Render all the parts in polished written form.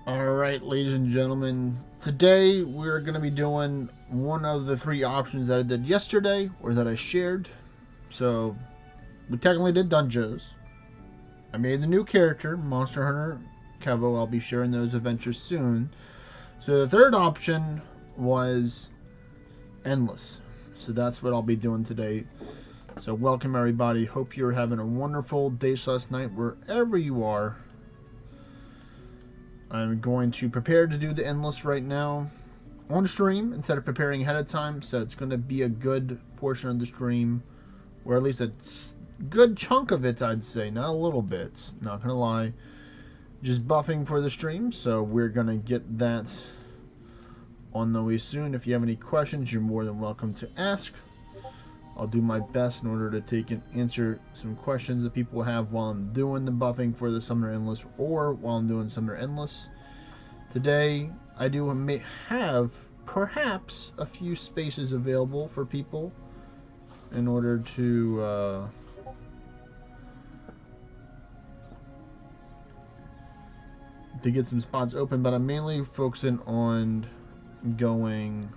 Alright, ladies and gentlemen, today we're going to be doing one of the three options that I did yesterday, or that I shared. So, we technically did Dungeons. I made the new character, Monster Hunter Kevo. I'll be sharing those adventures soon. So, the third option was Endless. So, that's what I'll be doing today. So, welcome everybody. Hope you're having a wonderful day/night wherever you are. I'm going to prepare to do the endless right now on stream instead of preparing ahead of time, so it's going to be a good portion of the stream, or at least a good chunk of it, I'd say, not a little bit, not going to lie. Just buffing for the stream, so we're going to get that on the way soon. If you have any questions, you're more than welcome to ask. I'll do my best in order to take and answer some questions that people have while I'm doing the buffing for the Summoner Endless, or while I'm doing Summoner Endless. Today, I do have perhaps a few spaces available for people in order to get some spots open, but I'm mainly focusing on going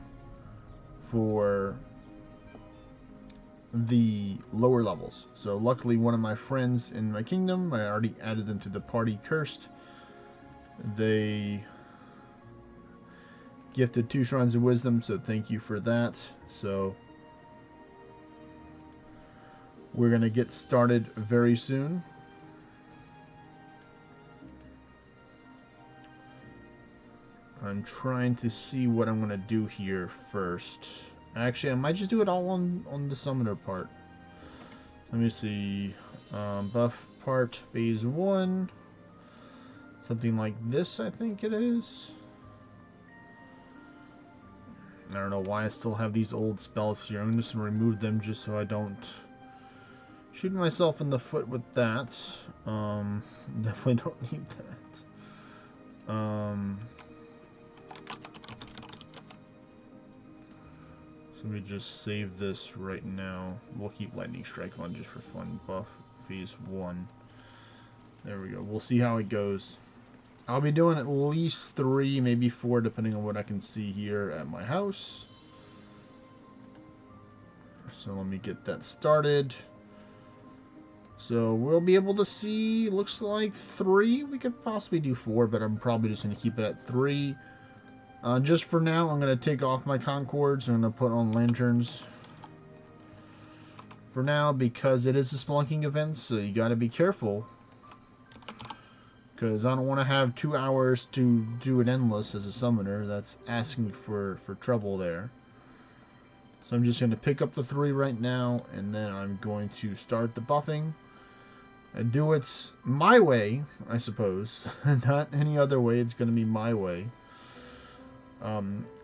for the lower levels. So luckily one of my friends in my kingdom, I already added them to the party cursed. They gifted 2 shrines of wisdom, so thank you for that. So we're gonna get started very soon. I'm trying to see what I'm gonna do here first. Actually, I might just do it all on the summoner part. Let me see. Buff part, phase 1. Something like this, I think it is. I don't know why I still have these old spells here. I'm just going to remove them just so I don't shoot myself in the foot with that. Definitely don't need that. So let me just save this right now. We'll keep Lightning Strike on just for fun. Buff phase 1. There we go. We'll see how it goes. I'll be doing at least 3, maybe 4, depending on what I can see here at my house. So let me get that started. So we'll be able to see, looks like 3. We could possibly do 4, but I'm probably just going to keep it at 3. Just for now, I'm going to take off my Concords. I'm going to put on Lanterns for now, because it is a Spelunking event, so you got to be careful. Because I don't want to have 2 hours to do an endless as a summoner. That's asking for trouble there. So I'm just going to pick up the 3 right now, and then I'm going to start the buffing. And do it my way, I suppose. Not any other way, it's going to be my way.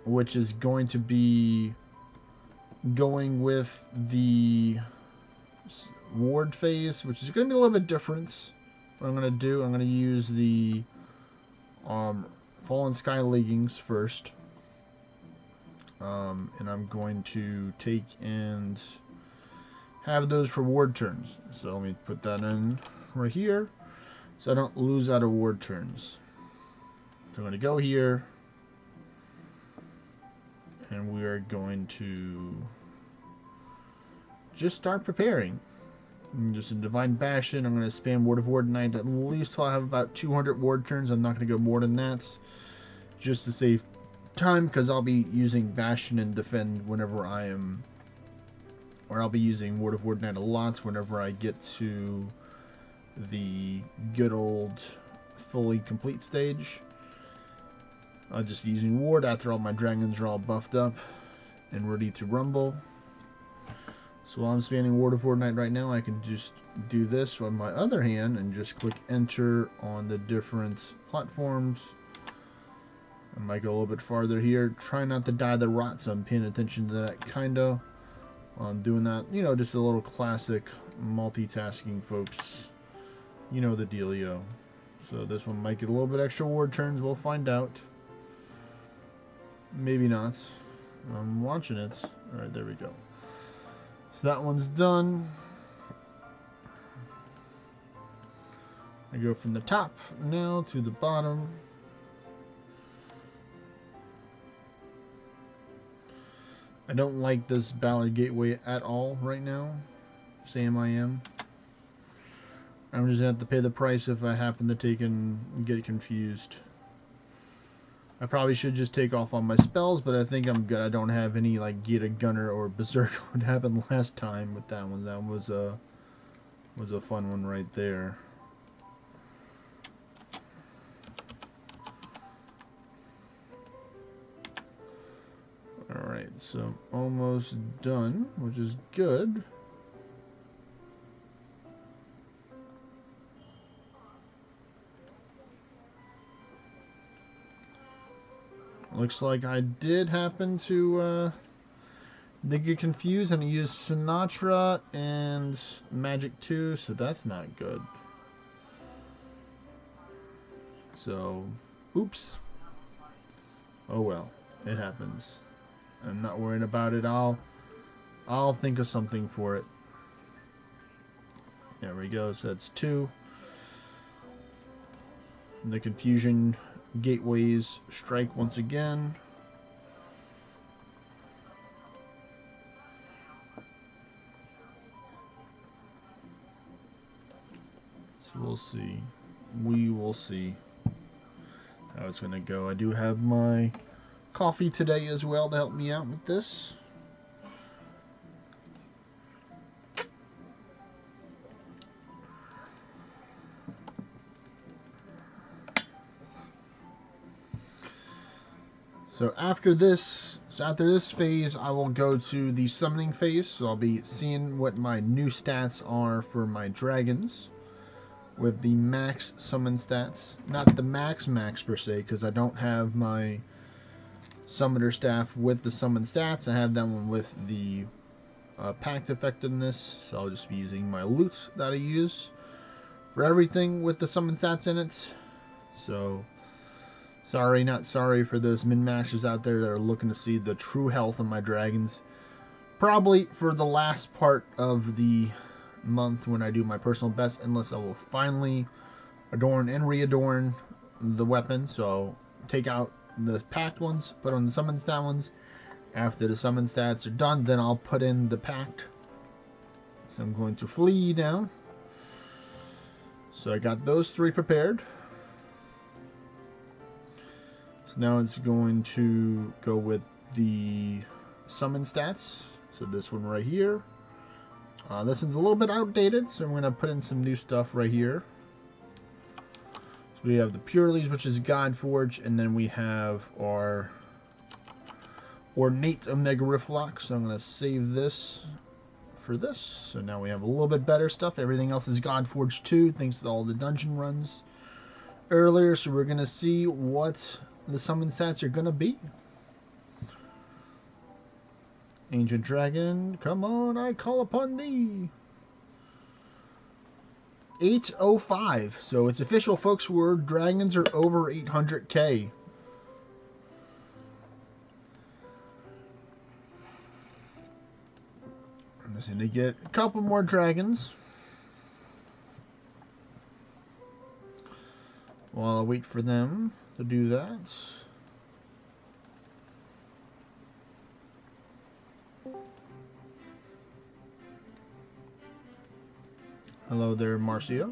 Which is going to be going with the ward phase, which is going to be a little bit different. What I'm going to do, I'm going to use the Fallen Sky Leggings first. And I'm going to take and have those for ward turns. So let me put that in right here, so I don't lose out of ward turns. So I'm going to go here, and we are going to just start preparing. Just a Divine Bastion. I'm going to spam Word of Wardenite at least till I have about 200 ward turns. I'm not going to go more than that, just to save time, because I'll be using Bastion and Defend whenever I am, or I'll be using Word of Wardenite a lot whenever I get to the good old fully complete stage. I'll just be using Ward after all my dragons are all buffed up and ready to rumble. So while I'm spamming Word of Wardenite right now, I can just do this on my other hand and just click enter on the different platforms. I might go a little bit farther here. Try not to die the rot, so I'm paying attention to that kinda. While I'm doing that, you know, just a little classic multitasking, folks. You know the dealio. So this one might get a little bit extra ward turns, we'll find out. Maybe not. I'm watching it. Alright, there we go. So that one's done. I go from the top now to the bottom. I don't like this Ballard Gateway at all right now. Same I am. I'm just gonna have to pay the price if I happen to take and get confused. I probably should just take off on my spells, but I think I'm good. I don't have any like Gita Gunner or Berserk what happened last time with that one. That was a fun one right there. Alright, so almost done, which is good. Looks like I did happen to get confused and use Sinatra and Magic 2, so that's not good. So, oops. Oh well, it happens. I'm not worrying about it. I'll think of something for it. There we go. So that's 2. And the confusion gateways strike once again. So we'll see. We will see how it's going to go. I do have my coffee today as well to help me out with this. So after this phase, I will go to the summoning phase. So I'll be seeing what my new stats are for my dragons with the max summon stats. Not the max per se, because I don't have my summoner staff with the summon stats. I have that one with the pact effectiveness. So I'll just be using my loot that I use for everything with the summon stats in it. So sorry, not sorry for those min-maxers out there that are looking to see the true health of my dragons. Probably for the last part of the month when I do my personal best, unless I will finally adorn and readorn the weapon. So I'll take out the packed ones, put on the summon stat ones. After the summon stats are done, then I'll put in the packed. So I'm going to flee now. So I got those 3 prepared. So now it's going to go with the summon stats. So this one right here. This one's a little bit outdated, so I'm going to put in some new stuff right here. So we have the Purelies, which is Godforge, and then we have our Ornate Omega Reflux. So I'm going to save this for this. So now we have a little bit better stuff. Everything else is Godforge 2, thanks to all the dungeon runs earlier. So we're going to see what the summon stats are going to be. Ancient Dragon, come on, I call upon thee. 805. So it's official, folks. Where dragons are over 800k. I'm just going to get a couple more dragons while I wait for them to do that. Hello there, Marcio.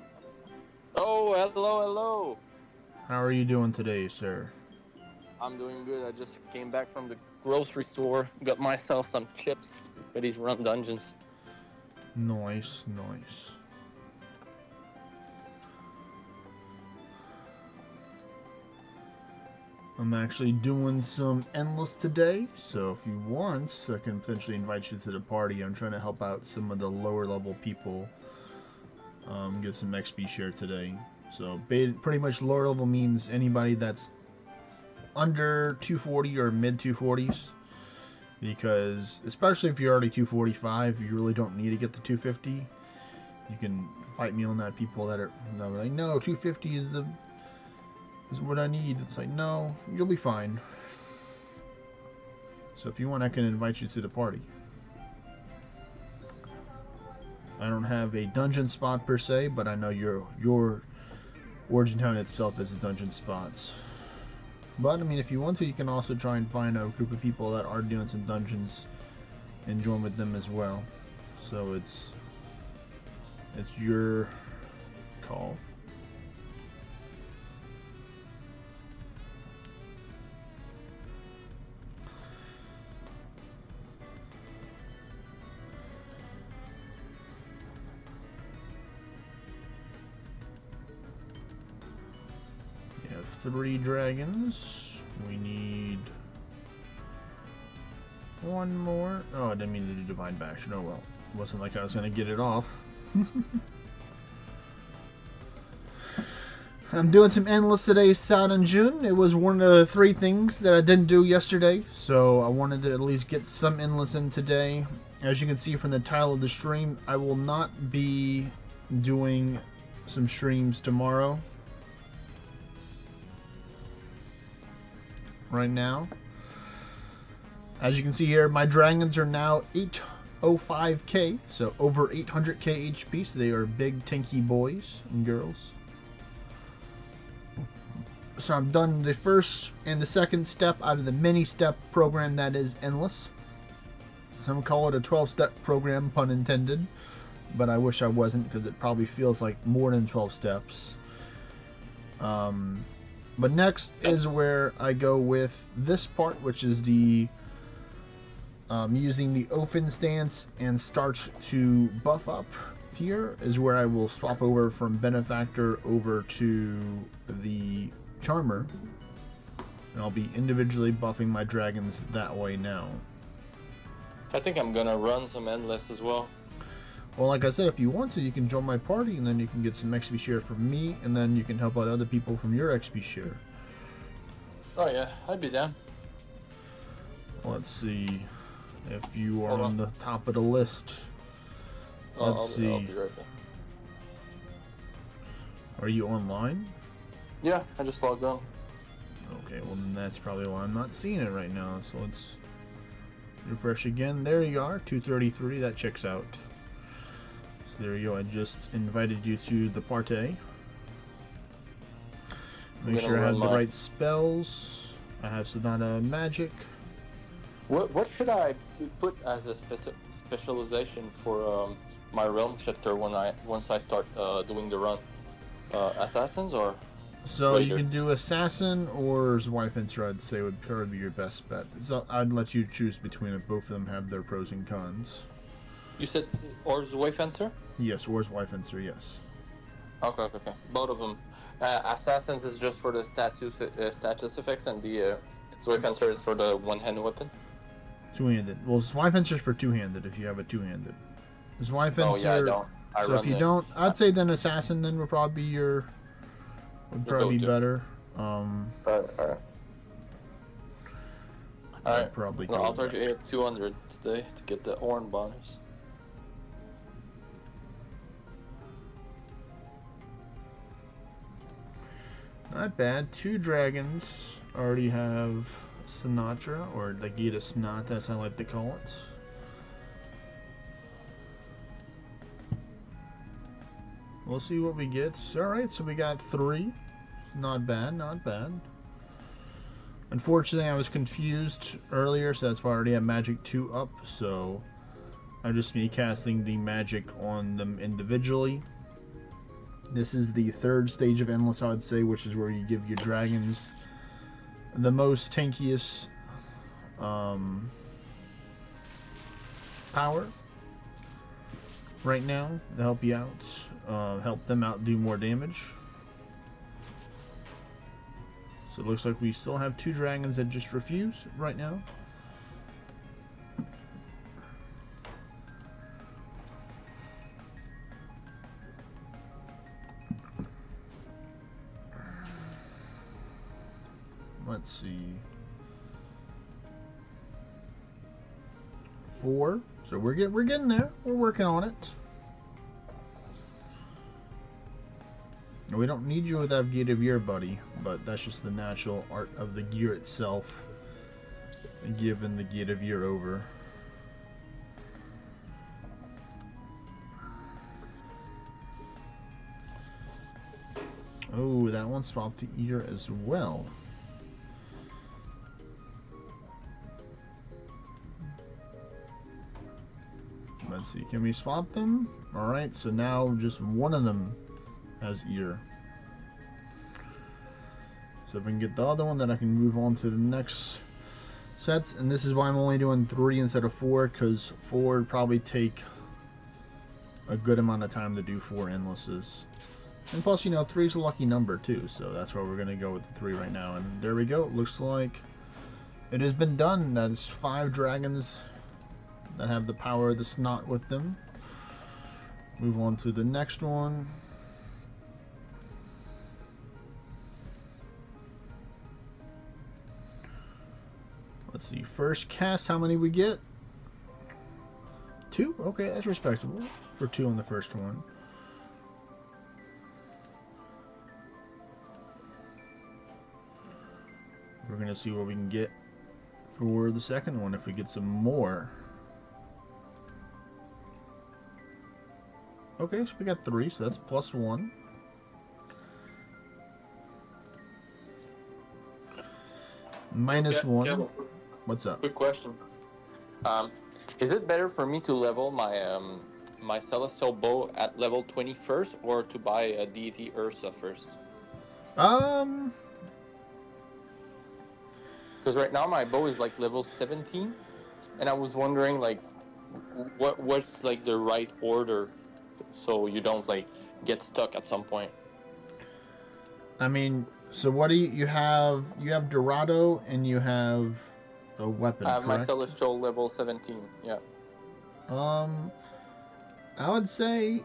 Oh, hello. How are you doing today, sir? I'm doing good. I just came back from the grocery store, got myself some chips, ready to run dungeons. Nice, nice. I'm actually doing some endless today, so if you want, I can potentially invite you to the party. I'm trying to help out some of the lower level people. Get some XP share today. So pretty much lower level means anybody that's under 240 or mid 240s, because especially if you're already 245, you really don't need to get the 250. You can fight me on that. People that are like, no, 250 is what I need. It's like, no, you'll be fine. So if you want, I can invite you to the party. I don't have a dungeon spot per se, but I know your Origin Town itself is a dungeon spots. But I mean, if you want to, you can also try and find a group of people that are doing some dungeons and join with them as well. So it's your call. We have 3 dragons. We need one more. Oh, I didn't mean to do Divine Bash. Oh well. It wasn't like I was going to get it off. I'm doing some endless today, Sad in June. It was one of the 3 things that I didn't do yesterday, so I wanted to at least get some endless in today. As you can see from the title of the stream, I will not be doing some streams tomorrow. Right now. As you can see here, my dragons are now 805k, so over 800k HP, so they are big, tanky boys and girls. So I've done the first and the second step out of the mini-step program that is endless. Some call it a 12-step program, pun intended, but I wish I wasn't because it probably feels like more than 12 steps. But next is where I go with this part, which is the using the Open stance and starts to buff up. Here is where I will swap over from Benefactor over to the Charmer, and I'll be individually buffing my dragons that way now. I think I'm gonna run some endless as well. Well, like I said, if you want to, you can join my party, and then you can get some XP share from me, and then you can help out other people from your XP share. Oh yeah, I'd be down. Let's see if you are on the top of the list. Let's see. I'll be right back. Are you online? Yeah, I just logged on. Okay, well then that's probably why I'm not seeing it right now. So let's refresh again. There you are, 233. That checks out. So there you go. I just invited you to the party. Make sure I have the right spells. I have Sonata Magic. What should I put as a specialization for my Realm Shifter once I start doing the run? Assassins or? So you can do Assassin or Zweifelser, I'd say would probably be your best bet. So I'd let you choose between it. Both of them have their pros and cons. You said or Zweifelser? Yes, or Zweifelser, yes. Okay. Both of them. Assassins is just for the status effects, and the Zweifelser is for the one-handed weapon. Two-handed. Well, Zweifelser's for two-handed if you have a two-handed. Zweifelser. Oh yeah, I don't. So if you don't, I'd say then Assassin then would probably be your. Would probably be better. Alright. Probably. No, I'll target 200 today to get the Orn bonus. Not bad. 2 dragons already have Sinatra, or the Gita Snot, that's how I like to call it. We'll see what we get. Alright, so we got 3. Not bad, not bad. Unfortunately, I was confused earlier, so that's why I already have Magic 2 up, so I'm just me casting the magic on them individually. This is the 3rd stage of Endless, I would say, which is where you give your dragons the most tankiest power right now to help you out, help them out do more damage. So it looks like we still have 2 dragons that just refuse right now. Let's see. 4. So we're getting there. We're working on it. We don't need you without Gate of Year, buddy, but that's just the natural art of the gear itself, given the Gate of Year over. Oh, that one swapped to Eater as well. Let's see, can we swap them? Alright, so now just one of them has ear. So if we can get the other one, then I can move on to the next sets. And this is why I'm only doing 3 instead of 4, because 4 would probably take a good amount of time to do 4 endlesses. And plus, you know, 3 is a lucky number too, so that's why we're going to go with the 3 right now. And there we go. It looks like it has been done. That's 5 dragons that have the power of the snot with them. Move on to the next one. Let's see. First cast, how many we get? 2? Okay, that's respectable for 2 on the first one. We're going to see what we can get for the second one if we get some more. Okay, so we got 3, so that's +1. -1. What's up? Quick question. Is it better for me to level my my celestial bow at level 20 first, or to buy a deity Ursa first? Because right now my bow is like level 17, and I was wondering like, what's like the right order, so you don't like get stuck at some point. I mean, so what do you have? You have Dorado and you have a weapon. I have correct? my celestial level 17. Yeah. I'd say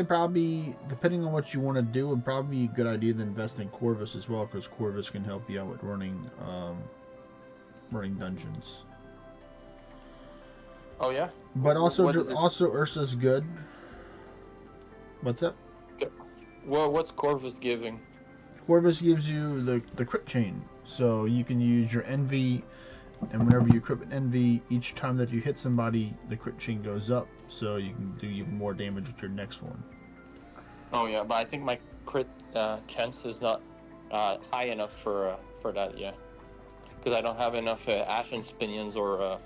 probably, depending on what you want to do, would probably be a good idea to invest in Corvus as well, because Corvus can help you out with running dungeons. Oh yeah. But also Ursa's good. What's up? Well, what's Corvus giving? Corvus gives you the crit chain, so you can use your envy, and whenever you crit with envy, each time that you hit somebody, the crit chain goes up, so you can do even more damage with your next one. Oh yeah, but I think my crit chance is not high enough for that yet, because I don't have enough Ashen's Pinions or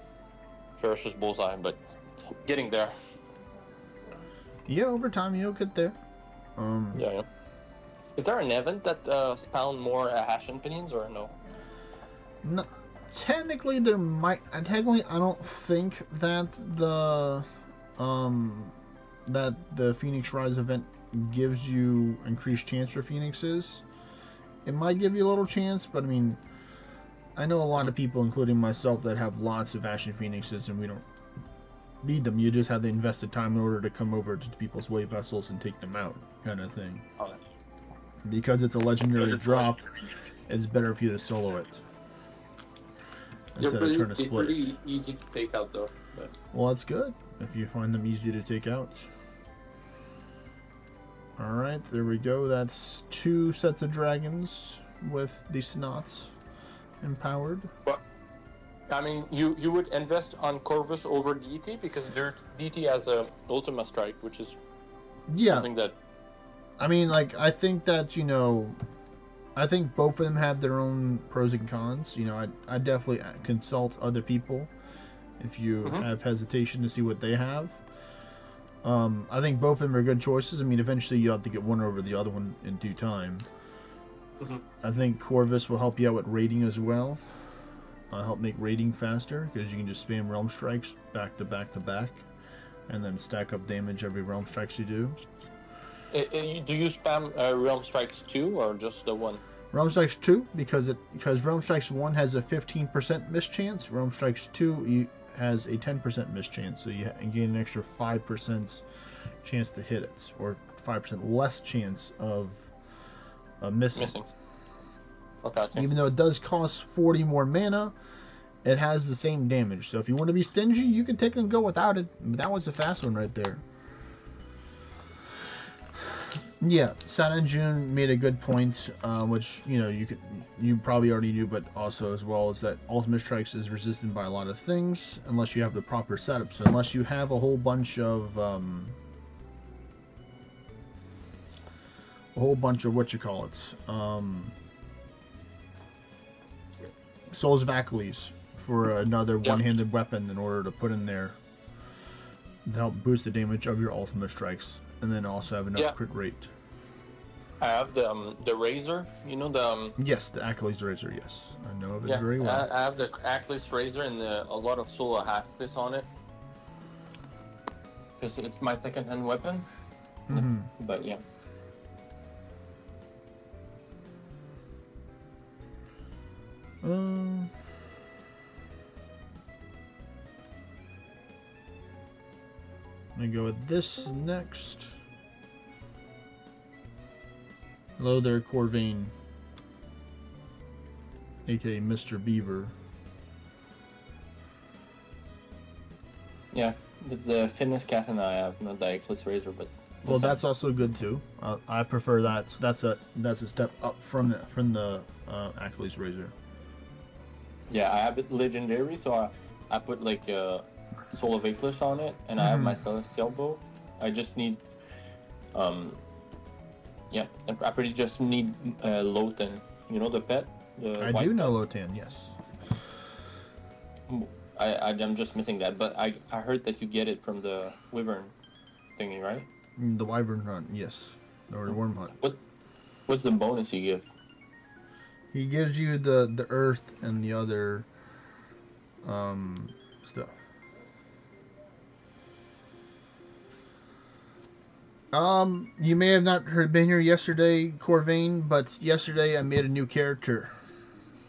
Ferocious Bullseye, but getting there. Yeah, over time you'll get there. Yeah. Is there an event that spawn more Ashen Pinions, or no? No, technically there might. Technically, I don't think that the Phoenix Rise event gives you increased chance for Phoenixes. It might give you a little chance, but I mean, I know a lot of people, including myself, that have lots of Ashen Phoenixes, and we don't need them. You just have to invest the time in order to come over to people's wave vessels and take them out, kind of thing. Okay. Because it's a legendary drop, it's better for you to solo it instead of trying to split it. Pretty easy to take out though. But... Well, that's good if you find them easy to take out. Alright, there we go. That's 2 sets of dragons with the snots empowered. But, I mean, you would invest on Corvus over DT, because DT has a Ultima Strike, which is something that... I mean, like, I think that, you know, I think both of them have their own pros and cons. You know, I definitely consult other people if you have hesitation to see what they have. I think both of them are good choices. I mean, eventually you'll have to get one over the other one in due time. I think Corvus will help you out with raiding as well. Help make raiding faster, because you can just spam Realm Strikes back to back to back, and then stack up damage every Realm Strikes you do. Do you spam Realm Strikes 2 or just the 1? Realm Strikes 2, because Realm Strikes 1 has a 15% miss chance. Realm Strikes 2 has a 10% miss chance, so you gain an extra 5% chance to hit it, or 5% less chance of missing. Okay. Even though it does cost 40 more mana, it has the same damage. So if you want to be stingy, you can take and go without it. But that was a fast one right there. Yeah, Sana June made a good point, which you probably already knew, but also as well, is that Ultimate Strikes is resisted by a lot of things unless you have the proper setup. So unless you have a whole bunch of Souls of Achilles for another one-handed weapon in order to put in there, to help boost the damage of your ultimate strikes, and then also have enough Yeah. crit rate. I have the razor. You know the Yes, the Achilles Razor. Yes, I know of it yeah. very well. I have the Achilles razor and a lot of solo Achilles on it because it's my second-hand weapon. Mm-hmm. But yeah. Let me go with this next. Hello there, Corvain, aka Mr. Beaver. Yeah, the fitness katana I have, not the Achilles razor, but Well, that's also good too. I prefer that. That's a step up from the Achilles Razor. yeah, I have it legendary, so I put like Soul of Achilles on it, and I have my Celestial bow. I just need yeah, I pretty just need Lotan. You know the pet, the I white do know pet? Lotan, yes. I'm just missing that, but I heard that you get it from the Wyvern thingy, right? The Wyvern Hunt, yes. Or the Worm Hunt. What's the bonus you give? He gives you the earth and the other stuff. You may have not been here yesterday, Corvain, but yesterday I made a new character.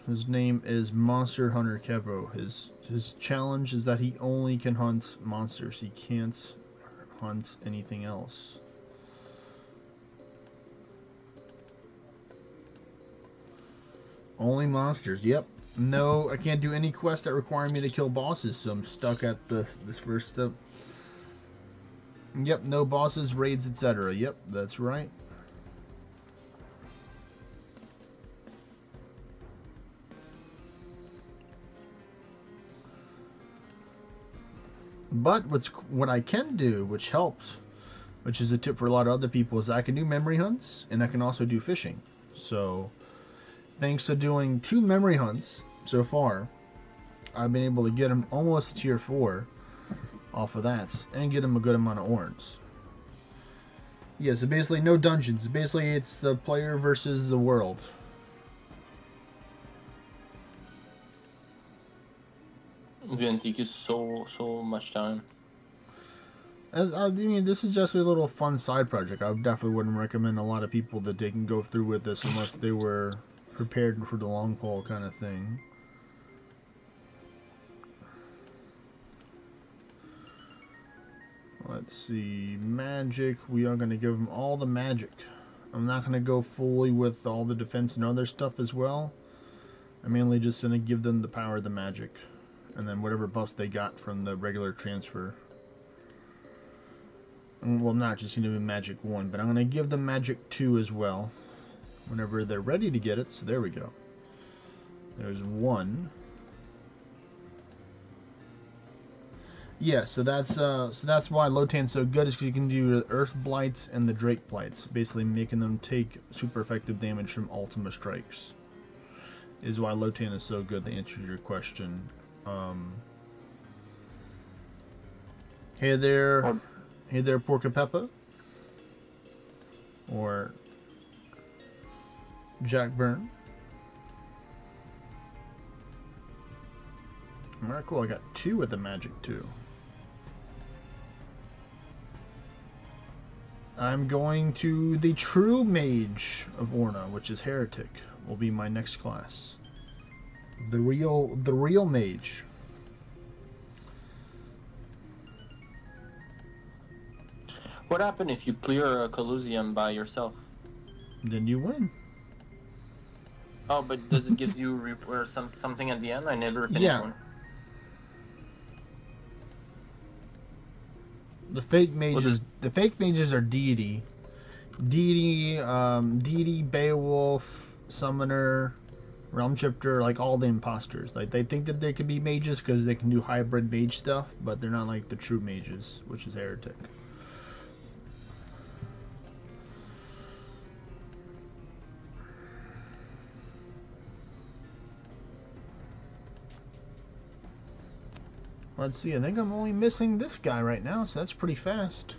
His name is Monster Hunter Kevo. His challenge is that he only can hunt monsters. He can't hunt anything else. Only monsters. Yep. No, I can't do any quests that require me to kill bosses, so I'm stuck at this first step. Yep, no bosses, raids, etc. Yep, that's right. But what I can do, which helps, which is a tip for a lot of other people, is I can do memory hunts and I can also do fishing. So, thanks to doing 2 memory hunts so far, I've been able to get him almost to tier 4 off of that and get him a good amount of orns. Yeah, so basically no dungeons. Basically it's the player versus the world. It's gonna take you so much time. I mean, this is just a little fun side project. I definitely wouldn't recommend a lot of people that they can go through with this unless they were prepared for the long haul kind of thing. Let's see, magic. We are going to give them all the magic. I'm not going to go fully with all the defense and other stuff as well. I'm mainly just going to give them the power of the magic. And then whatever buffs they got from the regular transfer. Well, I'm not just going to do magic 1, but I'm going to give them magic 2 as well. Whenever they're ready to get it. So there we go. There's 1. Yeah, so that's why Lotan's so good, is because you can do the Earth Blights and the Drake Blights, basically making them take super effective damage from Ultima Strikes. Is why Lotan is so good, to answer your question. Hey there, Porca Peppa, or Jack Byrne. Alright, cool. I got 2 with the magic too. I'm going to the True Mage of Orna, which is Heretic, will be my next class. The real mage. What happened if you clear a Colosseum by yourself? Then you win. Oh, but does it give you something at the end? I never finished one. The fake mages are deity, Beowulf, Summoner, Realm Shifter, like all the imposters. Like they think that they could be mages because they can do hybrid mage stuff, but they're not like the true mages, which is Heretic. Let's see, I think I'm only missing this guy right now, so that's pretty fast.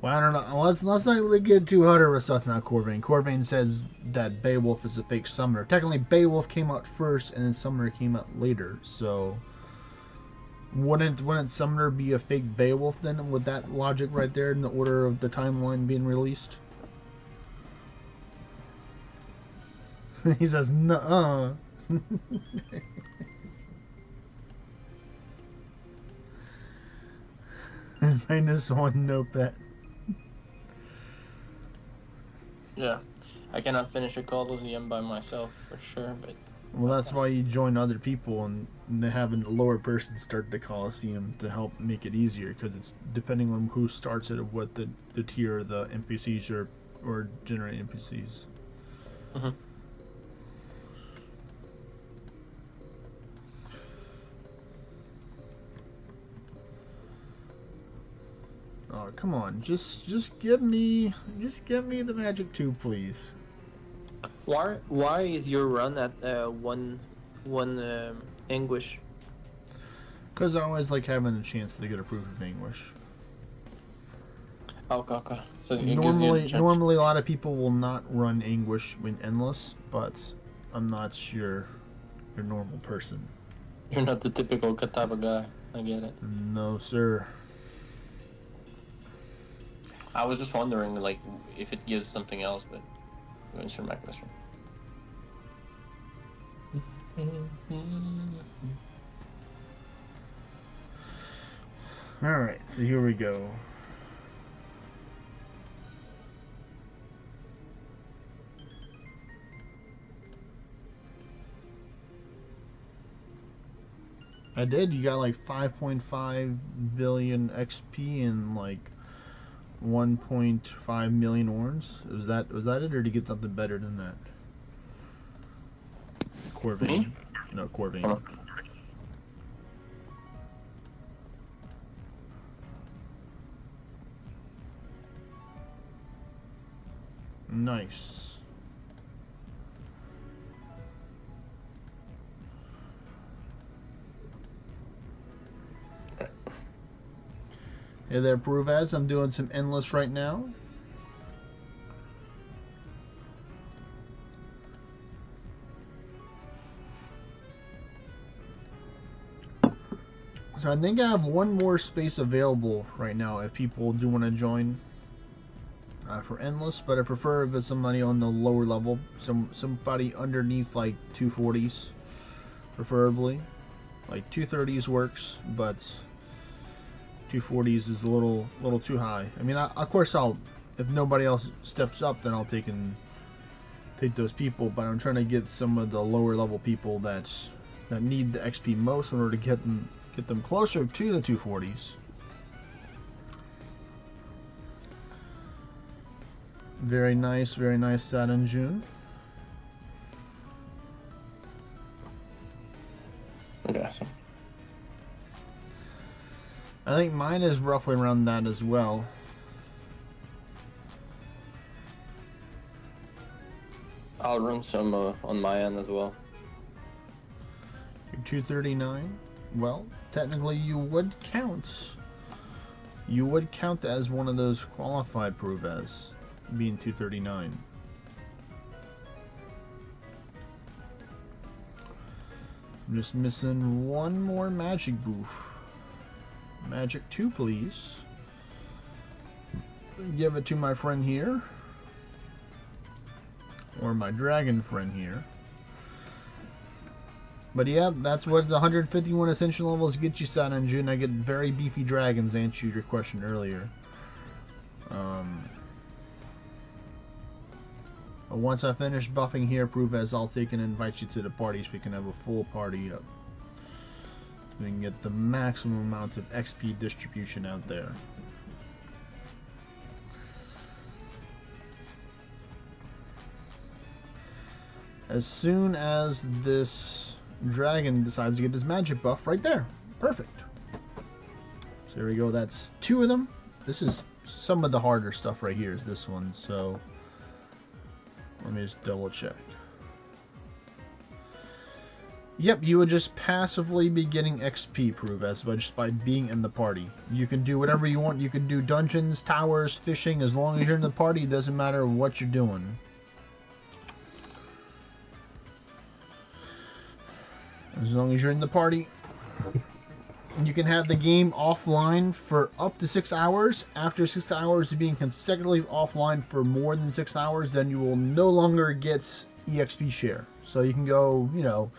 Well, I don't know. Let's not get too hard with stuff now, Corvain. Corvain says that Beowulf is a fake summoner. Technically, Beowulf came out first, and then Summoner came out later. So, wouldn't Summoner be a fake Beowulf then? With that logic right there, in the order of the timeline being released? He says, "Nuh-uh." -1 no pet. Yeah, I cannot finish a Colosseum by myself for sure, but... Well, that's why you join other people and having a lower person start the Colosseum to help make it easier, because it's depending on who starts it, what the tier of the NPCs or generate NPCs. Mm-hmm. Oh, come on. Just give me the magic tube, please. Why is your run at one English? Because I always like having a chance to get a proof of English. Okay. So Normally a lot of people will not run English when endless, but I'm not your normal person. You're not the typical type of guy. I get it. No, sir. I was just wondering, like, if it gives something else, but you answered my question. Alright, so here we go. I did. You got like 5.5 billion XP and like 1.5 million orns. Was that it, or did you get something better than that? Corvain. No, Corvain. Nice. Hey there, Pruvaz. I'm doing some endless right now. So I think I have one more space available right now if people do want to join for endless, but I prefer if it's somebody on the lower level, somebody underneath like 240s, preferably. Like 230s works, but 240s is a little too high. I mean, of course if nobody else steps up, then I'll take those people. But I'm trying to get some of the lower level people that need the XP most in order to get them closer to the 240s. Very nice set in June. Awesome. I think mine is roughly around that as well. I'll run some on my end as well. You're 239. Well, technically you would count. You would count as one of those qualified Pruvaz, being 239. I'm just missing one more magic booth. Magic 2, please. Give it to my friend here. Or my dragon friend here. But yeah, that's what the 151 ascension levels get you, Sad in June. I get very beefy dragons, to answer your question earlier. Once I finish buffing here, Pruvaz, I'll take and invite you to the party so we can have a full party up. We can get the maximum amount of XP distribution out there. As soon as this dragon decides to get this magic buff right there. Perfect. So there we go. That's 2 of them. This is some of the harder stuff right here is this one. So let me just double check. Yep, you would just passively be getting XP proof as just by being in the party. You can do whatever you want. You can do dungeons, towers, fishing. As long as you're in the party, it doesn't matter what you're doing. As long as you're in the party, you can have the game offline for up to 6 hours. After 6 hours of being consecutively offline for more than 6 hours, then you will no longer get EXP share. So you can go, you know,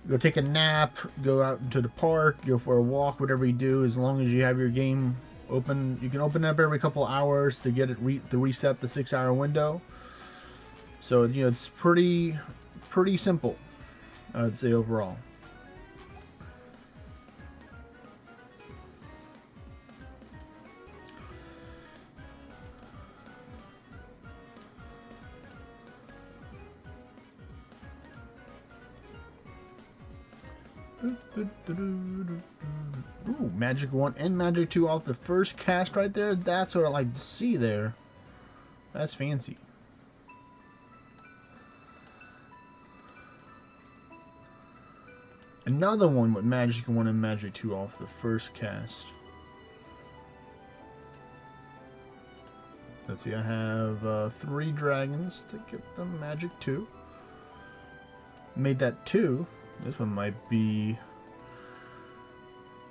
go take a nap, go out into the park, go for a walk, whatever you do. As long as you have your game open, you can open it up every couple hours to get it to reset the 6 hour window. So, you know, it's pretty simple, I would say, overall. Ooh, Magic 1 and Magic 2 off the first cast right there. That's what I like to see there. That's fancy. Another one with Magic 1 and Magic 2 off the first cast. Let's see, I have 3 dragons to get the Magic 2. Made that 2. This one might be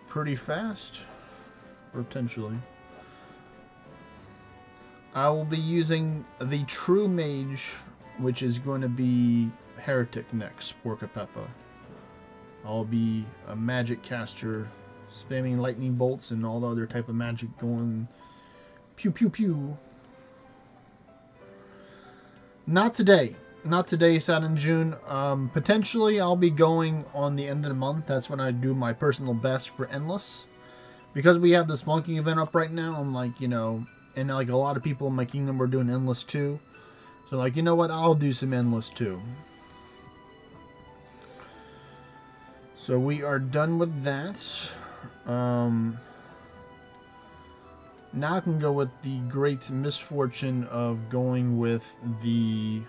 pretty fast, potentially. I will be using the True Mage, which is going to be Heretic next, Porca Peppa. I'll be a magic caster, spamming lightning bolts and all the other type of magic going pew pew pew. Not today. Not today, sad in June. Potentially, I'll be going on the end of the month. That's when I do my personal best for Endless. Because we have this Monkey event up right now, I'm like, you know, and like a lot of people in my kingdom are doing Endless too. So like, you know what, I'll do some Endless too. So we are done with that. Now I can go with the great misfortune of going with the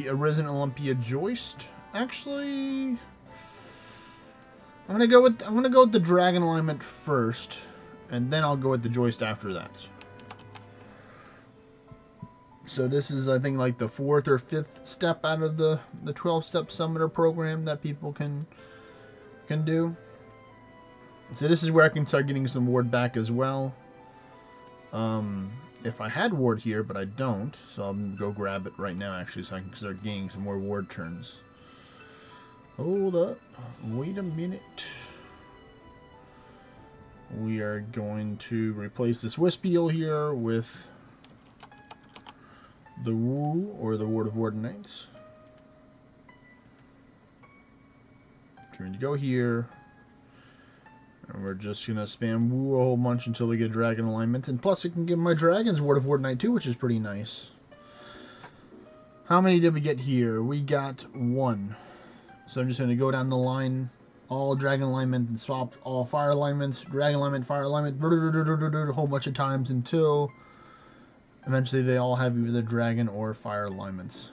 Arisen Olympia joist. Actually, I'm gonna go with the dragon alignment first, and then I'll go with the joist after that. So this is, I think, like the 4th or 5th step out of the 12-step summoner program that people can do. So this is where I can start getting some ward back as well. If I had ward here, but I don't, so I'm gonna go grab it right now actually, so I can start gaining some more ward turns. Hold up, wait a minute. We are going to replace this Wispiel here with the Woo, or the Ward of Warden Knights. Trying to go here. And we're just going to spam Woo a whole bunch until we get Dragon Alignment. And plus, I can give my Dragons Ward of Warden Knight too, which is pretty nice. How many did we get here? We got 1. So I'm just going to go down the line, all Dragon Alignment, and swap all Fire Alignments, Dragon Alignment, Fire Alignment, a whole bunch of times until eventually they all have either Dragon or Fire Alignments.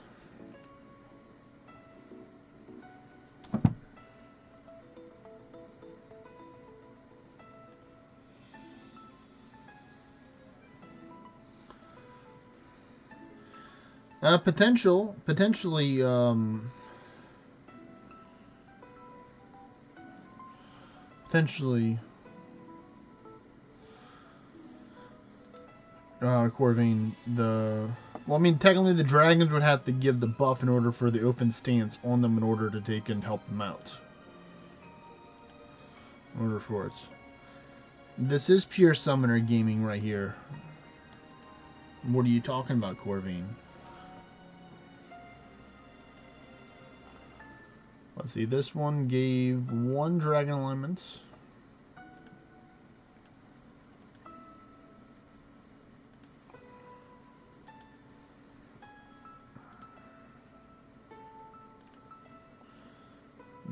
Potentially, Corvain, well, I mean, technically the dragons would have to give the buff in order for the open stance on them in order to take and help them out. In order for it. This is pure summoner gaming right here. What are you talking about, Corvain? Let's see, this one gave 1 Dragon Alignments.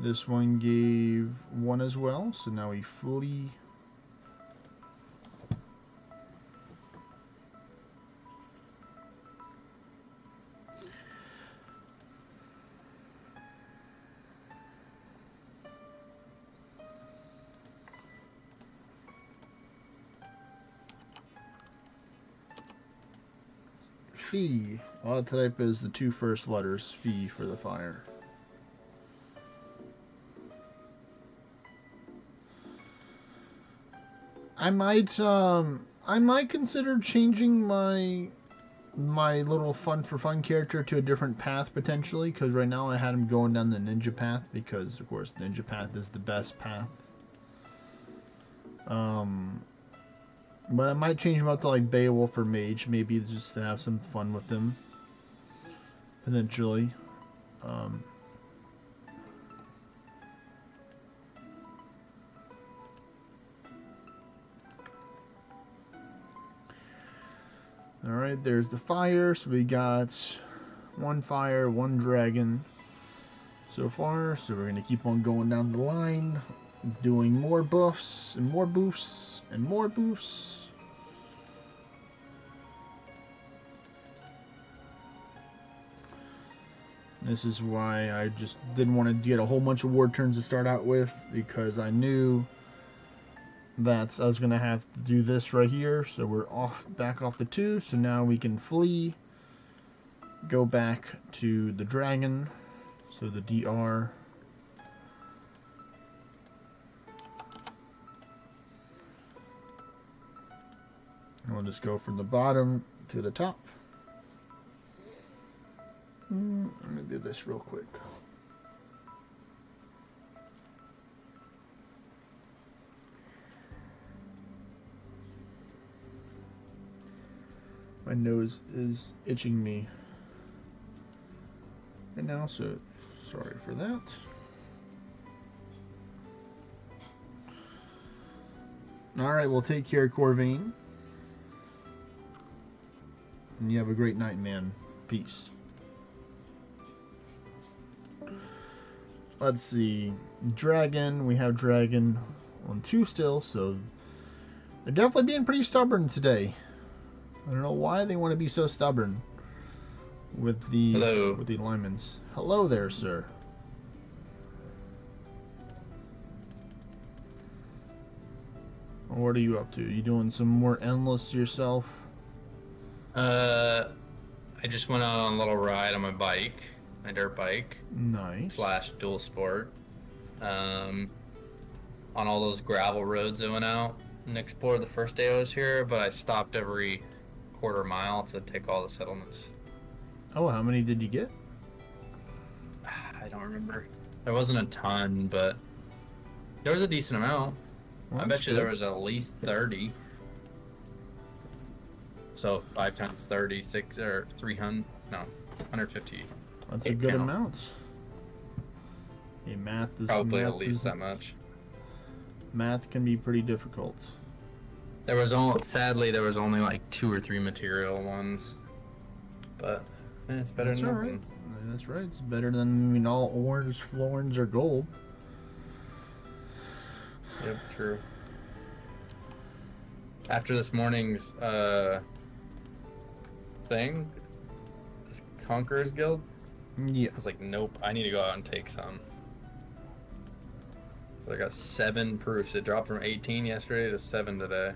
This one gave 1 as well, so now we flee. Fee. All type is the 2 first letters. Fee for the fire. I might consider changing my little fun for fun character to a different path potentially, because right now I had him going down the ninja path because of course ninja path is the best path. But I might change him out to like Beowulf or Mage, maybe just to have some fun with him. Potentially. Alright, there's the fire. So we got 1 fire, 1 dragon so far. So we're going to keep on going down the line, doing more buffs and more boosts and more boosts. This is why I just didn't want to get a whole bunch of ward turns to start out with, because I knew that I was going to have to do this right here. So we're back off the 2, so now we can flee, go back to the dragon, so the DR. And we'll just go from the bottom to the top. I'm going to do this real quick. My nose is itching me right now, so sorry for that. Alright, we'll take care of Corvain. And you have a great night, man. Peace. Let's see. Dragon. We have Dragon on 2 still, so they're definitely being pretty stubborn today. I don't know why they want to be so stubborn with the alignments. Hello there, sir. What are you up to? You doing some more endless yourself? I just went out on a little ride on my bike, my dirt bike. Nice. / dual sport. On all those gravel roads I went out and explored the first day I was here, but I stopped every quarter mile to take all the settlements. Oh, how many did you get? I don't remember. There wasn't a ton, but there was a decent amount. Well, I bet you good. there was at least 30. So 5 times 30, 6 or 300, no, 150. That's a good amount. Yeah, math is Probably at least that much. Math can be pretty difficult. There was sadly there was only like 2 or 3 material ones, but it's better than nothing. Right. That's right. It's better than all orange, florins, or gold. Yep, true. After this morning's thing, this Conqueror's Guild, Yeah. I was like, nope, I need to go out and take some. So I got 7 proofs. It dropped from 18 yesterday to 7 today.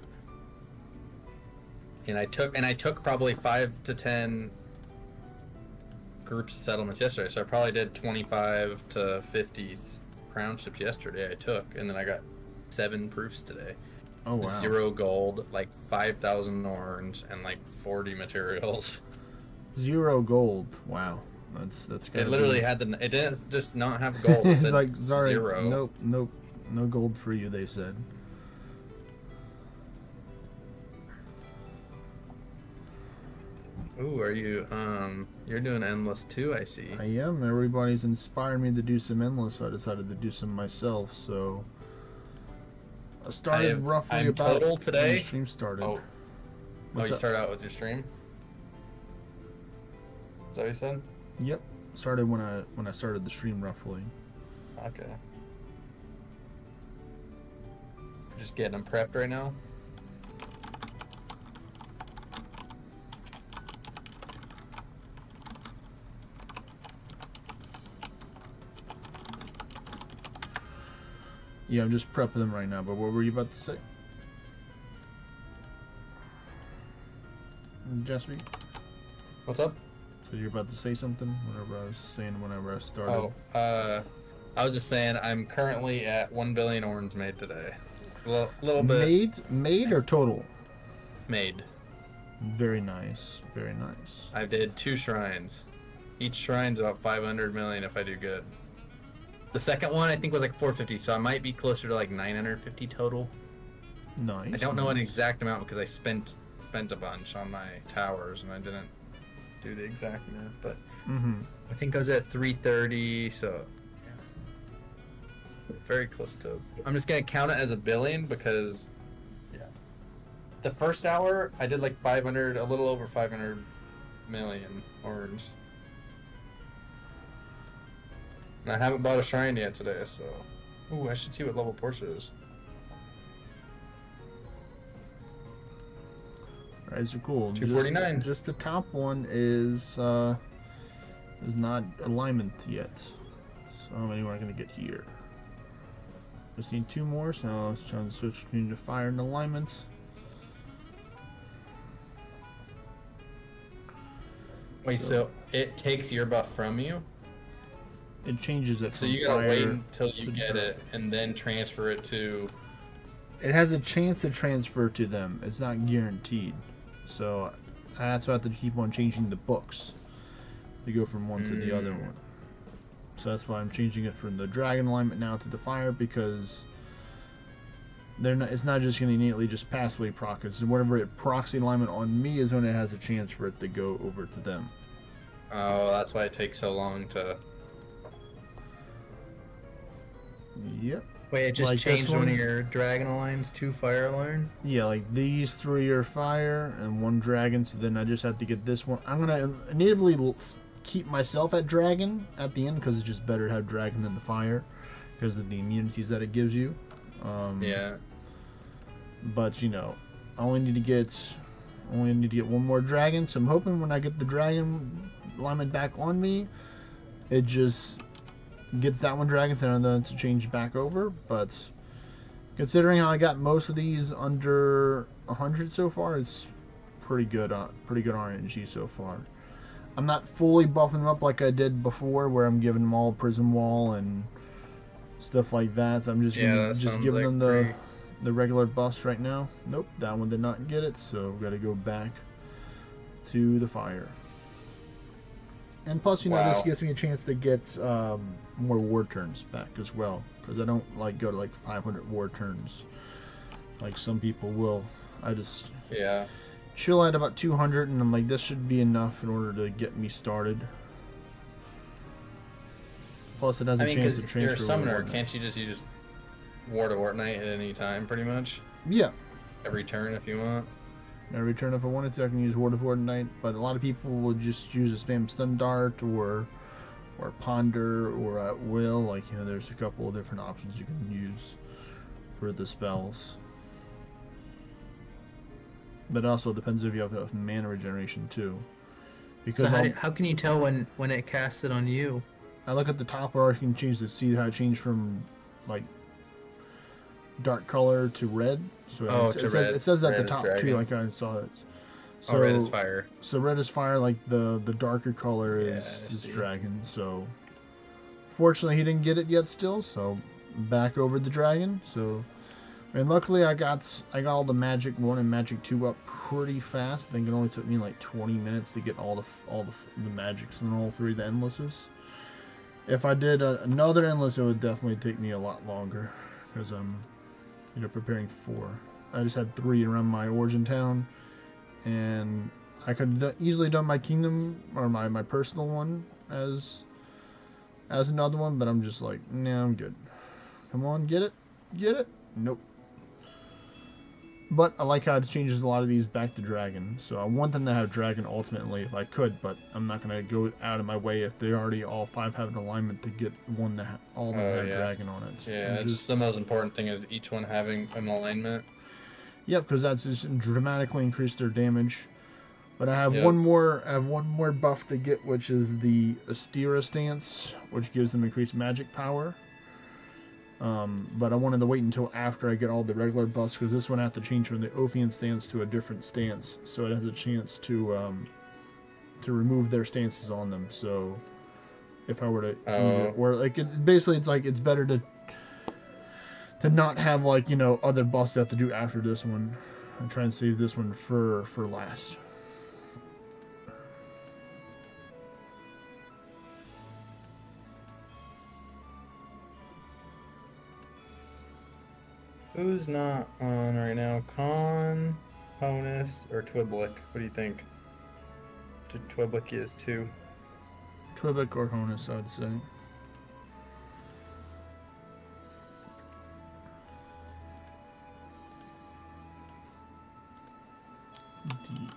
And I took probably 5 to 10 groups of settlements yesterday. So I probably did 25 to 50 crown ships yesterday I took, and then I got 7 proofs today. Oh wow. 0 gold, like 5,000 orange, and like 40 materials. 0 gold. Wow. That's good. It literally had it didn't just not have gold. It It's said like, sorry, 0. nope, no gold for you, they said. Ooh, are you you're doing endless too, I see. I am. Everybody's inspired me to do some endless, so I decided to do some myself. So I started roughly I'm about total today. when the stream started. Oh, What's you up? start out with your stream? Is that what you said? Yep. Started when I started the stream roughly. Okay. Just getting them prepped right now. Yeah, I'm just prepping them right now, but what were you about to say? Jasper? What's up? So you're about to say something whenever I started. I was just saying I'm currently at 1 billion orange made today. A little bit. Made or total? Made. Very nice. Very nice. I did 2 shrines. Each shrine's about 500 million if I do good. The second one I think was like 450, so I might be closer to like 950 total. Nice. I don't know an exact amount because I spent a bunch on my towers and I didn't do the exact math, but I think I was at 330, so yeah. Very close to. I'm just gonna count it as a billion because the first hour I did like 500, a little over 500 million orange. And I haven't bought a shrine yet today, so ooh, I should see what level Porsche is. Right, so cool. 249. Just the top one is not alignment yet. So how many am I gonna get here? Just need 2 more, so let's try to switch between the fire and alignment. Wait, so it takes your buff from you? It changes it. So you gotta wait until you get it and then transfer it to. It has a chance to transfer to them. It's not guaranteed. So that's why I have to keep on changing the books to go from one to the other one. So that's why I'm changing it from the dragon alignment now to the fire, because it's not just going to innately just passively proc. It's whatever it procs the alignment on me is when it has a chance for it to go over to them. Oh, that's why it takes so long to. Yep. Wait, it just like changed one of your dragon aligns to fire align? Yeah, like these 3 are fire and 1 dragon, so then I just have to get this one. I'm gonna natively keep myself at dragon at the end because it's just better to have dragon than the fire because of the immunities that it gives you. Yeah. But you know, I only need to get 1 more dragon, so I'm hoping when I get the dragon alignment back on me, it just gets that 1 dragon to change back over. But considering how I got most of these under 100 so far, it's pretty good RNG so far. I'm not fully buffing them up like I did before, where I'm giving them all prism wall and stuff like that. I'm just giving them the regular buffs right now. Nope, that one did not get it, so we've got to go back to the fire. And plus, this gives me a chance to get more war turns back as well, because I don't go to 500 war turns like some people will. I just chill at about 200, and I'm like, this should be enough in order to get me started. Plus, it has a chance to transfer. You're a summoner, can't you just use War to Fortnite at any time, pretty much? Yeah. Every turn if you want. Every turn if I wanted to, I can use Ward of Fortnite, but a lot of people will just use a spam stun dart or ponder or at will. There's a couple of different options you can use for the spells. But it also depends if you have enough mana regeneration too. Because so how can you tell when it casts it on you? I look at the top where I can change to see how it changed from dark color to red. So it says at the top too, like I saw it. So red is fire. So red is fire, like the darker color is dragon. So fortunately he didn't get it yet still, so back over the dragon. So and luckily I got all the magic 1 and magic 2 up pretty fast. I think it only took me 20 minutes to get all the magics and all 3 of the endlesses. If I did another endless, it would definitely take me a lot longer because I'm preparing 4. I just had 3 around my origin town, and I could have easily done my kingdom or my personal one as another one, but I'm just like, nah, I'm good. Come on, get it, nope. But I like how it changes a lot of these back to dragon. So I want them to have dragon ultimately if I could, but I'm not going to go out of my way if they already all 5 have an alignment to get one that all of them have dragon on it. Yeah, it's just the most important thing is each one having an alignment. Yep, because that's just dramatically increased their damage. But I have Yep. one more buff to get, which is the Astera stance, which gives them increased magic power. But I wanted to wait until after I get all the regular buffs, because this one I have to change from the Ophian stance to a different stance, so it has a chance to remove their stances on them. So if I were to use it, or like basically it's like it's better to not have like other buffs that I have to do after this one. I'm trying to save this one for last. Who's not on right now? Khan, Honus, or Twiblick? What do you think? Twiblick is too. Twiblick or Honus, I would say.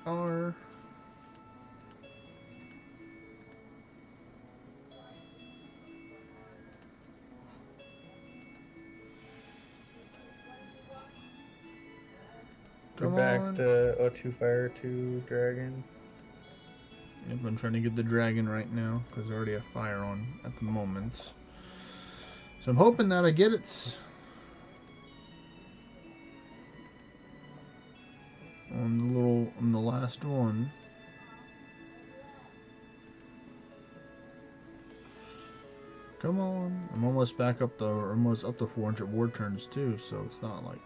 DR. We're back to O2 Fire 2 Dragon. Yep, I'm trying to get the dragon right now because I already have fire on at the moment. So I'm hoping that I get it. On the last one. Come on. I'm almost back up almost up to 400 ward turns too, so it's not like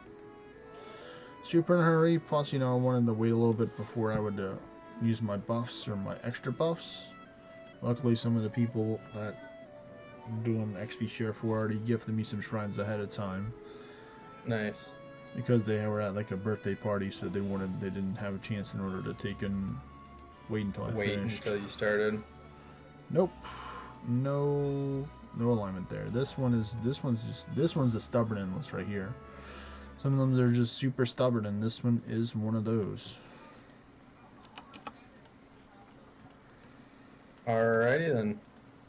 super in a hurry. Plus, I wanted to wait a little bit before I would use my buffs or my extra buffs. Luckily, some of the people that I'm doing XP share for already gifted me some shrines ahead of time. Nice. Because they were at like a birthday party, so they didn't have a chance in order to wait until I finished. Until you started. Nope. No alignment there. This one's the stubborn endless right here. Some of them are just super stubborn, and this one is one of those. Alrighty then.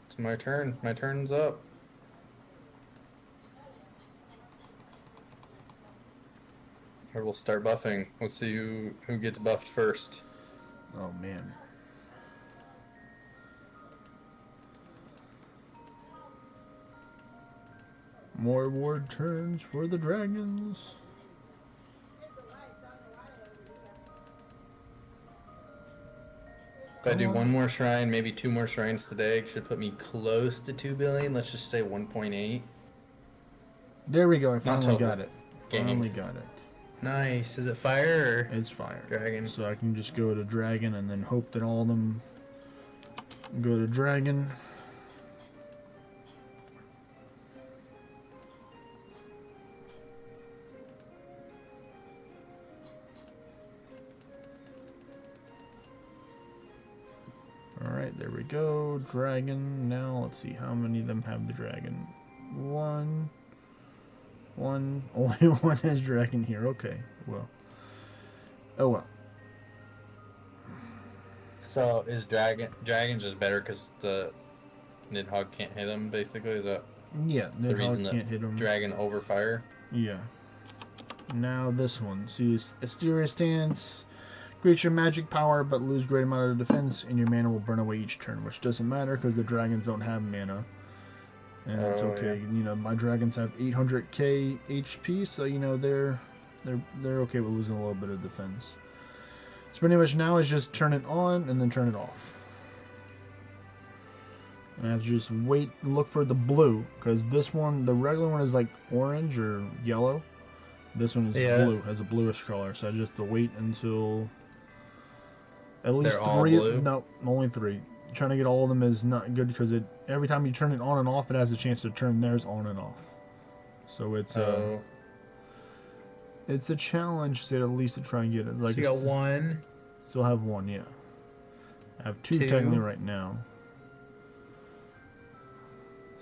It's my turn. My turn's up. I will start buffing. Let's see who gets buffed first. Oh man. More ward turns for the dragons. If I do one more shrine, maybe 2 more shrines today, should put me close to 2 billion. Let's just say 1.8. There we go. I finally got it. Finally got it. Nice. Is it fire or It's fire. dragon? So I can just go to dragon and then hope that all of them go to dragon. Alright, there we go. Dragon. Now, let's see. How many of them have the dragon? One. Only one has dragon here. Okay, well. Oh, well. So is Dragon's just better because the Nidhogg can't hit him, basically? Is that Yeah, the reason Nidhogg can't hit him. Dragon over fire? Yeah. Now this one. See, Astera stance. Create your magic power, but lose great amount of defense, and your mana will burn away each turn, which doesn't matter because the dragons don't have mana. And it's okay. Yeah. My dragons have 800k HP, so they're okay with losing a little bit of defense. So pretty much now is just turn it on and then turn it off. And I have to just wait and look for the blue, because this one, the regular one is like orange or yellow. This one is blue, has a bluish color, so I just have to wait until at least They're all 3. blue? No, only 3. Trying to get all of them is not good because every time you turn it on and off, it has a chance to turn theirs on and off. So it's it's a challenge to at least to try and get it. Like So you got 1. Still have 1, yeah. I have 2 2. technically right now.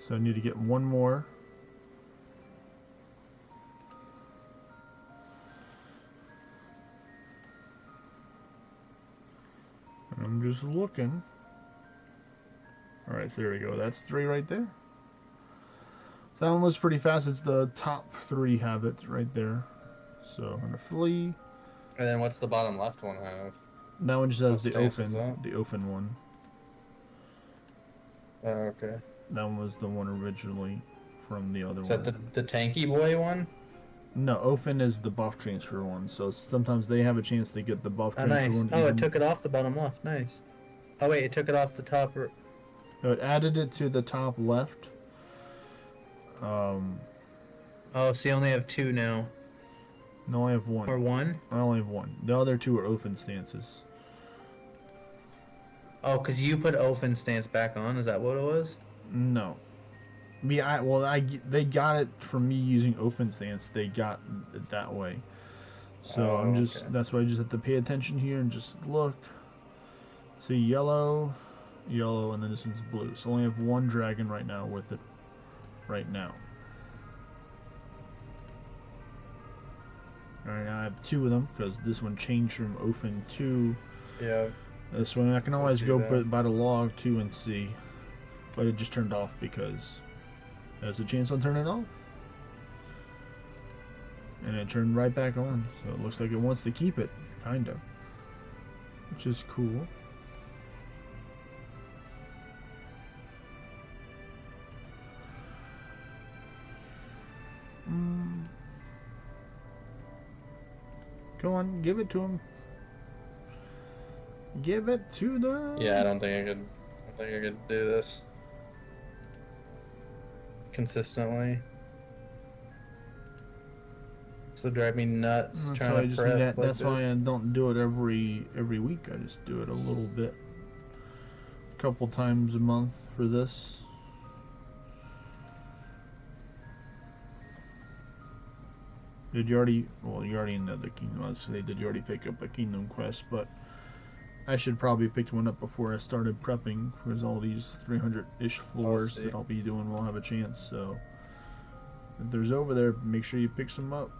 So I need to get 1 more. I'm just looking. Alright, so there we go. That's 3 right there. So that one was pretty fast. It's the top 3 have it right there. So I'm gonna flee. And then what's the bottom left one have? That one just has What the stance is open, that? the open one. Oh, okay. That one was the one originally from the other Is one. that the tanky boy one? No, open is the buff transfer one. So sometimes they have a chance to get the buff Oh, transfer nice. one. Oh, even- it took it off the bottom left. Nice. Oh, wait, it took it off the top. No, it added it to the top left. Oh, so you only have 2 now. No, I have one. Or 1? I only have one. The other 2 are open stances. Oh, because you put open stance back on. Is that what it was? No. They got it from me using open stance. They got it that way. So Oh, I'm just okay. that's why I just have to pay attention here and just look. See yellow, yellow, and then this one's blue. So I only have one dragon right now with it. Right now. Alright, now I have 2 of them because this one changed from open to Yeah. this one. I can always see go that. put by the log 2 and see. But it just turned off because there's a chance I'll turn it off. And it turned right back on. So it looks like it wants to keep it, kind of. Which is cool. Go on, give it to him. Give it to them. Yeah, I don't think I could do this consistently. So drive me nuts That's trying why I to just prep need that. like That's why this. I don't do it every week. I just do it a little bit, a couple times a month for this. Did you already? Well, you already know the kingdom. I was gonna say, did you already pick up a kingdom quest? But I should probably pick one up before I started prepping, because all these 300-ish floors see. that I'll be doing will have a chance. So if there's over there, make sure you pick some up.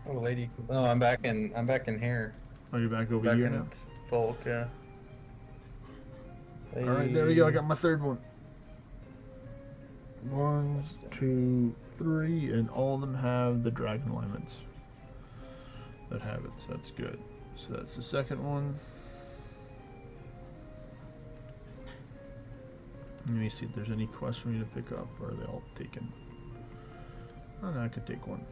Oh, lady. Oh, I'm back in here. Are you back over Back here in now? Folk, yeah. All right, there we go. I Lady. got my third one. 1, What's that? 2, 3, and all of them have the dragon alignments that have it. So that's good. So that's the second one. Let me see if there's any quests for me to pick up, or are they all taken? Oh no, I could take one.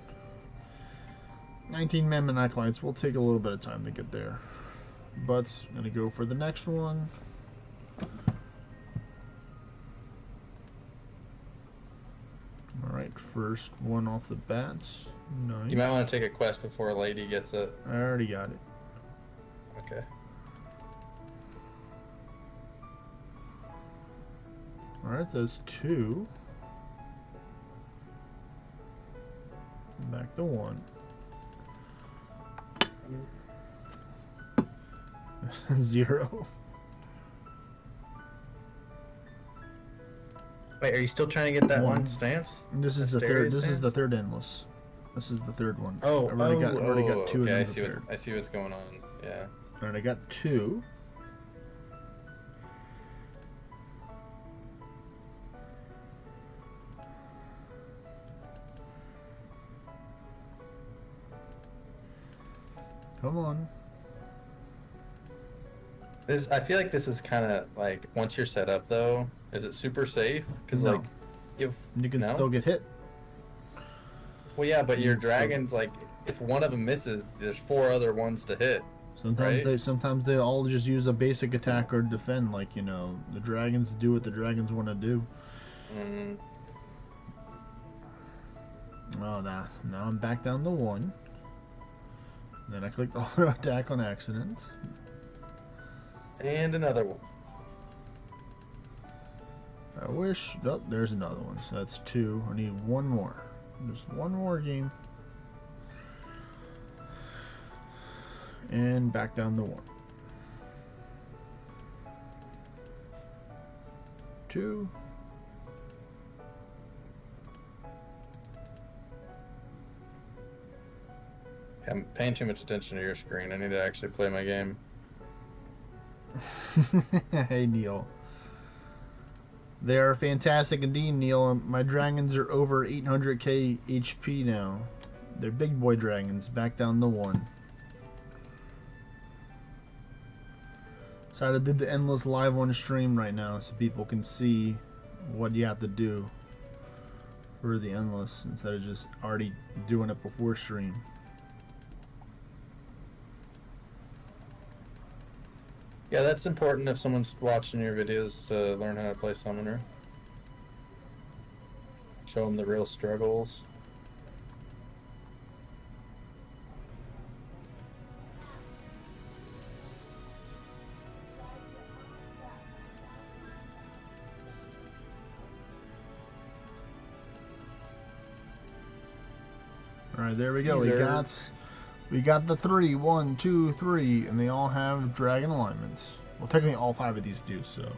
19 Mammon Acolytes. We'll take a little bit of time to get there. But I'm gonna go for the next one. Alright, first one off the bats. Nice. You might want to take a quest before a lady gets it. I already got it. Okay. Alright, there's 2. Back to 1. 0. Wait, are you still trying to get that 1. one stance? This is the Asteria third. This is stance? the third endless. This is the third one. Oh, I've already got 2 okay, I of see them prepared. I see what's going on. Yeah. Alright, I got 2. Come on. I feel like this is kind of like once you're set up though. Is it super safe? Because No. like, if You can no? still get hit. Well, yeah, but You your can still- dragons like if one of them misses, there's 4 other ones to hit. Sometimes Right? sometimes they all just use a basic attack or defend. Like, you know, the dragons do what the dragons want to do. Mm, Oh, now I'm back down to 1. Then I clicked auto attack on accident. and another one. I wish. Oh, there's another one. So that's 2. I need 1 more. Just 1 more game. And back down to 1. 2. I'm paying too much attention to your screen. I need to actually play my game. Hey, Neil. They are fantastic indeed, Neil. My dragons are over 800k HP now. They're big boy dragons, back down to 1. So I did the endless live on stream right now so people can see what you have to do for the endless instead of just already doing it before stream. Yeah, that's important if someone's watching your videos to learn how to play Summoner. Show them the real struggles. Alright, there we go. These We got the 3, 1, 2, 3, and they all have dragon alignments. Well, technically all 5 of these do, so.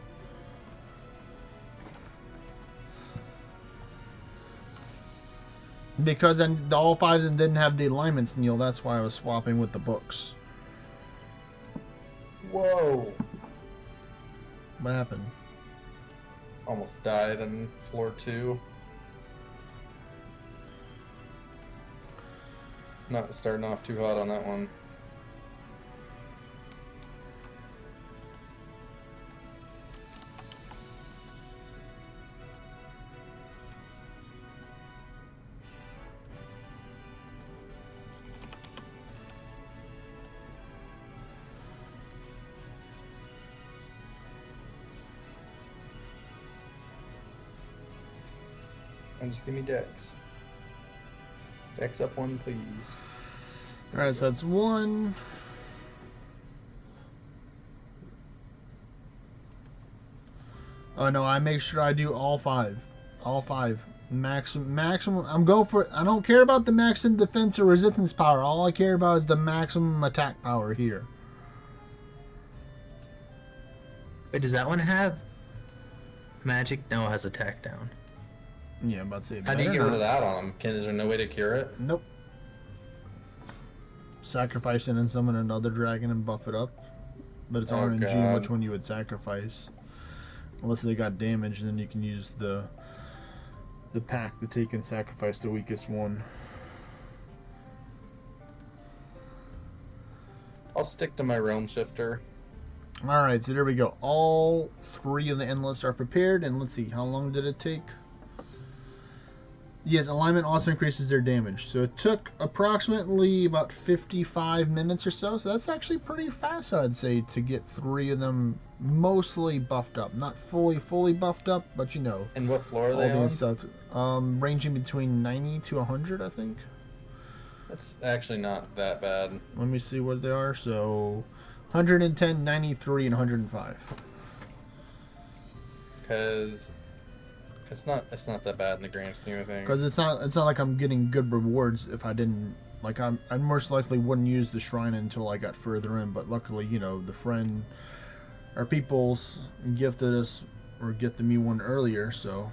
Because all 5 of them didn't have the alignments, Neil, that's why I was swapping with the books. Whoa! What happened? Almost died on floor 2. Not starting off too hot on that one. And just give me Dex. Dex up 1, please. Alright, so that's 1. Oh no, I make sure I do all 5. All 5. Maximum. I'm going for. I don't care about the maximum defense or resistance power. All I care about is the maximum attack power here. Wait, does that one have magic? No, it has attack down. Yeah, I'm about to say. How do you better get rid not. of that on him? Is there no way to cure it? Nope. Sacrifice it and summon another dragon and buff it up. But it's Oh, RNG God. which one you would sacrifice. Unless they got damaged, then you can use the pack to take and sacrifice the weakest one. I'll stick to my Realm Shifter. Alright, so there we go. All 3 of the endless are prepared, and let's see, how long did it take? Yes, alignment also increases their damage. So it took approximately about 55 minutes or so. So that's actually pretty fast, I'd say, to get 3 of them mostly buffed up. Not fully buffed up, but you know. And what floor are All they the on? stuff. Ranging between 90 to 100, I think. That's actually not that bad. Let me see what they are. So 110, 93, and 105. Because it's not that bad in the grand scheme of things. Because it's not like I'm getting good rewards if I didn't, like, I most likely wouldn't use the shrine until I got further in, but luckily, you know, the friend our people's gifted us or gifted me one earlier, so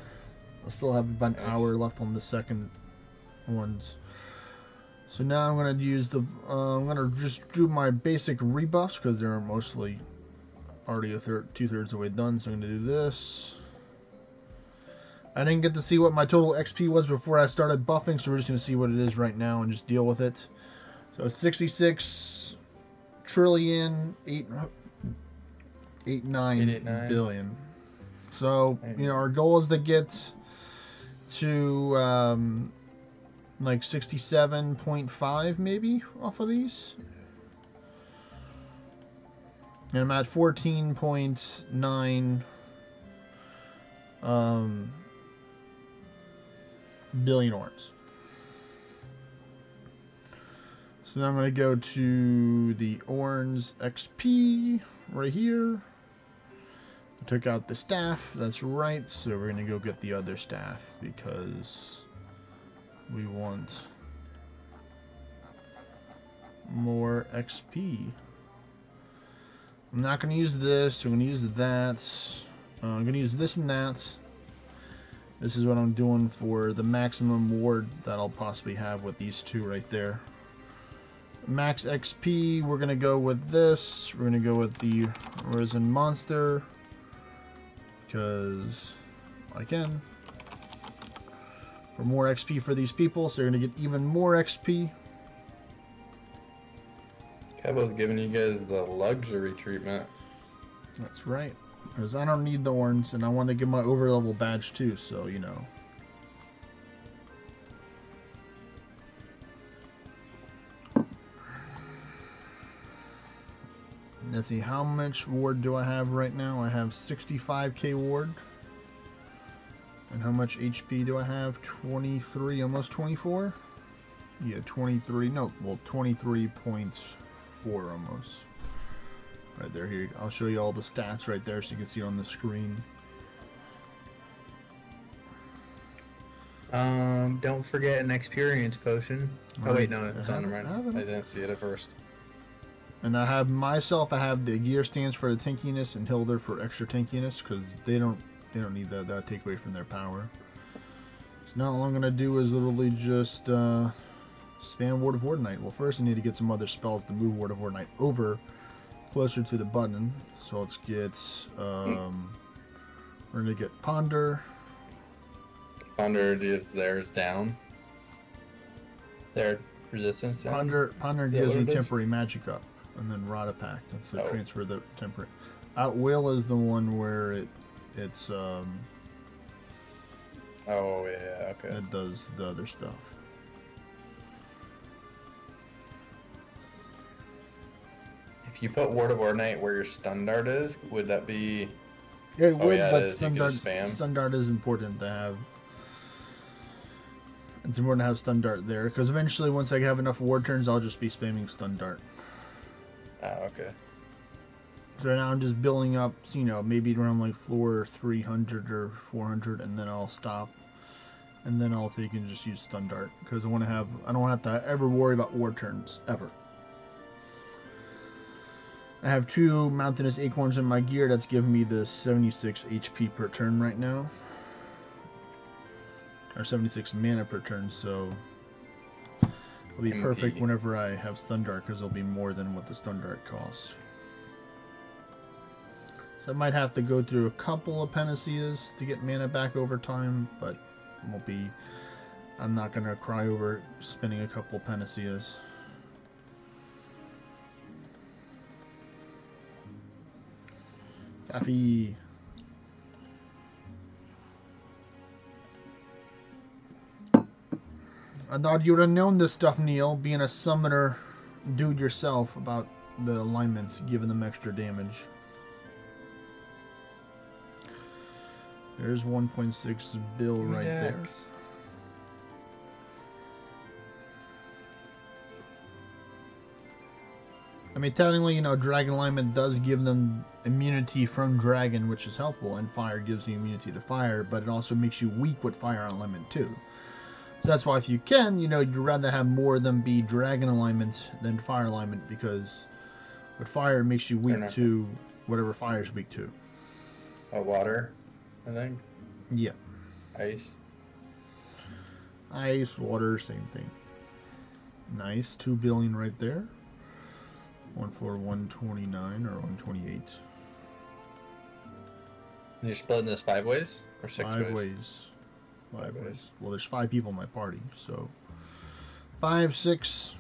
I still have about an hour left on the second ones. So now I'm gonna use the I'm gonna just do my basic rebuffs because they're mostly already 2/3 of the way done. So I'm gonna do this. I didn't get to see what my total XP was before I started buffing, so we're just going to see what it is right now and just deal with it. So it's 66 trillion, 889 billion. So, you know, our goal is to get to like 67.5 maybe off of these. And I'm at 14.9 billion orbs. So now I'm going to go to the orange XP right here. I took out the staff, that's right, so we're going to go get the other staff because we want more XP. I'm not going to use this, I'm going to use that. I'm going to use this and that. This is what I'm doing for the maximum ward that I'll possibly have with these 2 right there. max XP, we're gonna go with this. We're gonna go with the Risen Monster because I can. For more XP for these people, so you're gonna get even more XP. Kevo's giving you guys the luxury treatment. That's right, because I don't need the horns, and I want to get my overlevel badge too. So you know. Let's see, how much ward do I have right now? I have 65k ward. And how much HP do I have? 23, almost 24? Yeah, 23, no, well, 23.4 almost. Right there, here, I'll show you all the stats right there so you can see it on the screen. Don't forget an experience potion. Oh wait, no, it's on the right. I didn't see it at first. And I have myself, I have the gear stance for the tankiness and Hilder for extra tankiness, because they don't need that. That'll take away from their power. So now all I'm going to do is literally just spam Ward of Ordinite. Well, first I need to get some other spells to move Ward of Ordinite over closer to the button. So let's get, we're going to get Ponder. Ponder gives theirs down. Their resistance down? Ponder gives me temporary magic up. And then Rada Pact. That's the transfer the temperate. Outwill is the one where it's oh yeah, okay. It does the other stuff. If you put Ward of Ordinite where your stun dart is, would that be? It would, yeah, but it is. Stun dart is important to have. It's important to have stun dart there because eventually, once I have enough ward turns, I'll just be spamming stun dart. Oh, okay. So now I'm just building up, you know, maybe around like floor 300 or 400, and then I'll stop. And then I'll take and just use stun dart because I don't have to ever worry about ward turns ever. I have 2 mountainous acorns in my gear. That's giving me the 76 HP per turn right now, or 76 mana per turn. So it'll be perfect whenever I have stun dart because it'll be more than what the stun dart costs. So I might have to go through a couple of panaceas to get mana back over time, but I'm not gonna cry over spending a couple panaceas. Coffee. I thought you would have known this stuff, Neil, being a summoner dude yourself, about the alignments, giving them extra damage. There's 1.6 bill right there. I mean, technically, you know, dragon alignment does give them immunity from dragon, which is helpful, and fire gives you immunity to fire, but it also makes you weak with fire alignment too. So that's why if you can, you know, you'd rather have more of them be dragon alignments than fire alignment, because with fire it makes you weak to whatever fire is weak to. Water, I think. Yeah. Ice. Ice, water, same thing. Nice, 2 billion right there. 1 for 129 or 128. And you're splitting this 5 ways or 6 ways? 5 ways. 5 ways. ways. Well, there's 5 people in my party, so 5, 6.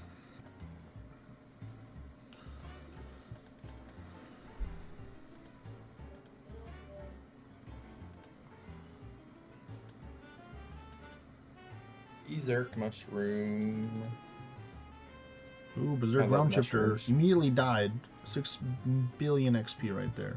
Berserk mushroom. Ooh, Berserk Realm Shifter immediately died. 6 billion XP right there.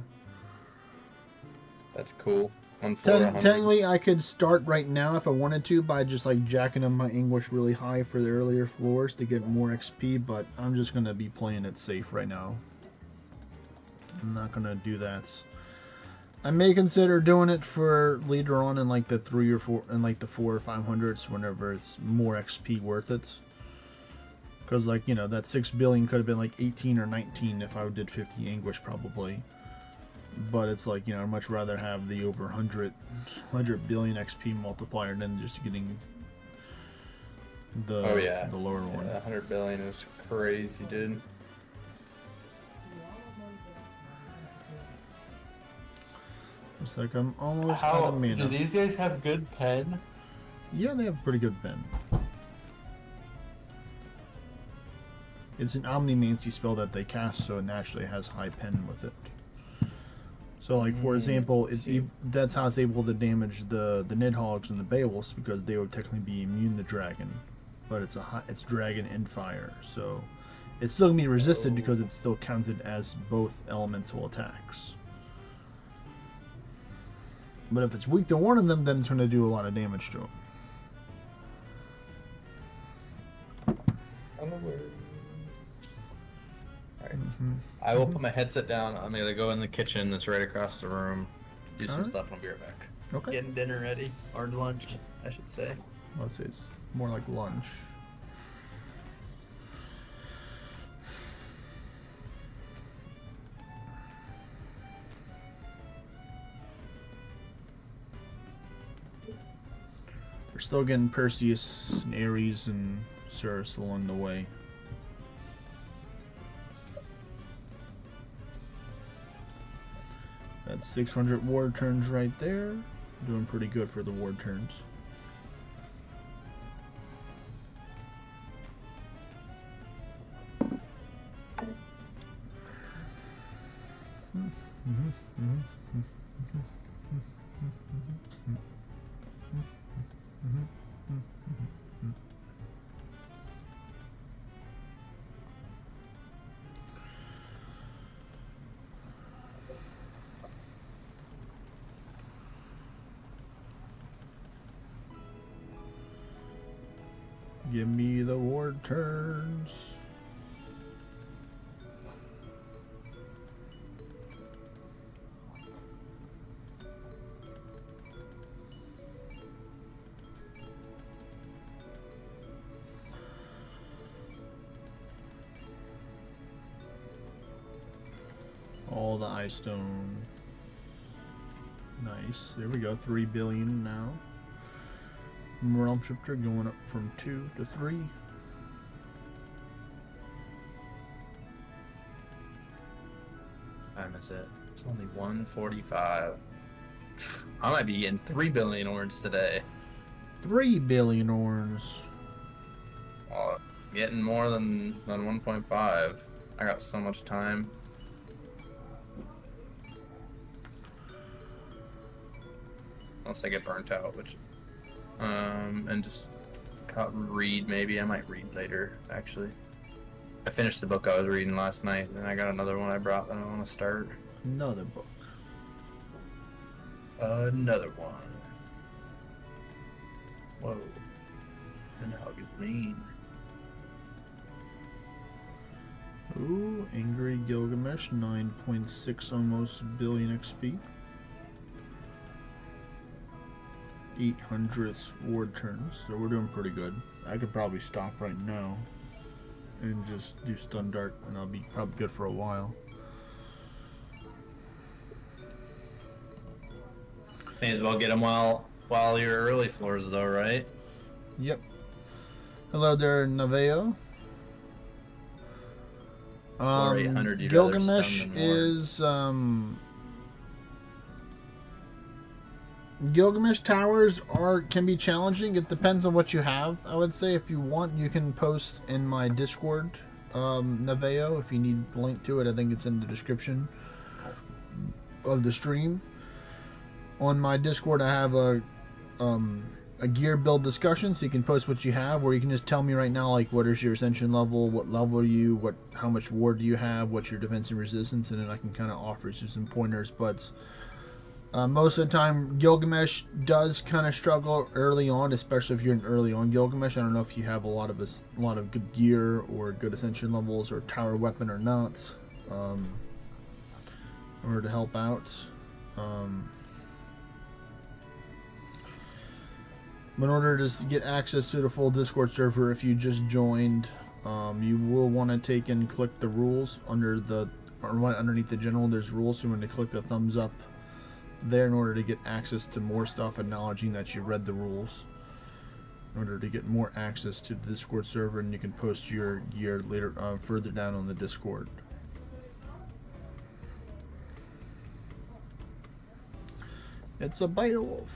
That's cool. Technically, I could start right now if I wanted to by just like jacking up my English really high for the earlier floors to get more XP, but I'm just gonna be playing it safe right now. I'm not gonna do that. I may consider doing it for later on in like the 3 or 4, in like the 4 or 500s whenever it's more XP worth it. Because, like, you know, that 6 billion could have been like 18 or 19 if I did 50 English probably. But it's like, you know, I'd much rather have the over 100 billion XP multiplier than just getting Oh yeah. the lower one. Yeah, 100 billion is crazy, dude. Looks like I'm almost out of mana. Do these guys have good pen? Yeah, they have pretty good pen. It's an Omnimancy spell that they cast, so it naturally has high pen with it. So, like for example, that's how it's able to damage the Nidhogg's and the Beowulfs, because they would technically be immune to dragon, but it's dragon and fire, so it's still gonna be resisted because it's still counted as both elemental attacks. But if it's weak to one of them, then it's going to do a lot of damage to them. Alright. I will put my headset down. I'm gonna go in the kitchen that's right across the room, do some stuff, and I'll be right back. Okay. Getting dinner ready, or lunch, I should say. Let's say it's more like lunch. We're still getting Perseus and Ares and Ceres along the way. That's 600 ward turns right there. Doing pretty good for the ward turns. Give me the ward turns. All the ice stone. Nice. There we go. 3 billion now. Realm Shifter going up from 2 to 3. Time is it? It's only 1:45. I might be getting 3 billion orns today. 3 billion orns. Getting more than 1.5. I got so much time. Unless I get burnt out, which and just read. Maybe I might read later. Actually, I finished the book I was reading last night, and I got another one I brought that I want to start. Another book. Another one. Whoa. And how good mean. Ooh, Angry Gilgamesh, 9.6 almost billion XP. 800th ward turns, so we're doing pretty good. I could probably stop right now and just do Stun Dart, and I'll be probably good for a while. May as well get them while you're early floors, though, right? Yep. Hello there, Naveo. Floor 800, you'd rather Gilgamesh stun than ward. is Gilgamesh towers can be challenging. It depends on what you have. I would say if you want, you can post in my Discord, Naveo. If you need the link to it, I think it's in the description of the stream. On my Discord, I have a gear build discussion, so you can post what you have, or you can just tell me right now, like, what is your ascension level, what level are you, how much ward do you have, what's your defense and resistance, and then I can kind of offer you some pointers. But most of the time, Gilgamesh does kind of struggle early on, especially if you're an early on Gilgamesh. I don't know if you have a lot of good gear or good ascension levels or tower weapon or not, in order to help out. In order to get access to the full Discord server, if you just joined, you will want to take and click the rules underneath the general. There's rules, so you want to click the thumbs up there in order to get access to more stuff, acknowledging that you read the rules. in order to get more access to the Discord server, and you can post your gear later further down on the Discord. It's a Beowulf.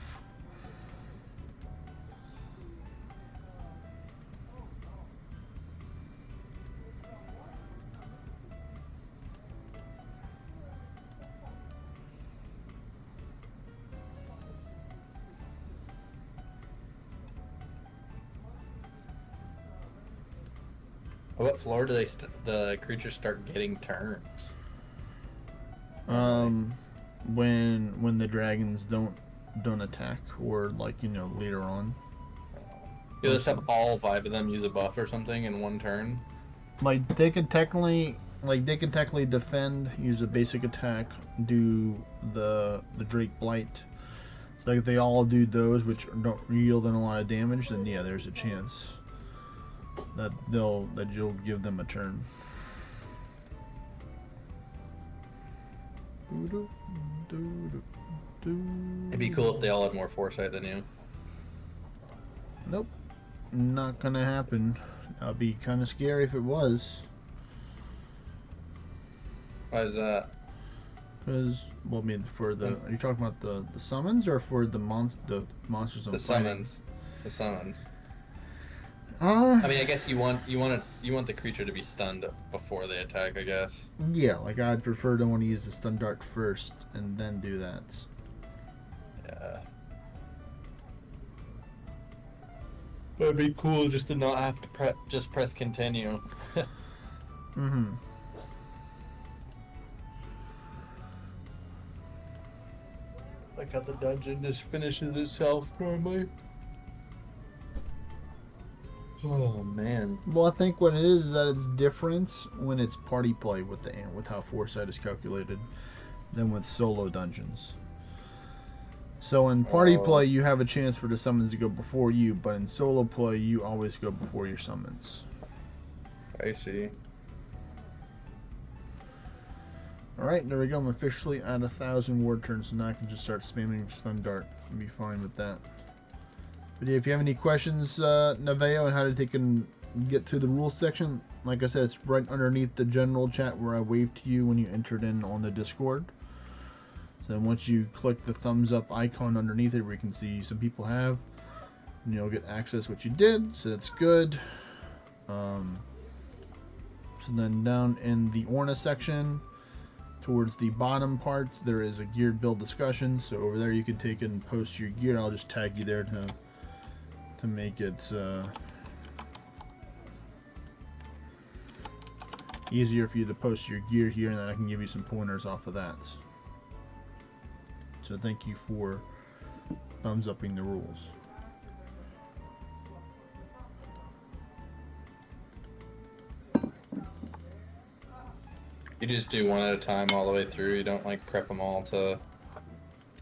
What floor do the creatures start getting turns? When the dragons don't attack, or like, you know, later on. You just have all 5 of them use a buff or something in one turn. Like they can technically defend, use a basic attack, do the Drake Blight. So like if they all do those, which don't yield in a lot of damage, then yeah, there's a chance that you'll give them a turn. It'd be cool if they all had more foresight than you. Nope, not gonna happen. That'd be kind of scary if it was. Why is that? Because, well, I mean, for the, are you talking about the summons or for the monsters? The summons. The summons. I mean, I guess you want the creature to be stunned before they attack, I guess. Yeah, like I'd prefer to want to use the stun dart first and then do that. Yeah. It'd be cool just to not have to just press continue. Mm-hmm. Like how the dungeon just finishes itself normally. Oh man. Well, I think what it is that it's different when it's party play with how foresight is calculated than with solo dungeons. So in party play, you have a chance for the summons to go before you, but in solo play, you always go before your summons. I see. Alright, there we go. I'm officially at 1,000 ward turns, so now I can just start spamming stun dart. I'll be fine with that. But yeah, if you have any questions, Naveo, on how to take and get to the rules section, like I said, it's right underneath the general chat where I waved to you when you entered in on the Discord. So then once you click the thumbs up icon underneath it where you can see some people have, and you'll get access what you did, so that's good. So then down in the Orna section, towards the bottom part, there is a geared build discussion. So over there you can take and post your gear. I'll just tag you there to make it easier for you to post your gear here, and then I can give you some pointers off of that. So thank you for thumbs upping the rules. You just do one at a time all the way through. You don't like prep them all to.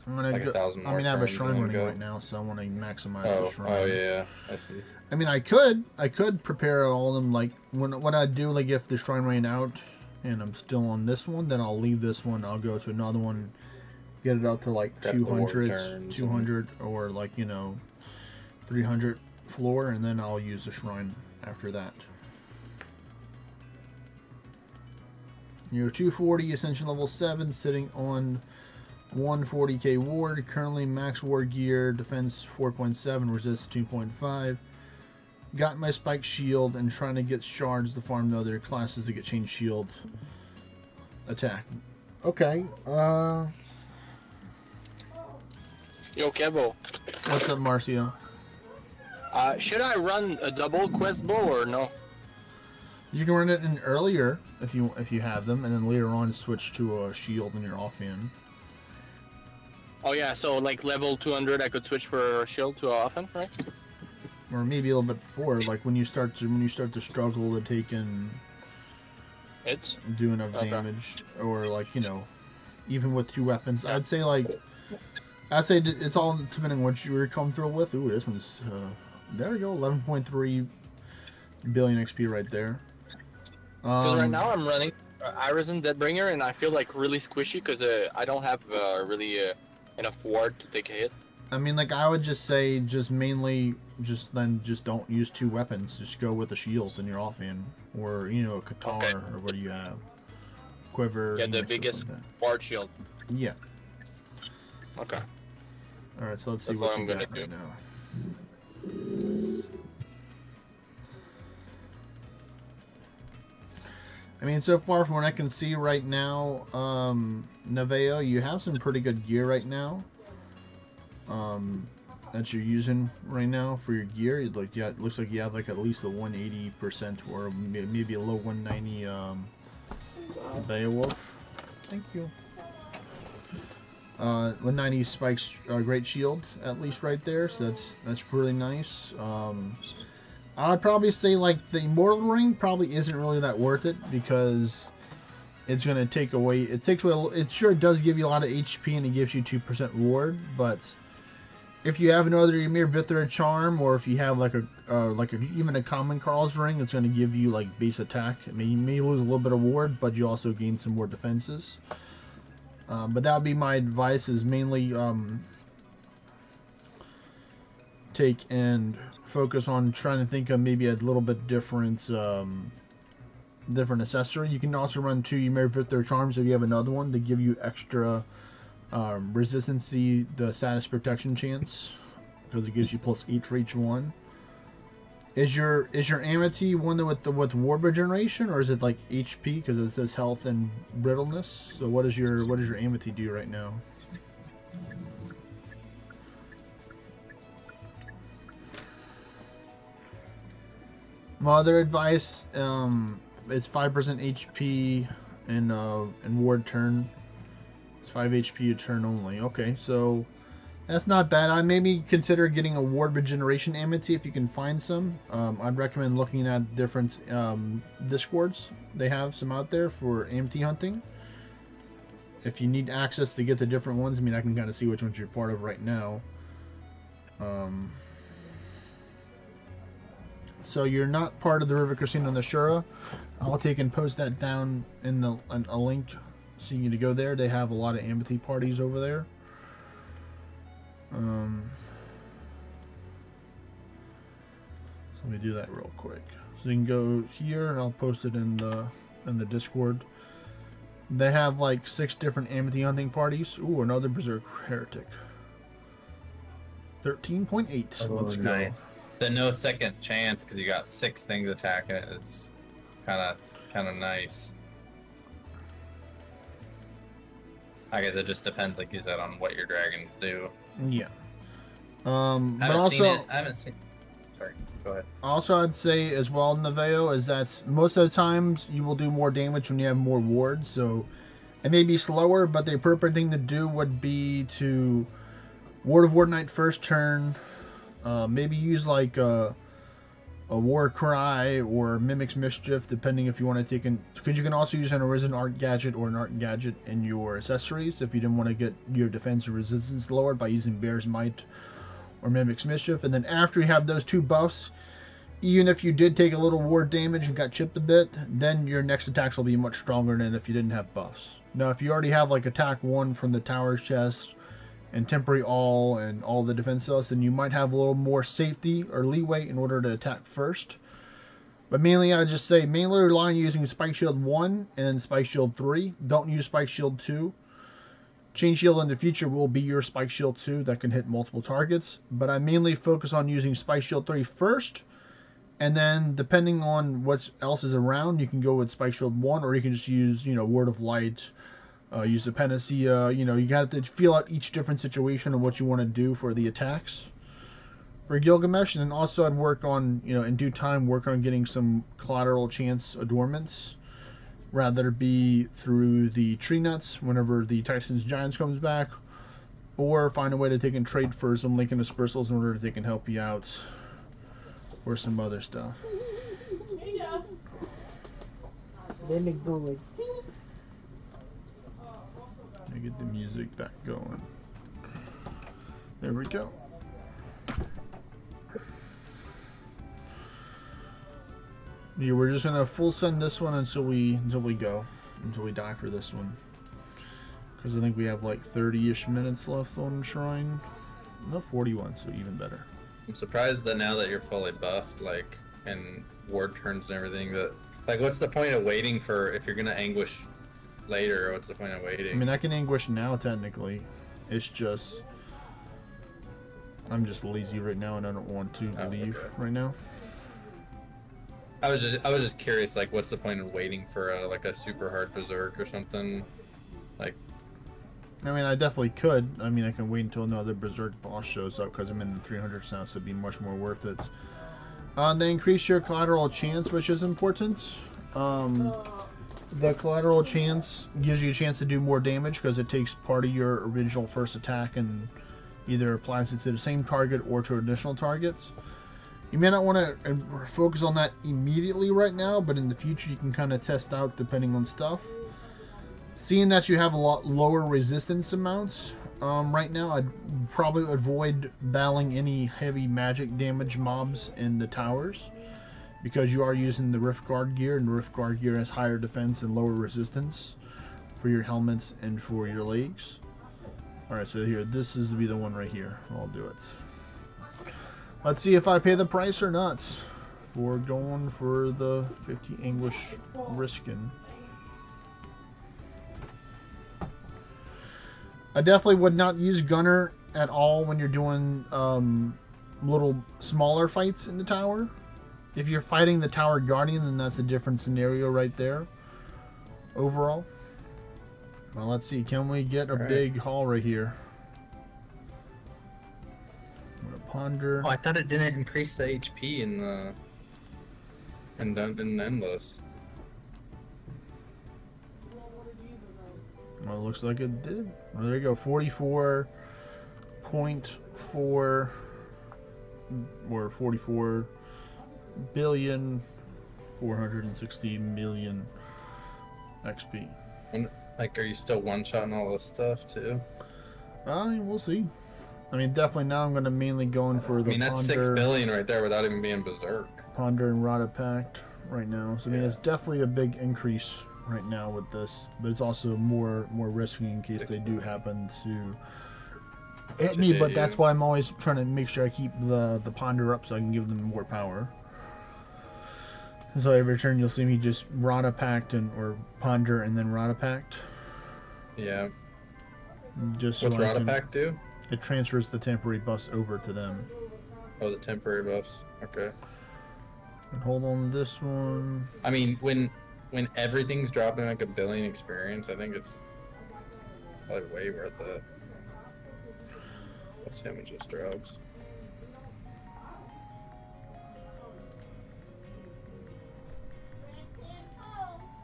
I'm gonna like 1,000 more. I mean, I have a turns shrine and then running go. right now, so I want to maximize Oh, the shrine. oh yeah, I see. I mean, I could prepare all of them, like what I do, like if the shrine ran out and I'm still on this one, then I'll leave this one. I'll go to another one, get it out to like Prep the ward 200, turns 200, or like 300 floor, and then I'll use the shrine after that. 240 ascension level 7, sitting on 140k ward, currently max ward gear, defense 4.7, resist 2.5. Got my spike shield and trying to get shards to farm the other classes to get chain shield attack. Okay, Yo, Kevo. what's up, Marcio? Should I run a double quest bow or no? You can run it in earlier if you have them, and then later on switch to a shield when you're offhand. Oh yeah, so like level 200 I could switch for a shield to often, right? Or maybe a little bit before, like when you start to struggle to take and do enough damage, or like even with 2 weapons. Yeah. I'd say it's all depending on what you're comfortable with. Ooh, this one's there we go, 11.3 billion XP right there. Because right now I'm running Arisen Deadbringer and I feel like really squishy because I don't have really enough ward to take a hit. I mean, like, I would just say just mainly just don't use two weapons. Just go with a shield and you're off in. Or, you know, a guitar Okay. or what do you have? Quiver. Yeah, the mix or biggest something. ward shield. Yeah. Okay. Alright, so let's see That's what what you I'm got gonna right do. now. I mean, so far from what I can see right now, Neveo, you have some pretty good gear right now. That you're using right now for your gear. Like, yeah, it looks like you have like at least a 180% or maybe a low 190 Beowulf. Thank you. 190 spikes, great shield at least right there. So that's really nice. I would probably say like the Immortal Ring probably isn't really that worth it because it's going to take away. It takes away. It sure does give you a lot of HP and it gives you 2% ward, but if you have another Ymir Vithra charm, or if you have like even a common Carl's ring, it's going to give you like base attack. I mean, you may lose a little bit of ward, but you also gain some more defenses. But that would be my advice: is mainly take and focus on trying to think of maybe a little bit different accessory. You can also run 2 Ymir Vithra charms if you have another one to give you extra resistancy, the status protection chance, because it gives you +8 for each one. Is your Amity one with ward regeneration, or is it like HP because it says health and brittleness? So what does your Amity do right now? My other advice, it's 5% HP and ward turn. 5 HP a turn only. Okay, so that's not bad. I maybe consider getting a ward regeneration amity if you can find some. I'd recommend looking at different discords. They have some out there for amity hunting. If you need access to get the different ones, I mean, I can kind of see which ones you're part of right now. So you're not part of the River Casino and the Shura. I'll take and post that down in a link. So you need to go there. They have a lot of amity parties over there. So let me do that real quick. So you can go here, and I'll post it in the Discord. They have like 6 different amity hunting parties. Ooh, another Berserk Heretic. 13.8. Let's go. Nice. The no second chance because you got 6 things attacking it. It's kind of nice. I guess it just depends, like you said, on what your dragons do. Yeah. I haven't seen it. I haven't seen. Sorry, go ahead. Also, I'd say as well, Neveo, is that most of the times you will do more damage when you have more wards. So it may be slower, but the appropriate thing to do would be to Ward of Ward Knight first turn. Maybe use like a War Cry or Mimic's Mischief, depending if you want to take in, because you can also use an Arisen Art Gadget or an Art Gadget in your accessories if you didn't want to get your defense and resistance lowered by using Bear's Might or Mimic's Mischief. And then after you have those 2 buffs, even if you did take a little ward damage and got chipped a bit, then your next attacks will be much stronger than if you didn't have buffs. Now, if you already have like attack 1 from the Tower's chest and temporary all and all the defense cells, then you might have a little more safety or leeway in order to attack first. But mainly, I just say mainly rely on using Spike Shield 1 and then Spike Shield 3. Don't use Spike Shield 2. Chain Shield in the future will be your Spike Shield 2 that can hit multiple targets. But I mainly focus on using Spike Shield 3 first. And then depending on what else is around, you can go with Spike Shield 1, or you can just use, Word of Light. Use a Panacea. You got to feel out each different situation and what you want to do for the attacks for Gilgamesh. And then also I'd work on, in due time, work on getting some collateral chance adornments, rather be through the tree nuts whenever the Titans Giants comes back, or find a way to take and trade for some Lincoln Dispersals in order that they can help you out for some other stuff. Then it go like. Let me get the music back going. There we go. Yeah, we're just gonna full send this one until we die for this one, because I think we have like 30-ish minutes left on Shrine. No, 41, so even better. I'm surprised that now that you're fully buffed, like, and ward turns and everything, that, like, what's the point of waiting for, if you're gonna anguish later, what's the point of waiting? I mean, I can anguish now, technically. It's just... I'm just lazy right now, and I don't want to leave right now. I was just curious, like, what's the point of waiting for a, like, a super hard berserk or something? Like, I mean, I definitely could. I mean, I can wait until another berserk boss shows up because I'm in the 300s now, so it'd be much more worth it. They increase your collateral chance, which is important. The collateral chance gives you a chance to do more damage because it takes part of your original first attack and either applies it to the same target or to additional targets. You may not want to focus on that immediately right now, but in the future you can kind of test out depending on stuff. Seeing that you have a lot lower resistance amounts right now, I'd probably avoid battling any heavy magic damage mobs in the towers because you are using the Rift Guard gear, and the Rift Guard gear has higher defense and lower resistance for your helmets and for your legs. Alright, so here, this is to be the one right here. I'll do it. Let's see if I pay the price or not for going for the 50 English risking. I definitely would not use Gunner at all when you're doing little smaller fights in the tower. If you're fighting the Tower Guardian, then that's a different scenario right there. Overall. Well, let's see. Can we get a big haul right here? I'm gonna ponder. oh, I thought it didn't increase the HP in the in Endless. Well, it looks like it did. Well, there you go. 44.4 or 44 billion 460 million XP. And, like, are you still one-shotting all this stuff too? We'll see. I mean, definitely now I'm going to mainly go in for the I mean, that's Ponder, 6 billion right there without even being berserk. Ponder and Rada Pact right now. So I mean, it's definitely a big increase right now with this, but it's also more risky in case they do happen to hit me. But that's why I'm always trying to make sure I keep the Ponder up so I can give them more power. So every turn you'll see me just Rada Pact or Ponder and then Rada Pact. Yeah. Just What's so Rada Pact do? It transfers the temporary buffs over to them. Oh, the temporary buffs. Okay. And hold on to this one. I mean, when everything's dropping like 1 billion experience, I think it's probably way worth it. Let's see how much this drops.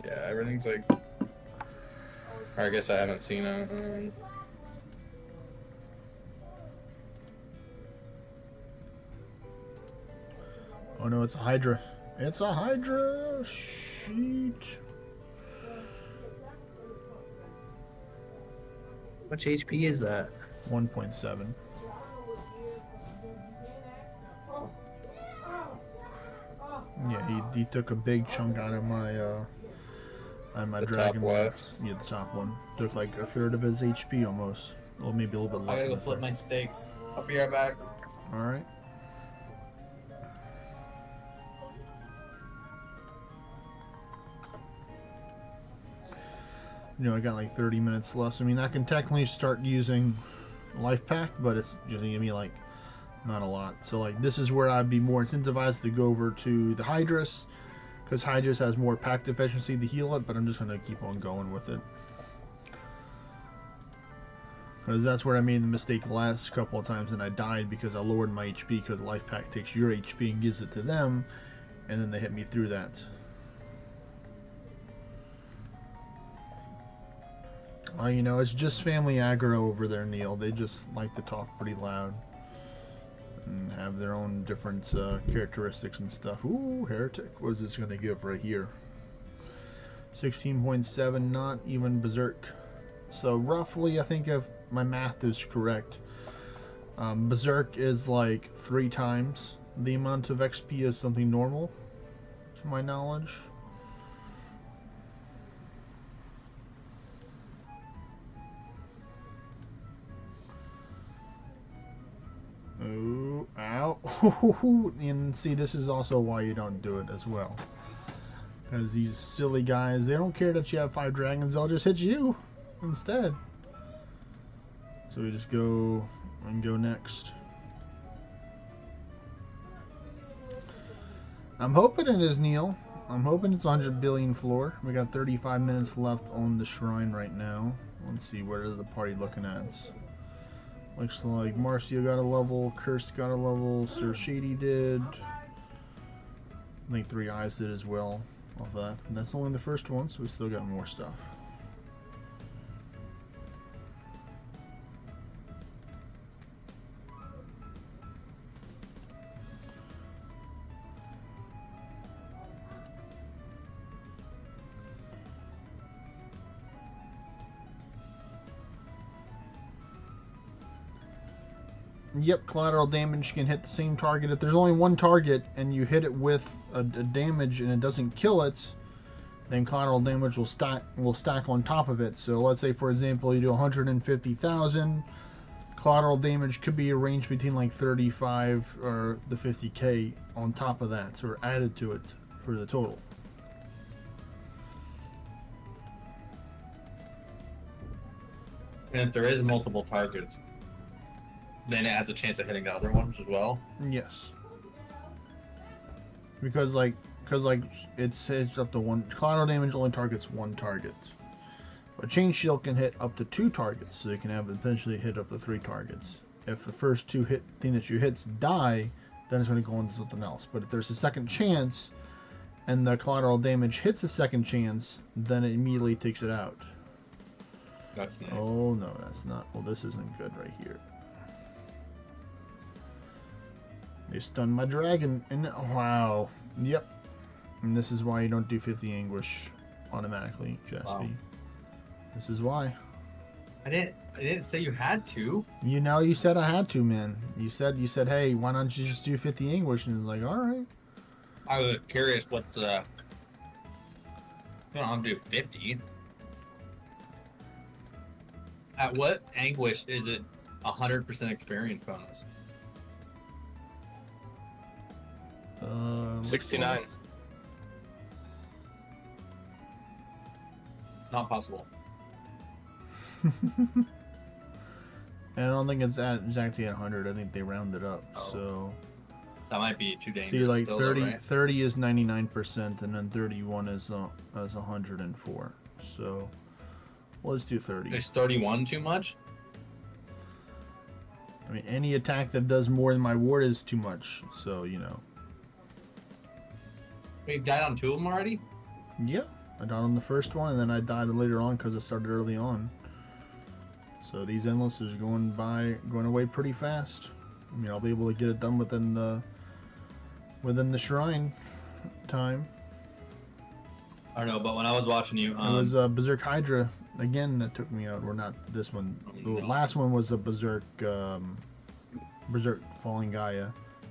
Yeah, everything's like. Or I guess I haven't seen a. Oh no, it's a Hydra. It's a Hydra sheet. How much HP is that? 1.7. Yeah, he took a big chunk out of my The dragon. top lefts. Yeah, the top one. Took like a third of his HP almost. Or maybe a little bit less. I gotta go than a flip third. my steaks. I'll be right back. Alright. You know, I got like 30 minutes left. I mean, I can technically start using Life Pack, but it's just gonna give me like not a lot. So like this is where I'd be more incentivized to go over to the Hydrus, because Hydrus has more pack efficiency to heal it, but I'm just gonna keep on going with it. Because that's where I made the mistake the last couple of times and I died because I lowered my HP because Life Pack takes your HP and gives it to them, and then they hit me through that. You know, it's just family aggro over there, Neil. They just like to talk pretty loud and have their own different characteristics and stuff. Ooh, Heretic. What is this going to give right here? 16.7, not even Berserk. So roughly, I think if my math is correct, Berserk is like 3 times the amount of XP as something normal, to my knowledge. Ow. And see, this is also why you don't do it as well. Because these silly guys, they don't care that you have 5 dragons, they'll just hit you instead. So we just go and go next. I'm hoping it is Neil. I'm hoping it's 100 billion floor. We got 35 minutes left on the shrine right now. Let's see, where is the party looking at? Looks like Marcio got a level, Cursed got a level, Sir Shady did. I think 3 Eyes did as well off that. And that's only the first one, so we still got more stuff. Yep, collateral damage can hit the same target. If there's only one target and you hit it with a damage and it doesn't kill it, then collateral damage will stack on top of it. So let's say, for example, you do 150,000. Collateral damage could be a range between like 35 or the 50k on top of that, so added to it for the total. And if there is multiple targets, then it has a chance of hitting the other ones as well. Yes. Because it's up to 1 collateral damage only targets 1 target. But chain shield can hit up to 2 targets, so you can have potentially hit up to 3 targets. If the first 2 thing that you hits die, then it's going to go into something else. But if there's a second chance and the collateral damage hits a second chance, then it immediately takes it out. That's nice. Oh no, that's not. Well, this isn't good right here. They stunned my dragon, and wow, yep. And this is why you don't do 50 anguish automatically, Jesse. Wow. This is why. I didn't say you had to. You know, you said I had to, man. You said, hey, why don't you just do 50 anguish? And it's like, all right. I was curious what's the. I'm do 50. At what anguish is it 100% experience bonus? 69. Not possible. And I don't think it's exactly at 100. I think they rounded up. Oh. So that might be too dangerous. See, like still, 30, though, right? 30 is 99%, and then 31 is 104. So let's do 30. Is 31 too much? I mean, any attack that does more than my ward is too much. So you know. We've died on 2 of them already? Yeah, I died on the first one, and then I died later on because it started early on. So these endless is going away pretty fast. I mean, I'll be able to get it done within the shrine time. I don't know, but when I was watching you, it was Berserk Hydra again that took me out. Or not this one. The last one was a Berserk Falling Gaia.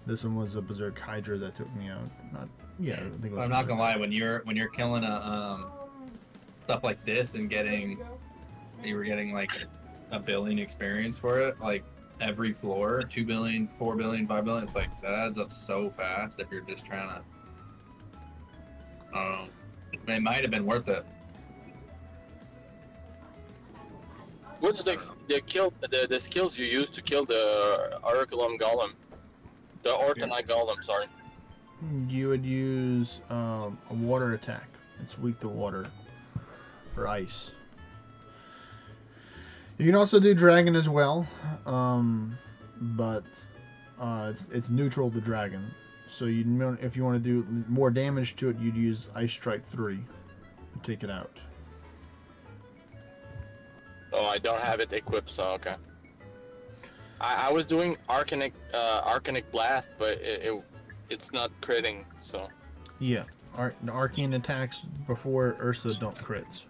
This one was a Berserk Hydra that took me out. Yeah, I think it was. I'm not gonna lie. When you're killing stuff like this and you were getting like a billion experience for it, like every floor, 2 billion, 4 billion, 5 billion. It's like that adds up so fast if you're just trying to. It might have been worth it. What's the skills you use to kill the Oraculum Golem? The Ortonite Golem, sorry. You would use a water attack. It's weak to water or ice. You can also do dragon as well, but it's neutral to dragon. So if you want to do more damage to it, you'd use Ice Strike 3 to take it out. Oh, I don't have it equipped, so okay. I was doing Arcanic Blast, but it's not critting, so. Yeah, the arcane attacks before Ursa don't crits.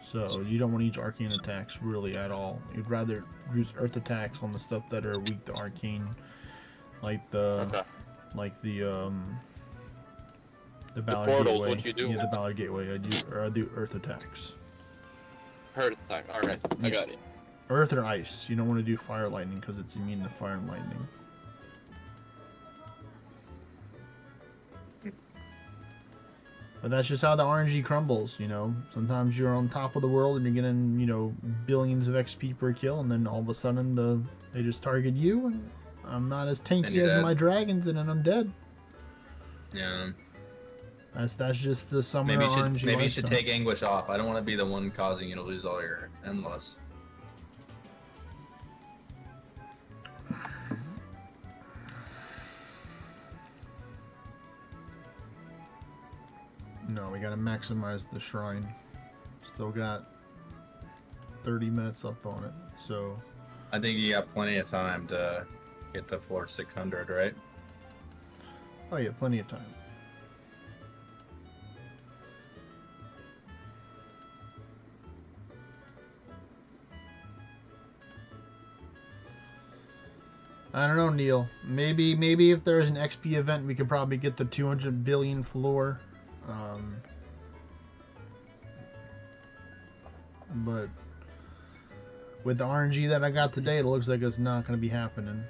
So you don't want to use arcane attacks really at all. You'd rather use earth attacks on the stuff that are weak to arcane, like the Ballard portals, Gateway. what you do? Yeah, the Ballard Gateway. I do earth attacks. Earth attack. All right, Yeah. I got it. Earth or ice. You don't want to do fire lightning because it's immune to fire and lightning. But that's just how the RNG crumbles, you know. Sometimes you're on top of the world and you're getting, you know, billions of XP per kill, and then all of a sudden they just target you, and I'm not as And tanky you're as dead. my dragons, and then I'm dead. Yeah. That's just the summoner Maybe you RNG should lifestyle. take anguish off. I don't want to be the one causing you to lose all your endless. No, we gotta maximize the shrine. Still got 30 minutes left on it, so I think you got plenty of time to get to floor 600, right? oh yeah, plenty of time. I don't know, Neil. Maybe if there's an XP event, we could probably get the 200 billion floor. But with the RNG that I got today, it looks like it's not going to be happening.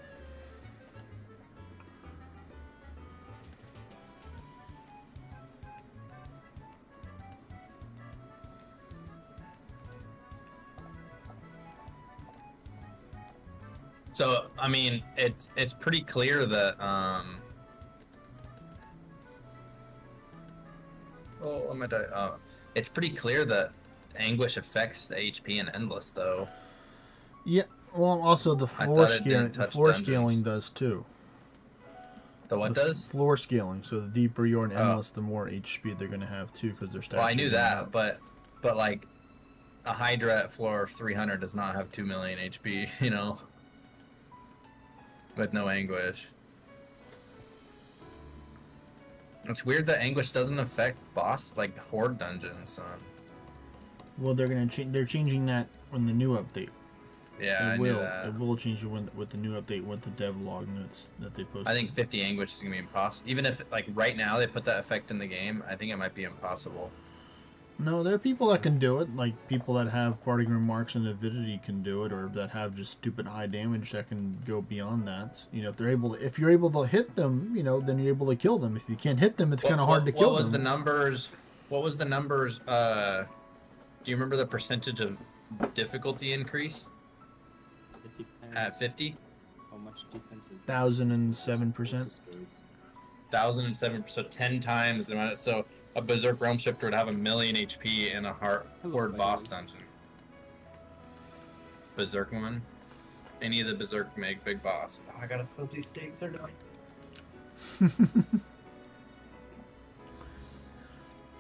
So I mean, it's pretty clear that oh, am I die? Oh, it's pretty clear that anguish affects the HP and endless though. Yeah. Well, also the I floor thought it scaling. didn't The touch floor dungeons. scaling does too. The what The does? floor scaling. So the deeper you're in Oh. endless, the more HP they're going to have too, because they're stats. Well, I are knew going that, up. but like a Hydra at floor 300 does not have 2 million HP, you know, with no anguish. It's weird that anguish doesn't affect boss like horde dungeons. Well, they're changing that in the new update. Yeah, I It knew will. that. It will change with the new update with the devlog notes that they posted. I think 50 anguish is gonna be impossible. Even if like right now they put that effect in the game, I think it might be impossible. No, there are people that can do it. Like people that have parting remarks and avidity can do it, or that have just stupid high damage that can go beyond that. You know, if you're able to hit them, you know, then you're able to kill them. If you can't hit them, it's kind of hard to kill What was them. the numbers? What was the numbers? Do you remember the percentage of difficulty increase It depends at 50? how much defense is 1,007%. 1,007, so 10 times the amount. So a Berserk Realm Shifter would have 1,000,000 HP in a horde boss dungeon. Berserk one. Any of the Berserk make big boss. Oh, I gotta fill these steaks. They're done.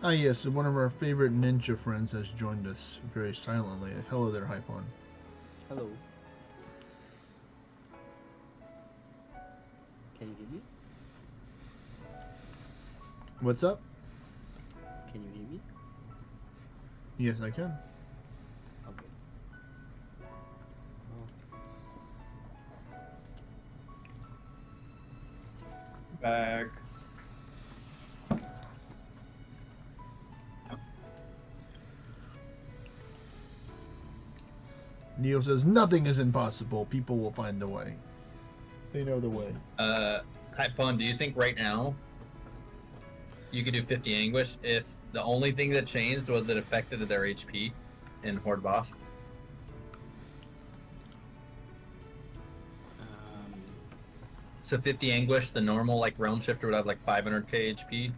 Ah, yes, one of our favorite ninja friends has joined us very silently. Hello there, Hypon. Hello. Can you hear me? What's up? Can you hear me? Yes, I can. Okay. Bag. Neil says nothing is impossible. People will find the way. They know the way. Hypon, do you think right now you could do 50 anguish if the only thing that changed was it affected their HP in horde boss? So 50 anguish, the normal like realm shifter would have like 500k HP,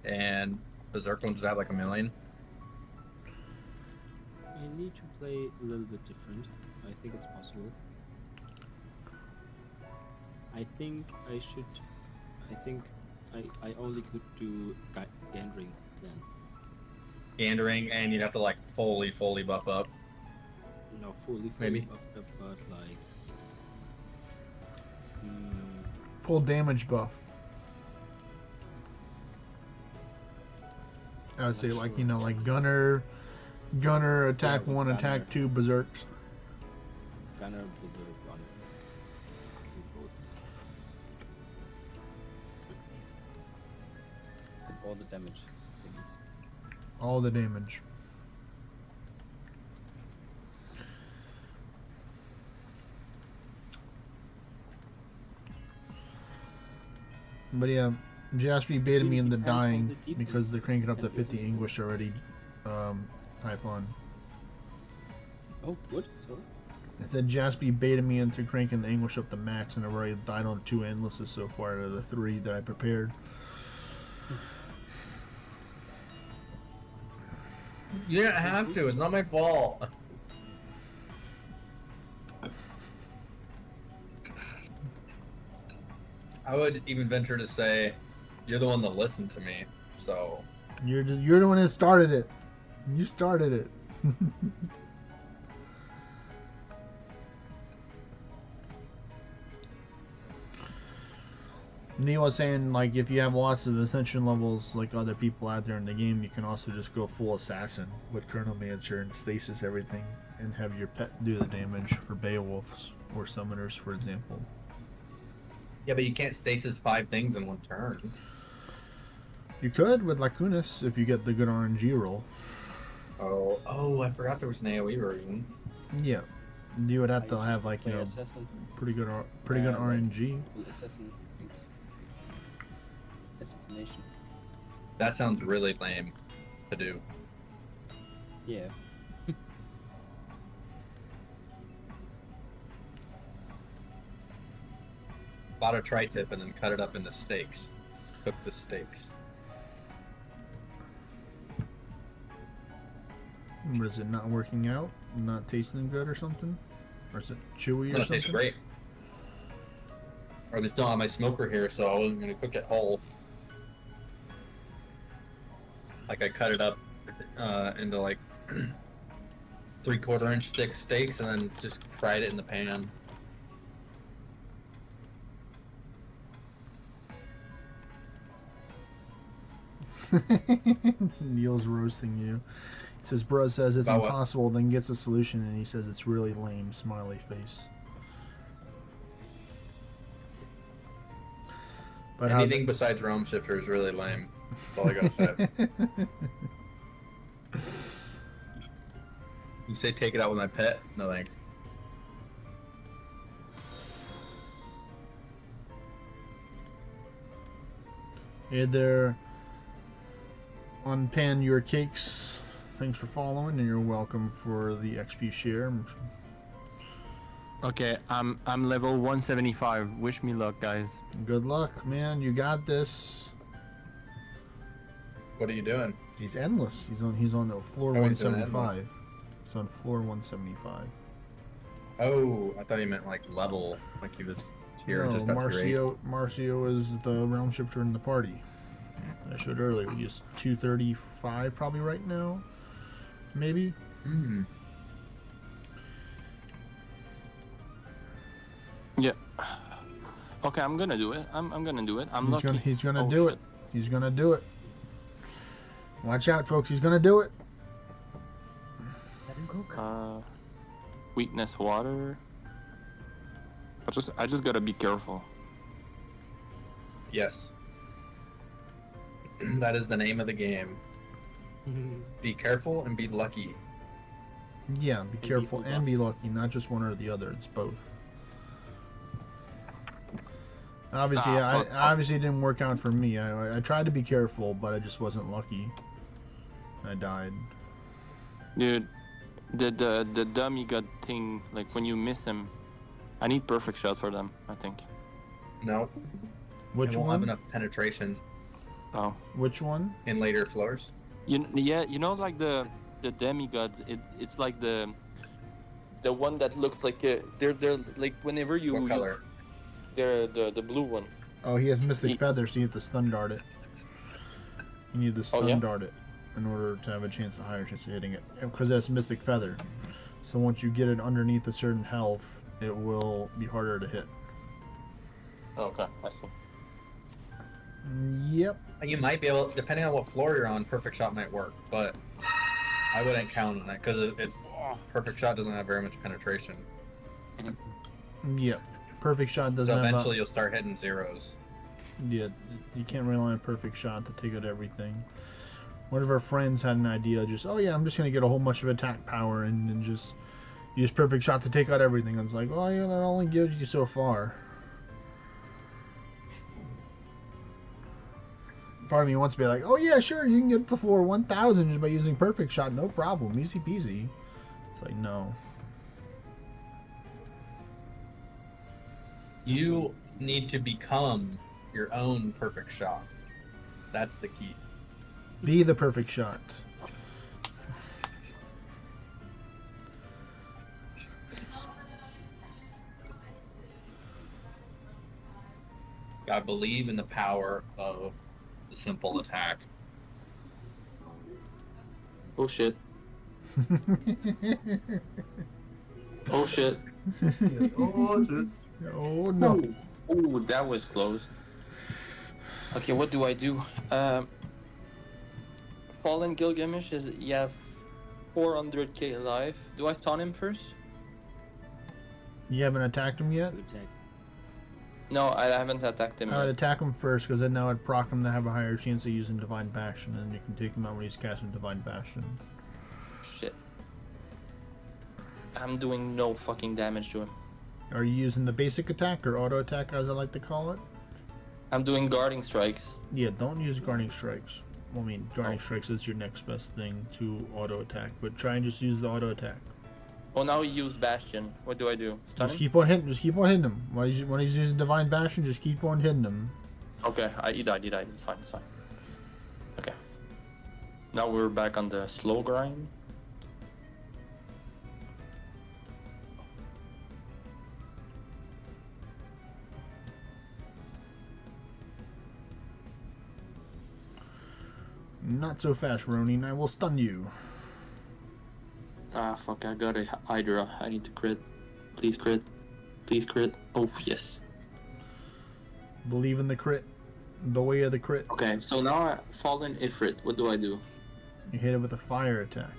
and berserk ones would have like 1,000,000. I need to play a little bit different. I think it's possible. I think I should. I think I only could do Gandring then. Gandering, and you'd have to like fully buff up. No, fully Maybe. buffed up, but like. Full damage buff. I would say Not like, sure. you know, like Gunner attack Yeah, with 1, attack Gunner. 2, berserks. Gunner, Berserk, one. Do both. With all the damage thingies. All the damage. But yeah, Jaspi baited me really into depends on dying the defense because they're cranking up to and 50 resistance. English already. Type on. Oh, what? Sorry. It said Jaspi baited me into cranking the English up to max, and I've already died on 2 endlesses so far out of the 3 that I prepared. You didn't have to. It's not my fault. I would even venture to say you're the one that listened to me. So You're the one that started it. You started it. Neil was saying, like, if you have lots of ascension levels like other people out there in the game, you can also just go full assassin with Chronomancer and stasis everything and have your pet do the damage for Beowulfs or summoners, for example. yeah, but you can't stasis 5 things in one turn. You could with Lacunas if you get the good RNG roll. Oh, I forgot there was an AoE version. Yeah. You would have I to just have, like, you play know, assassin. pretty good Like, RNG. full assassin things. Assassination. That sounds really lame to do. Yeah. Bought a tri-tip and then cut it up into steaks. Cook the steaks. Or is it not working out? Not tasting good or something? Or is it chewy No, or it tastes something? great. I still have my smoker here, so I wasn't gonna cook it whole. Like I cut it up into like 3/4 inch thick steaks and then just fried it in the pan. Neil's roasting you. He says, bro says it's About what? impossible, then gets a solution, and he says it's really lame, smiley face. But how- Anything besides Realm Shifter is really lame. That's all I gotta say. You say take it out with my pet? No thanks. Hey there, on Pan Your Cakes. Thanks for following, and you're welcome for the XP share. Okay, I'm level 175. Wish me luck, guys. Good luck, man. You got this. What are you doing? He's endless. He's on floor Oh, he's doing 175. He's on floor 175. Oh, I thought he meant like level, like he was here No, just got to rate. Marcio is the realm shifter in the party. I showed earlier. He's 235 probably right now. Maybe. Hmm. Yeah. Okay, I'm gonna do it. I'm gonna do it. I'm lucky. He's gonna Oh, do shit. it. He's gonna do it. Watch out, folks. He's gonna do it. Let him cook. Weakness water. I just gotta be careful. Yes. That is the name of the game. Be careful and be lucky. Yeah, be careful full and be lucky. Not just one or the other. It's both. Obviously, fuck. obviously it didn't work out for me. I tried to be careful, but I just wasn't lucky. I died. Dude, the dummy god thing, like when you miss him, I need perfect shot for them, I think. No. Which It won't have one? enough penetration Oh. Which one? in later floors. You know, like the demigods, it's like the one that looks like they're like whenever you What color? they're the blue one. Oh, he has Mystic He- Feather, so you have to stun dart it. You need to stun yeah? dart it in order to have a chance, a higher chance of hitting it. Because that's Mystic Feather. So once you get it underneath a certain health, it will be harder to hit. Okay, I see. Yep. You might be able, depending on what floor you're on, perfect shot might work, but I wouldn't count on it because it's perfect shot doesn't have very much penetration. Yep. Perfect shot doesn't So have eventually you'll start hitting zeros. Yeah, you can't rely on perfect shot to take out everything. One of our friends had an idea, just, oh yeah, I'm just gonna get a whole bunch of attack power and just use perfect shot to take out everything. And it's like, oh yeah, that only gives you so far. Part of me wants to be like, oh yeah, sure, you can get the floor 1,000 just by using perfect shot, no problem, easy peasy. It's like, no. You need to become your own perfect shot. That's the key. Be the perfect shot. I believe in the power of the simple attack. Oh shit. Oh shit. Oh no. Ooh, that was close. Okay, what do I do? Fallen Gilgamesh is, you have 400k life. Do I stun him first? You haven't attacked him yet? Attack. No, I haven't attacked him I would yet. attack him first, because then that would proc him to have a higher chance of using Divine Bastion, and you can take him out when he's casting Divine Bastion. Shit. I'm doing no fucking damage to him. Are you using the basic attack, or auto attack as I like to call it? I'm doing guarding strikes. Yeah, don't use Guarding Strikes. Well, I mean, Guarding Strikes is your next best thing to auto attack, but try and just use the auto attack. Oh, now he used Bastion. What do I do? Stun Just him? keep on hitting. Just keep on hitting him. When he's using Divine Bastion, just keep on hitting him. Okay, he died. It's fine, it's fine. Okay. Now we're back on the slow grind. Not so fast, Ronin. I will stun you. Ah, fuck, I got a Hydra. I need to crit. Please crit. Please crit. Oh, yes. Believe in the crit. The way of the crit. Okay, so now I Fallen Ifrit. What do I do? You hit it with a fire attack.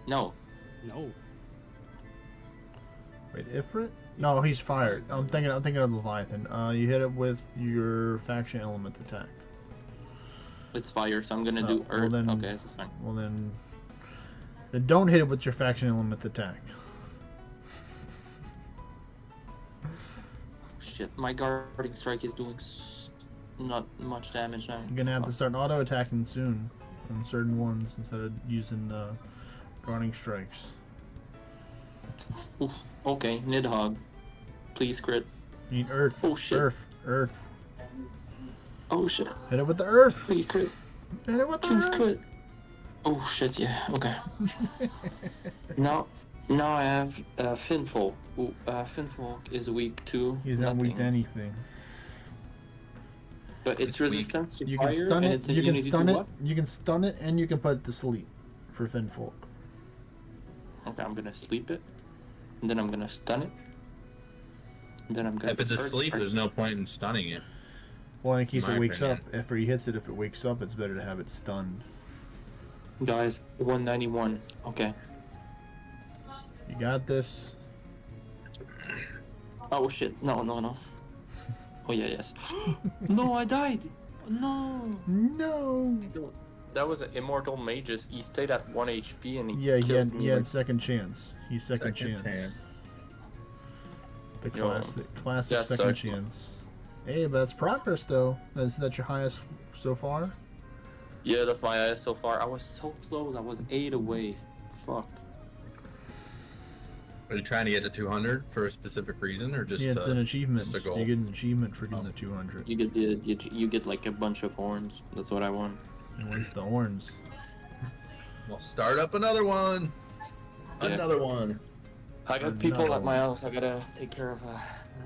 No. No. Wait, Ifrit? No, he's fired. I'm thinking of Leviathan. You hit it with your faction element attack. It's fire, so I'm gonna Oh, do well Earth. then- Okay, this is fine. Well then don't hit it with your faction element attack. Shit, my guarding strike is doing not much damage now. You're gonna have to start auto attacking soon on certain ones instead of using the guarding strikes. Oof. Okay, Nidhogg. Please crit. You need earth. Oh, shit. Earth. Oh shit. Hit it with the earth. Please crit. Hit it with the Please earth. crit. Oh shit, yeah, okay. Now I have Finfolk. Ooh, Finfolk is weak to He's not weak to nothing. anything. But it's It's weak. resistance to You fire, can stun and it. it's You can immunity stun to it. what? You can stun it, and you can put it to sleep for Finfolk. Okay, I'm gonna sleep it, and then I'm gonna stun it, and then I'm gonna. If it's asleep, there's no point in stunning it. Well, in case My it wakes opinion. up, after he hits it, if it wakes up, it's better to have it stunned. Guys, 191. Okay. You got this. Oh shit! No. Oh yeah, yes. No, I died. No. No. That was an immortal magus. He stayed at 1 HP and he Yeah, he killed had me. Like, second chance. He's second chance. The Yo, classic that second sucks. chance. Hey, but that's progress though. Is that your highest so far? yeah, that's my highest so far. I was so close. I was 8 away. Fuck. Are you trying to get to 200 for a specific reason, or just Yeah, it's an achievement. just a goal? You get an achievement for getting Oh. the 200. You get you get like a bunch of horns. That's what I want. And what's the horns? Well, start up another one. Yeah. Another one. I got people at my house. I gotta take care of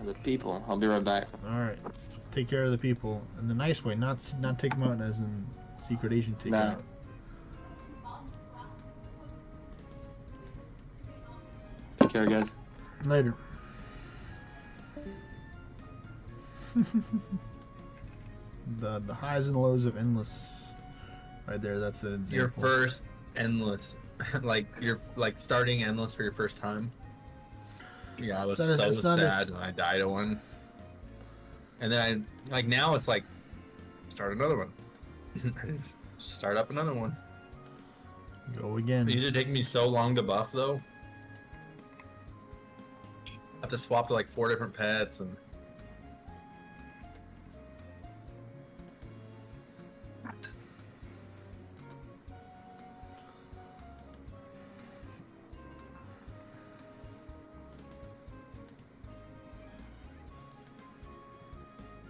the people. I'll be right back. All right, take care of the people in the nice way, not take them out as in secret agent take Nah. out. Take care, guys. Later. the highs and lows of endless, right there. That's an example. Your first endless, like you're like starting endless for your first time. Yeah, I was It's not as- so it's not as- sad when I died at one. And then I like now it's like start another one. I just start up another one. Go again. It usually take me so long to buff though. I have to swap to like 4 different pets and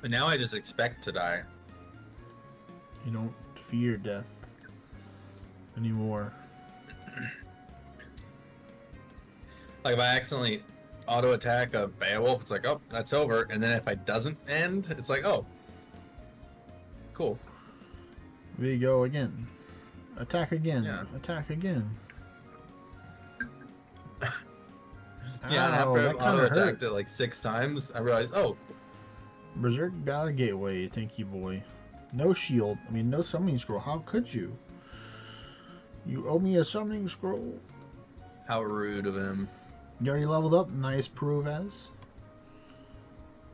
And now I just expect to die. You don't fear death anymore. Like if I accidentally auto attack a Beowulf, it's like, oh, that's over. And then if it doesn't end, it's like, oh, cool. We go again. Attack again. Yeah. Attack again. Yeah, and Ow, after that I've kinda auto attacked hurt. it like 6 times, I realize, oh, Berserk Battle Gateway, thank you, boy. No shield. I mean, no summoning scroll. How could you? You owe me a summoning scroll. how rude of him. You already leveled up. Nice prove as.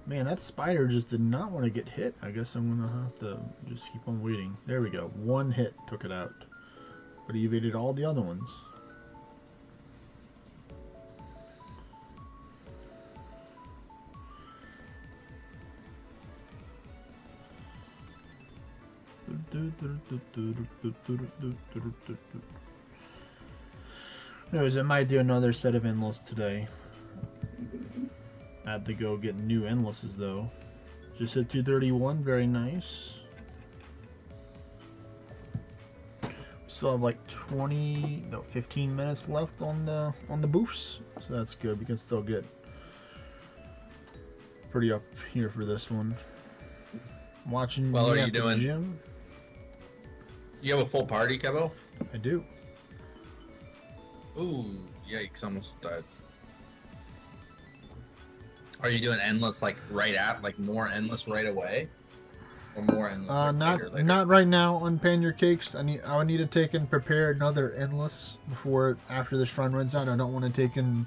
Man, that spider just did not want to get hit. I guess I'm going to have to just keep on waiting. There we go. One hit took it out. But he evaded all the other ones. Anyways, I might do another set of endless today. I had to go get new endlesses though. Just hit 231, very nice. We still have like 15 minutes left on the boofs, so that's good. We can still get pretty up here for this one. Watching. Well, me are you at the doing- gym. You have a full party, Kevo? I do. Ooh, yikes, almost died. Are you doing endless like right at, like more endless right away? Or more endless like, later? Not right now. Unpan your cakes. I would need to take and prepare another endless after this run runs out. I don't want to take and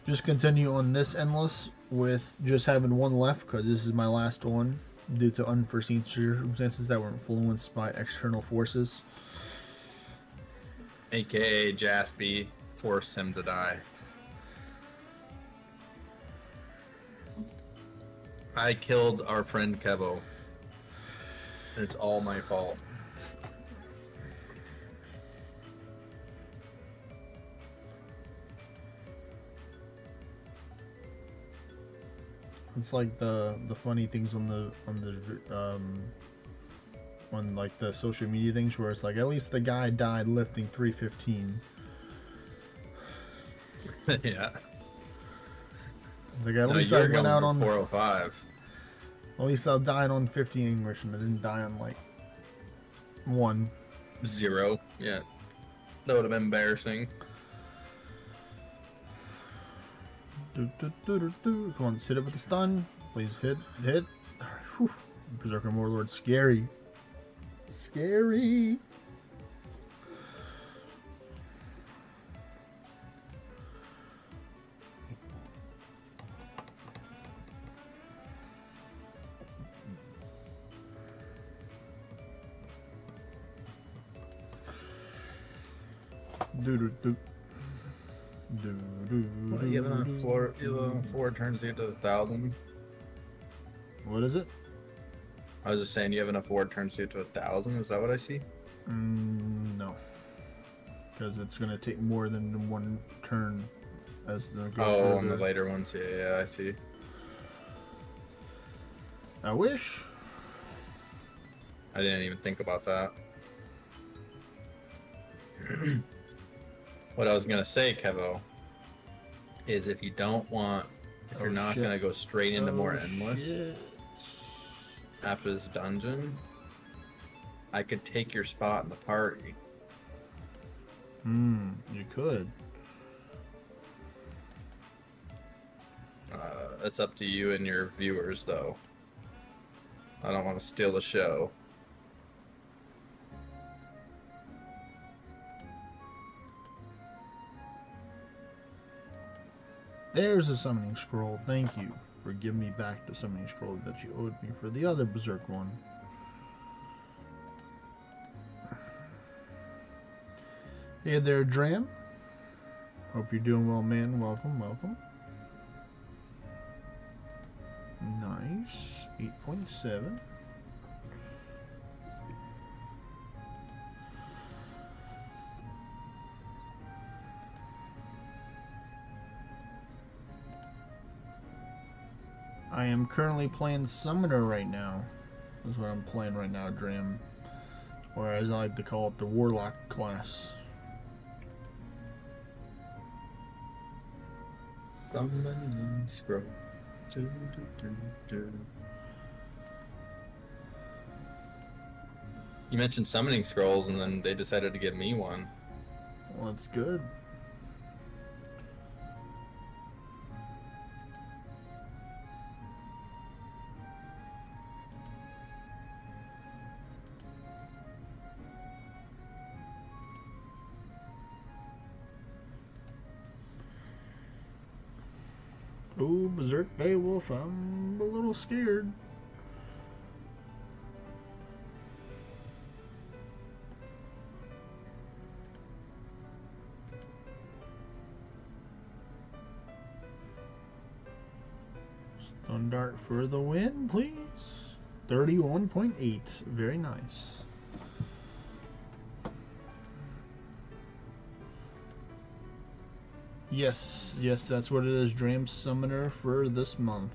just continue on this endless with just having one left, because this is my last one due to unforeseen circumstances that were influenced by external forces. AKA Jaspy forced him to die. I killed our friend Kevo. It's all my fault. It's like the funny things on like the social media things where it's like, at least the guy died lifting 315. Yeah. It's like, at No, least you're I went going out for on 405. At least I died on 50 English and I didn't die on like 1. 0. Yeah. That would have been embarrassing. Come on, let's hit it with the stun. Please hit. Alright, whew. Berserker Warlord, scary. Scary. You have enough four turns to get to 1,000. What is it? I was just saying, you have enough ward turns to get to 1,000. Is that what I see? No. Because it's going to take more than one turn as the Oh, on the later ones. Yeah, I see. I wish. I didn't even think about that. What I was gonna say, Kevo, is if you're not shit. gonna go straight into more Oh, endless shit. after this dungeon, I could take your spot in the party. You could. It's up to you and your viewers, though. I don't want to steal the show. There's a summoning scroll. Thank you for giving me back the summoning scroll that you owed me for the other Berserk one. Hey there, Dram. Hope you're doing well, man. Welcome, welcome. Nice. 8.7. I am currently playing Summoner right now. That's what I'm playing right now, Dram. Or as I like to call it, the Warlock class. Summoning scroll. Do, do, do, do. You mentioned summoning scrolls, and then they decided to give me one. Well, that's good. Oh, Berserk Beowulf, I'm a little scared. Stun Dart for the win, please. 31.8. Very nice. Yes, that's what it is. Dram Summoner for this month.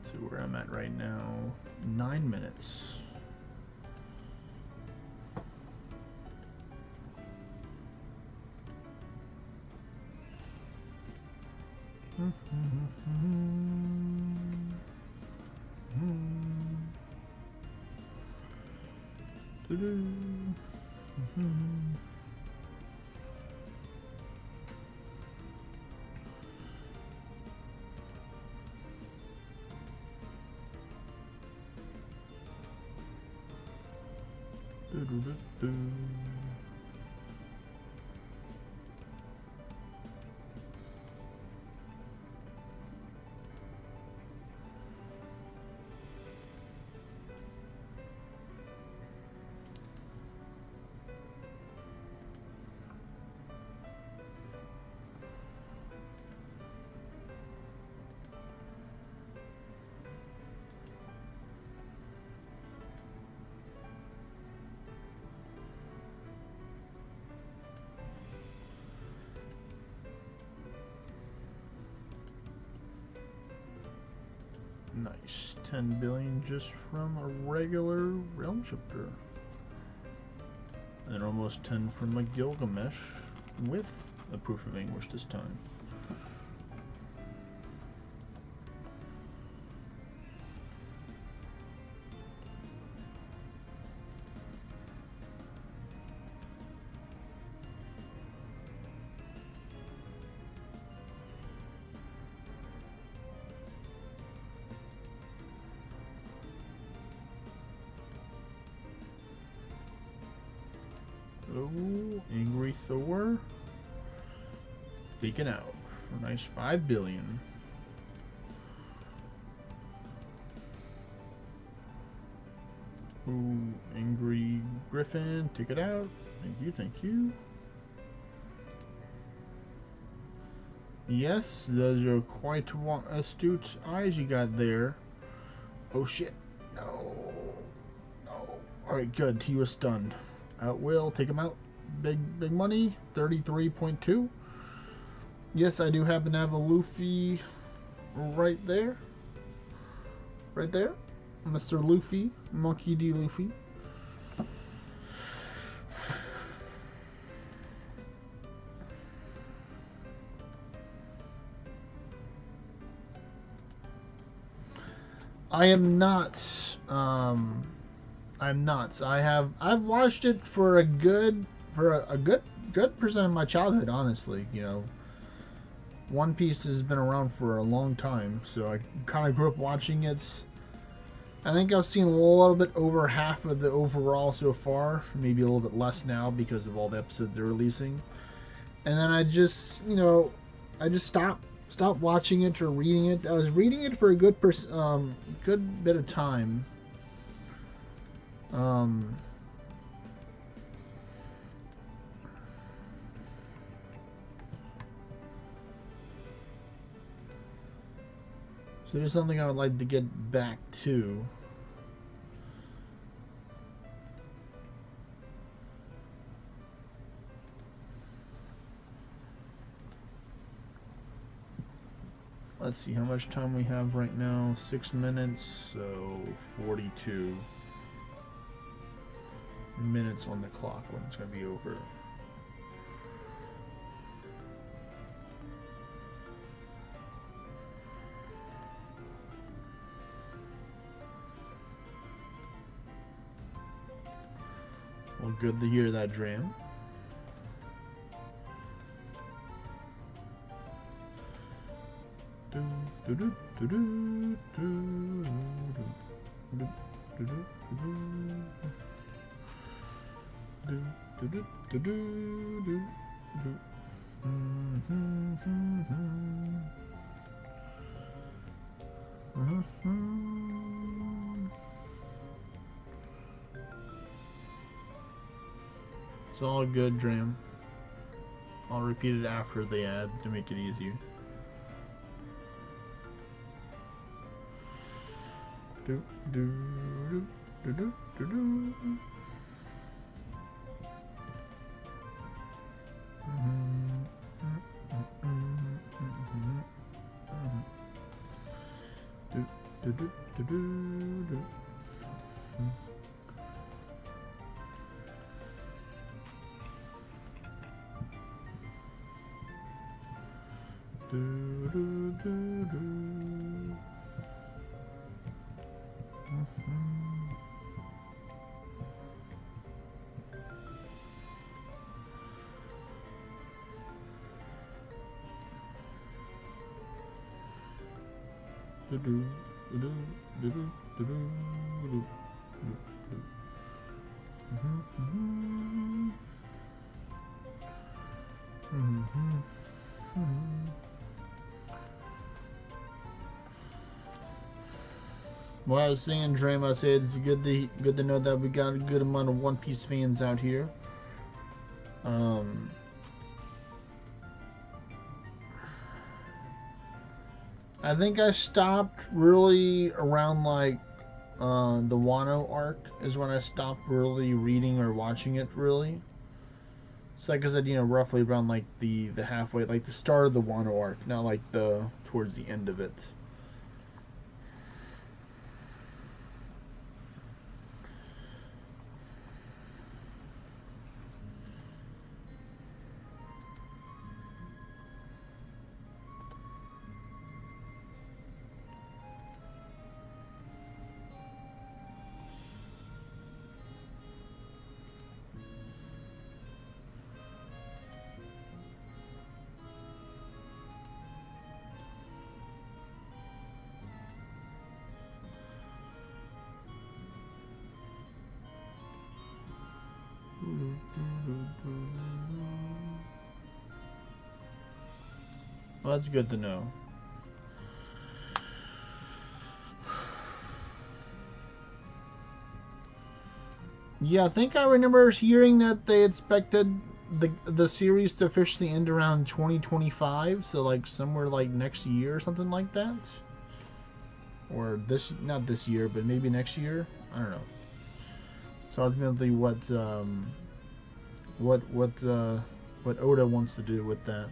See where I'm at right now. 9 minutes. Nice. 10 billion just from a regular Realm Shifter. And almost 10 from a Gilgamesh with a Proof of Anguish this time. Oh, Angry Thor. Taken out for a nice 5 billion. Ooh, Angry Griffin. Take it out. Thank you, thank you. Yes, those are quite astute eyes you got there. Oh shit. No. No. Alright, good. He was stunned. Will take him out. Big money. 33.2. Yes, I do happen to have a Luffy right there. Right there. Mr. Luffy. Monkey D. Luffy. I am not. I'm not. I've watched it for a good percent of my childhood. Honestly, you know, One Piece has been around for a long time, so I kind of grew up watching it. I think I've seen a little bit over half of the overall so far, maybe a little bit less now because of all the episodes they're releasing. And then I just, you know, stopped watching it or reading it. I was reading it for a good bit of time. So there's something I would like to get back to. let's see how much time we have right now. 6 minutes, so 42 minutes on the clock when it's going to be over. Well, good to hear that, Dram. It's all good, Dram. I'll repeat it after the ad to make it easier. Do do do do do do do. Do do do do do do. Do do do do. Do do do do do do do do. Well, I was saying, Dram, I said it's good to know that we got a good amount of One Piece fans out here. I think I stopped really around like the Wano arc is when I stopped really reading or watching it really. So like I said, you know, roughly around like the halfway, like the start of the Wano arc, not like the towards the end of it. Well, that's good to know. Yeah, I think I remember hearing that they expected the series to officially end around 2025, so like somewhere like next year or something like that. Or this, not this year, but maybe next year. I don't know. So ultimately, what Oda wants to do with that.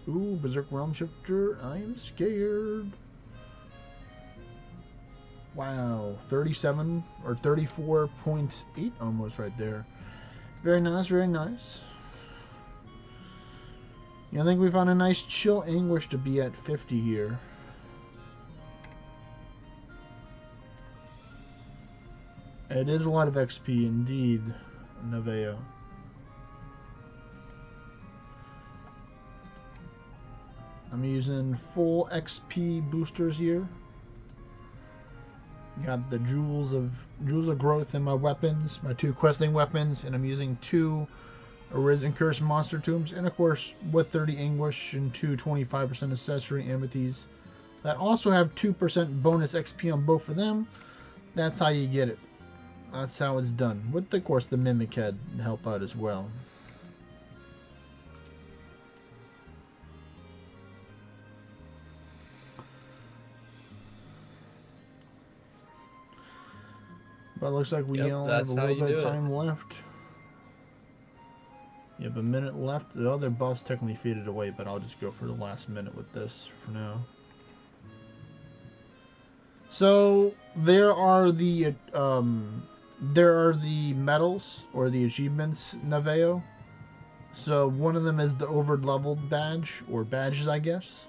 Ooh, Berserk Realm Shifter, I'm scared. Wow, 37 or 34.8 almost right there. Very nice, very nice. Yeah, I think we found a nice chill anguish to be at 50 here. It is a lot of XP indeed, Nevea. I'm using full XP boosters here. Got the jewels of growth in my weapons, my 2 questing weapons, and I'm using 2 Arisen Curse monster tombs, and of course with 30 anguish and 2 25% accessory amethyst that also have 2% bonus XP on both of them. That's how you get it. that's how it's done. With, of course, the Mimic Head to help out as well. But it looks like we Yep, only have a that's how little you bit of do it. time left. You have a minute left. The other buffs technically faded away, but I'll just go for the last minute with this for now. So there are the medals or the achievements, Naveo. So one of them is the over leveled badge or badges, I guess.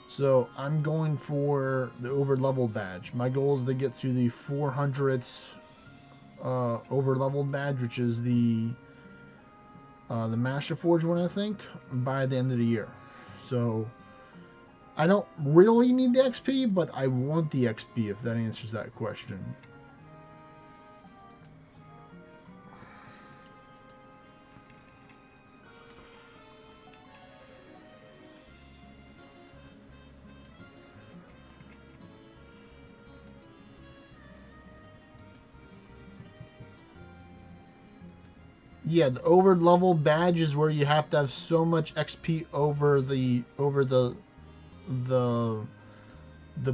So I'm going for the over leveled badge. My goal is to get to the 400th over leveled badge, which is the Master Forge one, I think, by the end of the year. So I don't really need the XP, but I want the XP, if that answers that question. Yeah, the over level badge is where you have to have so much XP over the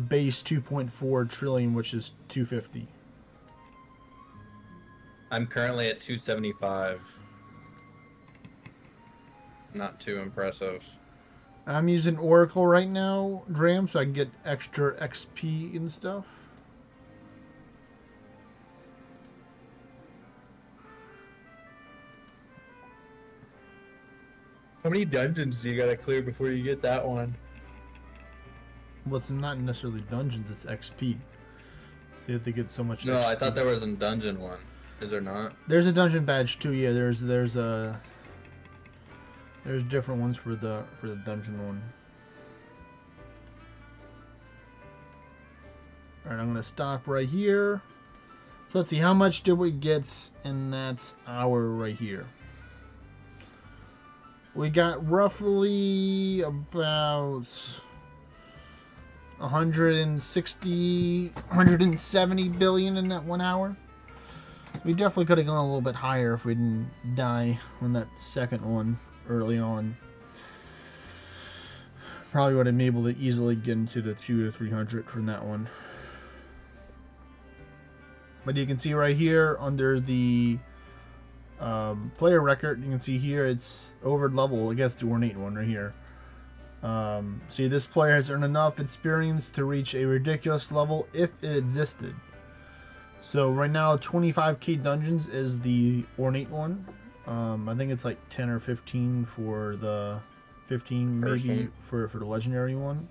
base 2.4 trillion, which is 250. I'm currently at 275. Not too impressive. I'm using Oracle right now, Dram, so I can get extra XP and stuff. How many dungeons do you gotta clear before you get that one? Well, it's not necessarily dungeons, it's XP. So you have to get so much No, XP. I thought there was a dungeon one. Is there not? There's a dungeon badge too, yeah, there's different ones for the dungeon one. Alright, I'm gonna stop right here. So let's see, how much did we get in that hour right here? We got roughly about 160, 170 billion in that 1 hour. We definitely could have gone a little bit higher if we didn't die on that second one early on. Probably would have been able to easily get into the 200 to 300 from that one. But you can see right here under the player record, you can see here it's over level against the ornate one right here. See, this player has earned enough experience to reach a ridiculous level if it existed. So right now 25k dungeons is the ornate one. I think it's like 10 or 15 for the 15 First maybe one. for the legendary one.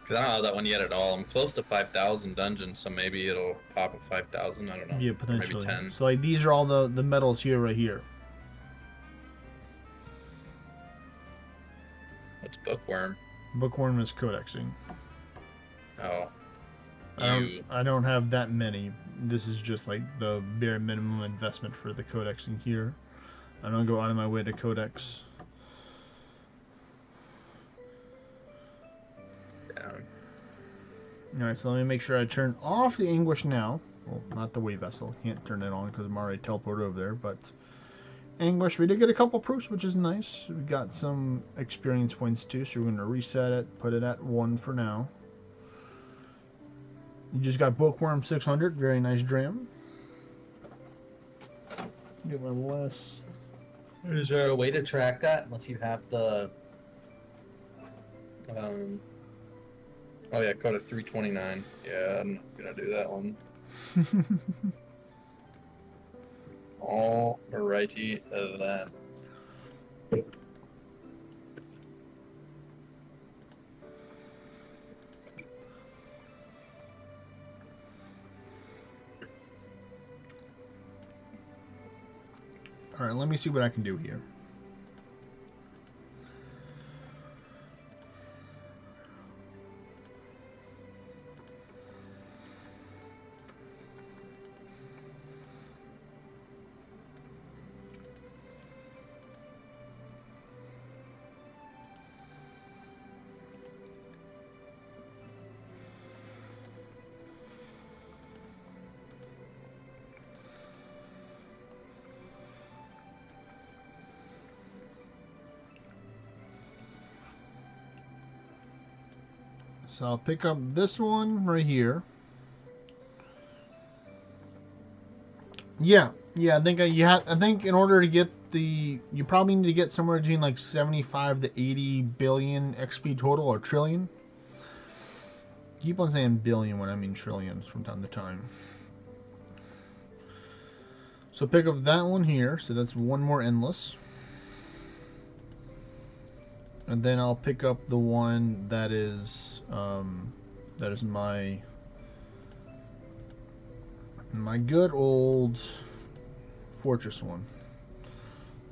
Because I don't have that one yet at all. I'm close to 5,000 dungeons, so maybe it'll pop at 5,000. I don't know. Yeah, Or potentially. maybe 10. So like these are all the medals here right here. What's Bookworm? Bookworm is codexing. Oh. I don't have that many. This is just like the bare minimum investment for the codexing here. I don't go out of my way to codex. Down. Alright, so let me make sure I turn off the Anguish now. Well, not the Wave Vessel. Can't turn it on because I'm already teleported over there, but Anguish, we did get a couple proofs, which is nice. We got some experience points too, so we're going to reset it, put it at 1 for now. You just got Bookworm 600, very nice Dram. Get my last. Is there a way to track that unless you have the oh yeah, code of 329. Yeah, I'm not gonna do that one. All righty then. Alright, let me see what I can do here. So I'll pick up this one right here. Yeah, I think I think in order to get you probably need to get somewhere between like 75 to 80 billion XP total, or trillion. Keep on saying billion when I mean trillions from time to time. So pick up that one here. So that's one more endless. And then I'll pick up the one that is my good old fortress one.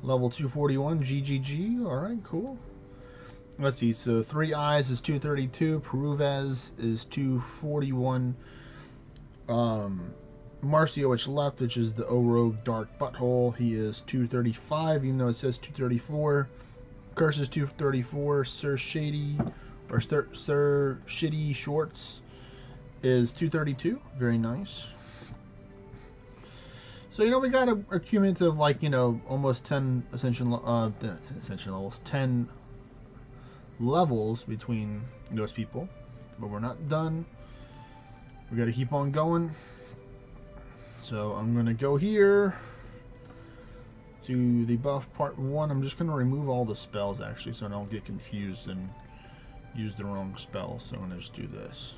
Level 241 GGG. Alright, cool. Let's see, so 3 Eyes is 232, Peruvez is 241, Marcio, which left, which is the O-Rogue Dark Butthole, he is 235, even though it says 234. Curse is 234, Sir Shady Shorts is 232, very nice. So, we got a cumulative, like, almost 10 ascension levels, 10 levels between those people, but we're not done. We got to keep on going. So I'm gonna go here to the buff part 1. I'm just gonna remove all the spells actually, so I don't get confused and use the wrong spell. So I'm gonna just do this.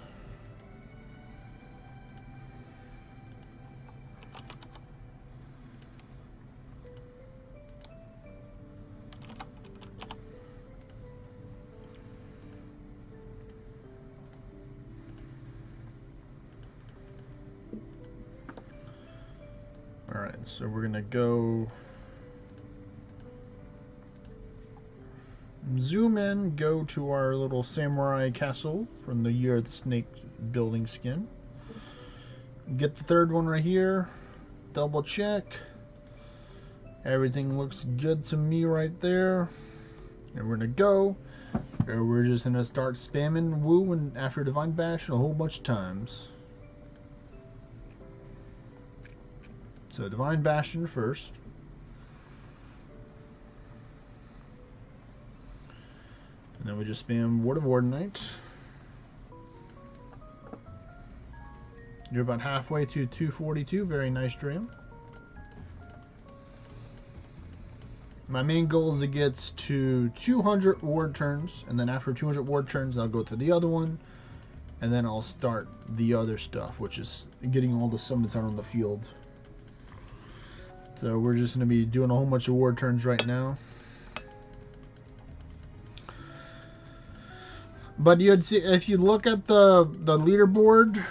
Alright, so we're gonna go zoom in, go to our little samurai castle from the Year of the Snake building skin. Get the third one right here, double check. Everything looks good to me right there. And we're gonna go. And we're just gonna start spamming Woo and after Divine Bash a whole bunch of times. So Divine Bastion first. And then we just spam Word of Ordinite. You're about halfway to 242. Very nice dream. My main goal is to get to 200 ward turns, and then after 200 ward turns, I'll go to the other one, and then I'll start the other stuff, which is getting all the summons out on the field. So we're just going to be doing a whole bunch of ward turns right now. But you'd see, if you look at the leaderboard,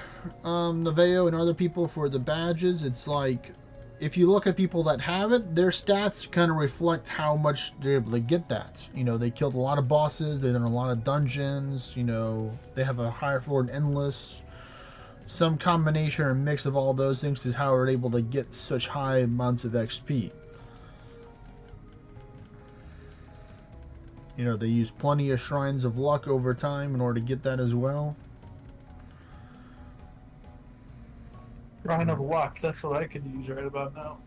Neveo and other people for the badges, it's like, if you look at people that have it, their stats kind of reflect how much they're able to get that. You know, they killed a lot of bosses, they've done a lot of dungeons, you know, they have a higher floor than endless. Some combination or mix of all those things is how we're able to get such high amounts of XP. You know, they use plenty of shrines of luck over time in order to get that as well. Shrine of luck, that's what I could use right about now.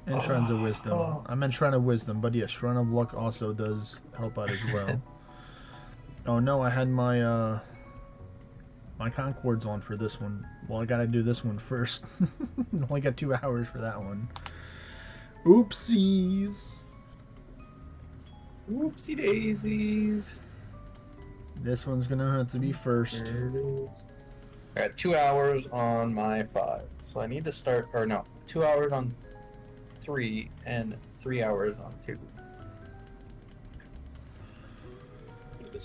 And shrines of wisdom. I meant shrine of wisdom, but yes, shrine of luck also does help out as well. Oh no, I had my my Concords on for this one. Well, I gotta do this one first. Only got 2 hours for that one. Oopsies. Whoopsie daisies. This one's gonna have to be first. There it is. I got 2 hours on my 5. So I need to start, or no, 2 hours on 3 and 3 hours on 2. Need to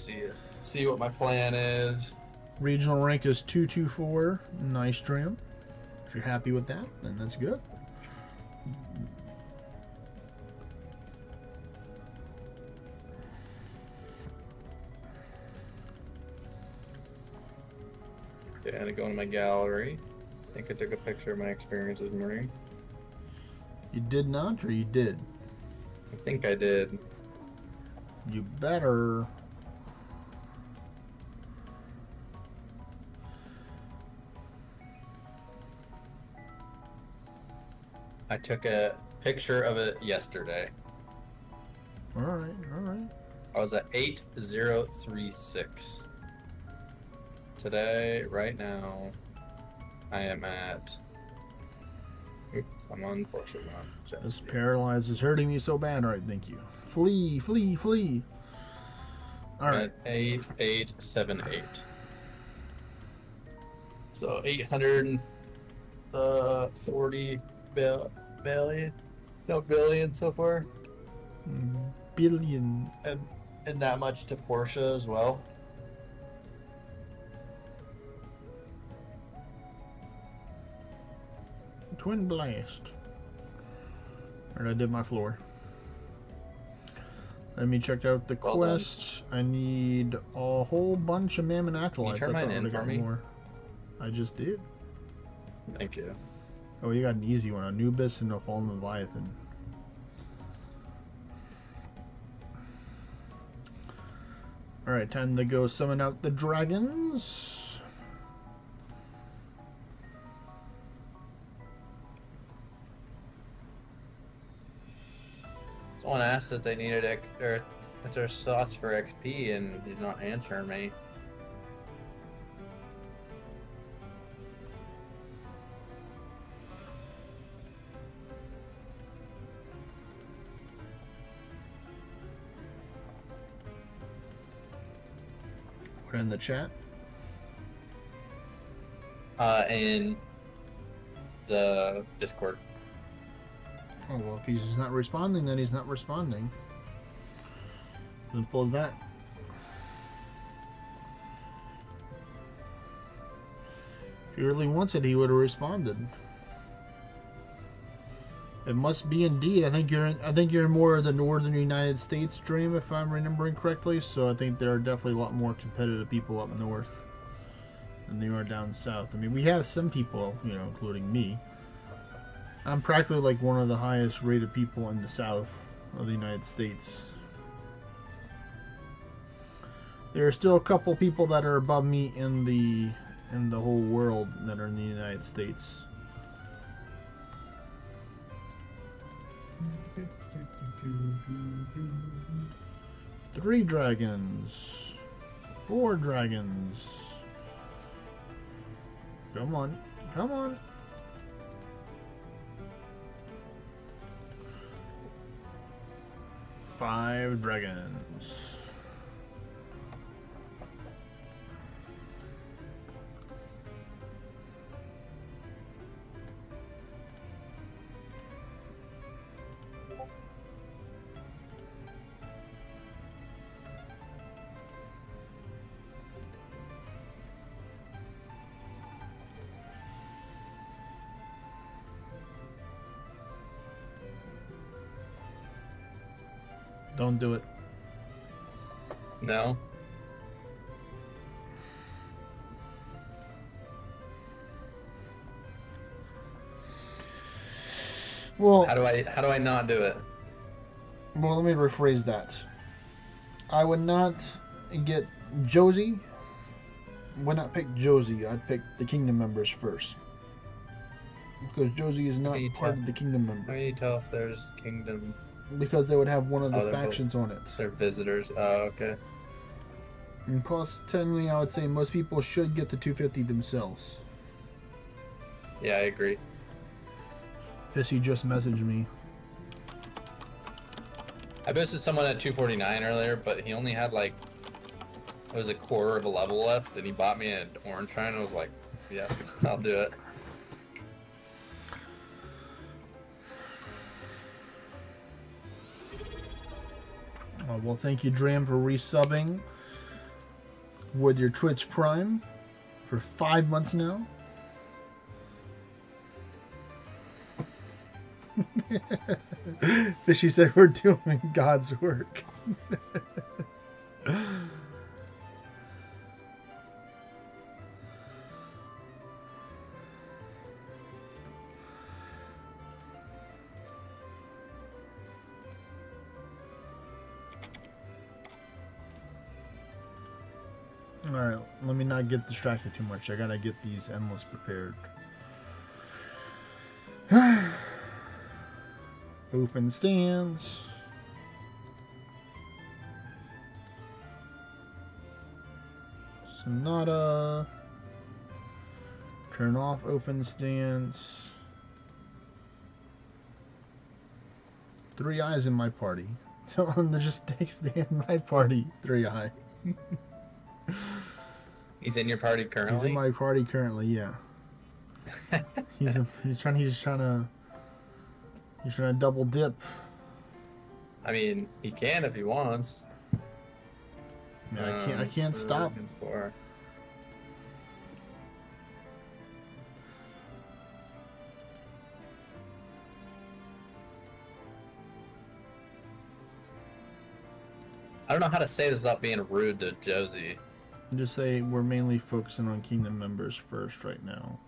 see what my plan is. Regional rank is 224. Nice trim. If you're happy with that, then that's good. Okay, I'm gonna go into my gallery. I think I took a picture of my experience as Marine. You did not, or you did? I think I did. You better. I took a picture of it yesterday. Alright, alright. I was at 8036. today, right now, I am at. Oops, I'm on Porsche not This just. paralyzed is hurting me so bad. All right, thank you. Flee, flee, flee. All right. At 8878. So 840 billion, no billion so far, Billion. and that much to Porsche as well. Twin blast. All right, I did my floor. Let me check out the Well quest. I need a whole bunch of Mammon acolytes. turn I mine thought I in would've for got me? more. I just did. Thank you. Oh, you got an easy one. Anubis and a Fallen Leviathan. Alright, time to go summon out the dragons. Someone asked if they needed or if there's slots for XP, and he's not answering me. Put it in the chat. In the Discord. Oh, well, if he's not responding, then he's not responding. Simple as that. If he really wants it, he would have responded. It must be indeed. I think you're in more of the northern United States, Dream, if I'm remembering correctly. So I think there are definitely a lot more competitive people up north than they are down south. I mean, we have some people, you know, including me. I'm practically like one of the highest rated people in the south of the United States. There are still a couple people that are above me in the whole world that are in the United States. Three dragons. 4 dragons. Come on. Come on. Five dragons. Don't do it. No. Well, How do I not do it? well, let me rephrase that. I would not get Josie. Would not pick Josie. I'd pick the kingdom members first. Because Josie is not Okay, part of the kingdom How member. do you tell if there's kingdom? Because they would have one of the Oh, they're both- factions on it. They're visitors. Oh, okay. And plus, technically, I would say most people should get the 250 themselves. Yeah, I agree. Fissy just messaged me. I boosted someone at 249 earlier, but he only had like it was a quarter of a level left, and he bought me an orange shrine. I was like, "Yeah, I'll do it." Well, thank you, Dram, for resubbing with your Twitch Prime for 5 months now. Fishy said we're doing God's work. Alright, let me not get distracted too much. I gotta get these endless prepared. Open stands. Sonata. Turn off open stance. 3 eyes in my party. Tell him to just stay in my party. 3 eye. He's in your party He's currently? in my party currently, yeah. he's trying to double dip. I mean, he can if he wants. I can't what are we stop. looking for? I don't know how to say this without being rude to Josie. Just say we're mainly focusing on kingdom members first right now.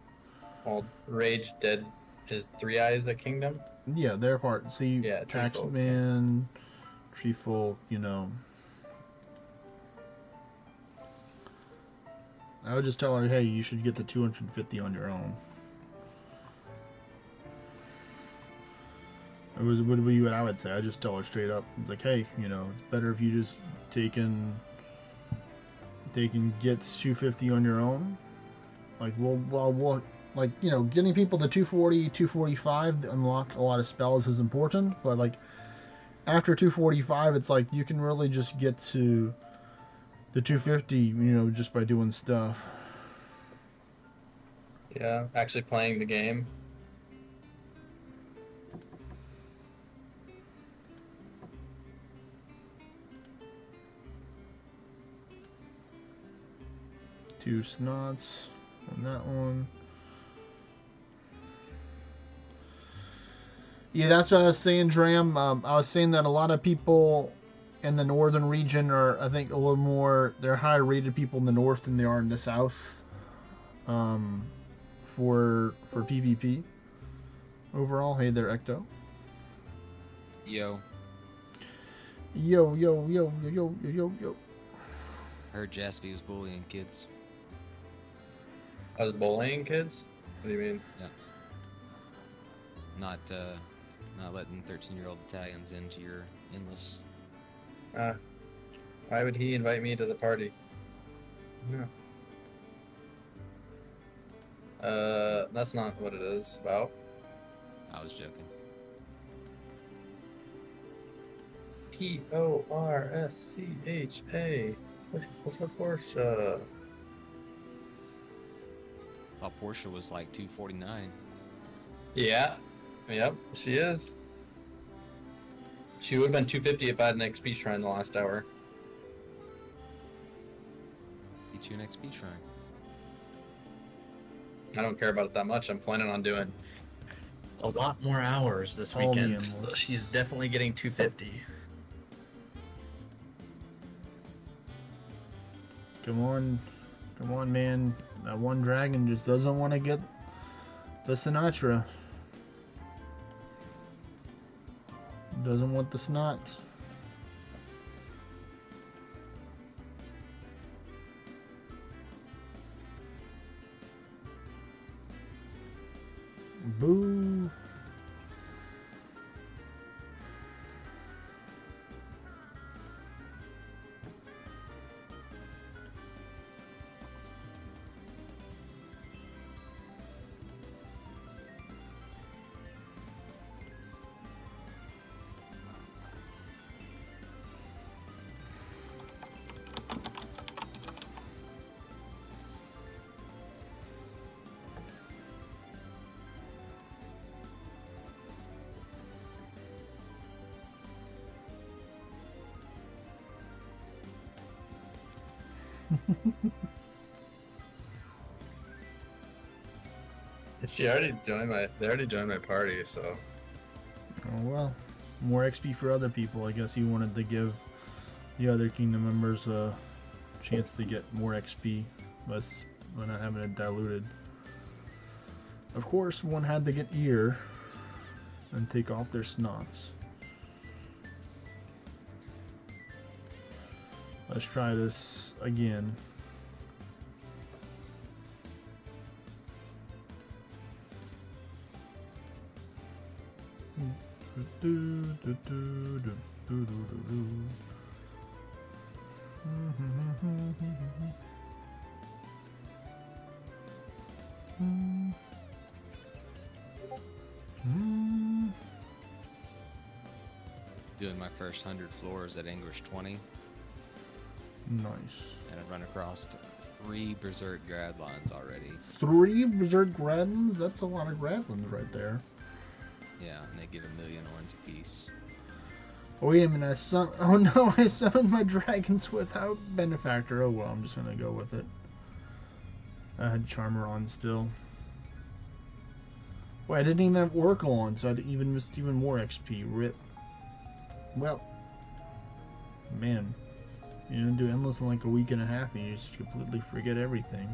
Well, Rage Dead is 3 Eyes a kingdom? Yeah, their part. See, Yeah, Treefolk, Taxman, Treefolk, you know. I would just tell her, hey, you should get the 250 on your own. It would be what I would say. I just tell her straight up, like, hey, you know, it's better if you just taking gets 250 on your own. Like, we'll like, you know, getting people to 240, 245 to unlock a lot of spells is important, but like after 245, it's like you can really just get to the 250, you know, just by doing stuff. Yeah, actually playing the game. Two snots on that one. Yeah, that's what I was saying, Dram. I was saying that a lot of people in the northern region are, I think, a little more. They're higher rated people in the north than they are in the south. For PvP overall. Hey there, Ecto. Yo, Yo, yo, yo, yo, yo, yo, yo, yo. I heard Jaspy was bullying kids. I was bullying kids? What do you mean? Not letting 13-year-old Italians into your endless. Why would he invite me to the party? No. That's not what it is about. I was joking. Porscha. Porscha. Thought Portia was like 249. Yeah. Yep, she is. She would have been 250 if I had an XP shrine the last hour. Get you an XP shrine. I don't care about it that much. I'm planning on doing a lot more hours this All the weekend. animals. She's definitely getting 250. Come on, man. That one dragon just doesn't want to get the Sinatra. Doesn't want the snot. Boo. They already joined my party, so. Oh well. More XP for other people. I guess he wanted to give the other kingdom members a chance to get more XP by not having it diluted. Of course, one had to get ear and take off their snots. Let's try this again. doing my first 100 floors at English 20, Nice. and I've run across 3 Berserk Gradlons already. 3 Berserk Gradlins? That's a lot of Gradlins right there. Yeah, and they give 1,000,000 orns apiece. Oh, wait a minute. Oh no, I summoned my dragons without Benefactor. Oh well, I'm just gonna go with it. I had Charmer on still. Wait, I didn't even have Oracle on, so I even missed even more XP. Rip. Well, man, you know, do Endless in like a week and a half and you just completely forget everything.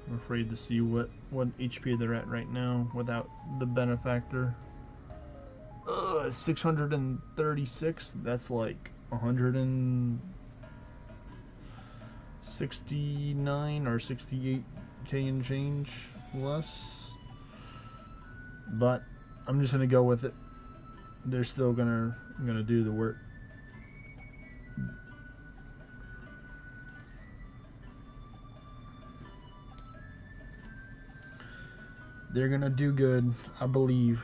I'm afraid to see what HP they're at right now without the Benefactor. 636. That's like 169 or 68k and change less. But I'm just gonna go with it. They're still gonna do the work. They're gonna do good, I believe.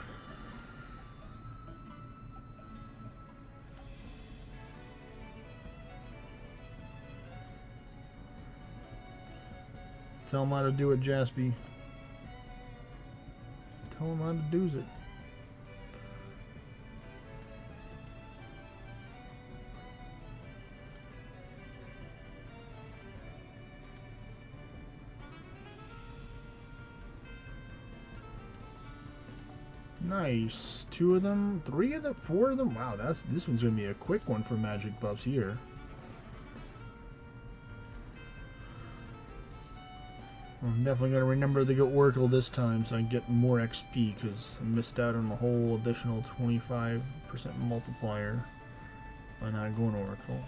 Tell them how to do it, Jaspy. Tell them how to do it. Nice. 2 of them, 3 of them, 4 of them. Wow, this one's gonna be a quick one for magic buffs here. I'm definitely gonna remember to go Oracle this time so I can get more XP because I missed out on the whole additional 25% multiplier by not going Oracle.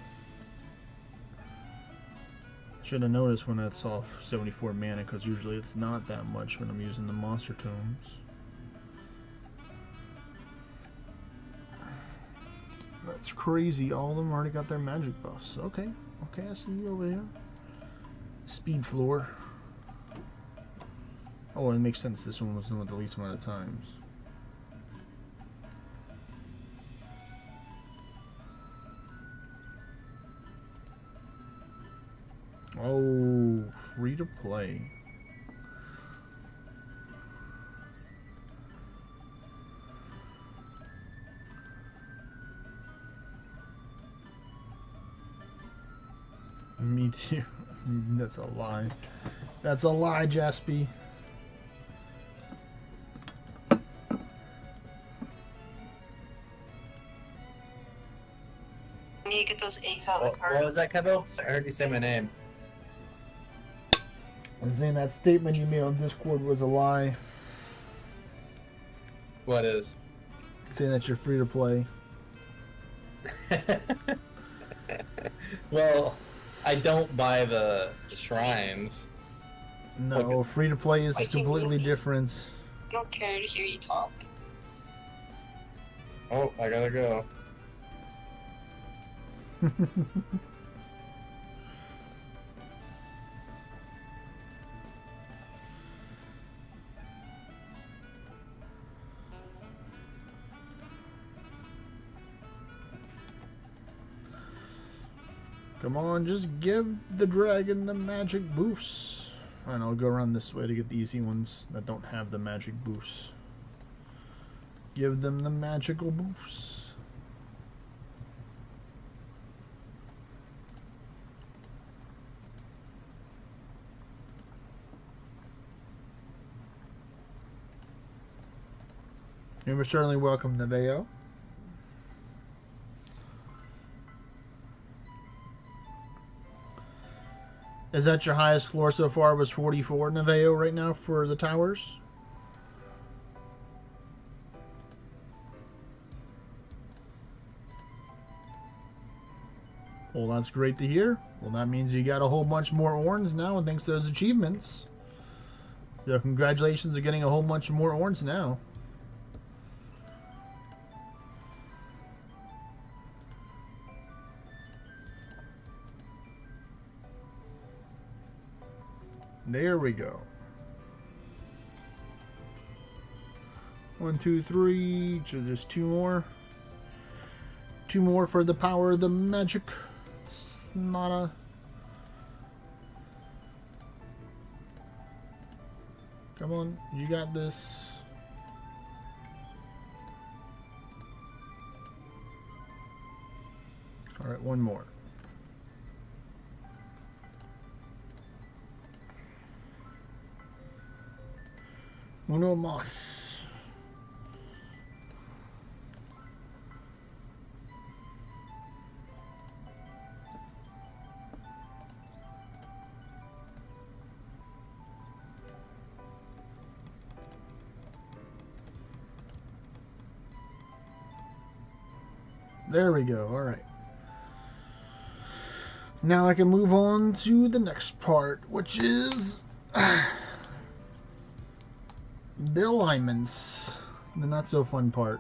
Should have noticed when I saw 74 mana because usually it's not that much when I'm using the monster tomes. That's crazy. All of them already got their magic buffs. Okay. Okay, I see you over there. Speed floor. Oh, it makes sense. This one was the one with the least amount of times. Oh, free to play. Me too. That's a lie. That's a lie, Jaspy. When you get those 8s out of the card. What was that, Kevo? I heard you say my name. I was saying that statement you made on Discord was a lie. What is? Saying that you're free to play. Well, I don't buy the shrines. No, free to play is completely different. I don't care to hear you talk. Oh, I gotta go. Come on, just give the dragon the magic boosts. Alright, I'll go around this way to get the easy ones that don't have the magic boosts. Give them the magical boosts. You're certainly welcome, Neveo. Is that your highest floor so far? Was 44 Neveo right now for the towers? Well, that's great to hear. Well, that means you got a whole bunch more orange now thanks to those achievements. So congratulations on getting a whole bunch more orange now. There we go. 1, 2, 3. So there's 2 more. 2 more for the power of the magic. Snada. Come on, you got this. Alright, 1 more. Uno mas. There we go. All right. Now I can move on to the next part, which is the alignments. The not so fun part.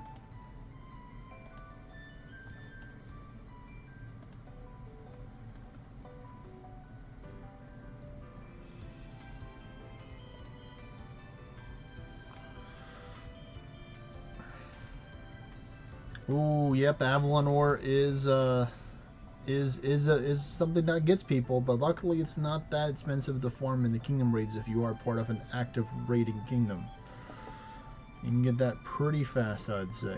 Ooh, yep, Avalon ore is something that gets people, but luckily it's not that expensive to farm in the kingdom raids if you are part of an active raiding kingdom. You can get that pretty fast, I'd say.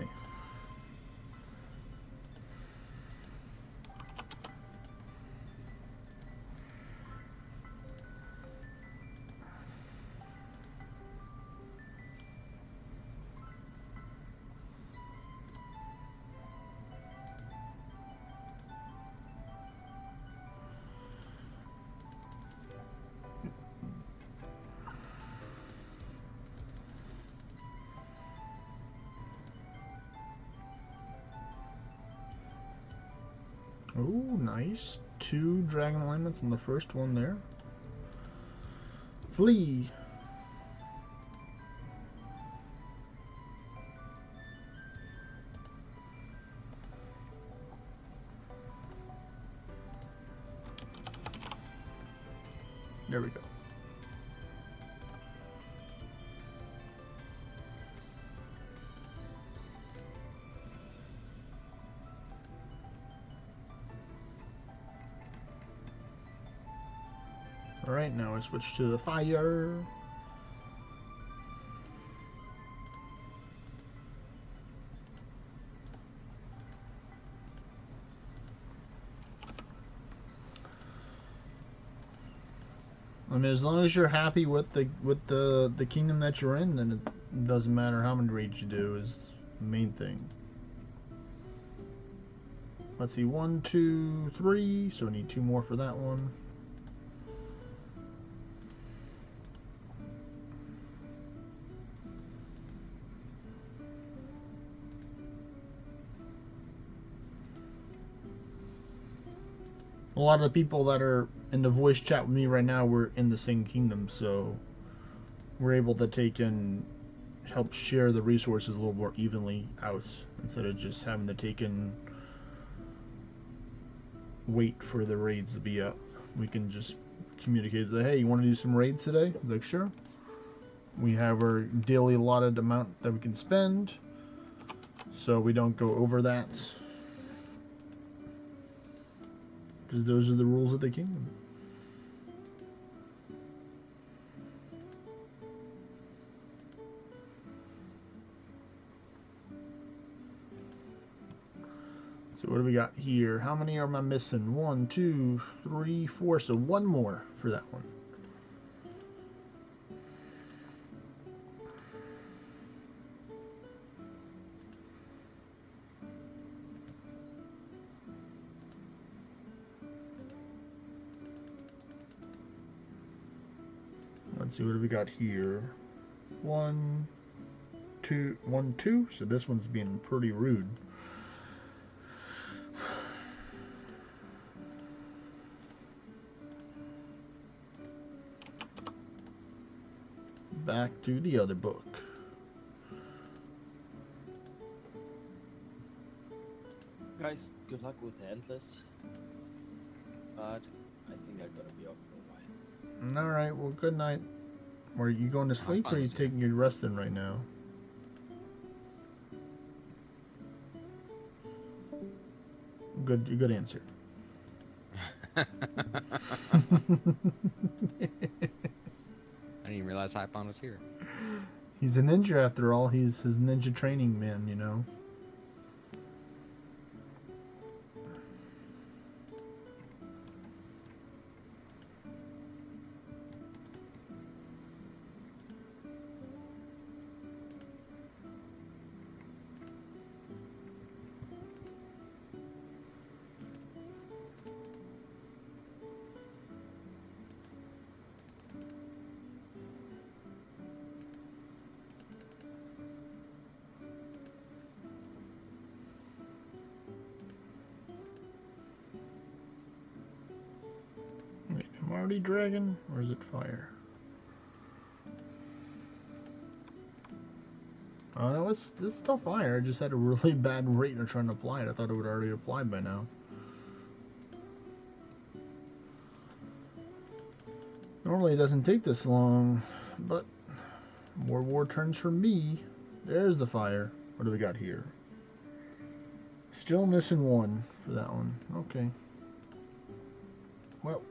Oh, nice. 2 dragon alignments on the first one there. Flee. There we go. Alright, now I switch to the fire. I mean, as long as you're happy with the kingdom that you're in, then it doesn't matter how many raids you do is the main thing. Let's see, 1, 2, 3. So we need 2 more for that one. A lot of the people that are in the voice chat with me right now were in the same kingdom, so we're able to take and help share the resources a little more evenly out instead of just having to take and wait for the raids to be up. We can just communicate that, hey, you want to do some raids today? Like, sure. We have our daily allotted amount that we can spend, so we don't go over that. Because those are the rules of the kingdom. So what do we got here? How many am I missing? 1, 2, 3, 4. So 1 more for that one. Let's see, what do we got here? 1, 2, 1, 2. So this one's being pretty rude. Back to the other book. Guys, good luck with the Endless. But I think I'm gonna be off for a while. All right. Well, good night. Are you going to sleep, or fine are you with you. taking your resting right now? Good answer. I didn't even realize Hypon was here. He's a ninja after all. He's his ninja training man, you know. Wait, am I already dragon, or is it fire? Oh no, it's still fire. I just had a really bad rate of trying to apply it. I thought it would already apply by now. Normally it doesn't take this long, but more war turns for me. There's the fire. What do we got here? Still missing one for that one. Okay. Well,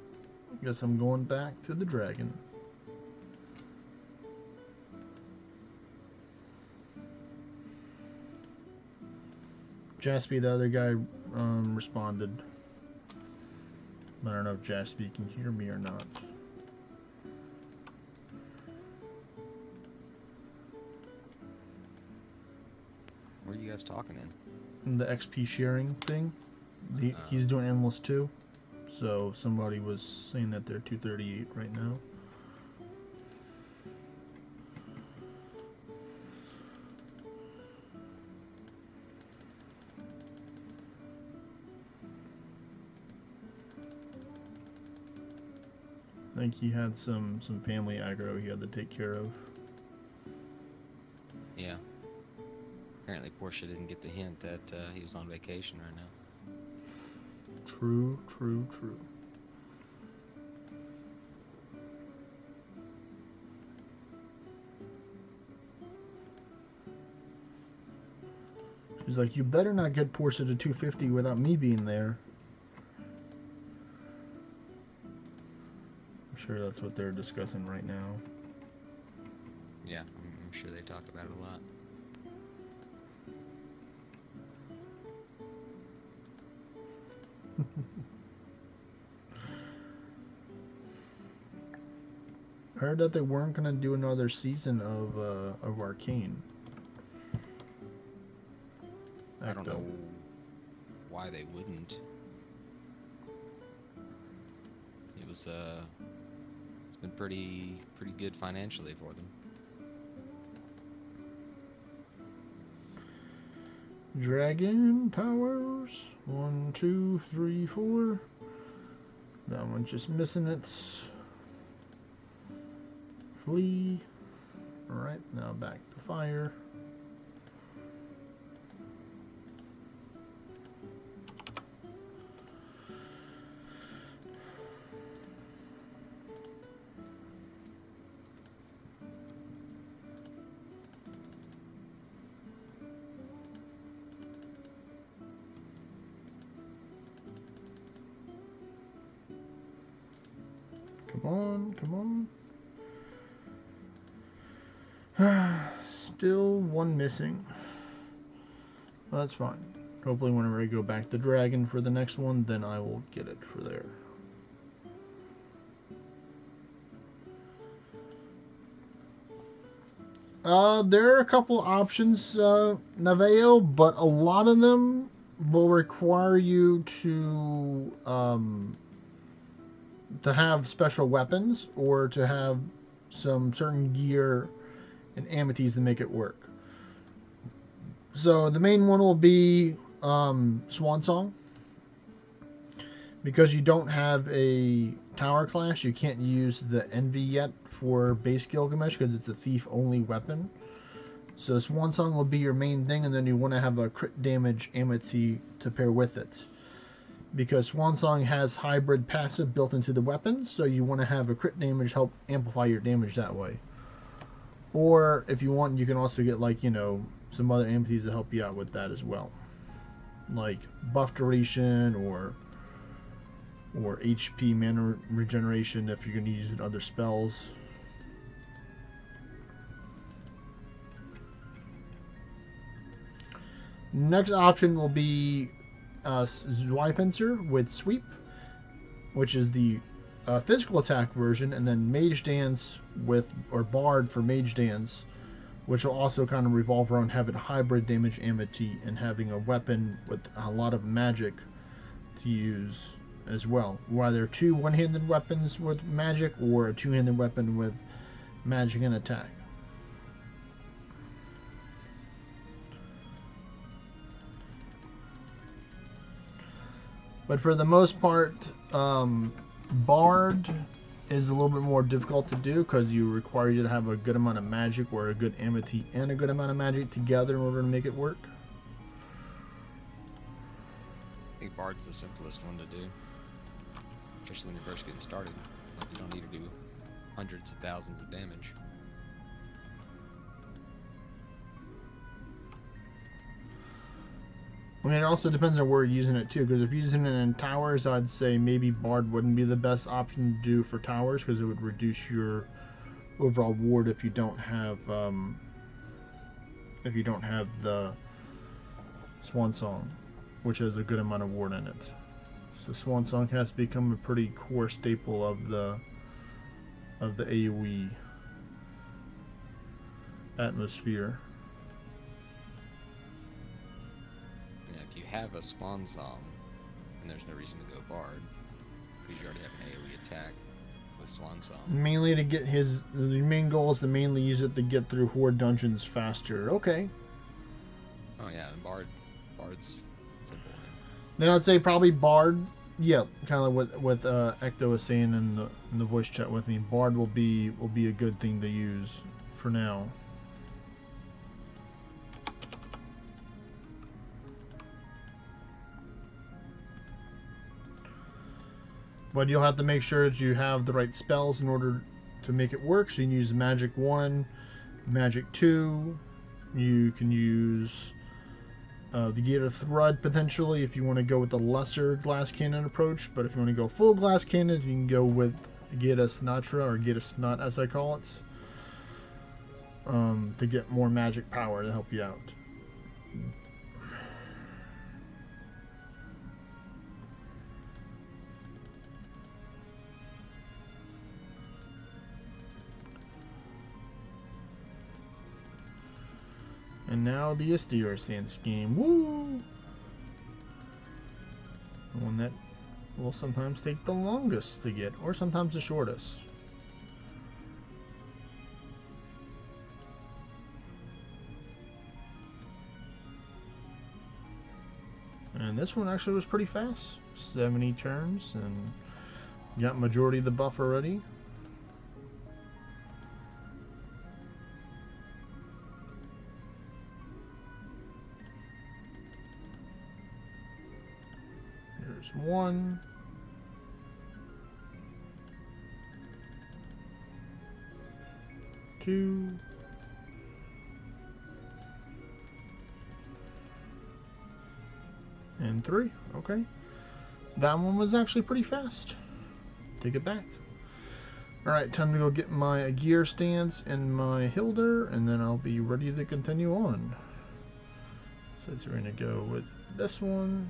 I guess I'm going back to the dragon. Jaspy, the other guy, responded. I don't know if Jaspy can hear me or not. Where are you guys talking in? The XP sharing thing. He's doing Endless too. So somebody was saying that they're 238 right now. I think he had some family aggro he had to take care of. Yeah. Apparently Portia didn't get the hint that he was on vacation right now. True, true, true. She's like, you better not get Portia to 250 without me being there. I'm sure that's what they're discussing right now. Yeah, I'm sure they talk about it a lot. I heard that they weren't gonna do another season of Arcane. I don't know why they wouldn't. It was it's been pretty good financially for them. Dragon powers. 1, 2, 3, 4. That one's just missing its flee. Alright, now back to fire. Come on, come on. Still one missing. Well, that's fine. Hopefully whenever I go back to Dragon for the next one, then I will get it for there. There are a couple options, Naveo, but a lot of them will require you to have special weapons or to have some certain gear and amities to make it work. So the main one will be Swan Song. Because you don't have a tower class, you can't use the Envy yet for base Gilgamesh because it's a thief only weapon. So Swan Song will be your main thing, and then you want to have a crit damage amity to pair with it. because Swan Song has hybrid passive built into the weapon, so you want to have a crit damage help amplify your damage that way. Or if you want, you can also get like, you know, some other entities to help you out with that as well, like buff duration or HP mana regeneration if you're going to use it in other spells. Next option will be Zweifenser with Sweep, which is the physical attack version, and then Mage Dance with, or Bard for Mage Dance, which will also kind of revolve around having hybrid damage amity and having a weapon with a lot of magic to use as well. Whether two one-handed weapons with magic or a two-handed weapon with magic and attack. But for the most part, Bard is a little bit more difficult to do because you require you to have a good amount of magic or a good amity and a good amount of magic together in order to make it work. I think Bard's the simplest one to do, especially when you're first getting started. Like, you don't need to do hundreds of thousands of damage. I mean, it also depends on where you're using it too, because if you're using it in towers, I'd say maybe Bard wouldn't be the best option to do for towers, because it would reduce your overall ward if you don't have the Swan Song, which has a good amount of ward in it. So Swan Song has to become a pretty core staple of the AoE atmosphere. If you have a Swan Song, then there's no reason to go Bard, because you already have an AoE attack with Swan Song. Mainly to get the main goal is to mainly use it to get through Horde dungeons faster. Okay. Oh yeah, and Bard's simple. Then I'd say probably Bard. Yeah, kind of what Ecto was saying in the voice chat with me. Bard will be a good thing to use for now. But you'll have to make sure that you have the right spells in order to make it work. So you can use Magic 1, Magic 2. You can use the Gator Thrud potentially if you want to go with the lesser glass cannon approach. But if you want to go full glass cannon, you can go with Gator Sinatra, or Gator Snot as I call it, to get more magic power to help you out. And now the SDR stance game. Woo! The one that will sometimes take the longest to get, or sometimes the shortest. And this one actually was pretty fast. 70 turns, and got majority of the buff already. Here's 1. Two. And 3. Okay. That one was actually pretty fast. Take it back. Alright, time to go get my gear stance and my Hilder, and then I'll be ready to continue on. So we're going to go with this one.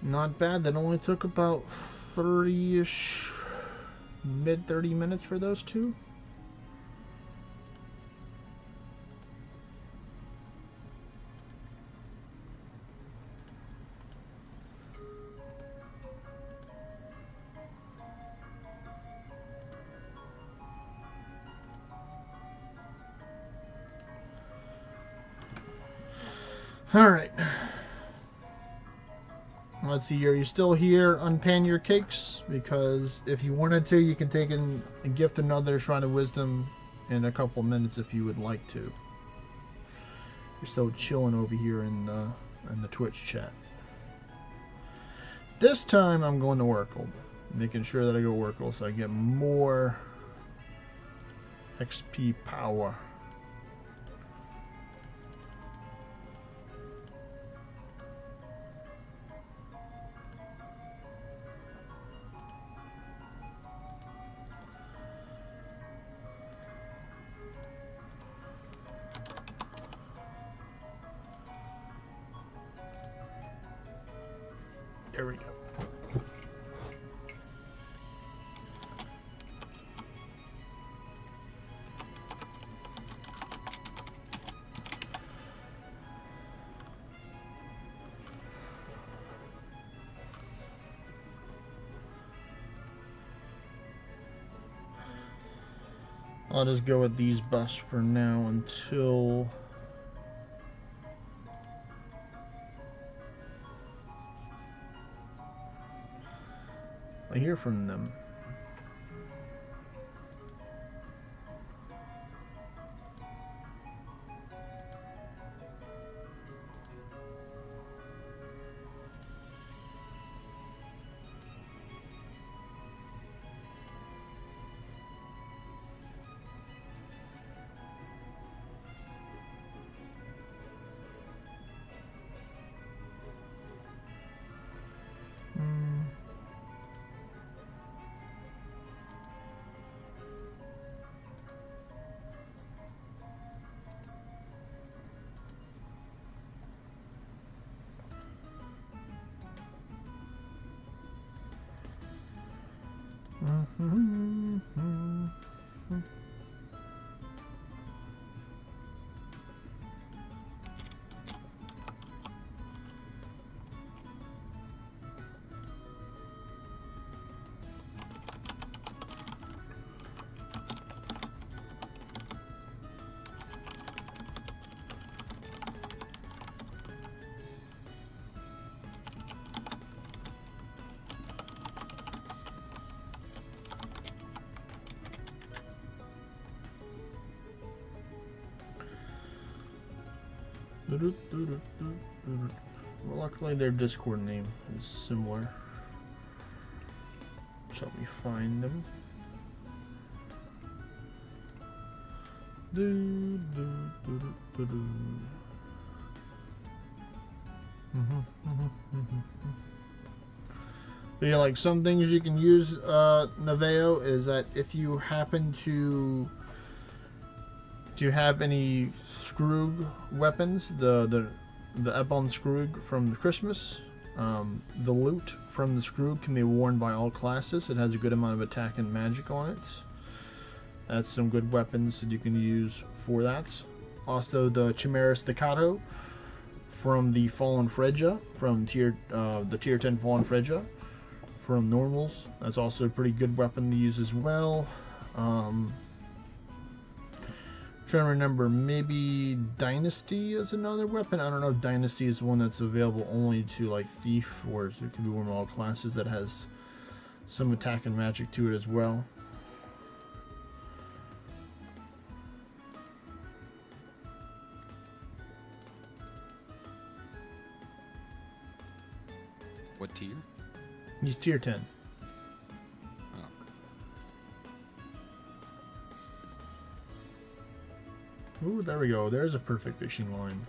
Not bad. That only took about 30-ish, mid 30 minutes for those two. All right. let's see, are you still here? Unpan your cakes, because if you wanted to, you can take and gift another Shrine of Wisdom in a couple minutes if you would like to. You're still chilling over here in the Twitch chat. This time I'm going to Oracle, making sure that I go Oracle so I get more XP power. There we go. I'll just go with these buffs for now until I hear from them. Well, luckily their Discord name is similar. Shall we find them? But yeah, like some things you can use Naveo is that if you happen to have any Scroog weapons, the Ebon Scroog from the Christmas, the loot from the Scroog can be worn by all classes. It has a good amount of attack and magic on it. That's some good weapons that you can use for that. Also, the Chimera Staccato from the Fallen Freja, from the tier 10 Fallen Freja from normals. That's also a pretty good weapon to use as well. Trying to remember, maybe Dynasty is another weapon. I don't know if Dynasty is one that's available only to like Thief, or it could be one of all classes that has some attack and magic to it as well. What tier? He's tier 10. Ooh, there we go. There's a perfect fishing line.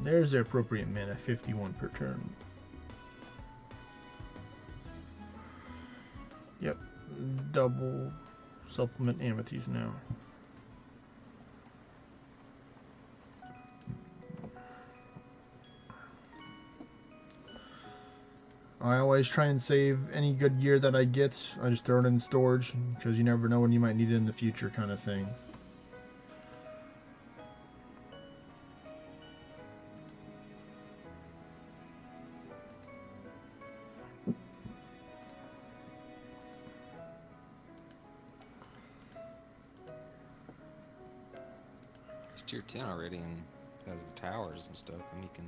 There's their appropriate mana, 51 per turn. Yep, double supplement Amethyst now. I always try and save any good gear that I get. I just throw it in storage because you never know when you might need it in the future, kind of thing. He's tier 10 already and has the towers and stuff, and he can.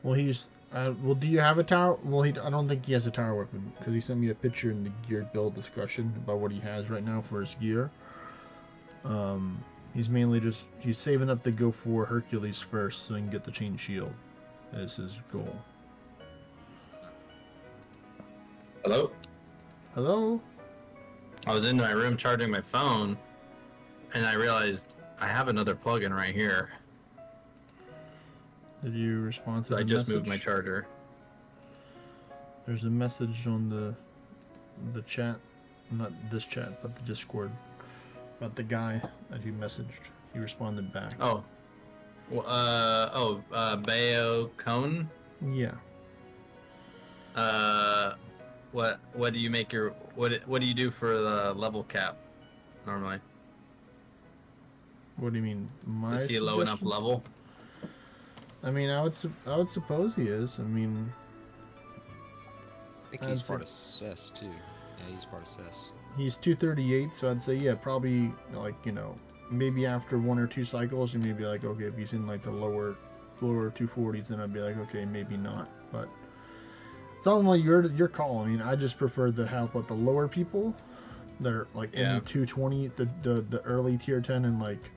Well, he's. Well, do you have a tower? Well, I don't think he has a tower weapon because he sent me a picture in the geared build discussion about what he has right now for his gear. He's mainly he's saving up to go for Hercules first so he can get the chain shield as his goal. Hello? Hello? I was in my room charging my phone, and I realized I have another plug-in right here. Did you respond to So the I just message? moved my charger. There's a message on the chat, not this chat, but the Discord, about the guy that he messaged. He responded back. Oh. Bayo Cone? Yeah. What do you make your what do you do for the level cap normally? What do you mean? Is he a low enough suggestion? level? I mean, I would suppose he is. I mean, I think I'd he's say- part of CES too. Yeah, he's part of CES. he's 238, so I'd say yeah, probably like maybe after 1 or 2 cycles, you may be like, okay, if he's in like the lower 240s, then I'd be like, okay, maybe not. But it's ultimately your call. I mean, I just prefer to help with the lower people that are like in the 220, the early tier 10 and like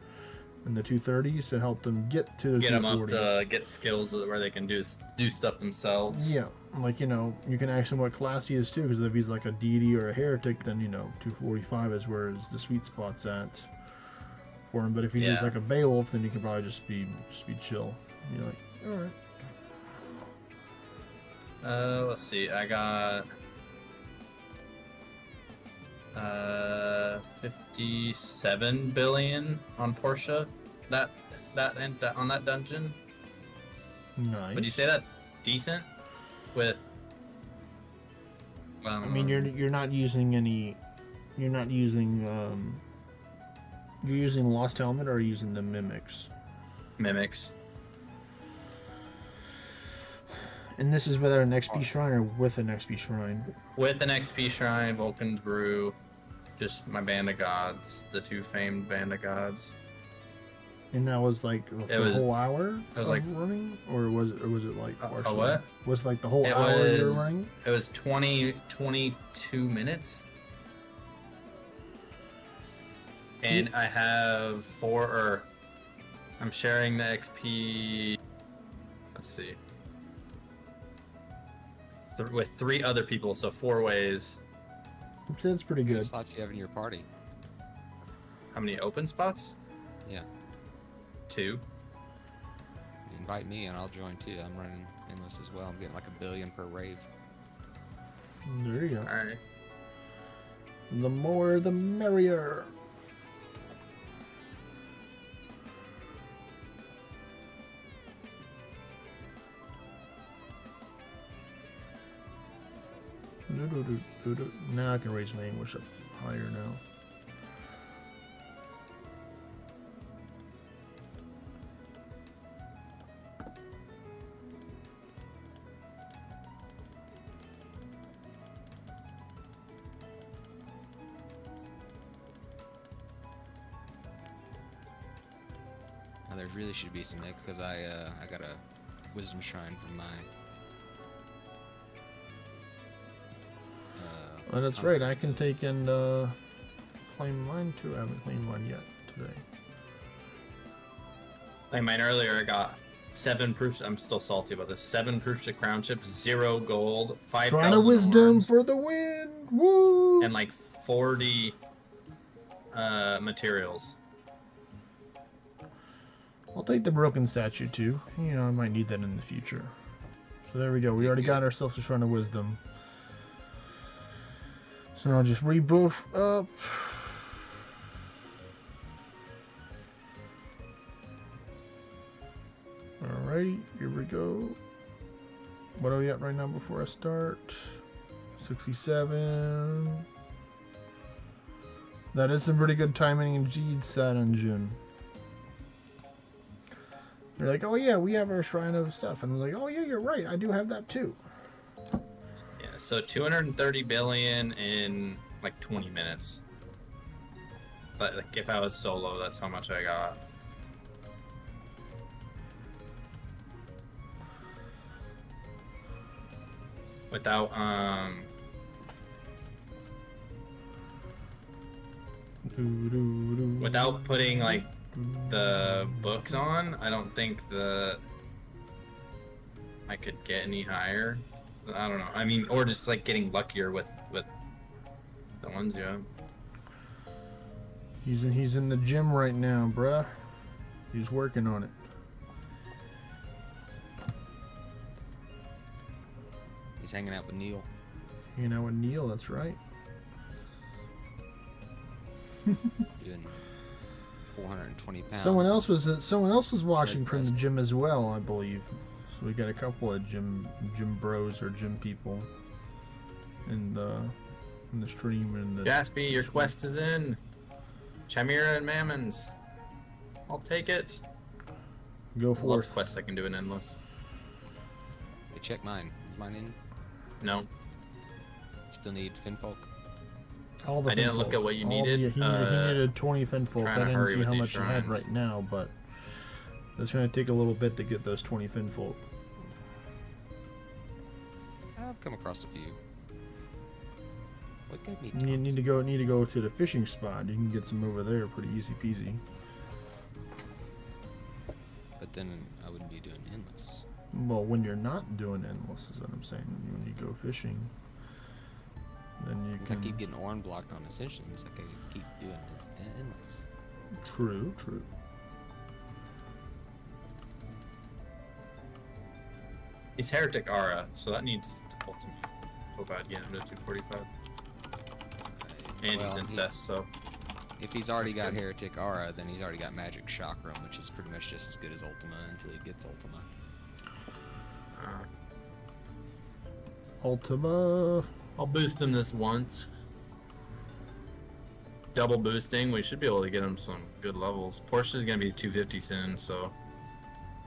in the 230s to help them get to the Get them 240s. up to get skills where they can do stuff themselves. Yeah, like you can ask him what class he is too, because if he's like a deity or a heretic, then 245 is where the sweet spot's at for him. But if he's just like a Beowulf, then he can probably just be chill. You're like, all right. Let's see. I got 57 billion on Portia. That on that dungeon. Nice. Would you say that's decent? With I mean, you're not using any. You're not using. You're using Lost Helmet or are you using the mimics? mimics. And this is without an XP shrine or with an XP shrine? With an XP shrine, Vulcan's Brew, just my band of gods, the 2 famed band of gods. And that was like the whole hour it was of like running, or was it like a partially? what? Was like the whole It hour you were was- running? It was 22 minutes. And I have I'm sharing the XP, let's see, with 3 other people, so 4 ways. That's pretty How many good. slots you have in your party? How many open spots? Yeah. 2. You invite me and I'll join too. I'm running endless as well. I'm getting like 1 billion per rave. There you go. Alright. The more, the merrier. Now I can raise my English up higher now. Now there really should be some because I got a wisdom shrine from my. Oh, that's right. I can take and claim mine too. I haven't claimed mine yet today. Like mine earlier, I got 7 proofs. I'm still salty about this. 7 proofs of crown chips, 0 gold, 5,000 Shrine of Wisdom worms, for the win! Woo! and like 40 materials. I'll take the broken statue too. You know, I might need that in the future. So there we go. We already got ourselves a Shrine of Wisdom. So I'll just rebuff up. Alright, here we go. What are we at right now before I start? 67. That is some pretty good timing indeed, Sat and June. They're like, oh yeah, we have our Shrine of stuff. And I'm like, oh yeah, you're right, I do have that too. Yeah, so 230 billion in like 20 minutes. Like if I was solo, that's how much I got. Without without putting like the books on, I don't think I could get any higher. I don't know. I mean, or just like getting luckier with the ones you have. He's in the gym right now, bruh. He's working on it. He's hanging out with Neil. Hanging out with Neil, that's right. Doing 420 pounds. Someone else was watching from the gym as well, I believe. So we got a couple of gym bros or gym people in the stream and the. Jaspy, your quest is in. Chimera and Mammons. I'll take it. Go I for love it. quests I can do in endless. Hey, check mine. Is mine in? No, Still need Finfolk. All the I didn't finfolk. look at what you All needed. he needed 20 finfolk. Trying I to didn't hurry see with how these much he had shrines. right now, but it's going to take a little bit to get those 20 finfolk. I've come across a few. What gave me? You need to go to the fishing spot. You can get some over there, pretty easy peasy. But then I wouldn't be doing endless. Well, when you're not doing endless, is what I'm saying. When you go fishing, then you If can. I keep getting Orn blocked on Ascensions, I can keep doing endless. True, true. He's Heretic Aura, so that needs to ultimate. Feel bad getting him to 245. And he's incest, so. If he's already That's got good. Heretic Aura, then he's already got Magic Chakra, which is pretty much just as good as Ultima until he gets Ultima. Ultima. I'll boost him this once. Double boosting, we should be able to get him some good levels. Portia's gonna be 250 soon, so.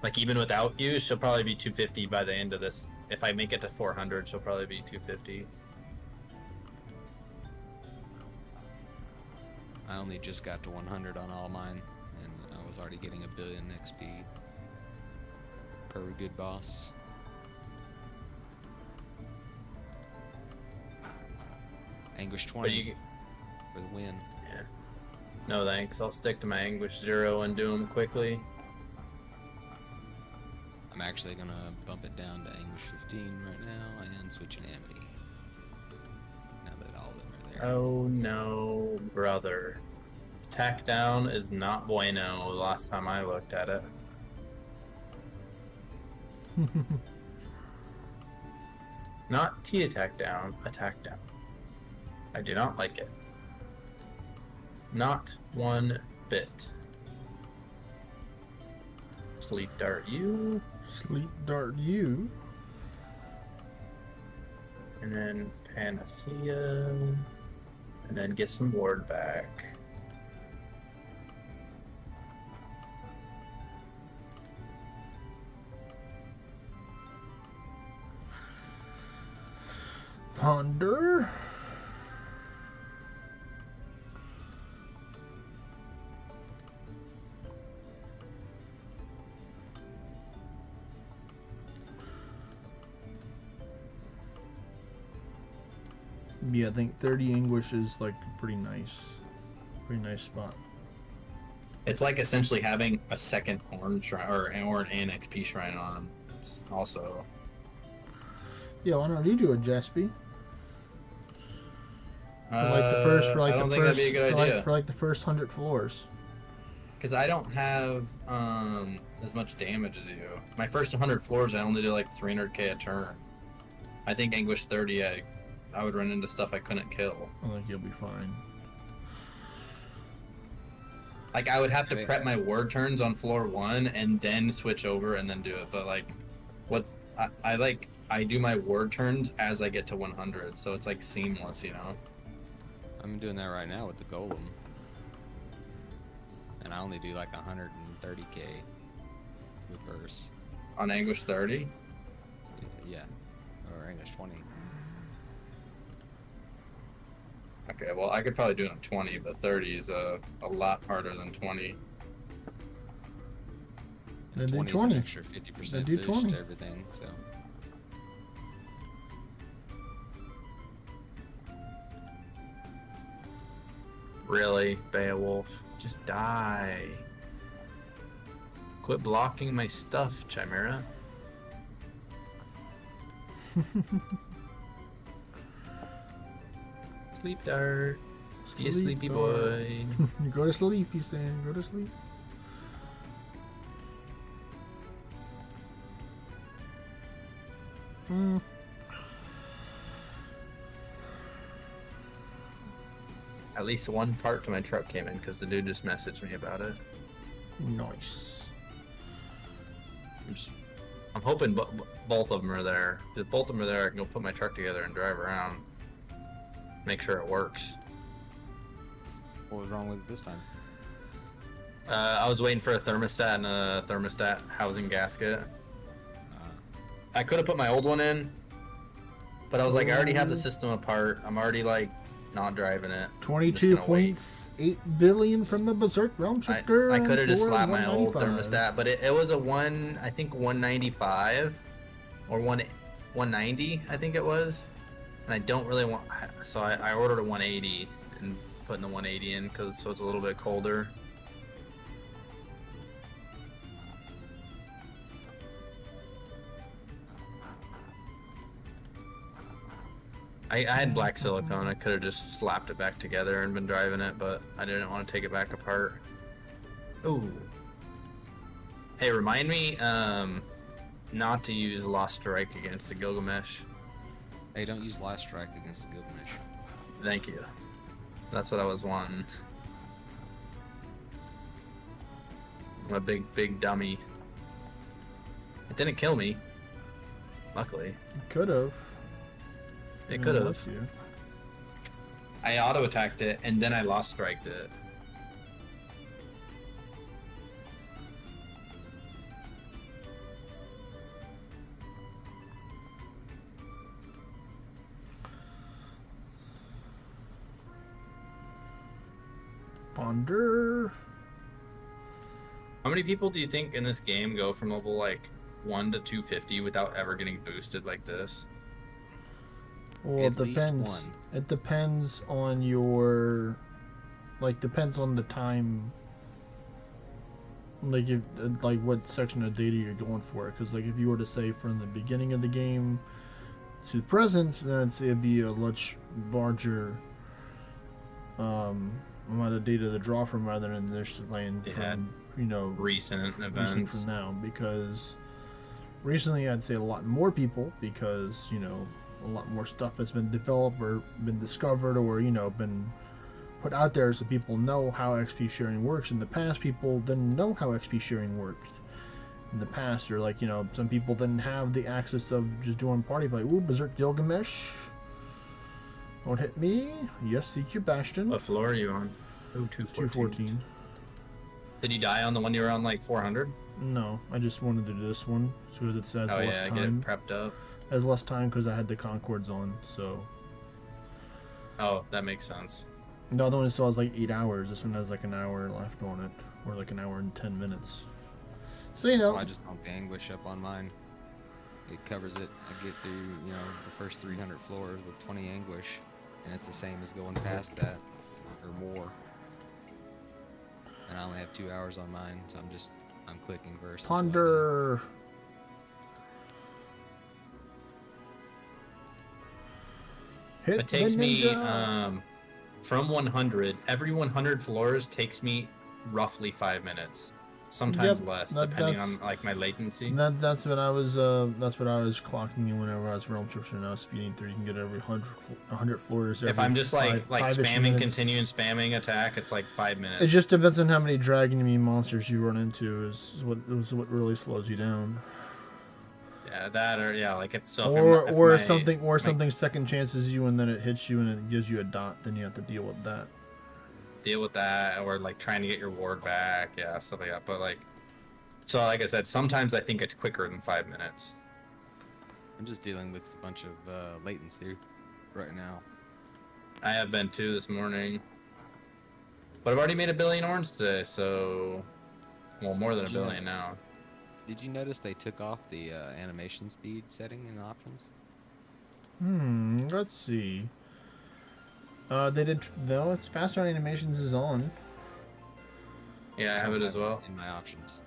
Like, even without you, she'll probably be 250 by the end of this. If I make it to 400, she'll probably be 250. I only just got to 100 on all mine, and I was already getting 1 billion XP per good boss. Anguish 20 for the win. Yeah. No thanks. I'll stick to my Anguish 0 and do them quickly. I'm actually gonna bump it down to Anguish 15 right now and switch in Amity. Now that all of them are there. Oh no, brother. Attack down is not bueno the last time I looked at it. Not T attack down, attack down. I do not like it. Not one bit. Sleep dart you. Sleep dart you. And then Panacea. And then get some ward back. Ponder. Yeah, I think 30 Anguish is like a pretty nice spot. It's like essentially having a second Orn shrine or an XP shrine on. It's also. Yeah, why don't you do it, Jaspy? For like the first, I don't think that'd be a good idea. For like the first 100 floors. Because I don't have as much damage as you. My first 100 floors, I only did like 300k a turn. I think Anguish 30, I would run into stuff I couldn't kill. I think you'll be fine. Like, I would have to prep my ward turns on floor 1 and then switch over and then do it. But like, I do my ward turns as I get to 100, so it's like seamless, you know? I'm doing that right now with the Golem. And I only do like 130k reverse. On Anguish 30? Yeah. Or Anguish 20. Okay, well, I could probably do it on 20, but 30 is a lot harder than 20. Then do 20 is 20. an extra 50% Then do boost 20. to everything, so. Really, Beowulf? Just die. Quit blocking my stuff, Chimera. Sleep dart. Be a sleepy dart. boy. You go to sleep, he's saying. Go to sleep. Hmm. At least one part to my truck came in because the dude just messaged me about it. Nice. I'm hoping both of them are there. If both of them are there, I can go put my truck together and drive around. Make sure it works. What was wrong with it this time? I was waiting for a thermostat and a thermostat housing gasket. I could have put my old one in, but I was like, I already have the system apart. I'm already like not driving it. 22.8 billion from the Berserk Realm Shifter. I could have just for slapped my old 195. thermostat, but it was a I think 195 or 190, I think it was. And I don't really want, so I ordered a 180 and putting the 180 in so it's a little bit colder. I had black silicone. I could have just slapped it back together and been driving it, but I didn't want to take it back apart. Ooh. Hey, remind me not to use Lost Strike against the Gilgamesh. Hey, don't use Last Strike against the Gilgamesh. Thank you. That's what I was wanting. I'm a big dummy. It didn't kill me. Luckily. Could have. It could have. I auto attacked it and then I lost striked it. Ponder. How many people do you think in this game go from level like 1 to 250 without ever getting boosted like this? Well, At it least depends. one. It depends on your, depends on the time. Like if, what section of data you're going for. Because if you were to say from the beginning of the game to the present, then it'd be a much larger amount of data to draw from rather than just laying from recent events recent from now. Because recently, I'd say a lot more people because a lot more stuff has been developed or been discovered or been put out there so people know how XP sharing works. In the past, people didn't know how XP sharing worked. In the past, or some people didn't have the access of just doing party play. Ooh, Berserk Gilgamesh. Don't hit me. Yes, seek your bastion. What floor are you on? Ooh, 214. 214. Did you die on the one you were on like 400? No, I just wanted to do this one because it says less time. Get it prepped up. Has less time because I had the Concords on, so. Oh, that makes sense. No, the one still has 8 hours. This one has an hour left on it, or an hour and 10 minutes. So So I just bumped the Anguish up on mine. It covers it. I get through, the first 300 floors with 20 Anguish, and it's the same as going past that, or more. And I only have 2 hours on mine, so I'm clicking first. Ponder. Hit It takes the me ninja. from 100. Every 100 floors takes me roughly 5 minutes. Sometimes Yep, less, that- depending that's- on my latency. That's what I was clocking in whenever I was realm shifter and I was speeding through. You can get every 100 floors. If I'm just five-ish spamming, minutes. continuing spamming attack, it's 5 minutes. It just depends on how many dragon enemy monsters you run into is what really slows you down. Yeah, that or if something second chances you and then it hits you and it gives you a dot, then you have to deal with that. Or trying to get your ward back, stuff like that. But like I said, sometimes I think it's quicker than 5 minutes. I'm just dealing with a bunch of latency right now. I have been too this morning. But I've already made 1 billion orange today, so... Well, more than 1 billion now. Did you notice they took off the animation speed setting in the options? Let's see. They did, though. It's faster animations is on. Yeah, I have it as well. In my options.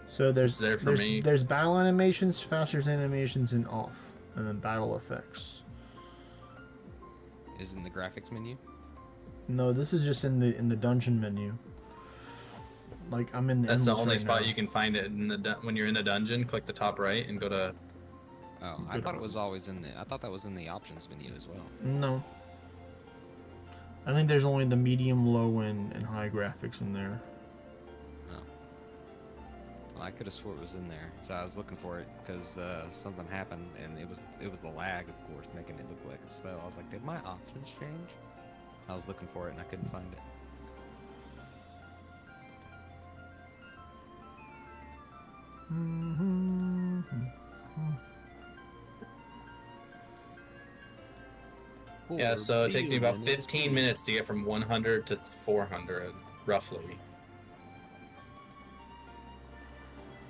So there's It's there for me. there's battle animations, faster animations, and off, and then battle effects. Is in the graphics menu? No, this is just in the dungeon menu. Like I'm in the. That's the endless only right spot now. you can find it in the when you're in a dungeon. Click the top right and go to. Oh, I thought it was always in the. I thought that was in the options menu as well. No. I think there's only the medium, low, and high graphics in there. Oh. Well, I could have swore it was in there, so I was looking for it because something happened and it was the lag, of course, making it look like it's slow. I was like, did my options change? I was looking for it and I couldn't find it. Yeah, so it takes me about 15 minutes to get from 100 to 400, roughly.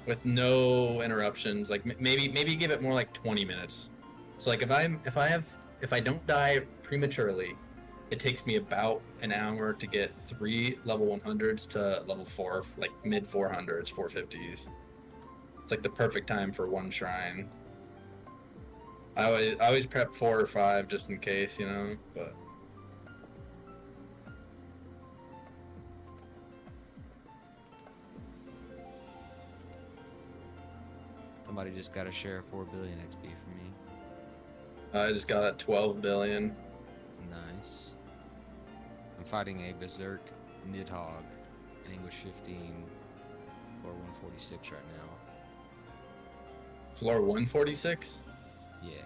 With no interruptions, like maybe give it more like 20 minutes. So like if I don't die prematurely, it takes me about an hour to get 3 level 100s to level 4, like mid 400s, 450s. It's like the perfect time for one shrine. I always prep 4 or 5 just in case, you know, but. Somebody just got to share 4 billion XP from me. I just got at 12 billion. Nice. I'm fighting a Berserk Nidhogg, Anguish 15, floor 146 right now. Floor 146? Yeah.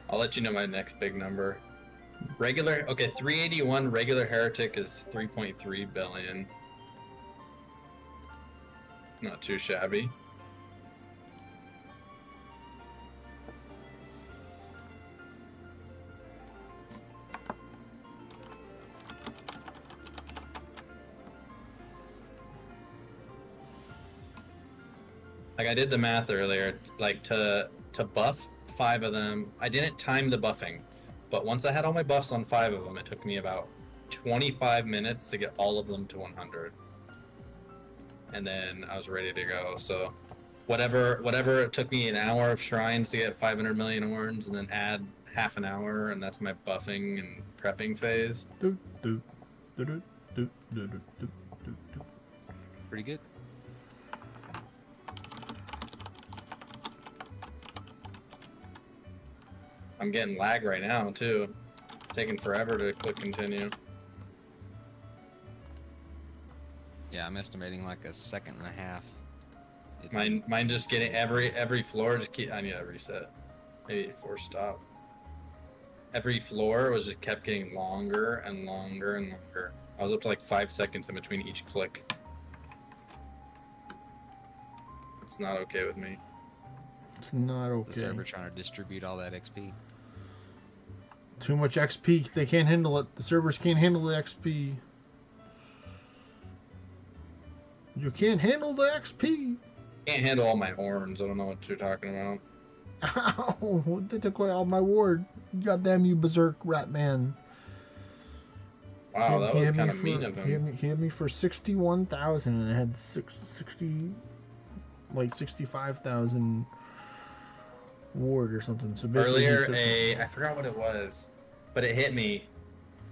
I'll let you know my next big number. Regular, okay, 381 regular heretic is 3.3 billion. Not too shabby. Like I did the math earlier, like to buff 5 of them. I didn't time the buffing, but once I had all my buffs on 5 of them, it took me about 25 minutes to get all of them to 100. And then I was ready to go. So whatever it took me an hour of shrines to get 500 million orange, and then add half an hour, and that's my buffing and prepping phase. Pretty good. I'm getting lag right now too. Taking forever to click continue. Yeah, I'm estimating like a second and a half. Mine just getting every floor just keep. I need to reset. Maybe force stop. Every floor was just kept getting longer and longer and longer. I was up to like 5 seconds in between each click. It's not okay with me. It's not okay. The server trying to distribute all that XP. Too much XP. They can't handle it. The servers can't handle the XP. You can't handle the XP. Can't handle all my horns. I don't know what you're talking about. Ow! They took away all my ward. Goddamn you, berserk rat man. Wow, that was kind of for, mean of him. He had me for 61,000, and I had 65,000 ward or something. So basically Earlier, I forgot what it was, but it hit me.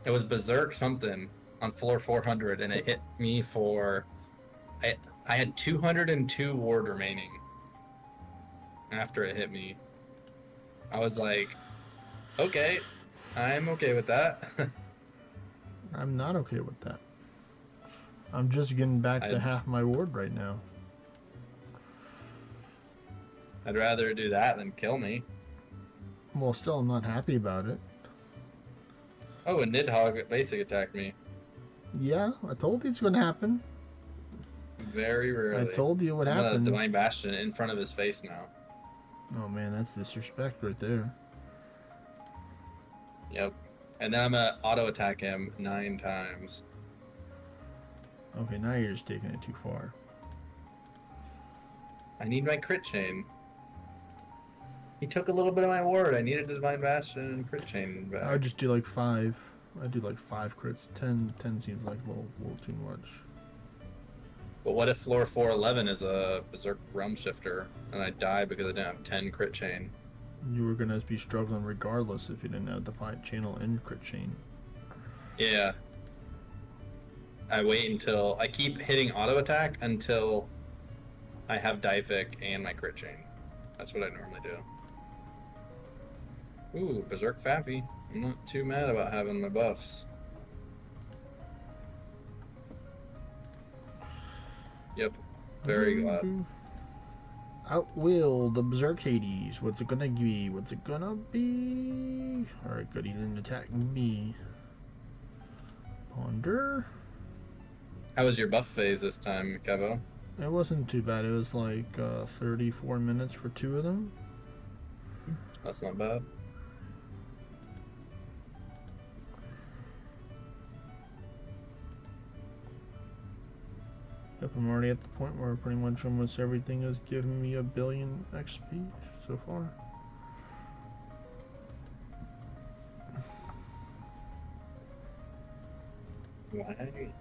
It was berserk something on floor 400, and it hit me for. I had 202 ward remaining. After it hit me, I was like, okay, I'm okay with that. I'm not okay with that. I'm just getting back to half my ward right now. I'd rather do that than kill me. Well, still, I'm not happy about it. Oh, a Nidhogg basic attacked me. Yeah, I told you it's going to happen. Very rarely. I told you what I'm happened. gonna Divine Bastion in front of his face now. Oh man, that's disrespect right there. Yep. And then I'm gonna auto attack him 9 times. Okay, now you're just taking it too far. I need my crit chain. He took a little bit of my ward. I needed Divine Bastion and crit chain back. I would just do like 5. I do like 5 crits. 10 seems like a little too much. But what if floor 411 is a Berserk Realm Shifter and I die because I didn't have 10 crit chain? You were gonna be struggling regardless if you didn't have Defiant Channel and crit chain. Yeah. I wait until I keep hitting auto attack until I have Dific and my crit chain. That's what I normally do. Ooh, Berserk Faffy. I'm not too mad about having my buffs. Yep. Very glad. Outwill the Berserk Hades. What's it gonna be? What's it gonna be? Alright, good. He didn't attack me. Ponder. How was your buff phase this time, Kevo? It wasn't too bad. It was like 34 minutes for 2 of them. That's not bad. Yep, I'm already at the point where pretty much almost everything is giving me 1 billion XP so far. Right.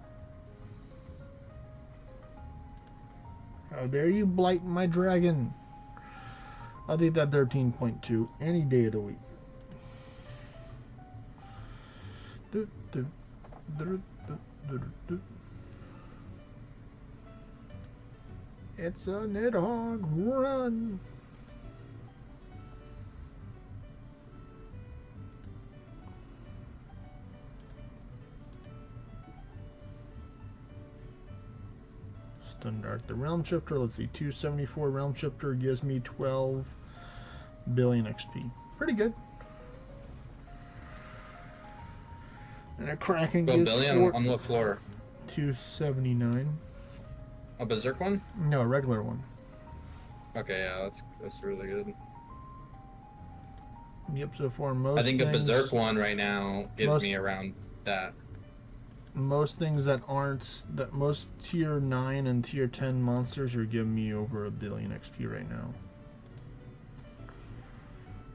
How dare you blight my dragon? I'll take that 13.2 any day of the week. Do, do, do, do, do, do. It's a Nidhogg run. Stundart the Realm Shifter. Let's see, 274 Realm Shifter gives me 12 billion XP. Pretty good. And a Kraken 12 gives billion on what floor? 279. A Berserk one? No, a regular one. Okay, yeah, that's really good. Yep, so far most I think a things, Berserk one right now gives me around that. Most things that aren't, that most tier 9 and tier 10 monsters are giving me over 1 billion XP right now.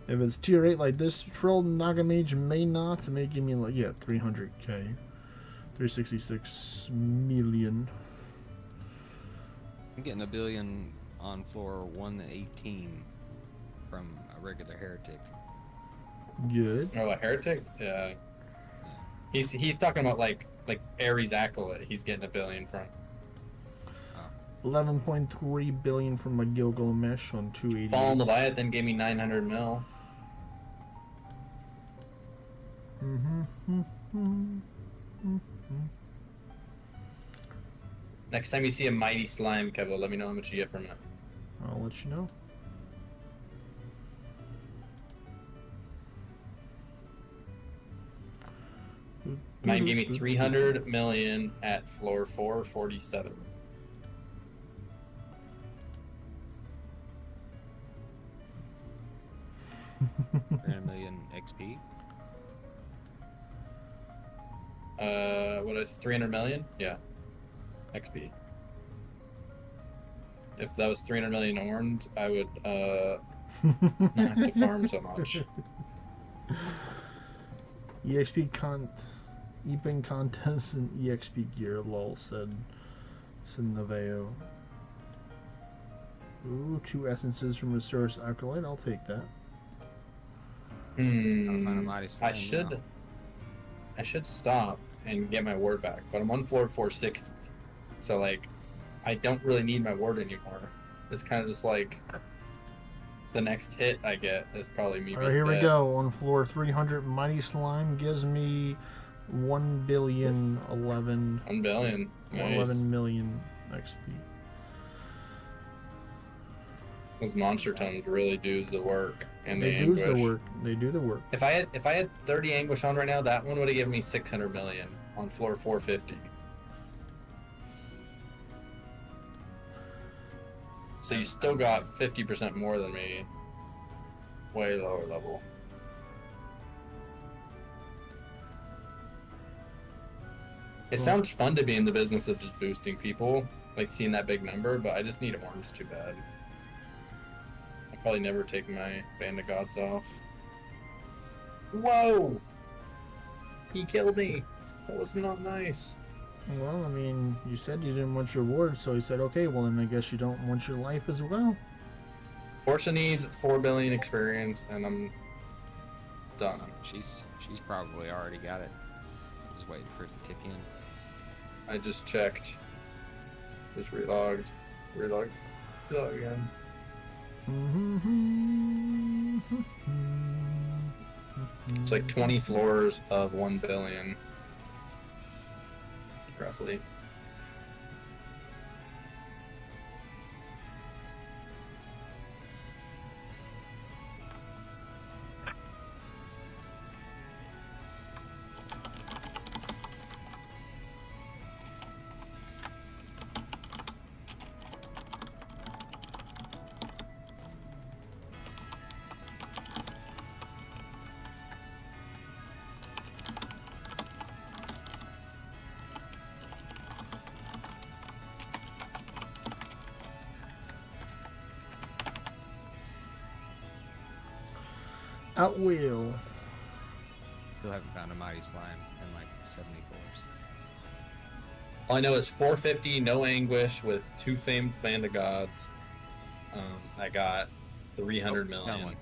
If it's tier 8 like this, Trill Nagamage may not, it may give me like, yeah, 300k. 366 million. I'm getting 1 billion on floor 118 from a regular heretic. Good. Oh, a heretic? Yeah. He's talking about like Ares Acolyte. He's getting 1 billion from. 11.3 billion from a Gilgamesh on 280. Fallen Leviathan gave me 900 mil. Next time you see a mighty slime, Kevo, let me know how much you get from it. I'll let you know. Mine gave me 300 million at floor 447. And 1 million XP. What is 300 million? Yeah. XP. If that was 300 million orange, I would not have to farm so much. EXP Eeping contest and EXP gear, lol, said Naveo. Ooh, 2 essences from Resource Acolyte, I'll take that. I should stop and get my ward back, but I'm on floor 460. So like I don't really need my ward anymore. It's kind of just like the next hit I get is probably me. Alright, here we go. On floor 300, Mighty Slime gives me 1 billion 11 1 billion. Nice. 11 million XP. Those monster tomes really do the work, and They the do anguish. the work. They do the work. If I had 30 anguish on right now, that one would have given me 600 million on floor 450. So you still got 50% more than me. way lower level. It sounds fun to be in the business of just boosting people, like seeing that big number, but I just need orange too bad. I'll probably never take my Band of Gods off. Whoa! He killed me. That was not nice. Well, I mean, you said you didn't want your ward, so he said, okay, well then I guess you don't want your life as well. Portia needs 4 billion experience, and I'm done. She's probably already got it. Just waiting for it to kick in. I just checked. Just relogged. Relogged. Log again. It's like 20 floors of 1 billion. Roughly. Out will. Still haven't found a mighty slime in like 70 floors. All I know is 450, no anguish with 2 famed Band of Gods. I got 300 Found million. one.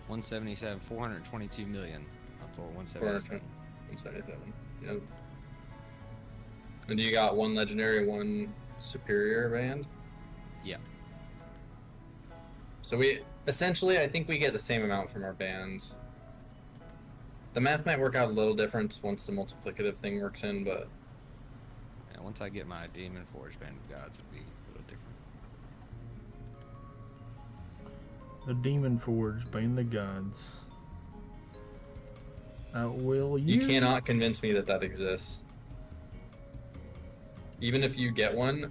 177, 422 million on floor 177. 177. Yep. And you got 1 legendary, 1 superior band? Yeah. So we essentially, I think we get the same amount from our bands. The math might work out a little different once the multiplicative thing works in, but Yeah, once I get my Demon Forge Band of Gods, it'll be a little different. The Demon Forge, Band of Gods. Out will you. you cannot convince me that that exists. Even if you get one,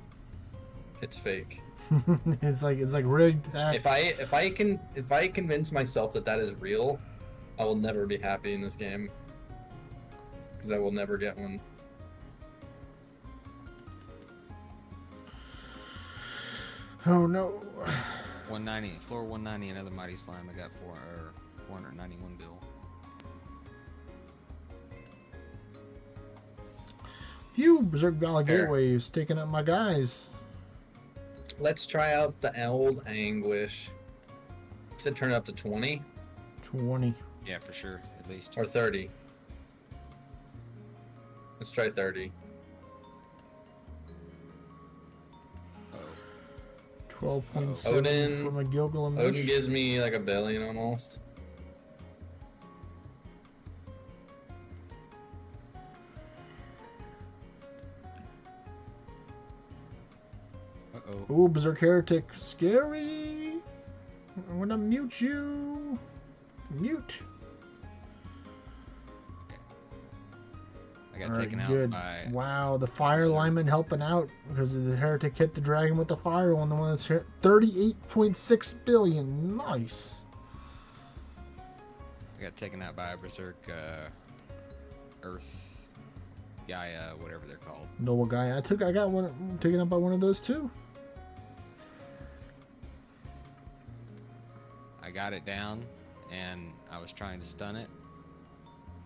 it's fake. it's like rigged. If I convince myself that that is real, I will never be happy in this game because I will never get one. Oh no. 190, floor 190, another mighty slime. I got 491 bill. Phew, Berserk Valley Fair. Gateway is taking up my guys. Let's try out the old anguish. Said turn it up to 20 20. Yeah, for sure, at least. or 30. Let's try 30. Oh, 12.7 Odin- from a Gilgalamish. Odin gives me like 1 billion almost. uh-oh. Ooh, Berserk Heretic. Scary. I'm gonna mute you. Mute. I got Alright, taken out good. by... Wow, the fire Berserk. lineman helping out because the Heretic hit the dragon with the fire one. The one that's here. 38.6 billion. Nice. I got taken out by a Berserk, Earth, Gaia, whatever they're called. Noble guy. I got one taken up by one of those too. I got it down, and I was trying to stun it,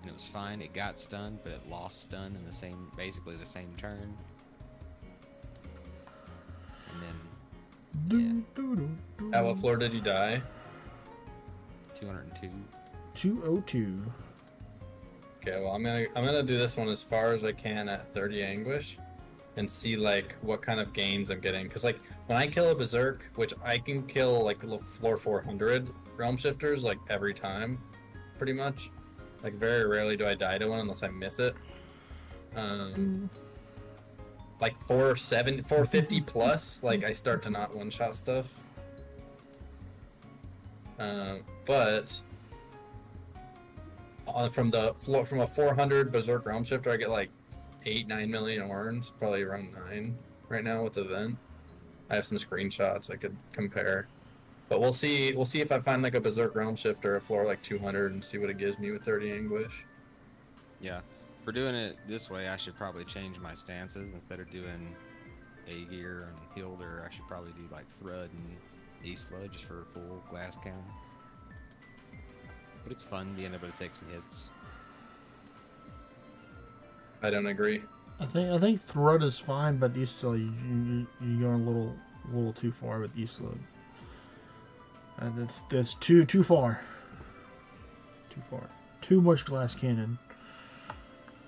and it was fine. It got stunned, but it lost stun in the same, basically the same turn. And then At what floor did you die? 202. 202. Okay, well I'm gonna do this one as far as I can at 30 anguish, and see like what kind of gains I'm getting. Cause like when I kill a berserk, which I can kill like floor 400 realm shifters like every time, pretty much. Like very rarely do I die to one unless I miss it. Like 450 plus, like I start to not one shot stuff. But from a 400 berserk realm shifter, I get like 8-9 million orns, probably around 9 right now with the event. I have some screenshots I could compare. But we'll see. We'll see if I find like a Berserk Realm Shifter, a floor like 200, and see what it gives me with 30 Anguish. Yeah. For doing it this way, I should probably change my stances. Instead of doing A gear and Hilder, I should probably do like Thrud and Isla just for full glass cannon. But it's fun being able to take some hits. I don't agree. I think Thrud is fine, but Isla, you're going a little too far with Isla. That's too far. Too far. Too much glass cannon.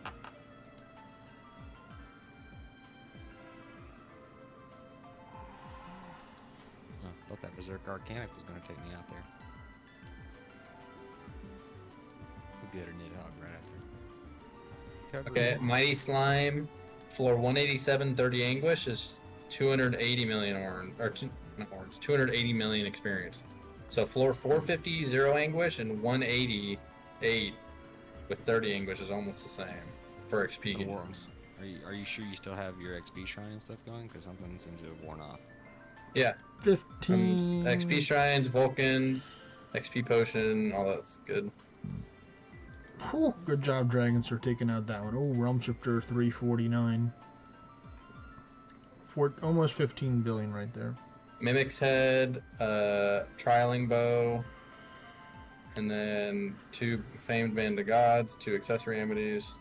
Oh, I thought that Berserk Arcanic was going to take me out there. We'll get her Nidhogg right after. Okay, Mighty Slime, floor 187, 30 Anguish is 280 million not orange, 280 million experience. So floor 450, 0 Anguish, and 188 with 30 Anguish is almost the same for XP gains. Are you sure you still have your XP shrine and stuff going? Because something seems to have worn off. Yeah. 15. XP shrines, Vulcans, XP potion, all that's good. Whew, good job, Dragons, for taking out that one. Oh, Realm Shifter 349. Almost 15 billion right there. Mimic's Head, Trialing Bow, and then 2 Famed Band of Gods, 2 Accessory Amities.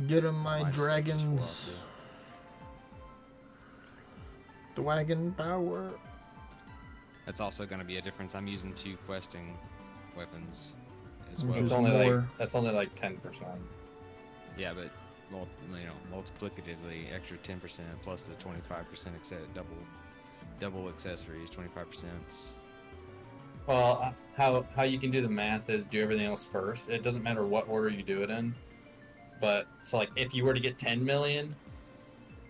Get 'em, my dragons. The wagon power. That's also going to be a difference. I'm using 2 questing weapons as well. It's only that's only like 10%. Yeah, but multiplicatively, extra 10% plus the 25% double accessories, 25%. Well, how you can do the math is do everything else first. It doesn't matter what order you do it in. But so like if you were to get 10 million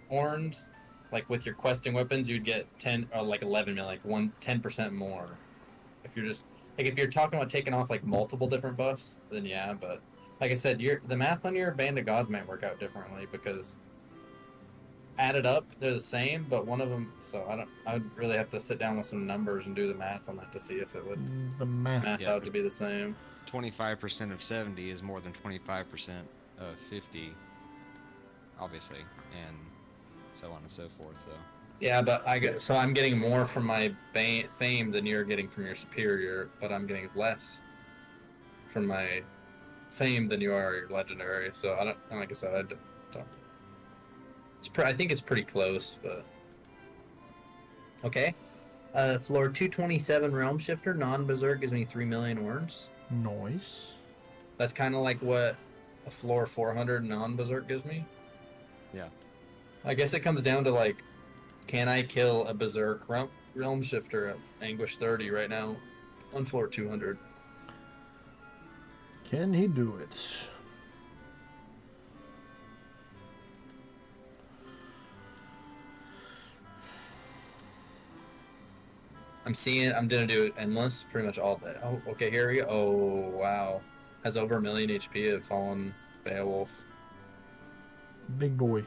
horns, like with your questing weapons, you'd get 10 or like 11 million, like 10% more. If you're just like if you're talking about taking off like multiple different buffs, then yeah. But like I said, the math on your Band of Gods might work out differently because added up they're the same, but one of them. So I'd really have to sit down with some numbers and do the math on that to see if it would math out to be the same. 25% of 70 is more than 25% of 50, obviously, and so on and so forth. So yeah, but I'm getting more from my fame than you're getting from your superior, but I'm getting less from my fame than you are your legendary. So I don't, like I said, I don't. I think it's pretty close, but okay. Floor 227 Realm Shifter non-Berserk gives me 3 million worms. Nice. That's kind of like what a floor 400 non-Berserk gives me. Yeah. I guess it comes down to like, can I kill a Berserk Realm Shifter of Anguish 30 right now on floor 200? Can he do it? I'm gonna do it endless pretty much all day. Oh, okay, here we go. Oh, wow. Has over 1 million HP of Fallen Beowulf. Big boy.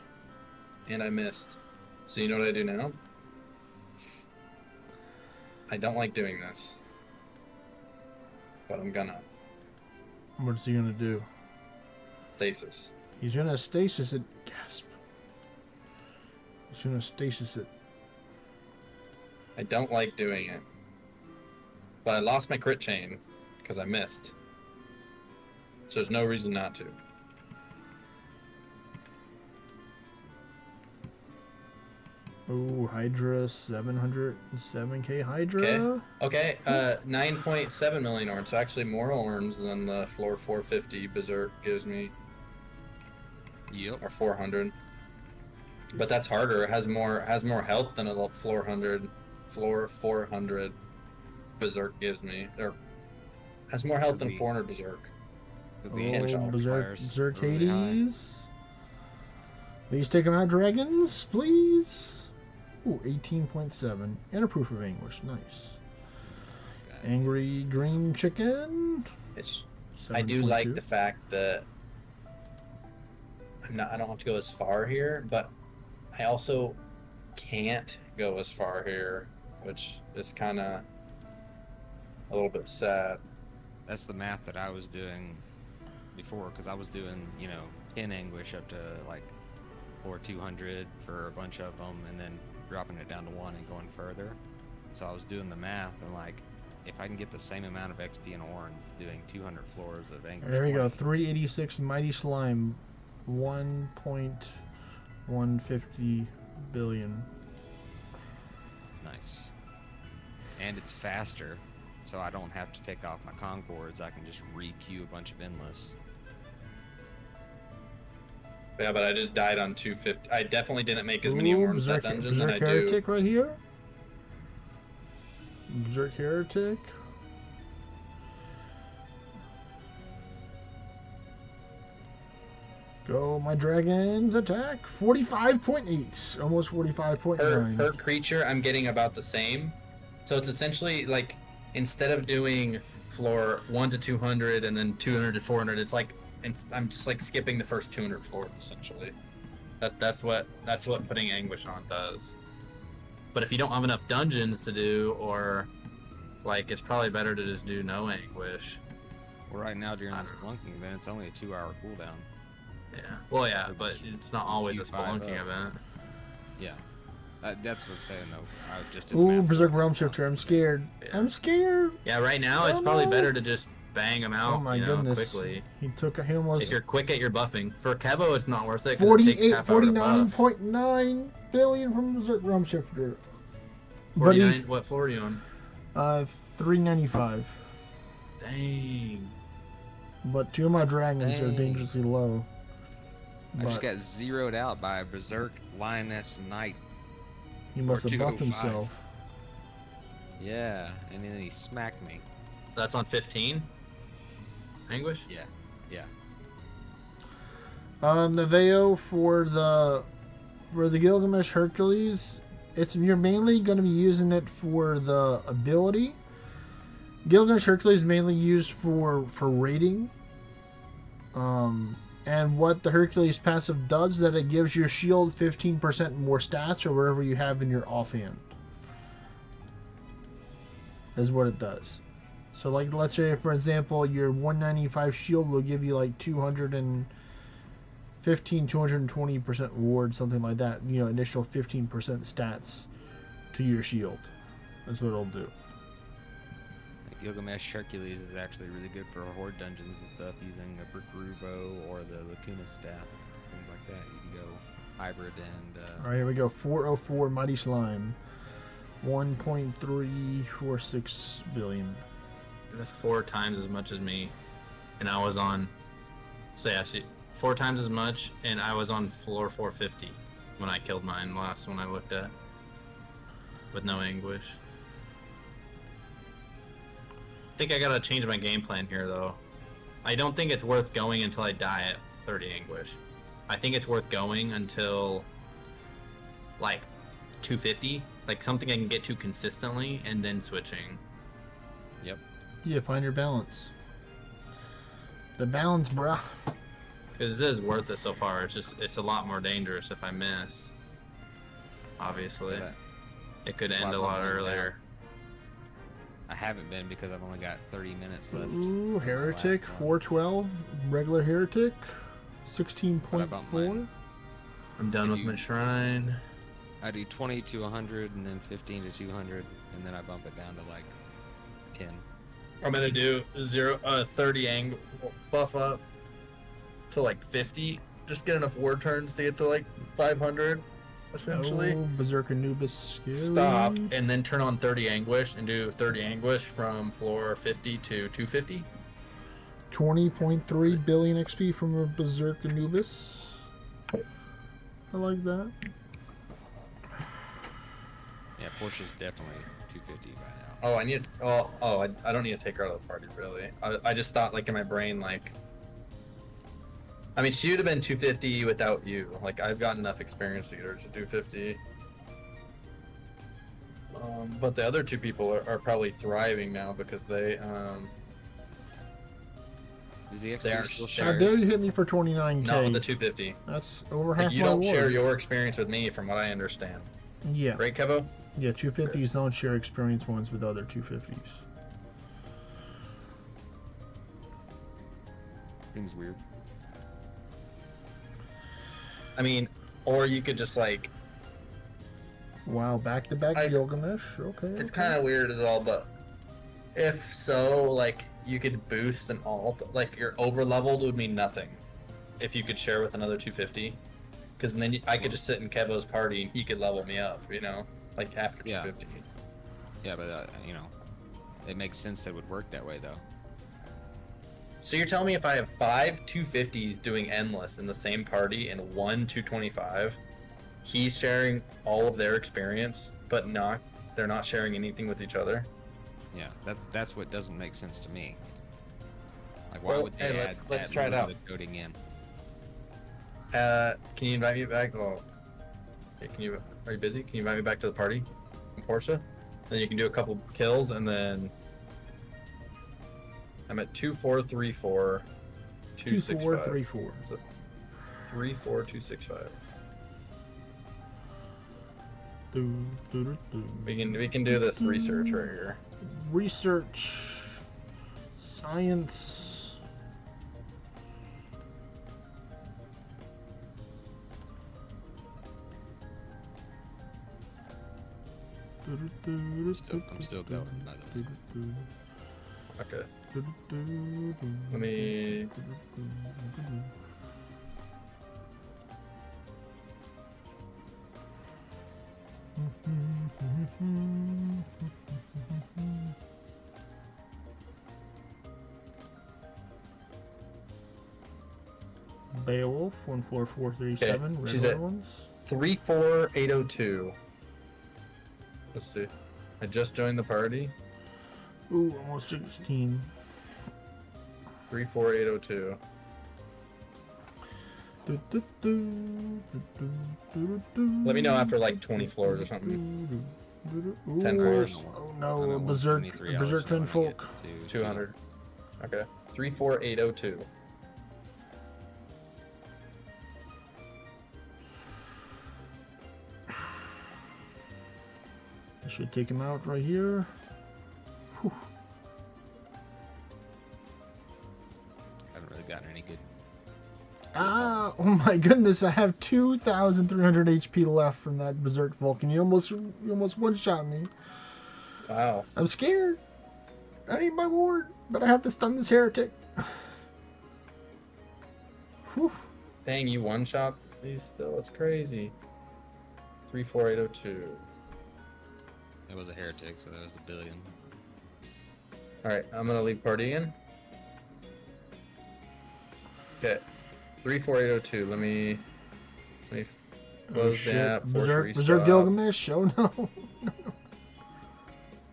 And I missed. So you know what I do now? I don't like doing this. But I'm gonna. What's he gonna do? Stasis. He's gonna stasis it. Gasp. He's gonna stasis it. I don't like doing it. But I lost my crit chain because I missed. So there's no reason not to. Oh, Hydra, 707k Hydra. Okay. 9.7 million orange. So actually more orange than the floor 450 Berserk gives me. Yep. Or 400. But that's harder. It has more health than a floor 400 Berserk gives me. Or has more health than 400 Berserk. Oh, Berserk Hades. Please take him out, dragons, please. Ooh, 18.7. And a Proof of Anguish. Nice. Angry Green Chicken. I do like the fact that I don't have to go as far here, but I also can't go as far here, which is kind of a little bit sad. That's the math that I was doing before, because I was doing, 10 anguish up to like 200 for a bunch of them, and then dropping it down to 1 and going further. So I was doing the math, and like, if I can get the same amount of XP in Orn doing 200 floors of anguish. There we go. 386 mighty slime. 1.150 billion. Nice. And it's faster, so I don't have to take off my concords. I can just re-queue a bunch of endless. Yeah, but I just died on 250. I definitely didn't make as many Orns that dungeon than I do. Heretic right here. Berserk Heretic. Go, my dragons, attack! 45.8, almost 45.9. Per creature, I'm getting about the same. So it's essentially like, instead of doing floor 1 to 200 and then 200 to 400, it's like, I'm just like skipping the first 200 floors, essentially. That's what putting Anguish on does. But if you don't have enough dungeons to do, or like, it's probably better to just do no Anguish. Well, right now during this Spelunking event, it's only a 2-hour cooldown. Yeah. Well, yeah, but it's not always a Spelunking event. Yeah. That's what's saying though. I just Ooh, Berserk Realm Shifter. I'm scared. Yeah. I'm scared. Yeah, right now it's probably better to just bang them out, Oh my goodness. quickly. He almost. If you're quick at your buffing. For Kevo, it's not worth it. 49.9 billion from Berserk Realm Shifter. 49. What floor are you on? 395. Dang. But 2 of my dragons are dangerously low. I just got zeroed out by a Berserk Lioness Knight. He must have buffed 205. himself. Yeah, and then he smacked me. That's on 15? Anguish? Yeah, yeah. The Veo for the Gilgamesh Hercules, you're mainly going to be using it for the ability. Gilgamesh Hercules is mainly used for raiding. And what the Hercules passive does is that it gives your shield 15% more stats or wherever you have in your offhand. Is what it does. So like, let's say for example your 195 shield will give you like 220% ward, something like that. Initial 15% stats to your shield. That's what it'll do. Gilgamesh Hercules is actually really good for horde dungeons and stuff, using a Brickaroo bow or the Lacuna staff, things like that. You can go hybrid and. Alright, here we go. 404 Mighty Slime. 1.346 billion. That's 4 times as much as me. And I was on. So yeah, see, 4 times as much, and I was on floor 450 when I killed mine last one I looked at. With no anguish. I think I gotta change my game plan here, though. I don't think it's worth going until I die at 30 anguish. I think it's worth going until like 250, like something I can get to consistently, and then switching. Yep. Yeah, find your balance. The balance, bruh. Because this is worth it so far. It's a lot more dangerous if I miss. Obviously, it could end a lot earlier. I haven't been because I've only got 30 minutes left. Ooh, Heretic, 412. Regular Heretic, 16.4. I'm done with my shrine. I do 20 to 100 and then 15 to 200, and then I bump it down to like 10. I'm gonna do 30 angle buff up to like 50. Just get enough war turns to get to like 500. Essentially. Oh, Berserk Anubis. Stop, and then turn on 30 Anguish and do 30 Anguish from floor 50 to 250. 20.3 billion XP from a Berserk Anubis. I like that. Yeah, Portia's definitely 250 by now. Oh, I need. I don't need to take her out of the party, really. I just thought, like, in my brain, like. I mean, she would have been 250 without you. Like, I've got enough experience to get her to 250. But the other 2 people are probably thriving now because they Is the They aren't XP still shared. shared? They hit me for 29k. Not with the 250. That's over Like, half you my don't share award. your experience with me, from what I understand. Yeah. Right, Kevo? Yeah, 250s don't share experience ones with other 250s. Seems weird. I mean, or you could just like. Wow, back-to-back Gilgamesh. Okay. It's kind of weird as well, but if so, like you could boost an alt, like your over leveled would mean nothing if you could share with another 250, because then I could just sit in Kevo's party and he could level me up, you know, like after 250. Yeah, but you know, it makes sense that it would work that way though. So you're telling me if I have 5 250s doing endless in the same party and 1 225, he's sharing all of their experience, but they're not sharing anything with each other? Yeah, that's what doesn't make sense to me. Like, why Well, would they hey, add let's that try it little out. bit of coding in? Can you invite me back? Oh, hey, are you busy? Can you invite me back to the party in Porsche? Then you can do a couple kills, and then I'm at 2434 265. 2434. So 34265. We can do this research right here. Research. Science. I'm still going, by the way. Okay. Let me. Beowulf 14437. Okay, Red she's red at- ones. 34802. Let's see. I just joined the party. Ooh, almost 16. 34802. Let me know after like 20 floors or something. 10 floors. Oh I'm no, at Berserk 173. I Berserk was hoping to Folk. get to 200. Okay. 34802. I should take him out right here. Whew. Haven't really gotten any good. Ah, oh my goodness, I have 2,300 HP left from that Berserk Vulcan. You almost one-shot me. Wow. I'm scared. I need my ward, but I have to stun this heretic. Whew. Dang, you one-shot these still? That's crazy. 34802. It was a heretic, so that was a billion. Alright, I'm gonna leave party again. Okay. 34802. Let me close that. Force Berserk restop. Gilgamesh? Oh no.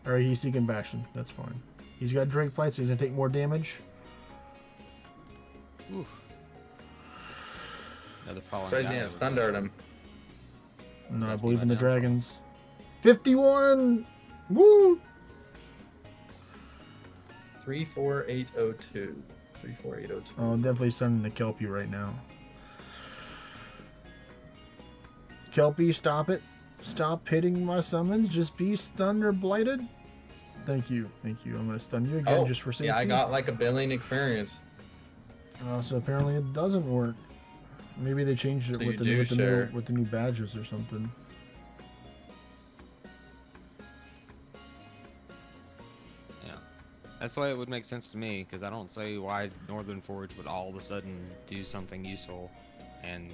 Alright, he's seeking Bastion. That's fine. He's got Drake Fight, so he's gonna take more damage. Oof. Another falling Crazy, guy yeah, was stun like- dart him. No, I That's believe my in the downfall. dragons. 51! Woo! 34802. 34802. Oh, I'm definitely sending the Kelpie right now. Kelpie, stop it. Stop hitting my summons. Just be stunned or blighted. Thank you. Thank you. I'm going to stun you again just for safety. yeah, I got like a billion experience. So apparently it doesn't work. Maybe they changed it So with you the, do with, the new, share. with the new badges or something. Yeah. That's why it would make sense to me, because I don't see why Northern Forge would all of a sudden do something useful and.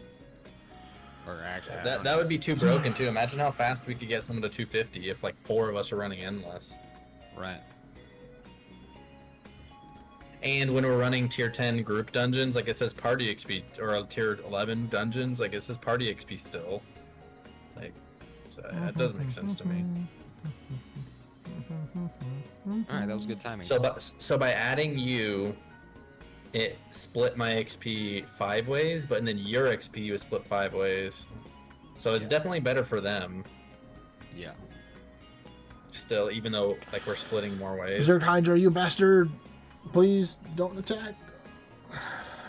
Or actually, I don't That know. would be too broken too. Imagine how fast we could get someone to 250 if like 4 of us are running endless. Right. And when we're running tier 10 group dungeons, like it says party XP, or tier 11 dungeons, like it says party XP still. Like, so that doesn't make sense to me. Alright, that was good timing. So by adding you, it split my XP 5 ways, but then your XP was split 5 ways. So it's definitely better for them. Yeah. Still, even though like we're splitting more ways. Berserk Hydra, you bastard! Please don't attack.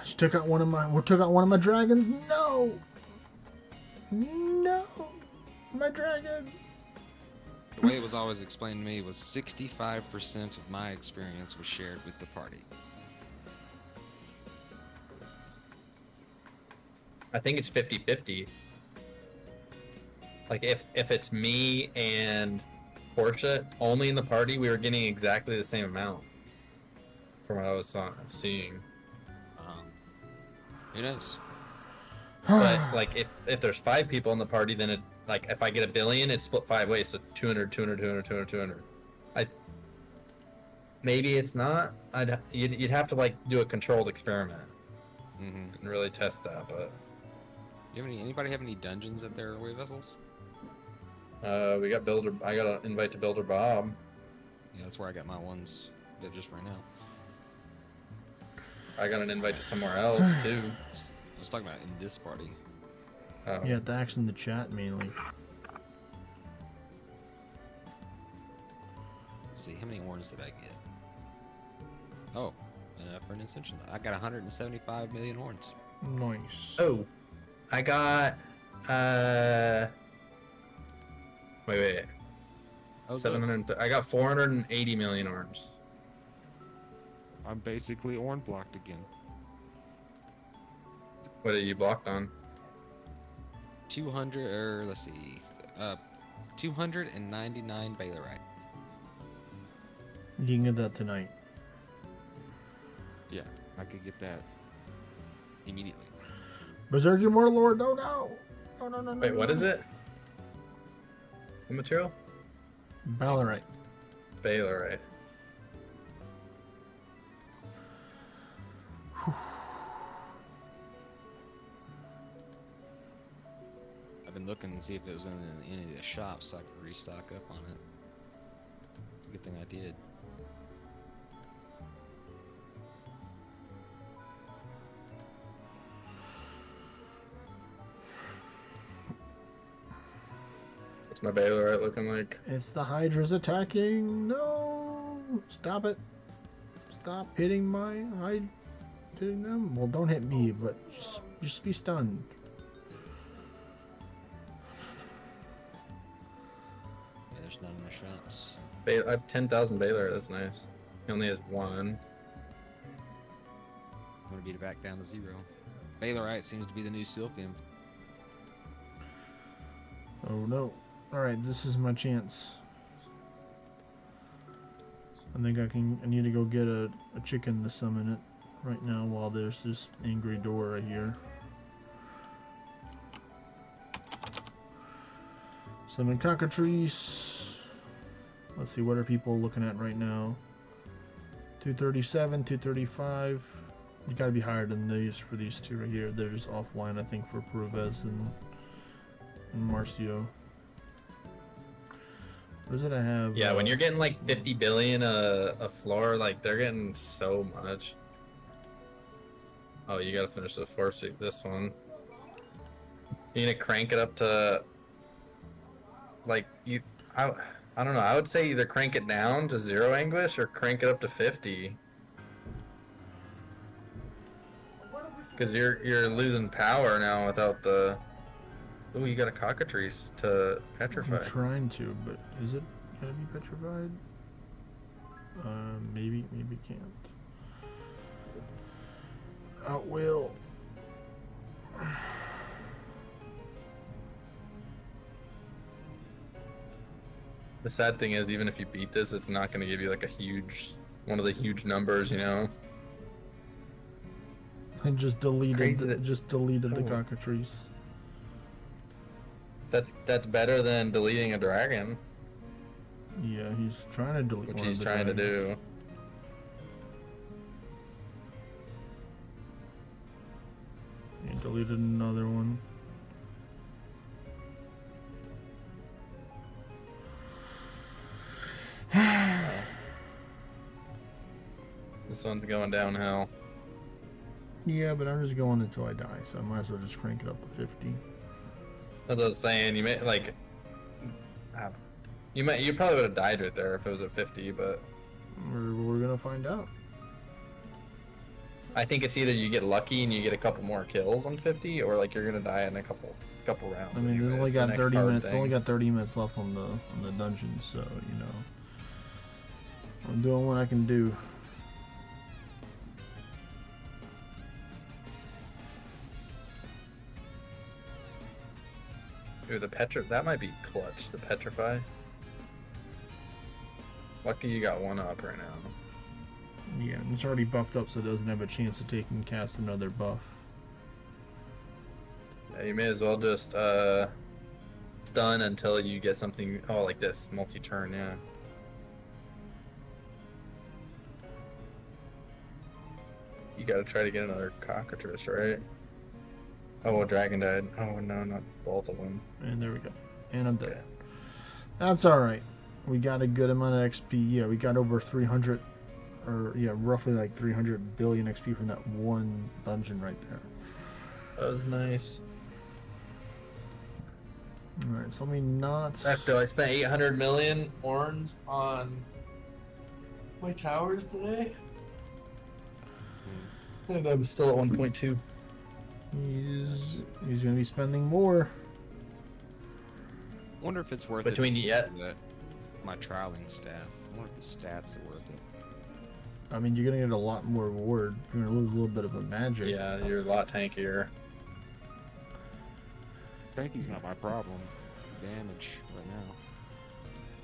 She took out one of my dragons. No. No. My dragon. The way it was always explained to me was 65% of my experience was shared with the party. I think it's 50-50. Like if it's me and Portia only in the party, we were getting exactly the same amount from what I was seeing. Who knows? But like if there's 5 people in the party, then it like if I get $1 billion, it's split 5 ways, so 200, 200, 200, 200, 200. Maybe it's not. You'd have to like do a controlled experiment and really test that. But Anybody have any dungeons at their away vessels? we got Builder. I got an invite to Builder Bob. Yeah, that's where I got my ones that just ran out. I got an invite to somewhere else too. I was talking about in this party. Oh. Yeah, the action in the chat mainly. Let's see, how many horns did I get? Oh, for an ascension. I got 175 million horns. Nice. Oh, I got wait. Oh, 700. I got 480 million orbs. I'm basically horn blocked again. What are you blocked on? 200, or let's see, 299 Baylorite. You can get that tonight. Yeah, I could get that immediately. Berserker Warlord, no, no. No, no, no, no. Wait, what is it? What material? Ballerite. Baylorite. I've been looking to see if it was in any of the shops so I could restock up on it. It's a good thing I did. What's my Baylorite looking like? It's the Hydra's attacking. No. Stop it. Stop hitting hitting them. Well, don't hit me, but just be stunned. Yeah, there's not enough shops. I have 10,000 Baylor. That's nice. He only has 1. I'm gonna beat it back down to 0. Baylorite seems to be the new Silphium. Oh no. Alright, this is my chance. I think I need to go get a chicken to summon it right now while there's this angry door right here. Summon cockatrice. Let's see, what are people looking at right now? 237, 235. You gotta be higher than these for these two right here. They're just offline, I think, for Provez and Marcio. What is it I have? Yeah, when you're getting like 50 billion a floor, like they're getting so much. Oh, you gotta finish the this one. You need to crank it up to like I don't know. I would say either crank it down to 0 anguish or crank it up to 50. Because you're losing power now without the. Oh, you got a cockatrice to petrify. I'm trying to, but is it gonna be petrified? Maybe can't. Out will. The sad thing is, even if you beat this, it's not gonna give you like one of the huge numbers, you know. I just deleted the Oh. cockatrice. That's better than deleting a dragon, Yeah, he's trying to delete which one he's of the trying to dragons. do. He deleted another one. This one's going downhill. Yeah, but I'm just going until I die, so I might as well just crank it up to 50. As I was saying, you may like. You probably would have died right there if it was at 50, but We're gonna find out. I think it's either you get lucky and you get a couple more kills on 50, or like you're gonna die in a couple rounds. I mean, anyways. they only The got next 30 hard minutes. They only thing. got 30 minutes left on the dungeon, so you know, I'm doing what I can do. Ooh, that might be clutch. The petrify. Lucky you got one up right now. Yeah, and it's already buffed up, so it doesn't have a chance of taking cast another buff. Yeah, you may as well just stun until you get something. Oh, like this multi-turn. Yeah. You gotta try to get another cockatrice, right? Oh, a dragon died. Oh no, not both of them. And there we go. And I'm dead. Okay. That's all right. We got a good amount of XP. Yeah, we got over 300, or yeah, roughly like 300 billion XP from that one dungeon right there. That was nice. All right, so let me not. After I spent 800 million orange on my towers today, and I'm still at 1.2. He's gonna be spending more. Wonder if it's worth Between it. yet. My trialing staff. I wonder if the stats are worth it. I mean, you're gonna get a lot more reward. You're gonna lose a little bit of a magic. Yeah, you're a lot tankier. Tanky's not my problem. It's damage right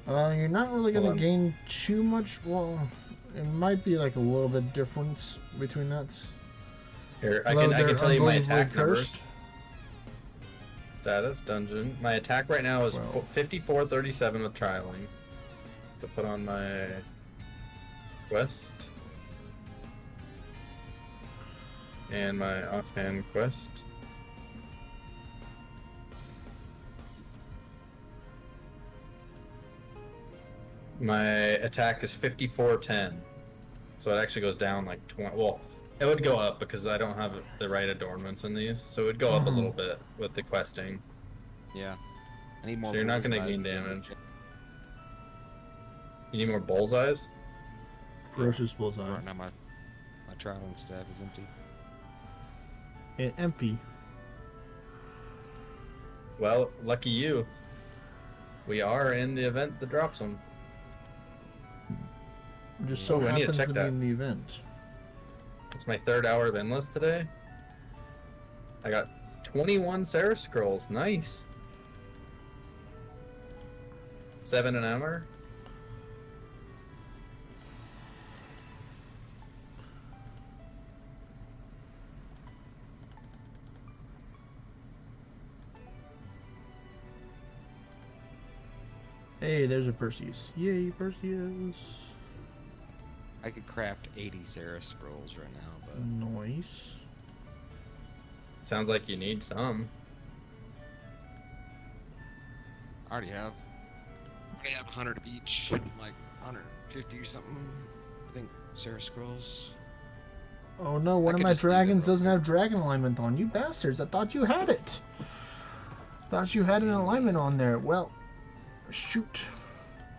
now. You're not really Hold gonna on. gain too much. Well, it might be like a little bit difference between that. Here, I Hello can there, tell you my unbelievably attack numbers. cursed. Status dungeon. My attack right now is Well. 5437 with trialing. To put on my quest and my offhand quest. My attack is 5410. So it actually goes down like 20. Well, it would go up because I don't have the right adornments in these. So it would go up a Mhm. little bit with the questing. Yeah. I need more. So you're not gonna bullseyes gain for damage. You need more bullseyes? Ferocious bullseye. Right now my trialing staff is empty. And empty. Well, lucky you. We are in the event that drops them. Just so Ooh, I need to happens check to be that. in the event. It's my 3rd hour of endless today. I got 21 Sarah scrolls. Nice. 7 an hour. Hey, there's a Perseus. Yay, Perseus. I could craft 80 Sarah scrolls right now, but Nice. Sounds like you need some. I already have 100 of each, like 150 or something. I think Sarah scrolls. Oh no, one I of could my just do that dragons real doesn't have dragon alignment on. You bastards, I thought you had it. Thought you had an alignment on there. Well, shoot.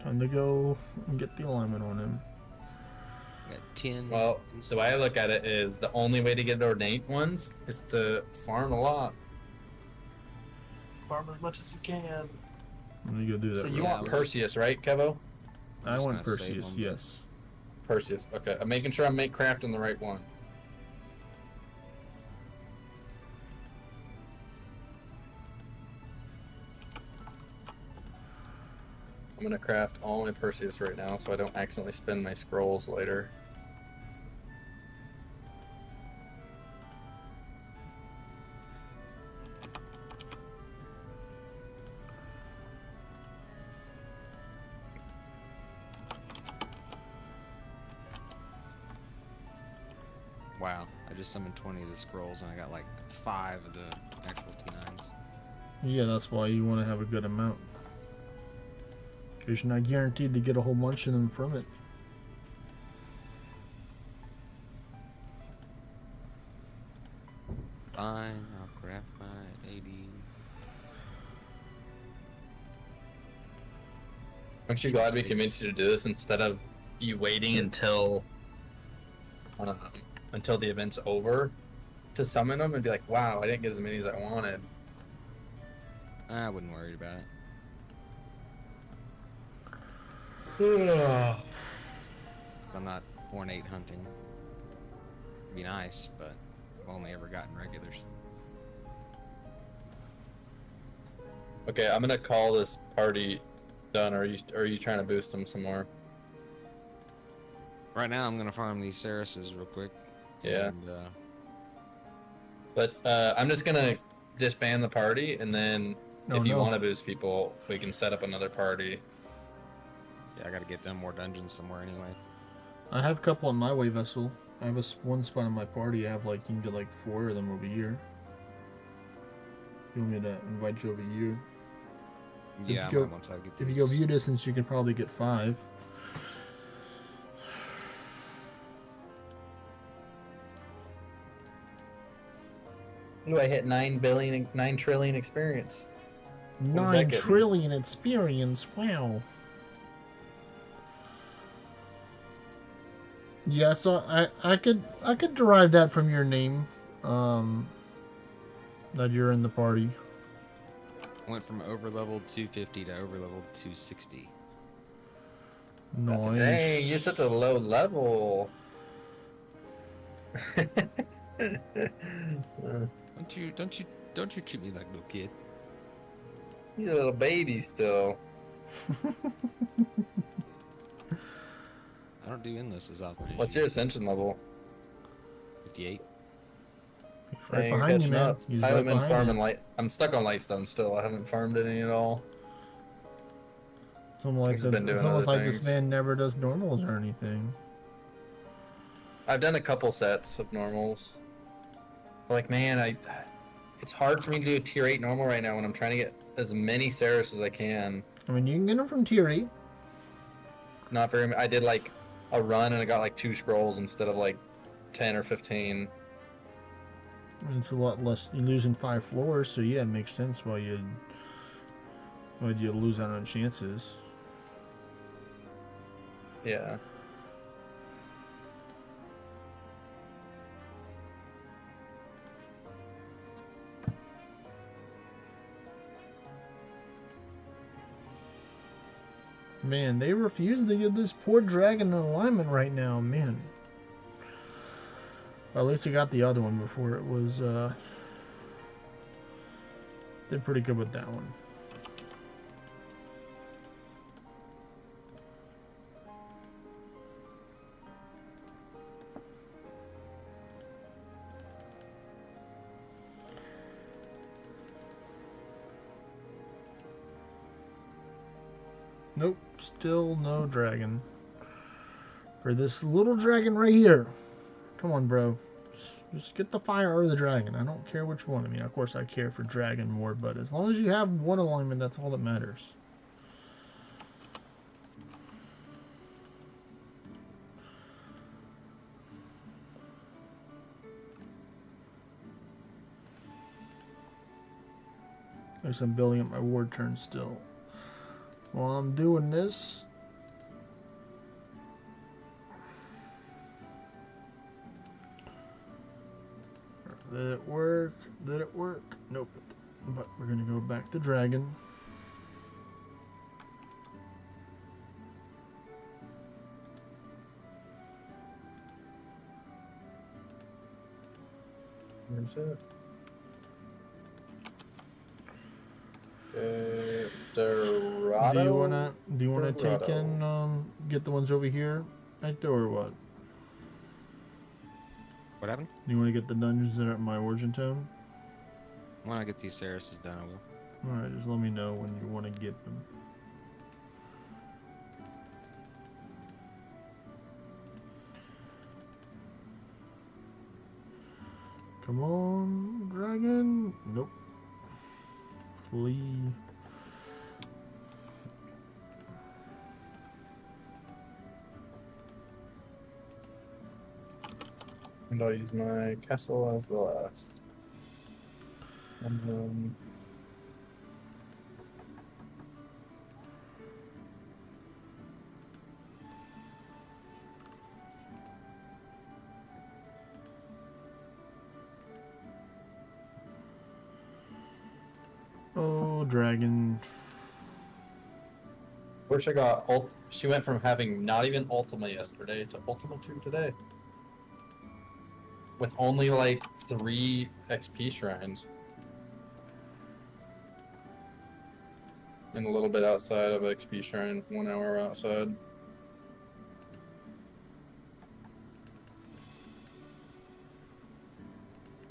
Time to go and get the alignment on him. I got 10. Well, the way I look at it is the only way to get ornate ones is to farm a lot. Farm as much as you can. Let me go do that. So you real want quick. Perseus, right, Kevo? I just want gonna save Perseus, them. yes. Perseus. Okay, I'm making sure I'm crafting the right one. I'm gonna craft all my Perseus right now so I don't accidentally spend my scrolls later. Wow, I just summoned 20 of the scrolls and I got like 5 of the actual T9s. Yeah, that's why you want to have a good amount. Because you're not guaranteed to get a whole bunch of them from it. Fine, I'll craft my 80. Aren't you glad we convinced you to do this instead of you waiting until until the event's over to summon them and be like, wow, I didn't get as many as I wanted. I wouldn't worry about it. 'Cause I'm not ornate hunting. It'd be nice, but I've only ever gotten regulars. Okay, I'm gonna call this party done. Or are you trying to boost them some more? Right now, I'm gonna farm these Saraces real quick. Yeah. And, Let's. I'm just gonna disband the party, and then if you want to boost people, we can set up another party. yeah, I gotta get done more dungeons somewhere anyway. I have a couple on my way vessel. I have one spot in my party. I have like, you can get like 4 of them over here. You want me to invite you over here? Yeah, if you go, once I get if these... you go view distance, you can probably get 5. Ooh, I hit 9 trillion experience. 9 trillion experience. Wow. Yeah, so I could derive that from your name, that you're in the party. Went from overleveled 250 to overleveled 260. Nice. Dang, you're such a low level. Don't you treat me like a little kid. You're a little baby still. I don't do endless as often as What's you. your ascension level? 58. Right Dang, you're behind you, catching man. up. He's I haven't right been behind farming you. light. I'm stuck on lightstone still. I haven't farmed any at all. It's almost like, been it's doing almost other like this things. man never does normals or anything. I've done a couple sets of normals. Like, man, it's hard for me to do a tier 8 normal right now when I'm trying to get as many Ceres as I can. I mean, you can get them from tier 8. Not very. I did like a run and I got like 2 scrolls instead of like 10 or 15. It's a lot less. You're losing 5 floors, so yeah, it makes sense why you lose out on chances. Yeah. Man, they refuse to give this poor dragon an alignment right now, man. Well, at least I got the other one before it was, did pretty good with that one. Nope, still no dragon. For this little dragon right here. Come on, bro. Just get the fire or the dragon. I don't care which one. I mean, of course I care for dragon more, but as long as you have one alignment, that's all that matters. At least I'm building up my ward turn still. While I'm doing this, did it work? Did it work? Nope. But we're gonna go back to dragon. Where's it? Dorado? Do you wanna take in get the ones over here, Hector, or what? What happened? Do you want to get the dungeons that are at my origin town? When I get these Saraces done, I will. Alright, just let me know when you want to get them. Come on, dragon. Nope. Flee. And I'll use my castle as the last. And then... Oh, dragon. Wish I got she went from having not even Ultima yesterday to Ultima 2 today. With only like 3 XP shrines. And a little bit outside of XP shrine, 1 hour outside.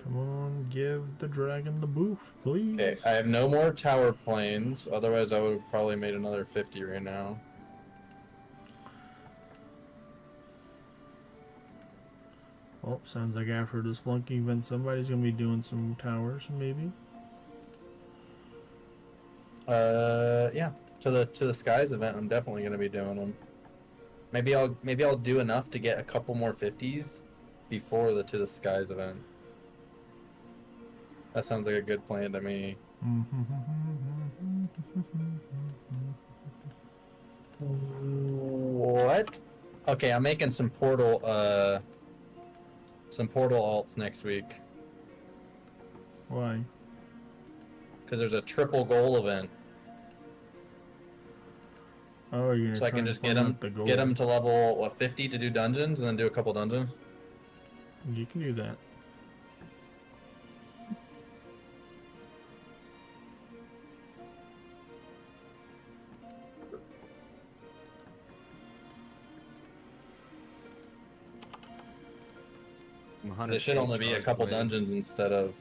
Come on, give the dragon the boof, please. Okay, I have no more tower planes, otherwise I would have probably made another 50 right now. Oh, sounds like after this flunky event, somebody's gonna be doing some towers, maybe. Yeah, to the skies event, I'm definitely gonna be doing them. Maybe I'll do enough to get a couple more 50s before the to the skies event. That sounds like a good plan to me. What? Okay, I'm making some portal alts next week. Why? Because there's a triple goal event. Oh, you're gonna So I try can and just farm out the gold. get them to level, what, 50 to do dungeons, and then do a couple dungeons? You can do that. There should only be a couple dungeons instead of,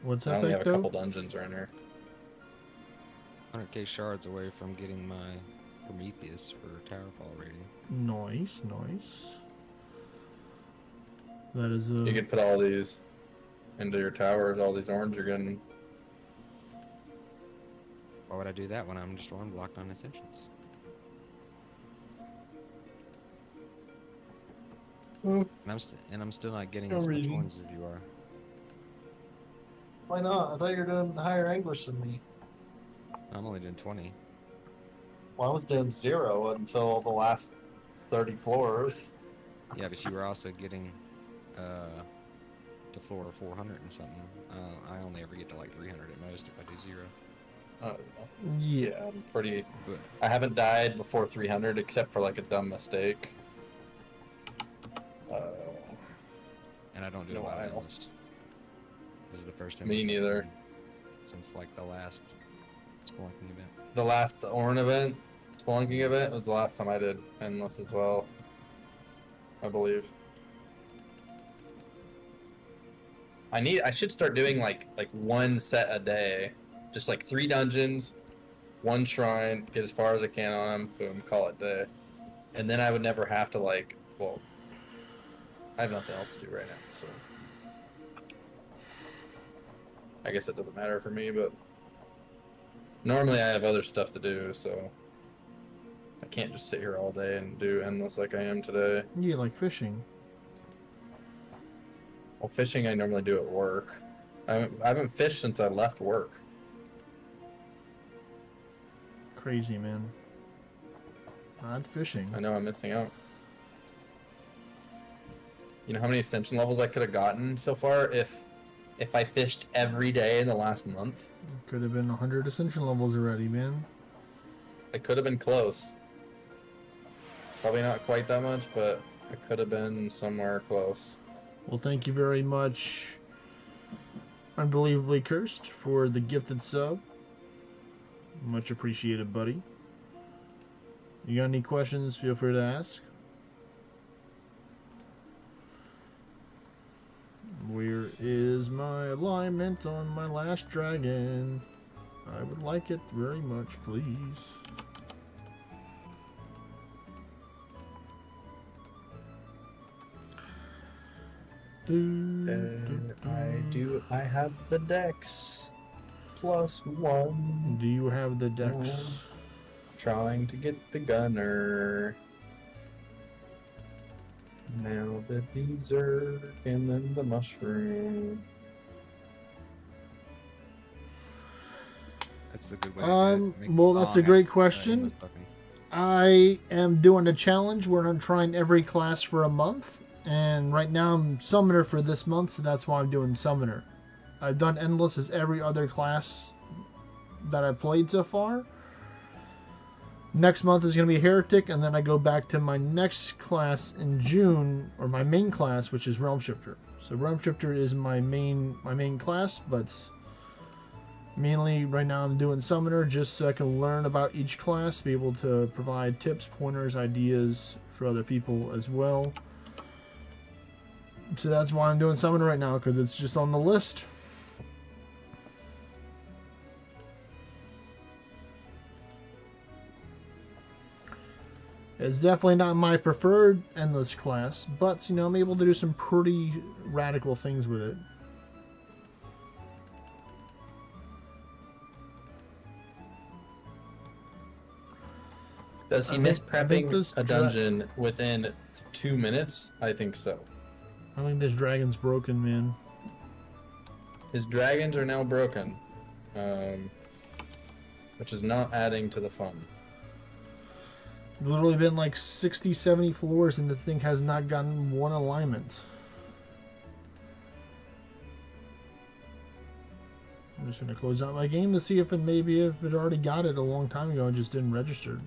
What's I that only think, have a though? couple dungeons right here. 100k shards away from getting my Prometheus for Towerfall rating. Nice, nice. That is You could put all these into your towers, all these orange you're getting. Why would I do that when I'm just one blocked on Ascensions? And I'm still not getting as much ones as you are. Why not? I thought you were doing higher English than me. I'm only doing 20. Well, I was doing 0 until the last 30 floors. Yeah, but you were also getting to floor 400 and something. I only ever get to like 300 at most if I do 0. Yeah, I'm pretty. But I haven't died before 300 except for like a dumb mistake. and I don't do a lot of endless. This is the first time. Me neither. Since like the last spelunking event. The last Orna event, spelunking event, was the last time I did endless as well. I believe. I should start doing like one set a day, just like 3 dungeons, 1 shrine, get as far as I can on them, boom, call it day, and then I would never have to like, well, I have nothing else to do right now, so I guess it doesn't matter for me, but normally I have other stuff to do, so I can't just sit here all day and do endless like I am today. You like fishing? Well, fishing I normally do at work. I haven't fished since I left work. Crazy, man. Not fishing. I know I'm missing out. You know how many ascension levels I could have gotten so far if I fished every day in the last month? Could have been 100 ascension levels already, man. I could have been close. Probably not quite that much, but I could have been somewhere close. Well, thank you very much, Unbelievably Cursed, for the gifted sub. Much appreciated, buddy. You got any questions, feel free to ask. Where is my alignment on my last dragon? I would like it very much, please. I have the dex +1. Do you have the dex? Trying to get the gunner. Now the berserk and then the mushroom. That's a good way to do it. Make the Well, that's song a great after question. endless fucking. I am doing a challenge where I'm trying every class for a month, and right now I'm Summoner for this month, so that's why I'm doing Summoner. I've done Endless as every other class that I played so far. Next month is going to be Heretic, and then I go back to my next class in June, or my main class, which is Realm Shifter. So Realm Shifter is my main class, but mainly right now I'm doing Summoner just so I can learn about each class, be able to provide tips, pointers, ideas for other people as well. So that's why I'm doing Summoner right now, because it's just on the list. It's definitely not my preferred Endless class, but, you know, I'm able to do some pretty radical things with it. Does he miss prepping a dungeon within 2 minutes? I think so. I think this dragon's broken, man. His dragons are now broken, which is not adding to the fun. Literally been like 60, 70 floors and the thing has not gotten one alignment. I'm just gonna close out my game to see if it already got it a long time ago and just didn't register.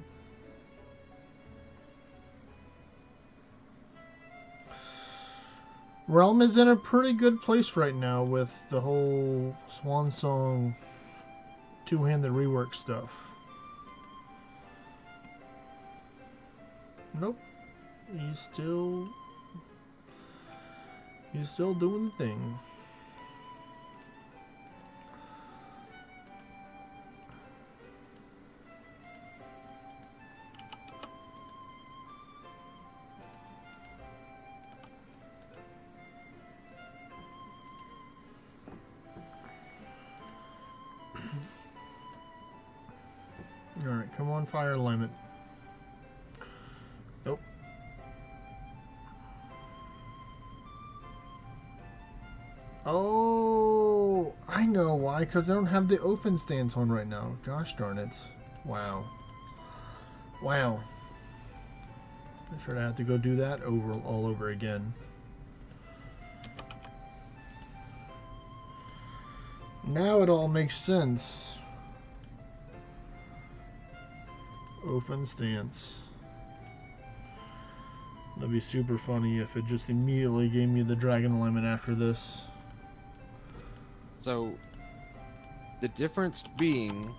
Realm is in a pretty good place right now with the whole Swan Song two-handed rework stuff. Nope. He's still doing the thing. Alright, come on, fire alignment. Nope. Oh, I know why, because I don't have the open stance on right now. Gosh darn it. Wow. Wow. I'm sure I have to go do that all over again. Now it all makes sense. Open stance. That'd be super funny if it just immediately gave me the dragon alignment after this. So, the difference being,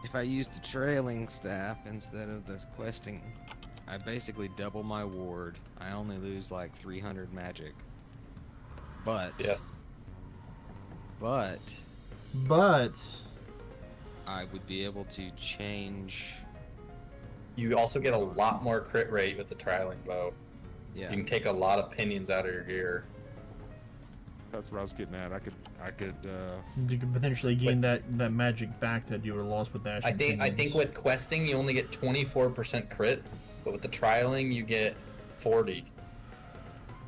if I use the trailing staff instead of the questing, I basically double my ward. I only lose like 300 magic. But... Yes. But... I would be able to change... You also get a lot more crit rate with the trialing bow. Yeah. You can take a lot of pinions out of your gear. That's what I was getting at. I could. You could potentially gain that magic back that you were lost with that. I think with questing you only get 24% crit, but with the trialing you get 40,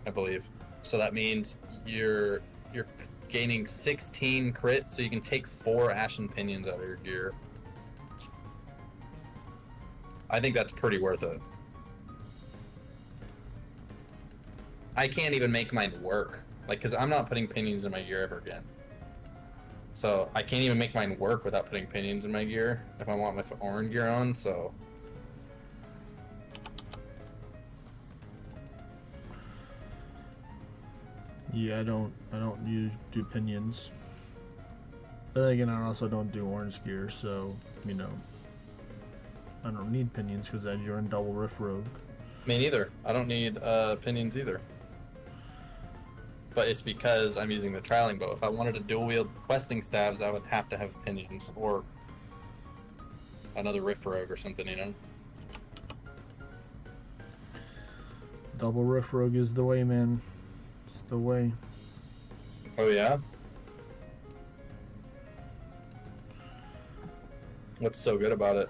I believe. So that means you're gaining 16 crit, so you can take 4 ashen pinions out of your gear. I think that's pretty worth it. I can't even make mine work, like, because I'm not putting pinions in my gear ever again. So I can't even make mine work without putting pinions in my gear if I want my orange gear on. So yeah, I don't do pinions. But then again, I also don't do orange gear, so you know, I don't need pinions because then you're in double riff rogue. Me neither. I don't need pinions either. But it's because I'm using the trialing bow. If I wanted to dual wield questing staves, I would have to have pinions or another rift rogue or something, you know. Double riff rogue is the way, man. It's the way. Oh yeah. What's so good about it?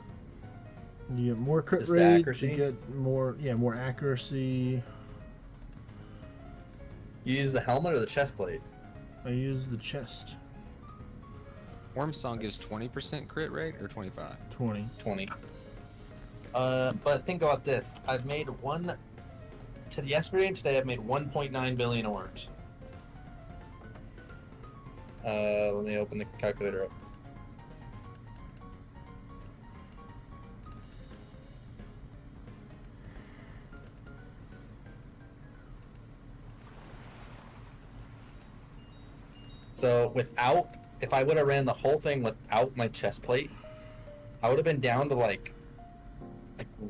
You get more crit Just the rate. accuracy? You get more accuracy. You use the helmet or the chest plate? I use the chest. Worm Song gives 20% crit rate or 25? 20. 20. But think about this. I've made yesterday and today I've made 1.9 billion orbs. Let me open the calculator up. So if I would have ran the whole thing without my chest plate, I would have been down to like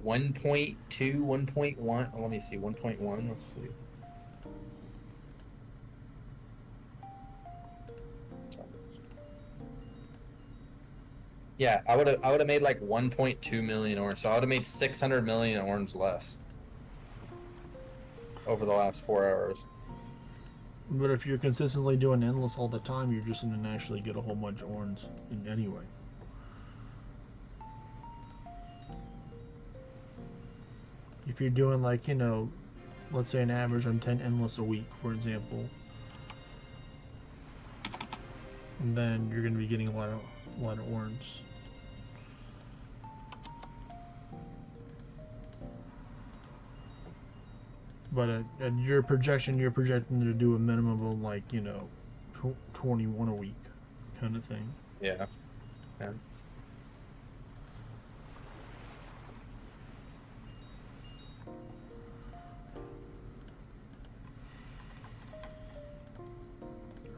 1.2, 1.1. Let me see, 1.1. Let's see. Yeah, I would have made like 1.2 million orange. So I would have made 600 million orange less over the last 4 hours. But if you're consistently doing endless all the time, you're just gonna naturally get a whole bunch of orange in anyway. If you're doing like, you know, let's say an average on 10 endless a week, for example, then you're gonna be getting a lot of orange. But at your projection, you're projecting to do a minimum of like, you know, 21 a week kind of thing. Yeah. Yeah.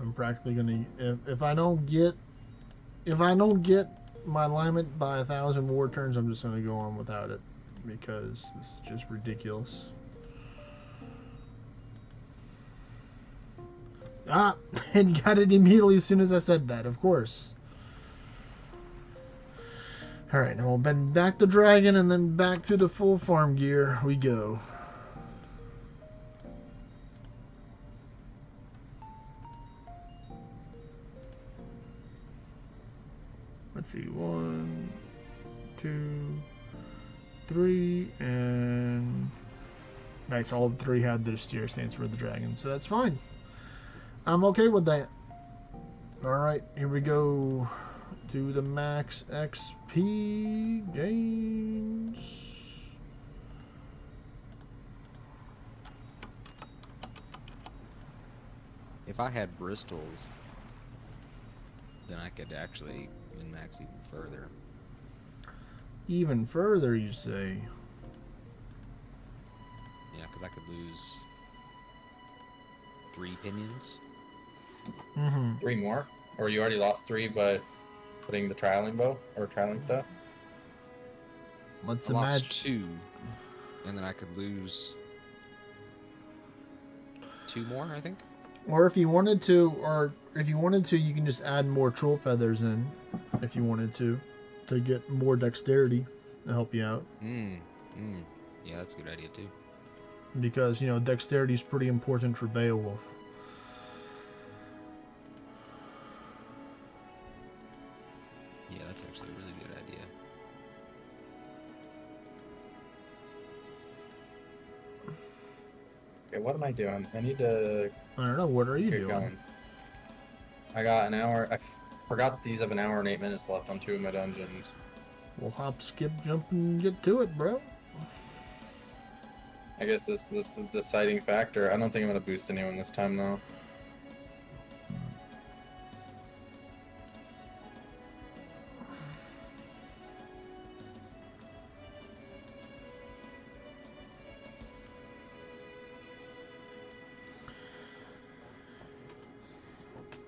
I'm practically gonna if I don't get my alignment by 1,000 war turns, I'm just gonna go on without it because this is just ridiculous. Ah, and got it immediately as soon as I said that, of course. Alright, now we'll bend back the dragon and then back to the full farm gear we go. Let's see, 1, 2, 3, and nice, all three had their steer stance for the dragon, so that's fine. I'm okay with that. Alright, here we go. Do the max XP gains. If I had Bristols, then I could actually min-max even further. Even further, you say? Yeah, because I could lose 3 pinions. Mm-hmm. 3 more? Or you already lost 3 by putting the trialing bow or trialing stuff? Let's I imagine lost 2, and then I could lose 2 more, I think. Or if you wanted to, you can just add more troll feathers in, if you wanted to get more dexterity to help you out. Yeah, that's a good idea too. Because, you know, dexterity is pretty important for Beowulf. Yeah, that's actually a really good idea. Okay, what am I doing? I need to... I don't know, what are you get doing? going. I got an hour. I forgot these have an hour and 8 minutes left on 2 of my dungeons. We'll hop, skip, jump, and get to it, bro. I guess this is the deciding factor. I don't think I'm going to boost anyone this time, though.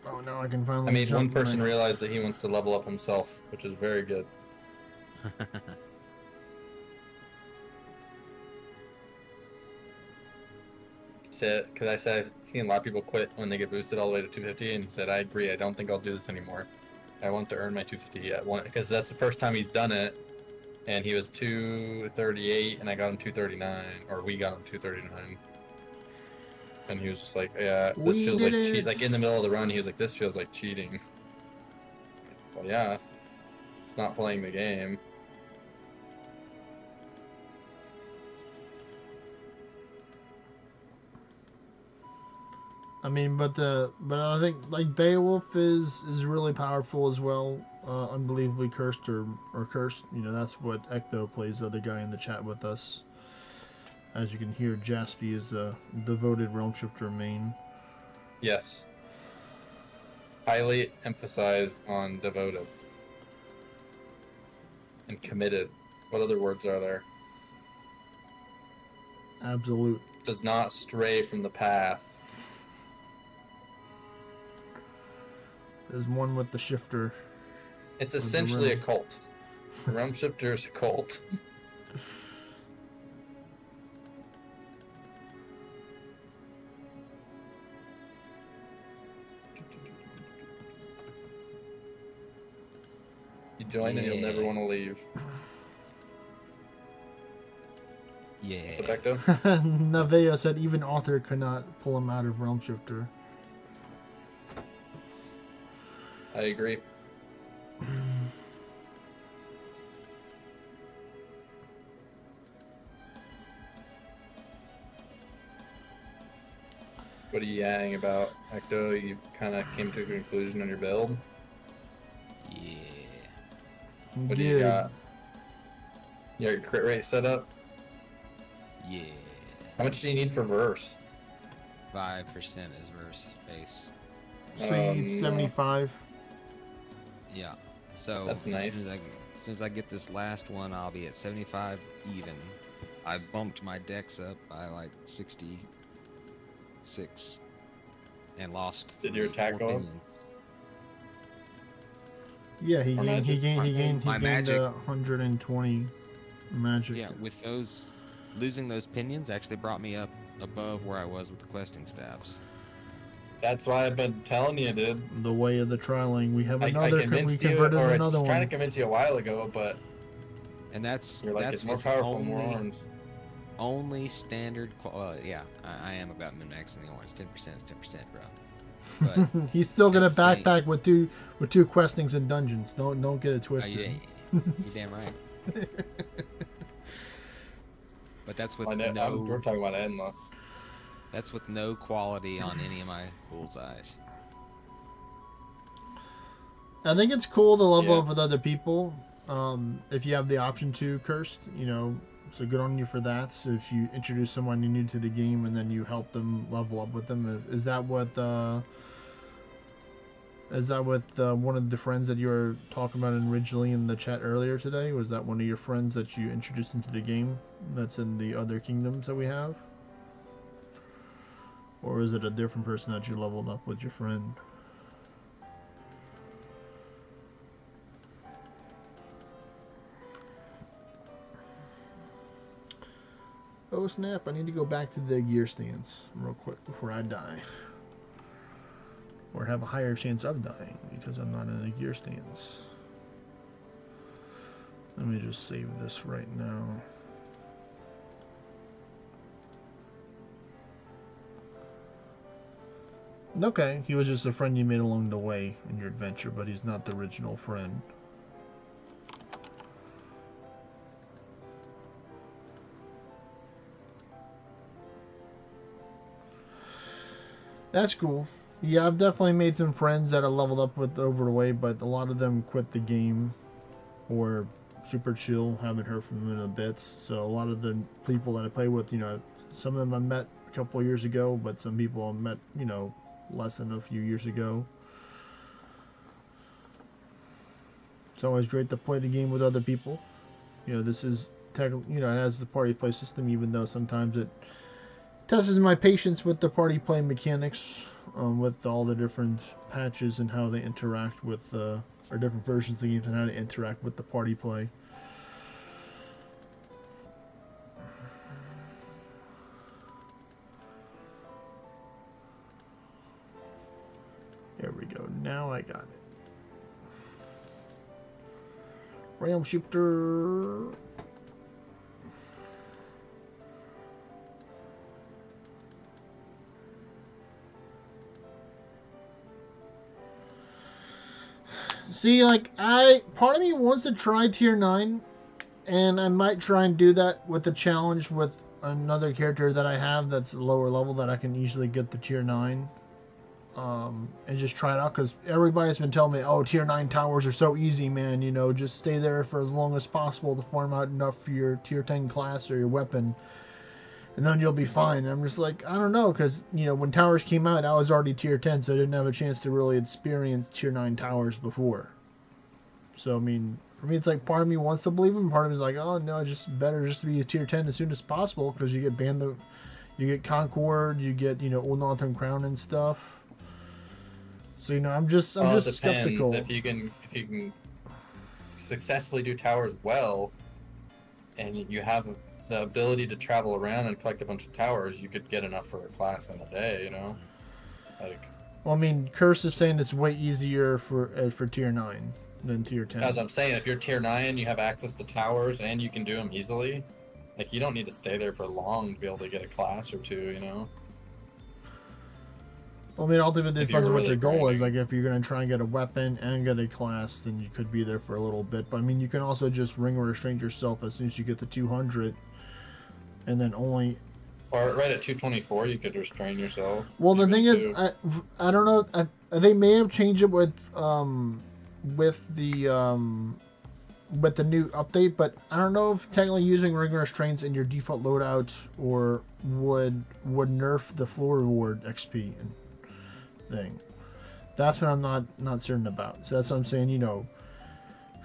Oh, now I can finally I made one jump person my... realize that he wants to level up himself, which is very good. Because I said I've seen a lot of people quit when they get boosted all the way to 250, and he said, I agree, I don't think I'll do this anymore. I want to earn my 250 yet, because that's the first time he's done it, and he was 238, and I got him 239, or we got him 239. And he was just like, yeah, this feels like cheat. Like in the middle of the run, he was like, this feels like cheating. Well, yeah, it's not playing the game. I mean, but I think like Beowulf is really powerful as well. Unbelievably cursed or cursed. You know, that's what Ecto plays, the other guy in the chat with us. As you can hear, Jaspy is a devoted Realm Shifter main. Yes. Highly emphasize on devoted. And committed. What other words are there? Absolute. Does not stray from the path. is one with the shifter. It's With the essentially a realm. cult. The realm shifter is a cult. You join and you'll never Yeah. want to leave. Yeah. What's up, Ecto? Navea said even Arthur could not pull him out of realm shifter. I agree. What are you yapping about, Ecto? You kind of came to a conclusion on your build. Yeah. What do you got? You got your crit rate set up? Yeah. How much do you need for verse? 5% is verse base. So you need 75. Yeah. So That's nice. As soon as I get this last one, I'll be at 75 even. I bumped my dex up by like 66 and lost. Did your attack go up? Yeah, he gained My magic. 120 magic. Yeah, with those, losing those pinions actually brought me up above where I was with the questing stabs. That's why I've been telling you, dude. The way of the trialing. We have I another. We convinced you, converted or I another was trying to one. convince you a while ago, but And that's you're like, that's it's more with powerful, only, more arms. Only standard. Yeah, I am about min-maxing the orange. 10% is 10%, bro. But He's still gonna at the same- backpack with two questings and dungeons. Don't get it Oh, twisted. you damn right. But that's with We're no. talking about endless. That's with no quality on any of my bullseyes. I think it's cool to level Yeah. up with other people. If you have the option to, Cursed, so good on you for that. So if you introduce someone new to the game and then you help them level up with them, is that what one of the friends that you were talking about originally in the chat earlier today? Was that one of your friends that you introduced into the game that's in the other kingdoms that we have? Or is it a different person that you leveled up with your friend? Oh snap, I need to go back to the gear stance real quick before I die. Or have a higher chance of dying because I'm not in a gear stance. Let me just save this right now. Okay, he was just a friend you made along the way in your adventure, but he's not the original friend. That's cool. Yeah, I've definitely made some friends that I leveled up with over the way, but a lot of them quit the game or super chill. Haven't heard from them in a bit. So a lot of the people that I play with, some of them I met a couple of years ago, but some people I met, less than a few years ago. It's always great to play the game with other people. This is it has the party play system, even though sometimes it tests my patience with the party play mechanics, with all the different patches and how they interact with or different versions of the games and how they interact with the party play. There we go. Now I got it. Realm shifter. See, part of me wants to try tier 9, and I might try and do that with the challenge with another character that I have that's lower level that I can easily get the tier 9. And just try it out, because everybody's been telling me, oh, tier 9 towers are so easy, man, just stay there for as long as possible to farm out enough for your tier 10 class or your weapon, and then you'll be fine. And I'm just like, I don't know, because, when towers came out, I was already tier 10, so I didn't have a chance to really experience tier 9 towers before. So, for me, it's like part of me wants to believe him, part of me is like, oh, no, just better just to be a tier 10 as soon as possible, because you get Concord, you get, Old Northern Crown and stuff. So I'm just Well, it depends. skeptical. If you can successfully do towers well, and you have the ability to travel around and collect a bunch of towers, you could get enough for a class in a day. Like. Well, I mean, Curse is saying it's way easier for tier 9 than tier 10. As I'm saying, if you're tier 9, you have access to towers and you can do them easily. Like, you don't need to stay there for long to be able to get a class or two. Well, I mean, all depends on what really your goal is. grinding. Like, if you're going to try and get a weapon and get a class, then you could be there for a little bit. But, I mean, you can also just ring or restrain yourself as soon as you get to 200. And then only... Or right at 224, you could restrain yourself. Well, the thing is, I don't know. They may have changed it with the new update, but I don't know if technically using ring restraints in your default loadouts or would nerf the floor reward XP thing. That's what I'm not certain about. So that's what I'm saying.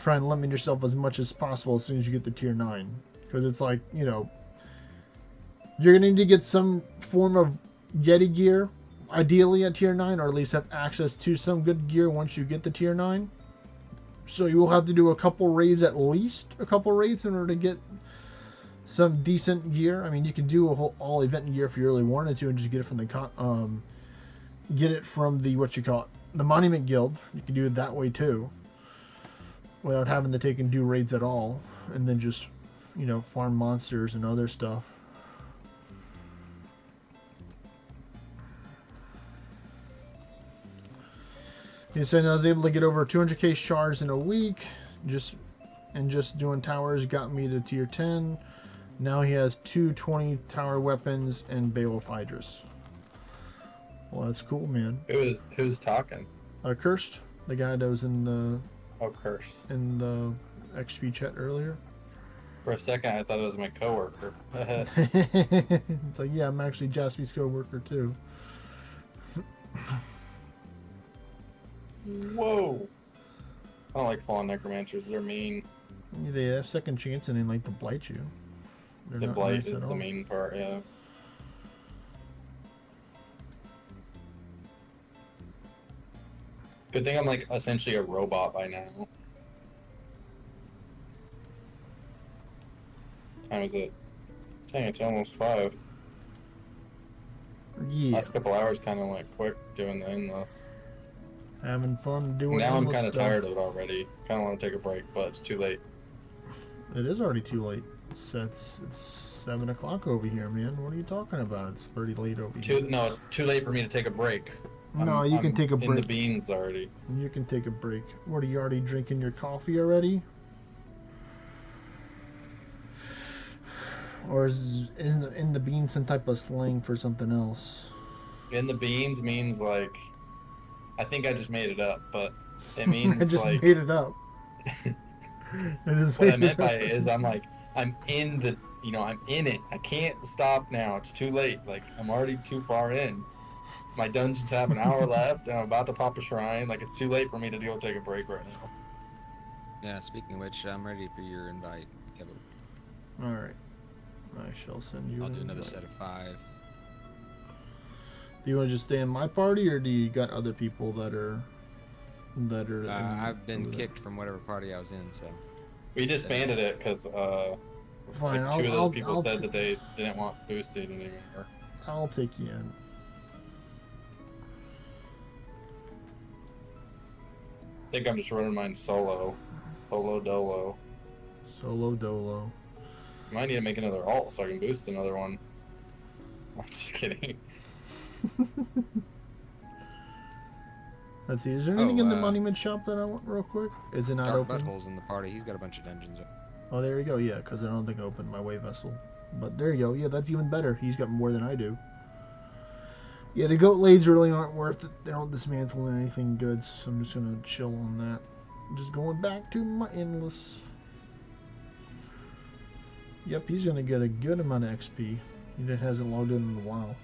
Try and limit yourself as much as possible as soon as you get to tier 9, because it's like you're going to need to get some form of Yeti gear, ideally at tier 9, or at least have access to some good gear once you get to tier 9. So you will have to do at least a couple raids in order to get some decent gear. I mean, you can do all event gear if you really wanted to and just get it from the Monument Guild. You can do it that way too, without having to take and do raids at all, and then just, farm monsters and other stuff. He said I was able to get over 200k shards in a week, just doing towers got me to tier 10. Now he has 220 tower weapons and Beowulf Hydras. Well, that's cool, man. Who's talking? Cursed, the guy that was in the Cursed in the XP chat earlier. For a second, I thought it was my coworker. It's like, yeah, I'm actually Jaspy's coworker too. Whoa! I don't like fallen necromancers. They're mean. They have second chance and they like to blight you. They're The not blight nice is at the all. mean part, yeah. Good thing I'm like essentially a robot by now. Time is it? Dang, it's almost 5. Yeah, Last couple hours kind of went quick doing the endless. having fun doing. Now I'm endless kind of stuff. tired of it already. Kind of want to take a break, but it's too late. It is already too late. It's 7 o'clock over here, man. What are you talking about? It's pretty late over here. No, it's too late for me to take a break. No, you can take a in the break. beans already. You can take a break. What, are you already drinking your coffee already? Or is in the beans some type of slang for something else? In the beans means like, I think I just made it up, but it I means just like. made it up. What I meant by it is I'm in it. I can't stop now. It's too late. Like, I'm already too far in. My dungeons have an hour left, and I'm about to pop a shrine. Like, it's too late for me to go take a break right now. Yeah, speaking of which, I'm ready for your invite, Kevin. Alright. I shall send you I'll an do another invite. set of 5. Do you want to just stay in my party, or do you got other people that are I've been over there? kicked from whatever party I was in, so. We disbanded it because Fine, like 2 of those I'll- people I'll said t- that they didn't want boosted anymore. I'll take you in. I think I'm just running mine solo. Solo dolo. Solo dolo. Might need to make another alt so I can boost another one. I'm just kidding. Let's see, is there anything in the Oh, monument shop that I want real quick? Is it not Dark open? Butthole's in the party. He's got a bunch of dungeons. Oh, there you go. Yeah, because I don't think I opened my way vessel. But there you go. Yeah, that's even better. He's got more than I do. Yeah, the goat lades really aren't worth it. They don't dismantle anything good, so I'm just gonna chill on that. Just going back to my endless. Yep, he's gonna get a good amount of XP. He just hasn't logged in a while.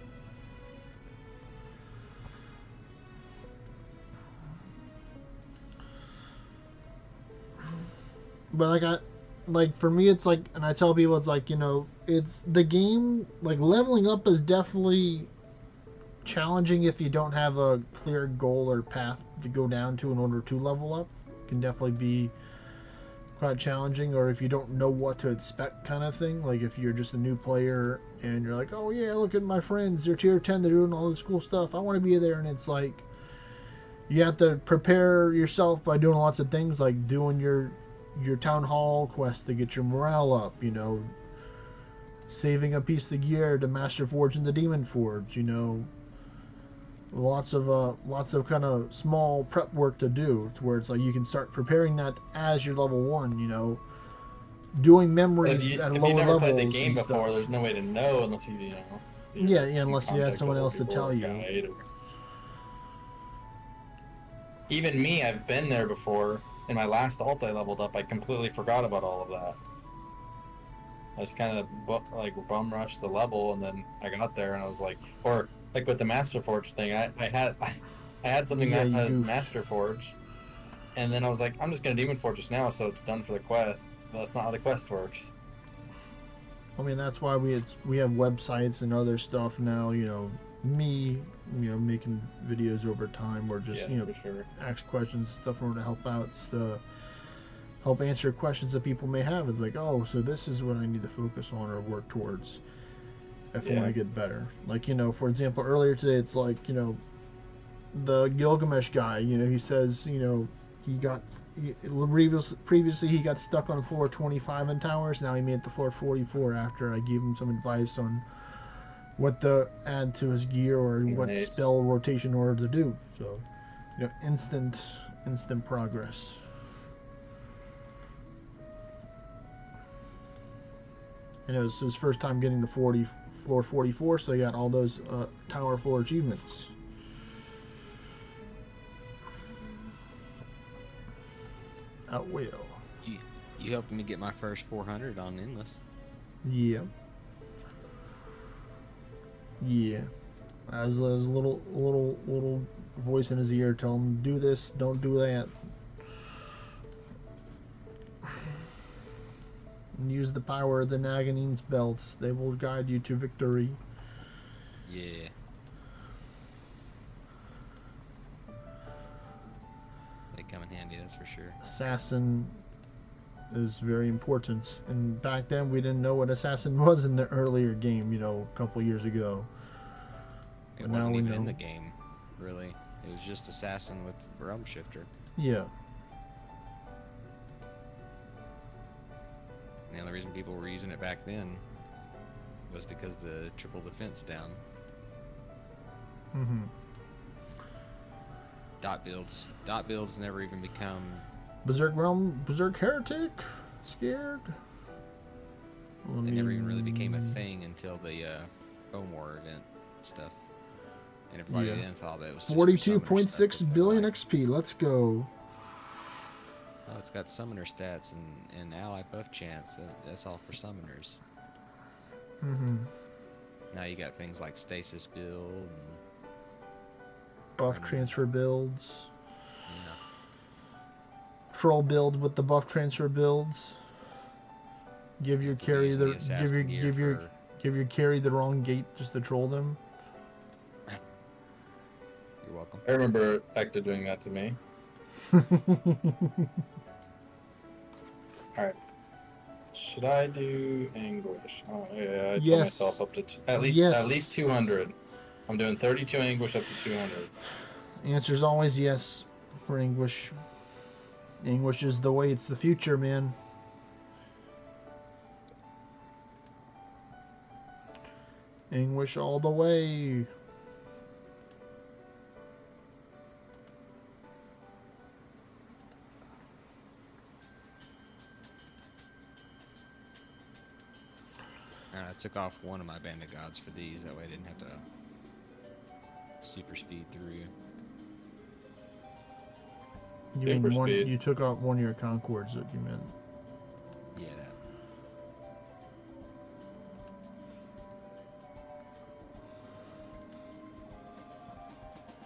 But for me, it's like, and I tell people, it's like, it's the game, like leveling up is definitely challenging if you don't have a clear goal or path to go down to in order to level up. Can definitely be quite challenging, or if you don't know what to expect kind of thing. Like if you're just a new player and you're like, oh yeah, look at my friends, they're tier 10, they're doing all this cool stuff, I want to be there. And it's like you have to prepare yourself by doing lots of things, like doing your town hall quest to get your morale up, you know, saving a piece of gear to Master Forge and the Demon Forge, you know, lots of kind of small prep work to do, to where it's like you can start preparing that as your level 1, you know, doing memories at if lower you never levels played the game and before, stuff. there's no way to know unless you know. Yeah, in unless you have contact someone with else to people tell or a you. guide or... Even me, I've been there before. In my last ult I leveled up, I completely forgot about all of that. I just kind of like bum rushed the level, and then I got there and I was like, or like with the Master Forge thing, I had something Yeah, that you goofed. Master Forge, and then I was like, I'm just gonna Demon Forge just now, so it's done for the quest. But that's not how the quest works. I mean, that's why we have websites and other stuff now, you know, me, you know, making videos over time, or just, Yeah, you know, for sure. ask questions, stuff in order to help out, to help answer questions that people may have. It's like, oh, so this is what I need to focus on or work towards if I want Yeah. to get better. Like, you know, for example, earlier today, it's like, you know, the Gilgamesh guy, you know, he says, you know, previously he got stuck on floor 25 in towers. Now he made it to floor 44 after I gave him some advice on what to add to his gear or what Nice. spell rotation order to do. So, you know, instant progress. And it was his first time getting to floor 44, so he got all those tower floor achievements. Out will. You helped me get my first 400 on Endless. Yeah. Yeah. As a little voice in his ear telling him, do this, don't do that. And use the power of the Naganine's belts. They will guide you to victory. Yeah. They come in handy, that's for sure. Assassin is very important. And back then we didn't know what assassin was in the earlier game, you know, a couple years ago. It But wasn't now we even know. in the game, really. It was just Assassin with Realm Shifter. Yeah. And the only reason people were using it back then was because the triple defense down. Mm-hmm. Dot builds never even become... Berserk Heretic? Scared? They never even really became a thing until the Omor event stuff. And everybody then thought that it was just for summoner stuff, 42.6 billion XP. Let's go. Oh, it's got summoner stats and ally buff chance. That's all for summoners. Mm-hmm. Now you got things like stasis build and Buff transfer builds. yeah. Troll build with the buff transfer builds. Give your carry using the the assassin gear give your carry the wrong gate just to troll them. You're welcome. I remember Ecta doing that to me. Alright. Should I do Anguish? Oh yeah, I told myself up to at least 200. I'm doing 32 Anguish up to 200. Answer's always yes for Anguish. Anguish is the way, it's the future, man. Anguish all the way. I took off one of my Band of Gods for these, that way I didn't have to super speed through. You took off one of your Concords that you meant. Yeah, that.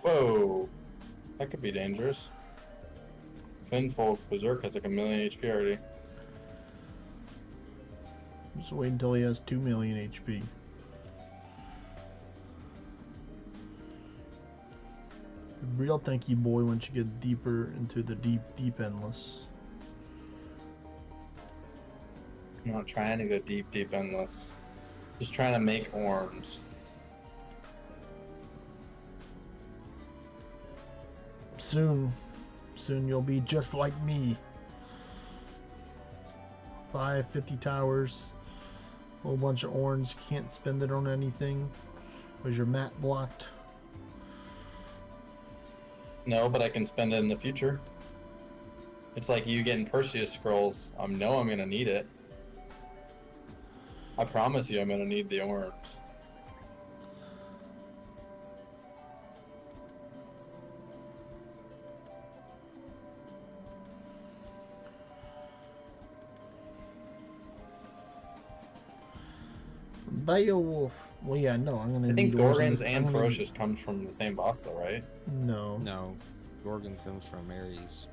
Whoa. That could be dangerous. Finfolk Berserk has like 1 million HP already. Just wait until he has 2 million HP. real tanky boy once you get deeper into the deep endless. I'm not trying to go deep endless. Just trying to make orms. Soon you'll be just like me. 550 towers, a whole bunch of orange. Can't spend it on anything. Was your mat blocked? No, but I can spend it in the future. It's like you getting Perseus scrolls. I know I'm gonna need it. I promise you I'm gonna need the orbs. Beowulf. Well, yeah, no, I'm gonna. I think need ores in Gorgons the- and I'm gonna- Ferocious comes from the same boss though, right? No. No, Gorgon comes from Ares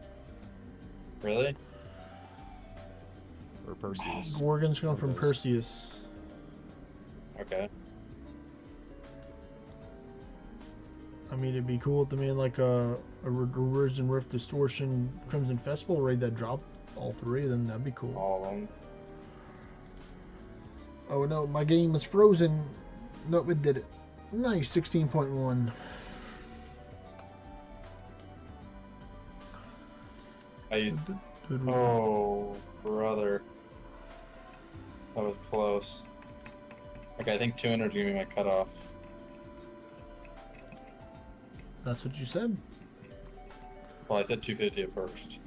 Really? or Perseus. Gorgon's going from One of those. Perseus. Okay. I mean, it'd be cool to me like a Reversion Rift Distortion Crimson Festival raid that drop all three. Then that'd be cool. All of them. Oh no, my game is frozen. Nope, it did it. Nice, 16.1. I used. Oh, brother. That was close. Okay, I think 200 is gonna be my cutoff. That's what you said. Well, I said 250 at first.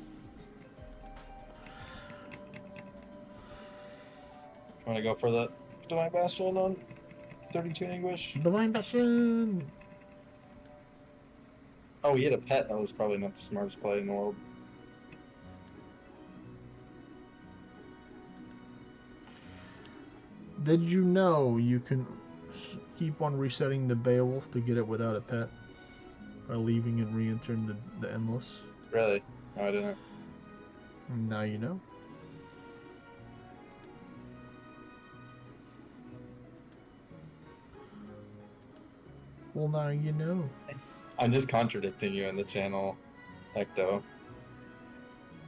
Want to go for the Divine Bastion on 32 English? Divine Bastion! Oh, he had a pet. That was probably not the smartest play in the world. Did you know you can keep on resetting the Beowulf to get it without a pet? By leaving and re-entering the Endless? Really? No, I didn't. Now you know. Well, now you know. I'm just contradicting you in the channel, Ecto.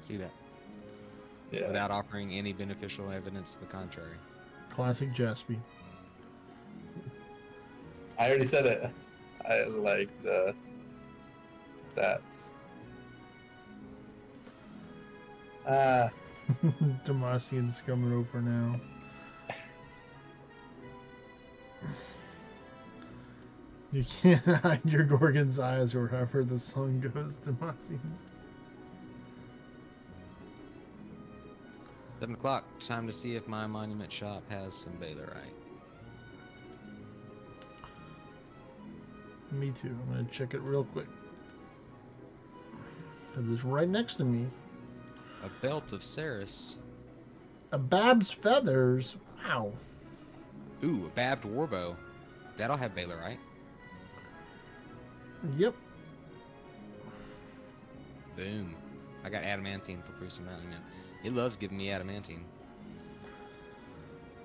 See that? Yeah. Without offering any beneficial evidence to the contrary. Classic Jaspy. I already said it. I like the stats. Demasian's coming over now. You can't hide your Gorgon's eyes or however the song goes, Demasian's. 7 o'clock. Time to see if my monument shop has some Baylorite. Me too. I'm gonna check it real quick. 'Cause it's right next to me. A belt of Ceres. A Bab's feathers. Wow. Ooh, a babbed warbow. That'll have Baylorite. Yep. Boom. I got adamantine for Priest of Monument. It loves giving me adamantine.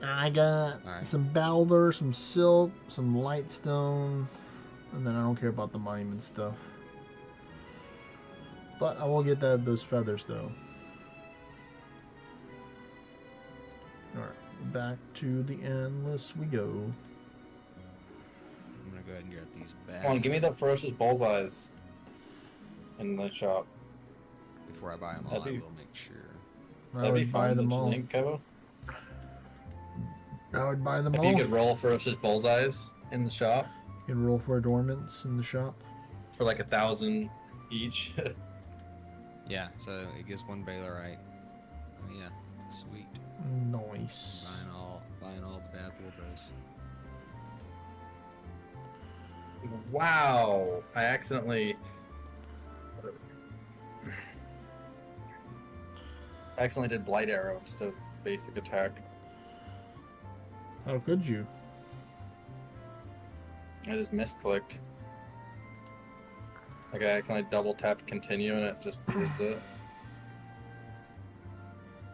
I got Alright. some Balder, some silk, some lightstone, and then I don't care about the monument stuff. But I will get those feathers though. Alright, back to the endless we go. I'm gonna go ahead and get these back Come on, give me the Ferocious Bullseyes in the shop. before I buy them all. That'd I be- will make sure. I That'd be would buy fun, them don't you all. think, Kevo? I would buy them If all. you could roll Ferocious Bullseyes in the shop You can roll for adornments in the shop. for like 1,000 each. Yeah, so it gives 1 Baylorite. Oh, yeah, sweet. Nice. Buying all the bad warbows. Wow! I accidentally did Blight Arrow instead of basic attack. How could you? I just misclicked. Like I accidentally double tapped continue and it just used it.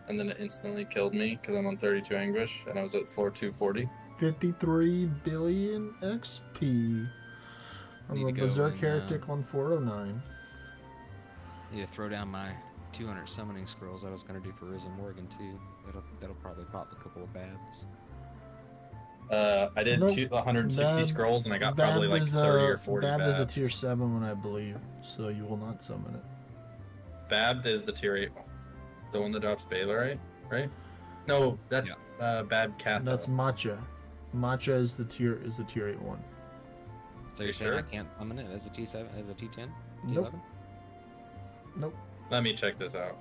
And then it instantly killed me because I'm on 32 anguish and I was at floor 240. 53 billion XP. I'm Need a to go Berserk and, Heretic on 409. Need to throw down my 200 summoning scrolls I was gonna do for Risen Morgan too. That'll probably pop a couple of babs. I did Nope. 160 scrolls and I got probably like 30 or 40 Babbed is a babs. tier 7 one, I believe, so you will not summon it. Babbed is the tier 8 one. The one that drops Baylor, right? No, that's Babbed Katha. That's Matcha. Matcha is the tier 8 one. So you're saying I can't summon it as a T7, as a T10? Nope. T11? Nope. Let me check this out.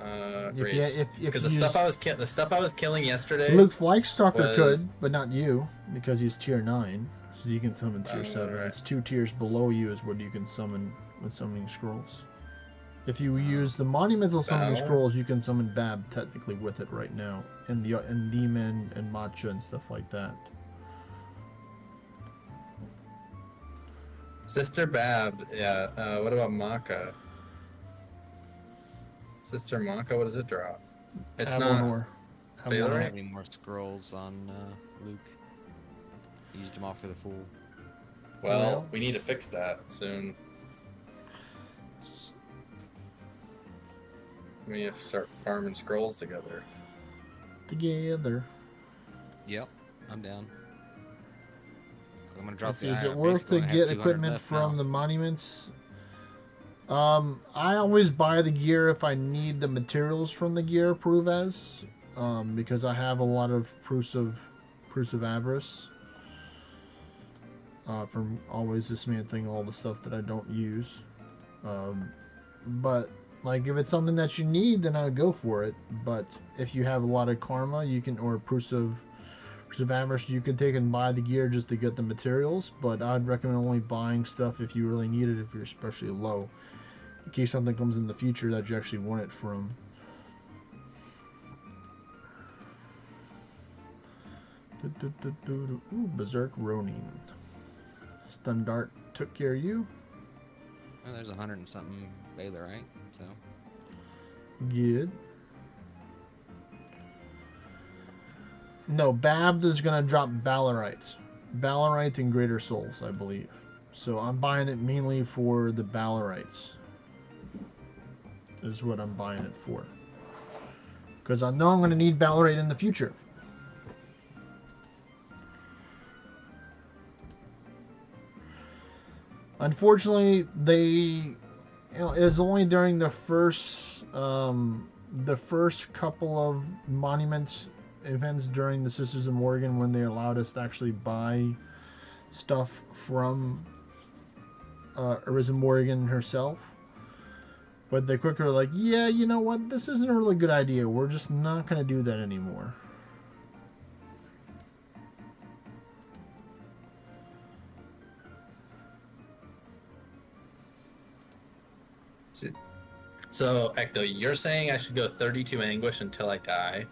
If Great. Because the stuff I was killing yesterday. Luke Fleischstalker was... could, but not you, because he's tier 9. So you can summon tier 7. Right. It's 2 tiers below you is what you can summon with summoning scrolls. If you use the monumental summoning scrolls, you can summon Bab technically with it right now, and Demon and Matcha and stuff like that. Sister Bab, yeah. What about Maka? Sister Maka, what does it drop? It's Avalor. I don't have any more scrolls on Luke. Used them all for the fool. Well, we need to fix that soon. We have to start farming scrolls together. Yep, I'm down. I'm gonna drop Is it worth to get equipment from the monuments? I always buy the gear if I need the materials from the gear prove as, because I have a lot of proofs of avarice. From always dismantling all the stuff that I don't use. But like if it's something that you need, then I would go for it. But if you have a lot of karma, you can, or proofs of avarice, you can take and buy the gear just to get the materials. But I'd recommend only buying stuff if you really need it, if you're especially low, in case something comes in the future that you actually want it from. Ooh, Berserk Ronin. Stun Dart took care of you. Well, there's 100 and something Baylor, right? So. Good. No, Babbed is gonna drop Balorites. Balorite and Greater Souls, I believe. So I'm buying it mainly for the Balorites. Is what I'm buying it for. Because I know I'm gonna need Balorite in the future. Unfortunately, it's only during the first couple of monuments events during the Sisters of Morgan when they allowed us to actually buy stuff from Arisen Morgan herself. But they quickly were like, yeah, you know what, this isn't a really good idea. We're just not going to do that anymore. So, Ecto, you're saying I should go 32 Anguish until I die?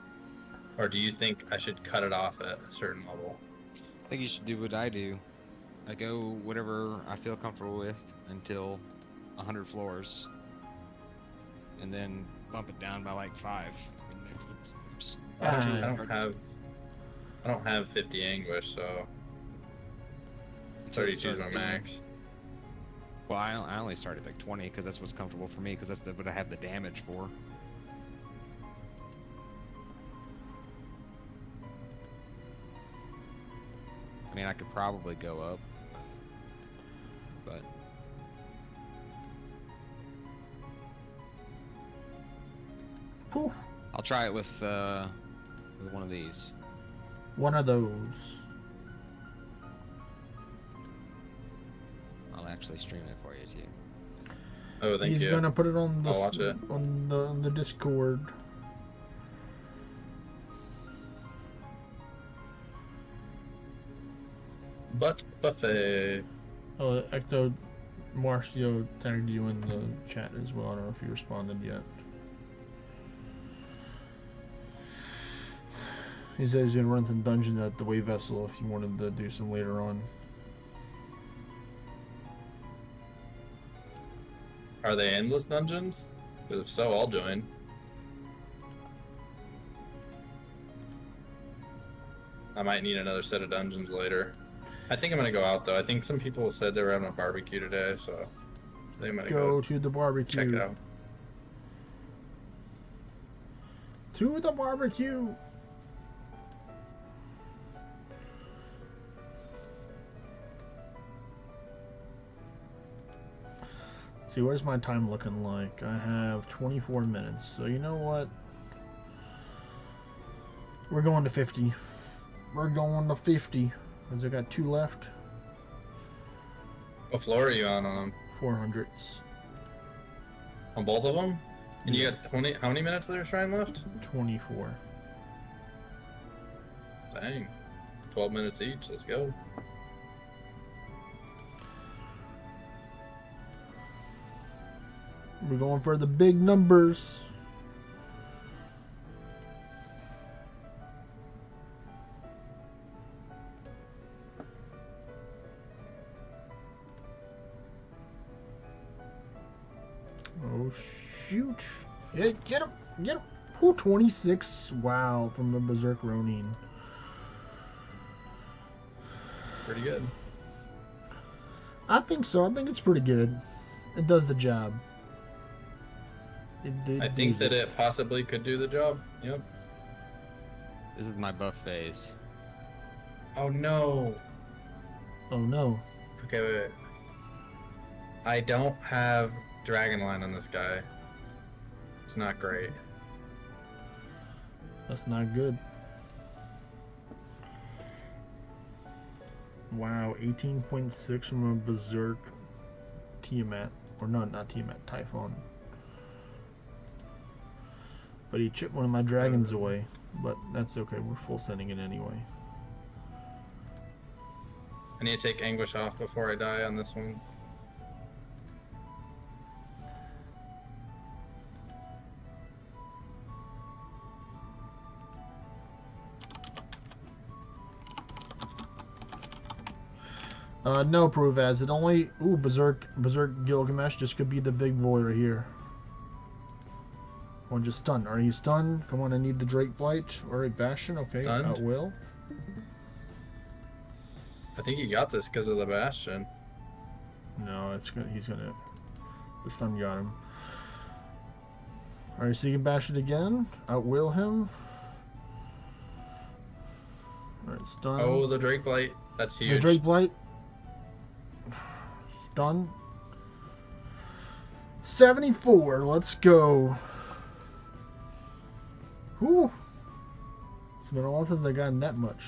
Or do you think I should cut it off at a certain level? I think you should do what I do. I go whatever I feel comfortable with until 100 floors. And then bump it down by like 5. I don't have 50 Anguish, so 32 is my max. Well, I only started like 20 because that's what's comfortable for me because that's what I have the damage for. I mean, I could probably go up, but Whew. I'll try it with one of these. One of those. I'll actually stream it for you too. Oh, thank you. He's gonna put it on the I'll watch it. on the Discord. But buffet. Oh, Ecto Marcio tagged you in the chat as well. I don't know if you responded yet. He says he's gonna run some dungeons at the Wave Vessel if you wanted to do some later on. Are they endless dungeons? Because if so, I'll join. I might need another set of dungeons later. I think I'm gonna go out though. I think some people said they were having a barbecue today, so I think I'm gonna Go to the barbecue. check it out. To the barbecue. Let's see, where's my time looking like? I have 24 minutes. So you know what? We're going to 50. We're going to 50. Because I got 2 left. What floor are you on them? 400s. On both of them? And you got 20? How many minutes of their shrine left? 24. Dang. 12 minutes each. Let's go. We're going for the big numbers. Oh, shoot. Yeah, get him. Get him. Ooh, 26. Wow, from a Berserk Ronin. Pretty good. I think so. I think it's pretty good. It does the job. I think that it possibly could do the job. Yep. This is my buff phase. Oh no. Oh no. Okay, wait. I don't have Dragonline on this guy. It's not great. That's not good. Wow, 18.6 from a Berserk Tiamat. Or no, not Tiamat, Typhon. But he chipped one of my dragons away. But that's okay, we're full sending it anyway. I need to take Anguish off before I die on this one. No, Provaz. It only... Ooh, Berserk Gilgamesh. Just could be the big boy right here. One just stunned. Are you stunned? Come on, I need the Drake Blight. Alright, Bastion. Okay, Stunned? at will. I think he got this because of the Bastion. No, it's gonna... He's gonna... The stun got him. Alright, so you can bash it again. Outwill him. Alright, stun. Oh, the Drake Blight. That's huge. The Drake Blight. Stun. 74. Let's go. Whew. It's been a while since I gotten that much.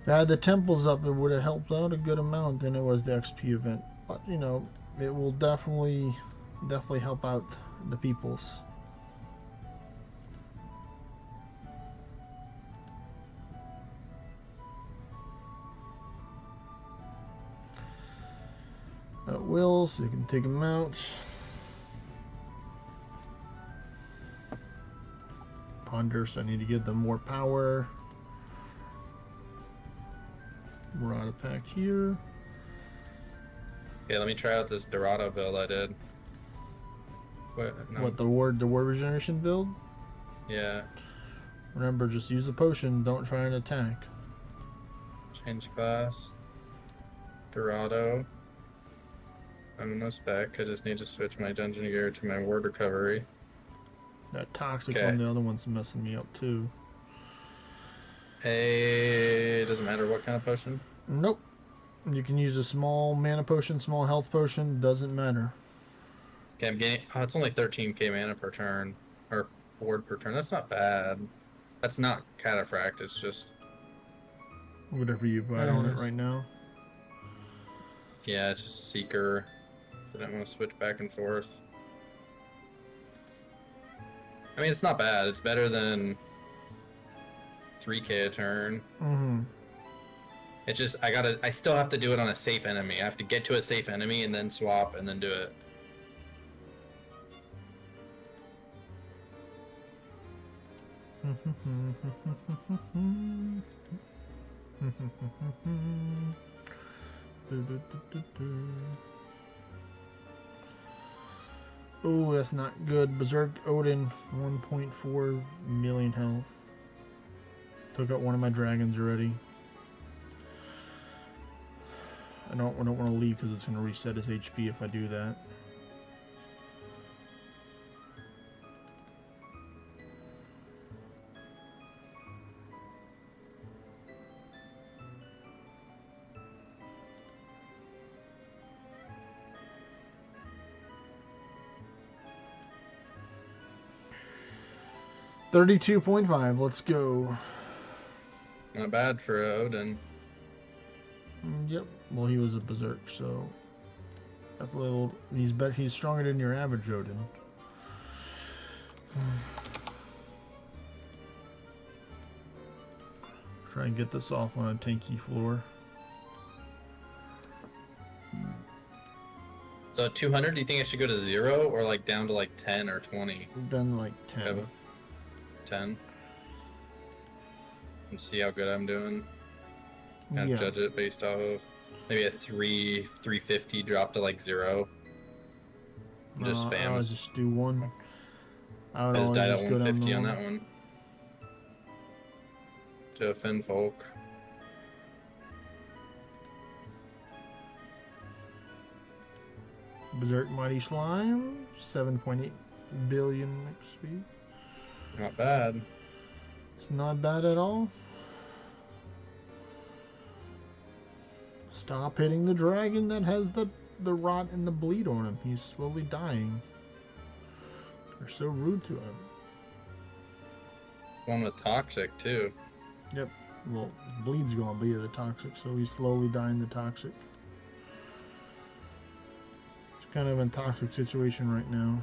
If I had the temples up, it would have helped out a good amount than it was the XP event. But, you know, it will definitely help out the peoples. At will, so you can take them out. Ponders, I need to give them more power. We're out of pack here. Yeah, let me try out this Dorado build I did. What, the ward regeneration build? Yeah. Remember, just use the potion, don't try and attack. Change class. Dorado. I'm no spec, I just need to switch my dungeon gear to my ward recovery. That toxic Okay. one, the other one's messing me up too. Hey, it doesn't matter what kind of potion. Nope. You can use a small mana potion, small health potion, doesn't matter. Okay, I'm getting. Oh, it's only 13k mana per turn, or ward per turn. That's not bad. That's not cataphract. It's just. Whatever you buy on it right now. Yeah, it's just seeker. So I don't want to switch back and forth. I mean, it's not bad. It's better than 3k a turn. Mm-hmm. It's just I still have to do it on a safe enemy. I have to get to a safe enemy and then swap and then do it. Oh, that's not good. Berserk Odin, 1.4 million health. Took out one of my dragons already. I don't want to leave because it's going to reset his HP if I do that. $32.5. Let's go. Not bad for Odin. Yep. Well, he was a berserk, so definitely he's stronger than your average Odin. Try and get this off on a tanky floor. So 200, do you think I should go to 0 or like down to like 10 or 20? Done like 10. 10. And see how good I'm doing. Kind of judge it based off of maybe a 350 drop to like 0. Just spam. I'll just do one. I just died at 150 on that one. To offend folk. Berserk Mighty Slime, 7.8 billion XP. Not bad. It's not bad at all. Stop hitting the dragon that has the rot and the bleed on him. He's slowly dying. They're so rude to him. One with toxic too. Yep. Well, bleed's gonna be the toxic, so he's slowly dying the toxic. It's kind of a toxic situation right now.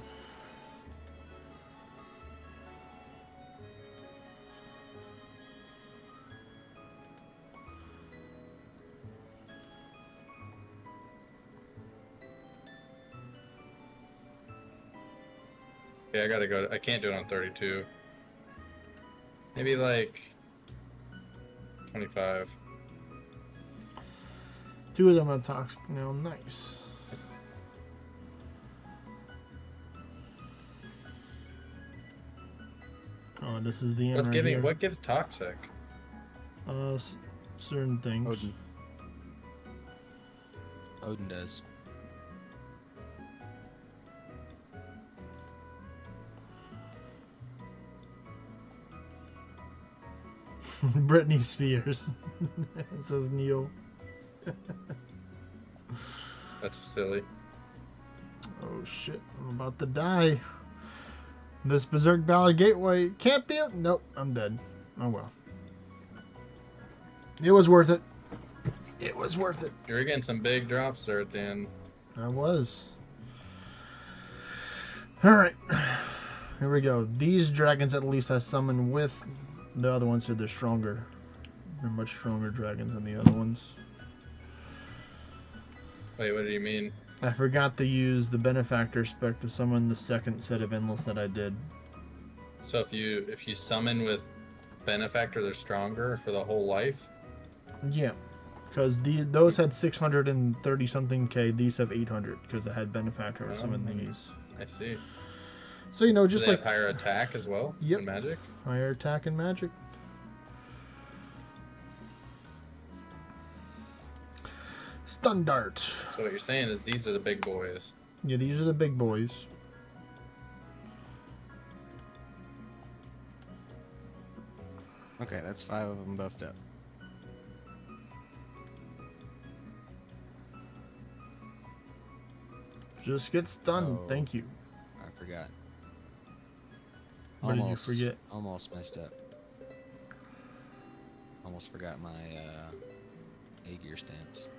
Yeah, I gotta go. I can't do it on 32. Maybe like 25. Two of them are toxic now. Nice. Oh, this is the end. What's right giving? here. What gives toxic? Certain things. Odin. Odin does. Britney Spears. It says Neil. That's silly. Oh shit, I'm about to die. This Berserk Ballad Gateway can't be. Nope, I'm dead. Oh well. It was worth it. It was worth it. You were getting some big drops there at the end. I was. Alright. Here we go. These dragons at least I summoned with. The other ones said they're stronger. They're much stronger dragons than the other ones. Wait, what do you mean? I forgot to use the Benefactor spec to summon the second set of Endless that I did. So if you summon with Benefactor, they're stronger for the whole life? Yeah. Because those had 630 something K, these have 800 because I had Benefactor or summoned these. I see. So, you know, just Do they like have higher attack as well? Yep. In Magic? Higher attack and magic. Stun Dart. So what you're saying is these are the big boys. Yeah, these are the big boys. Okay, that's 5 of them buffed up. Just get stunned. Oh. Thank you. I forgot. What did you forget? Almost messed up. Almost forgot my A-gear stance.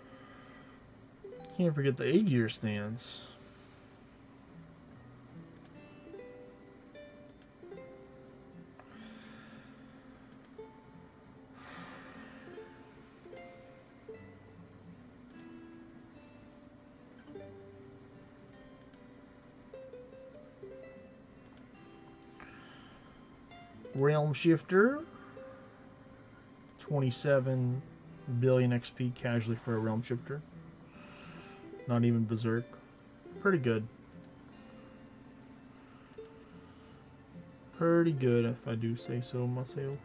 Can't forget the A-gear stance. Realm Shifter. 27 billion XP casually for a Realm Shifter. Not even Berserk. Pretty good. Pretty good, if I do say so myself.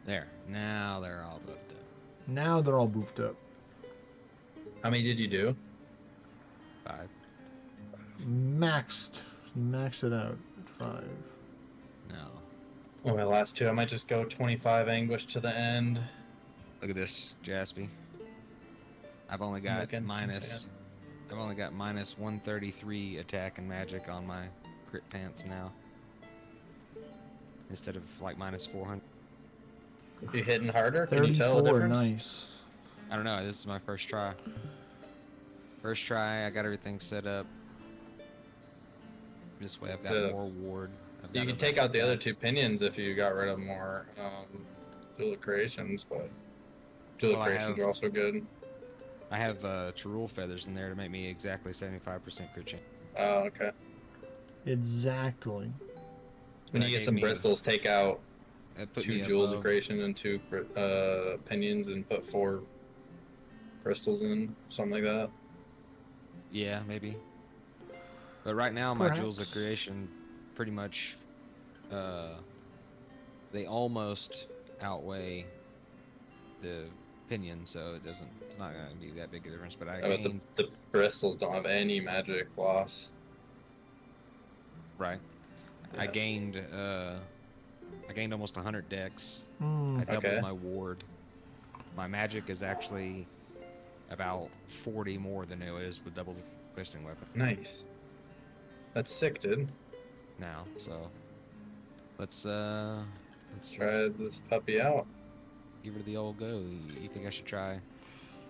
There. Now they're all buffed up. Now they're all boofed up. How many did you do? 5. Maxed. You maxed it out at 5. No. Oh, my last 2. I might just go 25 anguish to the end. Look at this, Jaspy. I've only got minus 133 attack and magic on my crit pants now. Instead of like minus 400. You hitting harder? Can you tell the 34, difference? nice. I don't know. This is my first try. First try. I got everything set up. This way, I've got more ward. You can take out the other 2 pinions if you got rid of more dual creations, but dual creations are also good. I have Chirul feathers in there to make me exactly 75% crit chance. Oh, okay. Exactly. When you get some bristles, take out 2 jewels of above. creation and 2 pinions and put 4 bristles in, something like that. Yeah, maybe. But right now, my jewels of creation pretty much, they almost outweigh the pinion, so it's not going to be that big a difference. But But the bristles don't have any magic loss. Right. Yeah. I gained almost 100 dex. Mm. I doubled my ward. My magic is actually about 40 more than it is with double questing weapon. Nice. That's sick, dude. Now, so let's try this puppy out. Give her the old go. You think I should try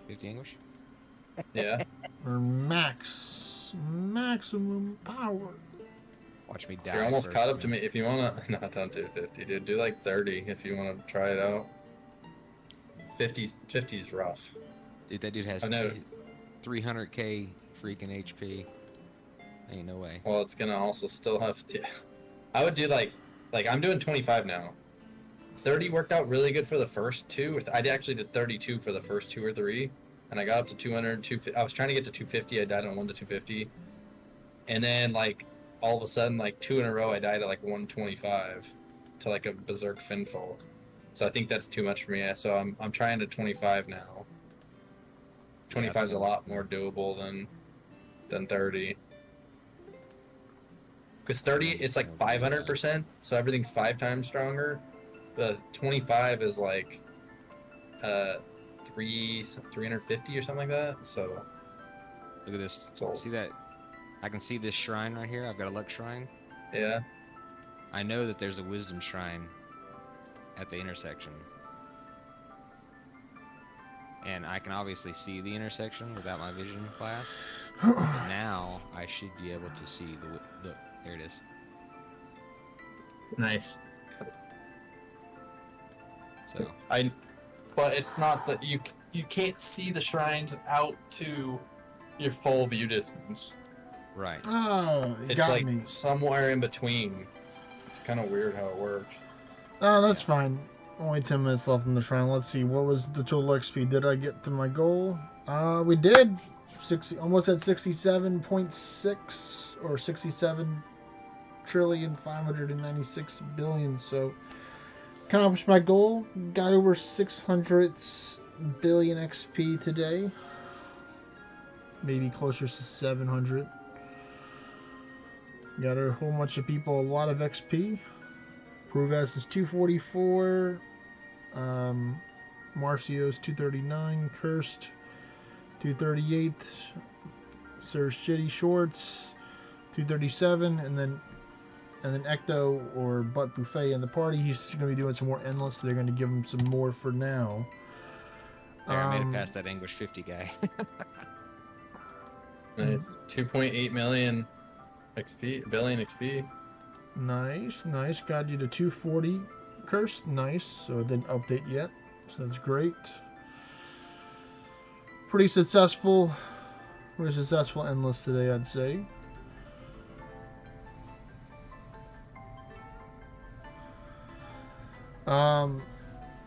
50 English? Yeah. Or maximum power. Watch me die. You're almost caught up to me. If you wanna, no, don't do 50, dude. Do like 30 if you wanna try it out. 50's rough. Dude, that dude has 300k freaking HP. Ain't no way. Well, it's gonna also still have to. I would do like I'm doing 25 now. 30 worked out really good for the first 2. I actually did 32 for the first 2 or 3, and I got up to 200. I was trying to get to 250. I died on 1 to 250, and then like all of a sudden, like 2 in a row, I died at like 125 to like a berserk finfolk. So I think that's too much for me. So I'm trying to 25 now. 25 is a lot more doable than 30. Because 30, it's like 500%, so everything's 5 times stronger. But 25 is like 350 or something like that. So look at this. See that? I can see this shrine right here. I've got a luck shrine. Yeah. I know that there's a wisdom shrine at the intersection. And I can obviously see the intersection without my vision class. But now I should be able to see the look. There it is. Nice. So but it's not that you can't see the shrines out to your full view distance. Right. Oh, it's got like me. somewhere in between. It's kind of weird how it works. Oh, that's fine. Only 10 minutes left in the shrine. Let's see. What was the total XP? Did I get to my goal? We did. Almost at 67.6 or 67,596,000,000,000. So accomplished my goal. Got over 600 billion XP today. Maybe closer to 700. Got a whole bunch of people a lot of XP. Provas is 244. Marcio's 239. Cursed 238. Sir Shitty Shorts 237. And then Ecto or Butt Buffet in the party. He's going to be doing some more endless. So they're going to give him some more for now. There, I made it past that Anguish 50 guy. Nice. 2.8 million XP, billion XP. Nice. Got you to 240 cursed. Nice. So it didn't update yet. So that's great. Pretty successful endless today, I'd say.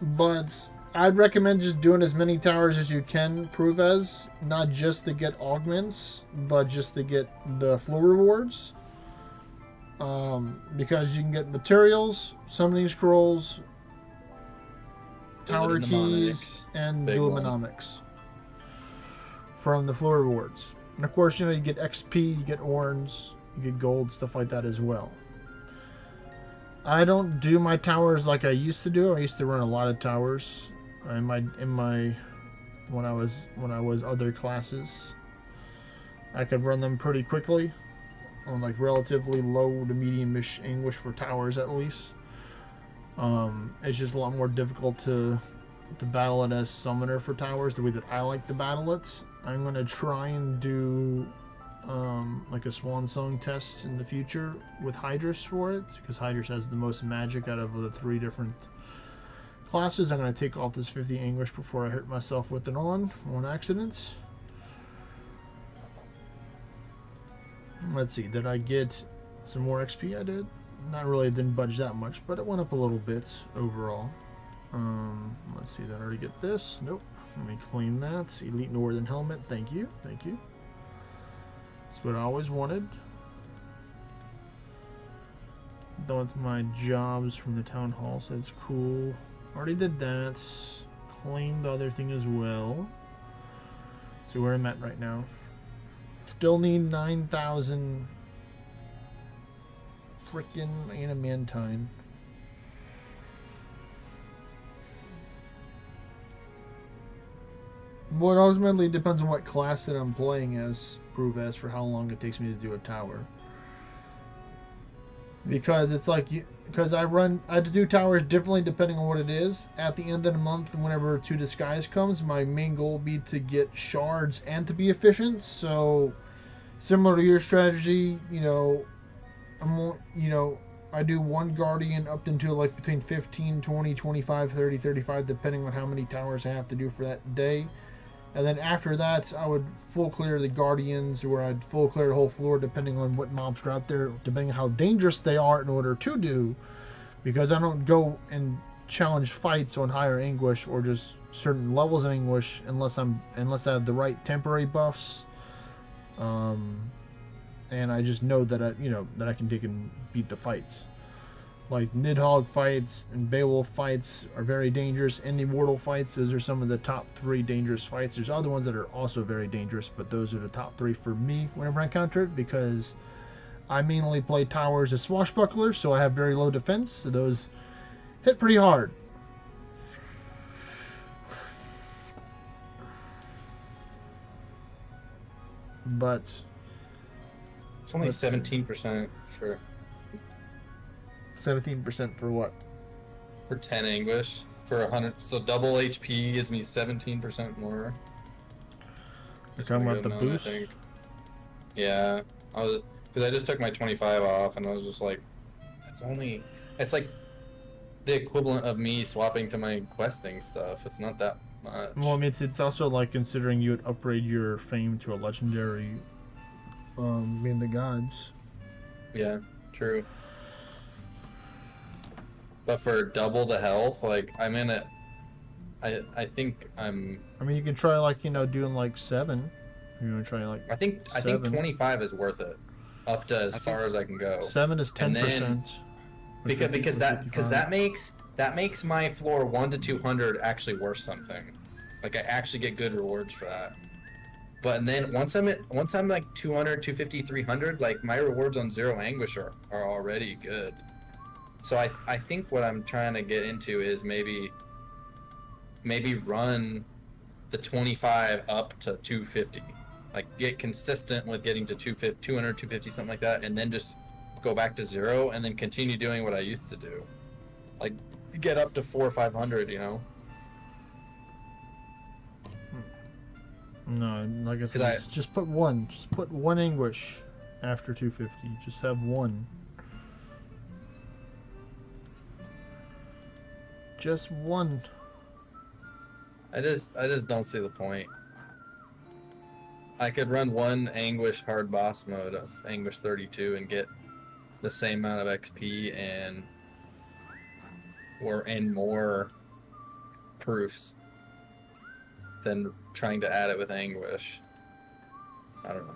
But I'd recommend just doing as many towers as you can, Provez, not just to get augments, but just to get the flow rewards. Because you can get materials, summoning scrolls, tower keys, mnemonics. and Big one. duomonomics from the floor rewards. And of course, you get XP, you get orange, you get gold, stuff like that as well. I don't do my towers like I used to do. I used to run a lot of towers in my when I was other classes. I could run them pretty quickly on like relatively low to medium-ish English for towers at least. It's just a lot more difficult to battle it as summoner for towers the way that I like to battle it. I'm gonna try and do like a swan song test in the future with Hydrus for it, because Hydrus has the most magic out of the 3 different classes. I'm gonna take off this 50 English before I hurt myself with it on accident. Let's see, did I get some more XP? I did. Not really, didn't budge that much, but it went up a little bit overall. Let's see, did I already get this? Nope. Let me claim that. Elite Northern Helmet, thank you, thank you. That's what I always wanted. Done with my jobs from the town hall, so that's cool. Already did that. Claimed the other thing as well. See where I'm at right now. Still need 9,000 frickin' adamantine. Well, it ultimately depends on what class that I'm playing as, for how long it takes me to do a tower. Because it's like, because I do towers differently depending on what it is. At the end of the month, whenever 2 Disguise comes, my main goal will be to get shards and to be efficient. So, similar to your strategy, I do 1 Guardian up until like between 15, 20, 25, 30, 35, depending on how many towers I have to do for that day. And then after that, I would full clear the Guardians, or I'd full clear the whole floor, depending on what mobs are out there, depending on how dangerous they are in order to do. Because I don't go and challenge fights on higher English or just certain levels of English unless I have the right temporary buffs. And I just know that I can take and beat the fights. Like Nidhogg fights and Beowulf fights are very dangerous. Any Wardle fights, those are some of the top 3 dangerous fights. There's other ones that are also very dangerous, but those are the top 3 for me whenever I encounter it, because I mainly play towers as swashbucklers, so I have very low defense, so those hit pretty hard. But it's only 17% for 17% for what? For 10 English. For 100, so double HP gives me 17% more. You're talking about the boost? I think. Yeah, because I just took my 25 off, and I was just like, it's like the equivalent of me swapping to my questing stuff. It's not that much. Well, I mean, it's also like considering you would upgrade your fame to a legendary, being the gods. Yeah, true. But for double the health, like, I'm in it. I think I'm. I mean, you can try like doing like 7. You want to try like. I think 25 is worth it, up to as far as I can go. 7 is 10%. Because that makes my floor 1 to 200 actually worth something. Like, I actually get good rewards for that. But and then once I'm like 200, 250, 300, like, my rewards on 0 Anguish are already good. So I think what I'm trying to get into is maybe run the 25 up to 250. Like, get consistent with getting to 200, 250, something like that, and then just go back to 0 and then continue doing what I used to do. Like, get up to 400 or 500, No, like I said, just put 1. Just put 1 Anguish after 250. Just have 1. Just 1. I just don't see the point. I could run 1 Anguish hard boss mode of Anguish 32 and get the same amount of XP and more proofs than trying to add it with Anguish. I don't know.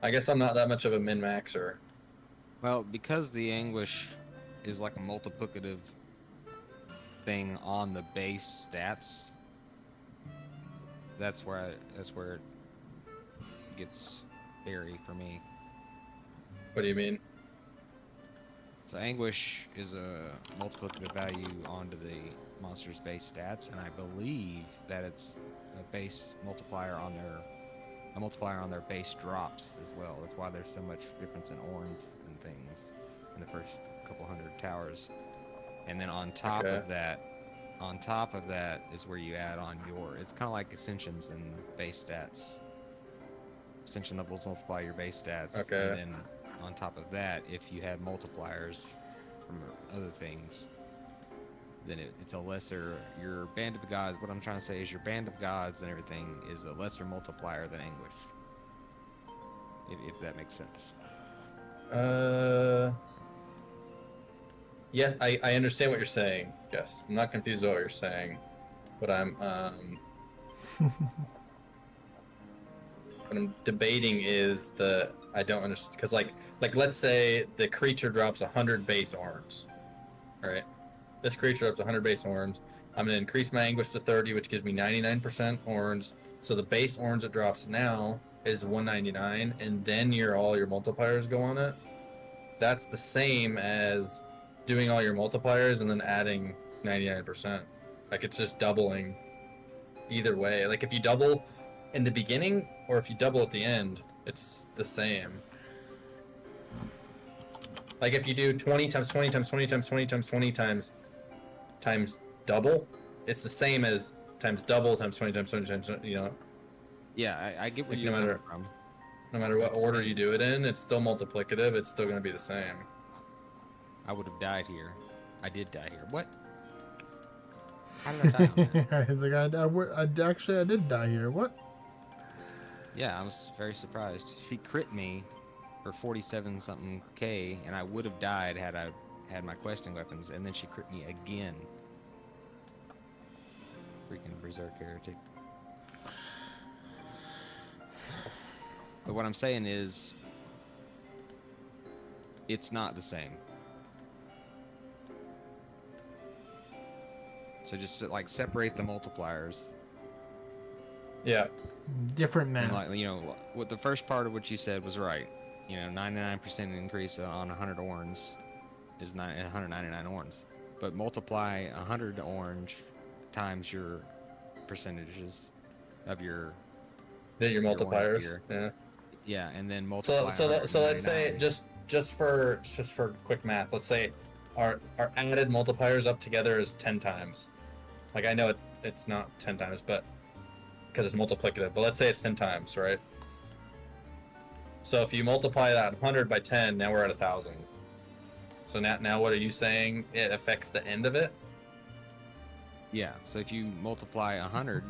I guess I'm not that much of a min-maxer. Well, because the Anguish is like a multiplicative thing on the base stats, that's where it gets hairy for me. What do you mean? So anguish is a multiplicative value onto the monster's base stats, and I believe that it's a base multiplier on their base drops as well. That's why there's so much difference in orange and things in the first couple hundred towers. And then on top of that is where you add on it's kind of like ascensions and base stats. Ascension levels multiply your base stats. Okay. And then on top of that, if you had multipliers from other things, then it's a lesser, your band of gods, what I'm trying to say is your band of gods and everything is a lesser multiplier than anguish. If that makes sense. Yeah, I understand what you're saying. Yes, I'm not confused about what you're saying, but what I'm debating is I don't understand, because like let's say the creature drops 100 base orbs, right? This creature drops 100 base orbs. I'm gonna increase my anguish to 30, which gives me 99% orange. So the base orange it drops now is 199, and then all your multipliers go on it. That's the same as doing all your multipliers and then adding 99%. Like, it's just doubling either way. Like, if you double in the beginning or if you double at the end, it's the same. Like, if you do 20 times 20 times 20 times 20 times 20 times double, it's the same as times double times 20 times 20 times, you know? Yeah, I get where Like, you're coming from. No matter what order you do it in, it's still multiplicative. It's still going to be the same. I would have died here. I did die here. What? How did I die on that? It's like, I did die here. What? Yeah, I was very surprised. She crit me for 47 something K, and I would have died had I had my questing weapons, and then she crit me again. Freaking berserk heretic. But what I'm saying is, it's not the same. So just like separate the multipliers. Yeah. Different math. And like, you know, what the first part of what you said was right. You know, 99% increase on 100 orange is 199 orange. But multiply 100 orange times your percentages of your multipliers. Here. Yeah. Yeah, and then multiply. So let's say just for quick math, let's say our added multipliers up together is 10 times. Like, I know it's not 10 times, but because it's multiplicative, but let's say it's 10 times, right? So if you multiply that 100 by 10, now we're at 1,000. So now what are you saying? It affects the end of it? Yeah, so if you multiply 100,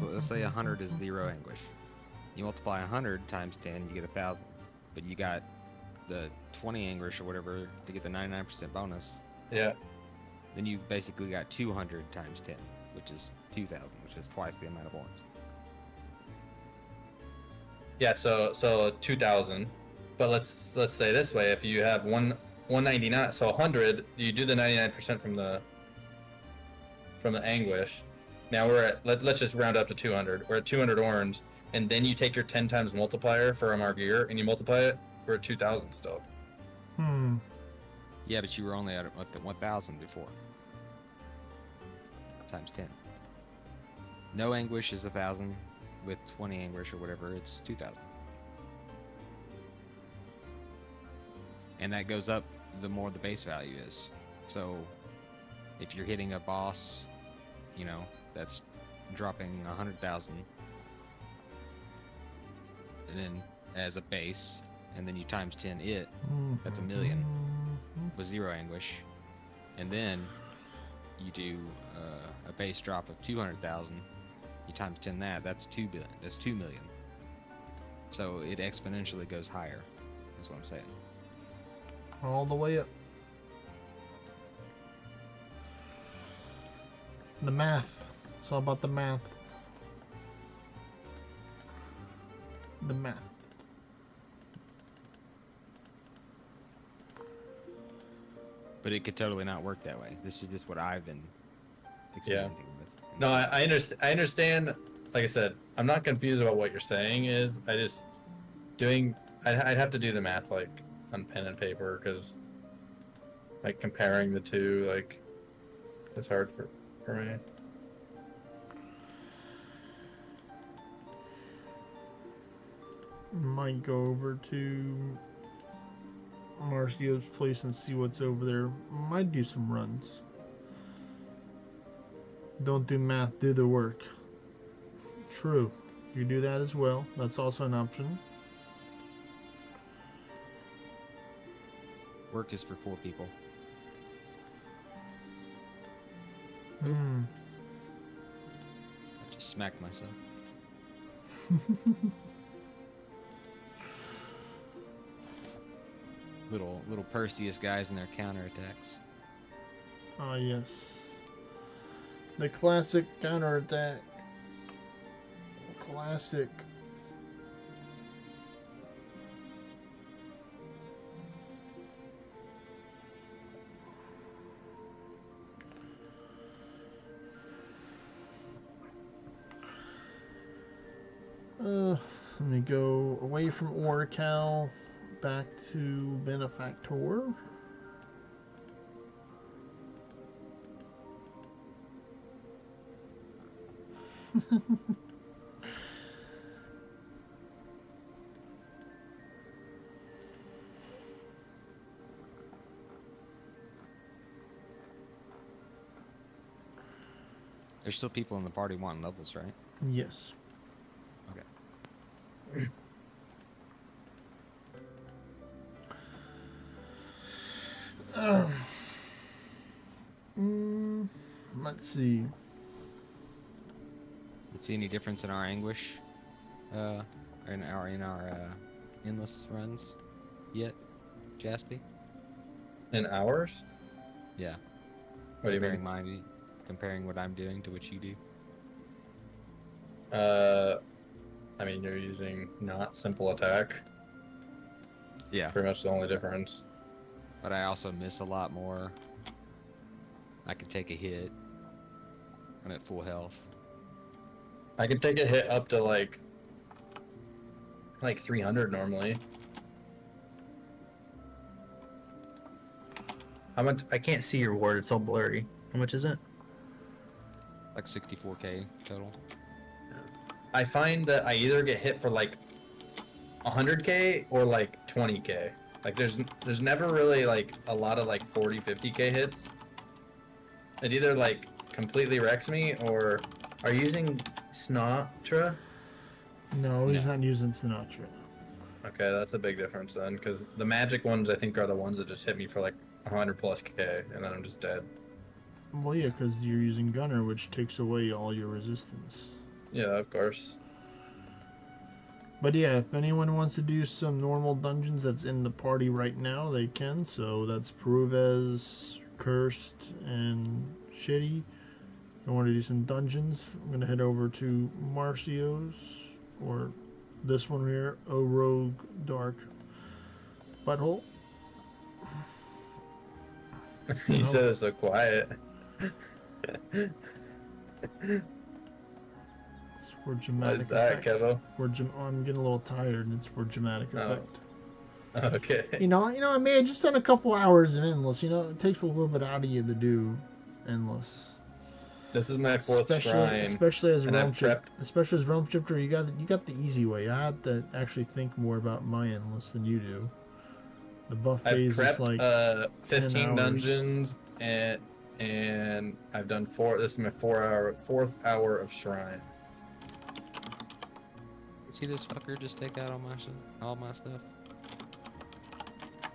let's say 100 is 0 anguish. You multiply 100 times 10, you get 1,000. But you got the 20 anguish or whatever to get the 99% bonus. Yeah. Then you basically got 200 times 10, which is 2,000, which is twice the amount of orange. Yeah, so 2,000. But let's say this way: if you have 199, so 100, you do the 99% from the anguish. Now we're at let's just round up to 200. We're at 200 orange, and then you take your 10 times multiplier for a Margear and you multiply it. We're at 2,000 still. Yeah, but you were only at 1,000 before. Times 10. No anguish is 1,000. With 20 anguish or whatever, it's 2,000. And that goes up the more the base value is. So if you're hitting a boss, you know, that's dropping 100,000, and then as a base, and then you times 10 it, that's 1,000,000 with 0 anguish. And then you do a base drop of 200,000. You times 10 that's 2 billion. That's 2 million. So it exponentially goes higher. That's what I'm saying. All the way up. The math. It's all about the math. The math. But it could totally not work that way. This is just what I've been experimenting with. No, I understand. I understand. Like I said, I'm not confused about what you're saying. I just doing. I'd have to do the math like on pen and paper because like comparing the two like it's hard for me. Might go over to Marcio's place and see what's over there. Might do some runs. Don't do math, do the work. True. You do that as well. That's also an option. Work is for poor people. Hmm. I just smacked myself. Little Perseus guys and their counterattacks. Ah, yes. The classic counterattack. Classic. Let me go away from Oracle, back to Benefactor. There's still people in the party wanting levels, right? Yes. Okay. Let's see. See any difference in our anguish, in our endless runs, yet, Jaspy? In hours? Yeah. What do you mean? Comparing what I'm doing to what you do. I mean you're using not simple attack. Yeah. Pretty much the only difference. But I also miss a lot more. I can take a hit. I'm at full health. I can take a hit up to like 300 normally. How much? I can't see your ward. It's all blurry. How much is it? Like 64k total. I find that I either get hit for like 100k or like 20k. Like there's never really like a lot of like 40, 50k hits. It either like completely wrecks me or are you using Sinatra? No, he's not using Sinatra. Okay, that's a big difference then, because the magic ones I think are the ones that just hit me for like 100 plus k, and then I'm just dead. Well, yeah, because you're using Gunner, which takes away all your resistance. Yeah, of course. But yeah, if anyone wants to do some normal dungeons that's in the party right now, they can. So that's Peruvez, Cursed, and Shitty. I want to do some dungeons. I'm going to head over to Marcio's, or this one here, O Rogue Dark Butthole. He said it's so quiet. It's for dramatic that, effect. Kevo? I'm getting a little tired, and it's for dramatic effect. Okay. You know, I may have just done a couple hours of endless. You know, it takes a little bit out of you to do endless. This is my fourth shrine. Especially as and realm I've prepped. especially as realm shifter, you got the easy way. I had to actually think more about my endless than you do. The buff I've phase is like prepped 15 10 hours. dungeons and I've done 4. This is my 4th hour of shrine. See this fucker just take out all my stuff?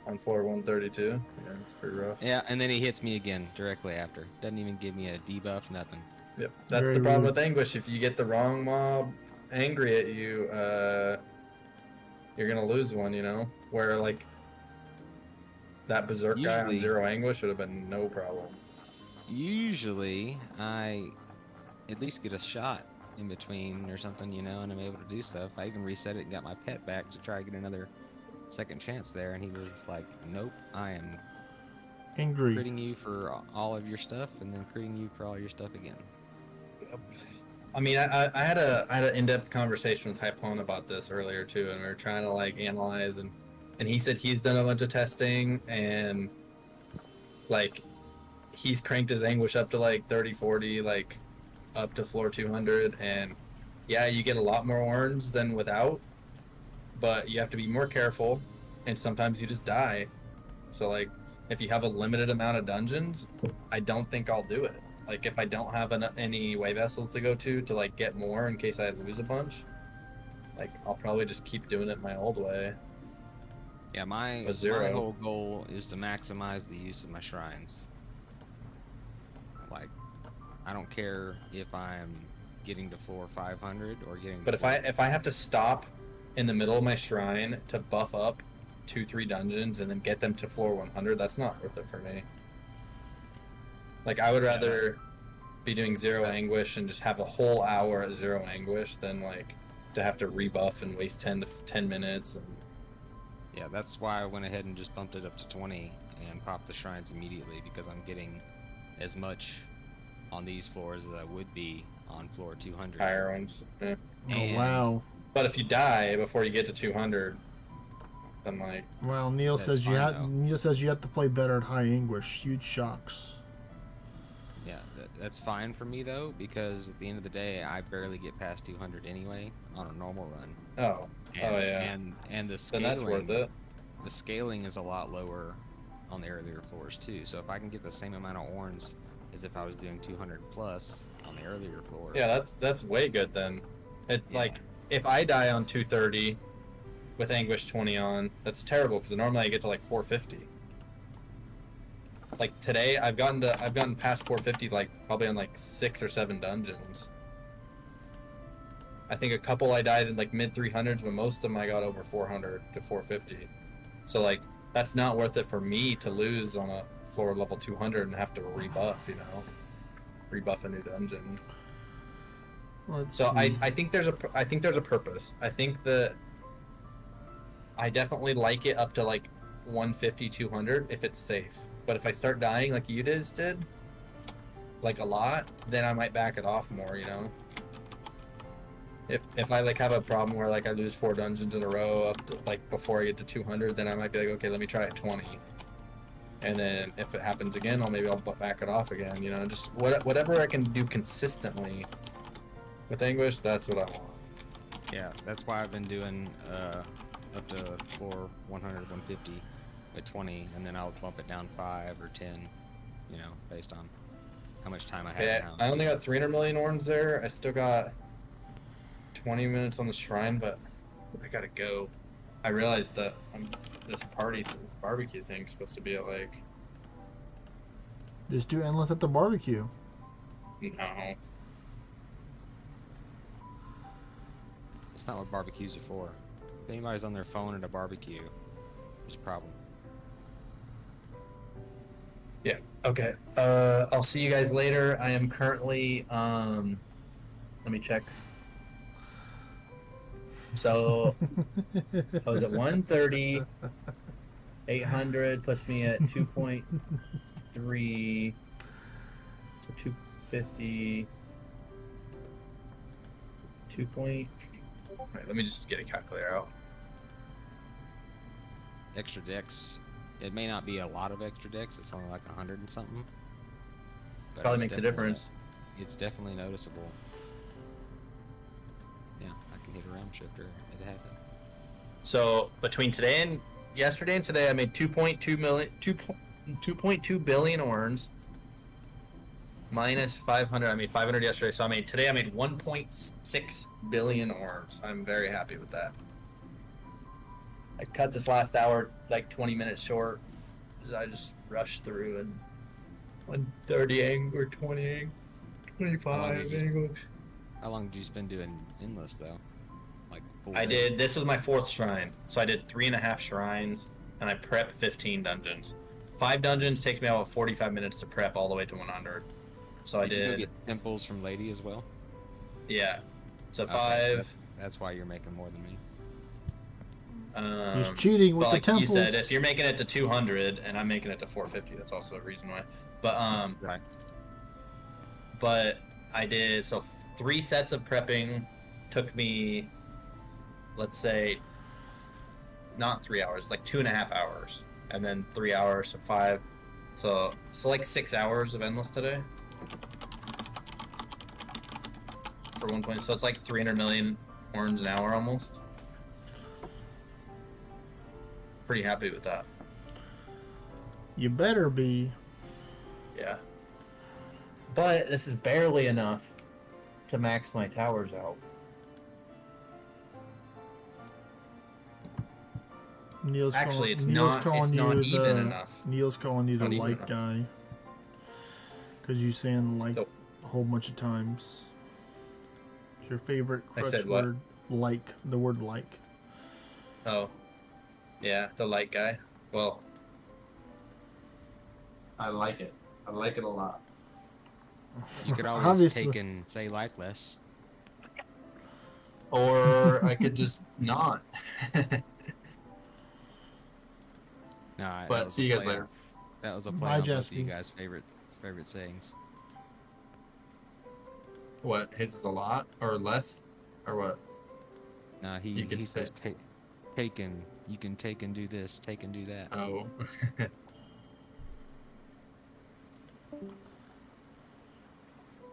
On floor 132. Yeah, it's pretty rough. Yeah, and then he hits me again directly after. Doesn't even give me a debuff, nothing. Yep, that's Very the problem rude. with Anguish. If you get the wrong mob angry at you, you're gonna lose one. You know, where like that berserk guy on Usually- 0 Anguish would have been no problem. Usually, I at least get a shot in between or something, you know, and I'm able to do stuff. I even reset it and got my pet back to try to get another second chance there, and he was like, nope, I am Angry. critting you for all of your stuff, and then critting you for all your stuff again. I mean, I had an in-depth conversation with Hypon about this earlier too, and we were trying to like analyze, and he said he's done a bunch of testing, and like he's cranked his anguish up to like 30, 40, like up to floor 200, and yeah, you get a lot more orange than without, but you have to be more careful, and sometimes you just die. So like, if you have a limited amount of dungeons, I don't think I'll do it. Like, if I don't have any way vessels to go to like get more in case I lose a bunch, like I'll probably just keep doing it my old way. Yeah, my whole goal is to maximize the use of my shrines. Like, I don't care if I'm getting to floor 500 or getting. But if I have to stop in the middle of my shrine to buff up 2-3 dungeons and then get them to floor 100, that's not worth it for me. Like, I would rather be doing 0 anguish and just have a whole hour at 0 anguish than like to have to rebuff and waste 10 minutes. And... Yeah, that's why I went ahead and just bumped it up to 20 and popped the shrines immediately, because I'm getting as much on these floors as I would be on floor 200. Higher ones. Yeah. Oh, wow. But if you die before you get to 200, then like... Well, Neil says you have to play better at high anguish. Huge shocks. Yeah, that's fine for me though, because at the end of the day, I barely get past 200 anyway on a normal run. Oh, yeah. And the scaling, then that's worth it. The scaling is a lot lower on the earlier floors too. So if I can get the same amount of orbs as if I was doing 200 plus on the earlier floors. Yeah, that's way good then. It's like, if I die on 230 with Anguish 20 on, that's terrible, because normally I get to like 450. Like today, I've gotten past 450 like probably on like 6 or 7 dungeons. I think a couple I died in like mid 300s, but most of them I got over 400 to 450. So like, that's not worth it for me to lose on a floor level 200 and have to rebuff, you know, rebuff a new dungeon. So I think there's a purpose. I think that I definitely like it up to like 150, 200 if it's safe. But if I start dying like you did, like a lot, then I might back it off more, you know? If I like have a problem where like I lose 4 dungeons in a row up to like before I get to 200, then I might be like, okay, let me try at 20. And then if it happens again, I'll back it off again, you know? Just whatever I can do consistently with Anguish, that's what I want. Yeah, that's why I've been doing up to floor 100, 150 at 20, and then I'll bump it down 5 or 10, you know, based on how much time I have now. I only got 300 million orbs there. I still got 20 minutes on the shrine, but I gotta go. I realized that this barbecue thing's supposed to be at like... Just do endless at the barbecue. No. That's not what barbecues are for. If anybody's on their phone at a barbecue, there's a problem. Yeah, okay. I'll see you guys later. I am currently, let me check. So, I was at 130. 800 puts me at 2.3. So 250. 2 point... Wait, let me just get a calculator out. Extra decks. It may not be a lot of extra decks. It's only like 100 and something. But Probably makes a difference. It's definitely noticeable. Yeah, I can hit a round shifter. It happened. So between yesterday and today, I made 2.2 billion orbs. Minus 500. I made 500 yesterday, so today I made 1.6 billion orbs. I'm very happy with that. I cut this last hour like 20 minutes short because I just rushed through and 130 angle, 20 angle, 25 angle. How long did you spend doing endless though? Like this was my 4th shrine, so I did 3.5 shrines and I prepped 15 dungeons. 5 dungeons takes me about 45 minutes to prep all the way to 100. So did you go get temples from Lady as well? Yeah. So okay, 5. That's why you're making more than me. He's cheating with but the like temples. you said, if you're making it to 200 and I'm making it to 450, that's also a reason why. But Right. but I did 3 sets of prepping took me, let's say, not 3 hours, like 2.5 hours, and then 3 hours, so 5, so like 6 hours of endless today for 1 point. So it's like 300 million horns an hour almost. Pretty happy with that. You better be. Yeah. But this is barely enough to max my towers out. Neil's Actually, calling, it's Neil's not. calling It's you not the, even enough. Neil's calling you It's the not even like enough. guy. Because you saying like So- a whole bunch of times. It's your favorite I crutch said what? word. Like. The word like. Oh, yeah, the light guy. Well, I like it. I like it a lot. You could always Obviously. take and say like less. Or I could just not. No, that But was see a you guys play later. on- That was a play Bye, on both of you Jasmine. guys' favorite sayings. What? His is a lot or less, or what? No, You he could says say- take and you can take and do this, take and do that. Oh.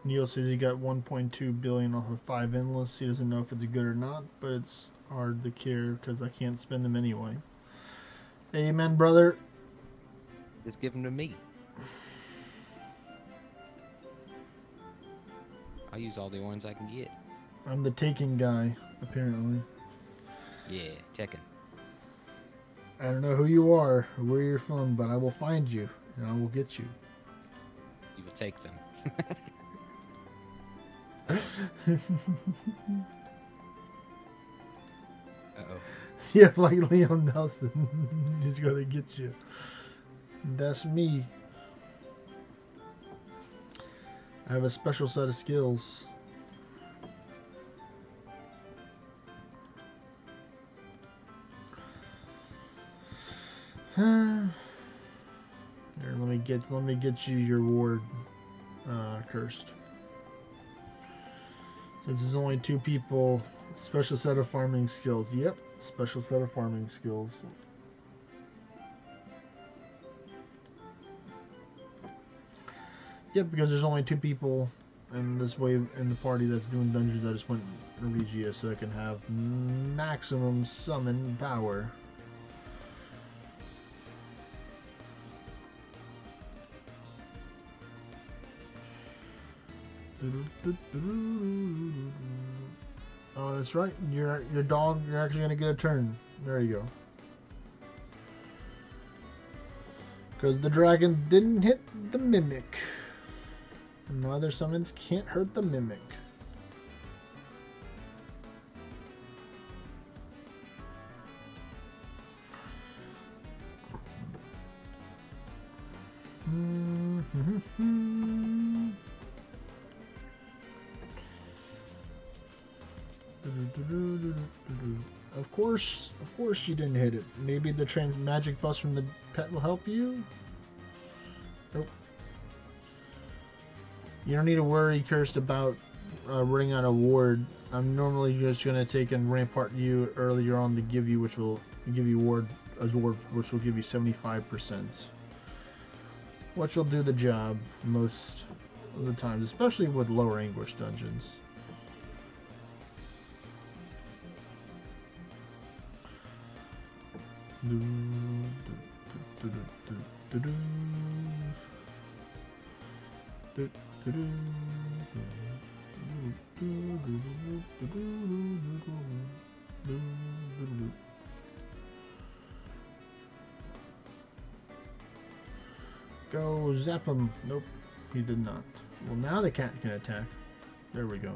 Neil says he got 1.2 billion off of 5 endless. He doesn't know if it's good or not, but it's hard to care because I can't spend them anyway. Amen, brother. Just give them to me. I'll use all the ones I can get. I'm the taking guy, apparently. Yeah, Tekken. I don't know who you are or where you're from, but I will find you and I will get you. You will take them. Uh-oh. Yeah, like Leon Nelson. He's gonna get you. That's me. I have a special set of skills. Here, let me get you your ward, cursed. Since there's only 2 people, special set of farming skills. Yep, special set of farming skills. Yep, because there's only 2 people in this wave in the party that's doing dungeons. I just went Regia so I can have maximum summon power. Oh, that's right. Your dog. You're actually gonna get a turn. There you go. Because the dragon didn't hit the mimic. And no other summons can't hurt the mimic. Of course you didn't hit it. Maybe the magic bus from the pet will help you? Nope. You don't need to worry, Cursed, about running out of ward. I'm normally just going to take and rampart you earlier on to give you, which will give you ward, absorb, which will give you 75%. Which will do the job most of the times, especially with lower anguish dungeons. Go zap him. Nope, he did not. Well, now the cat can attack. There we go.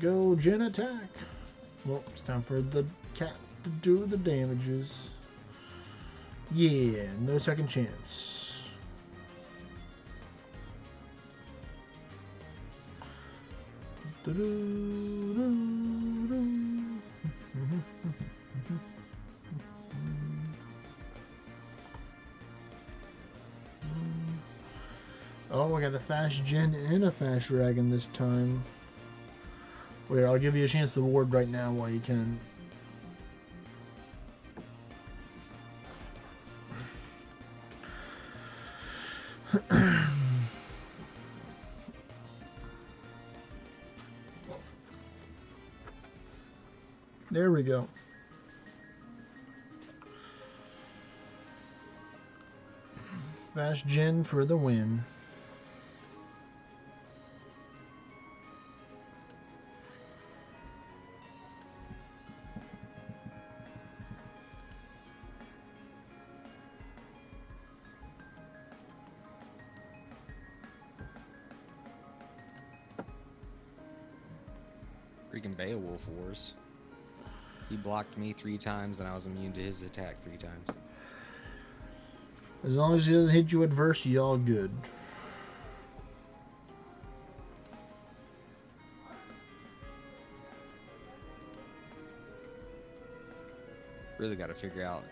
Go Jin attack. Well, it's time for the cat to do the damages. Yeah, no second chance. Oh, I got a fast gen and a fast dragon this time. Wait, I'll give you a chance to ward right now while you can. There we go. Fast gen for the win. Freaking Beowulf Wars. He blocked me 3 times and I was immune to his attack 3 times. As long as he doesn't hit you adverse, you all good. Really got to figure out.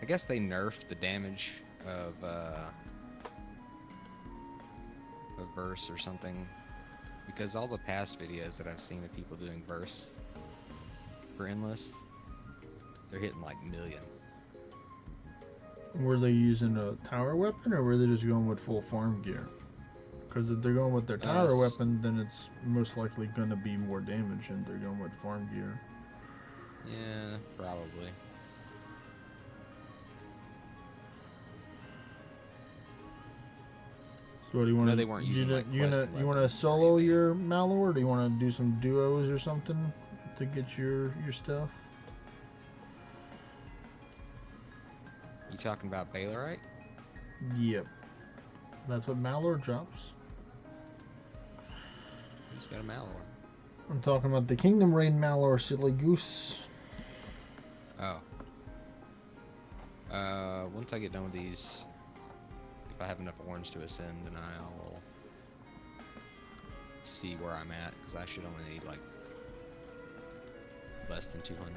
I guess they nerfed the damage of verse or something, because all the past videos that I've seen of people doing verse for endless, they're hitting like million. Were they using a tower weapon, or were they just going with full farm gear? Because if they're going with their tower weapon, then it's most likely going to be more damage, and they're going with farm gear. Yeah, probably. So what do you want to? They weren't using like you want to solo your Malor, or do you want to do some duos or something to get your stuff? You talking about Baylorite? Yep. That's what Malor drops. Who's got a Malor? I'm talking about the Kingdom Raid Malor, silly goose. Oh. Once I get done with these, if I have enough orange to ascend, then I'll see where I'm at, because I should only need like less than 200.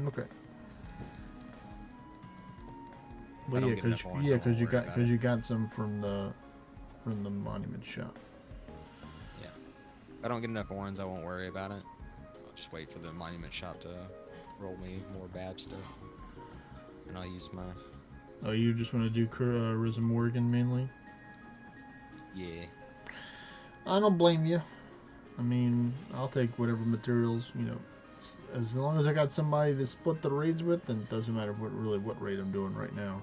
Okay. But yeah, because you got some from the monument shop. Yeah. If I don't get enough orange, I won't worry about it. I'll just wait for the monument shop to roll me more bad stuff, and I'll use my. Oh, you just want to do Risen Morgan mainly? Yeah. I don't blame you. I mean, I'll take whatever materials, as long as I got somebody to split the raids with, then it doesn't matter what raid I'm doing right now.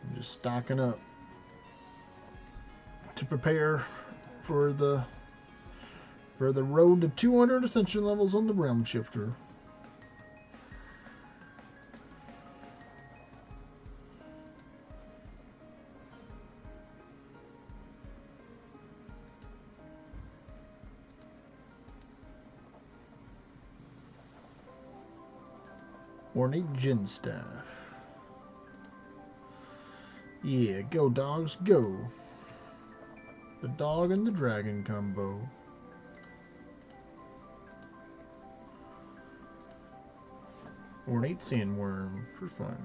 I'm just stocking up to prepare for the road to 200 ascension levels on the Realm Shifter. Ornate Gin Staff. Yeah, go dogs, go. The dog and the dragon combo. Ornate Sandworm for fun.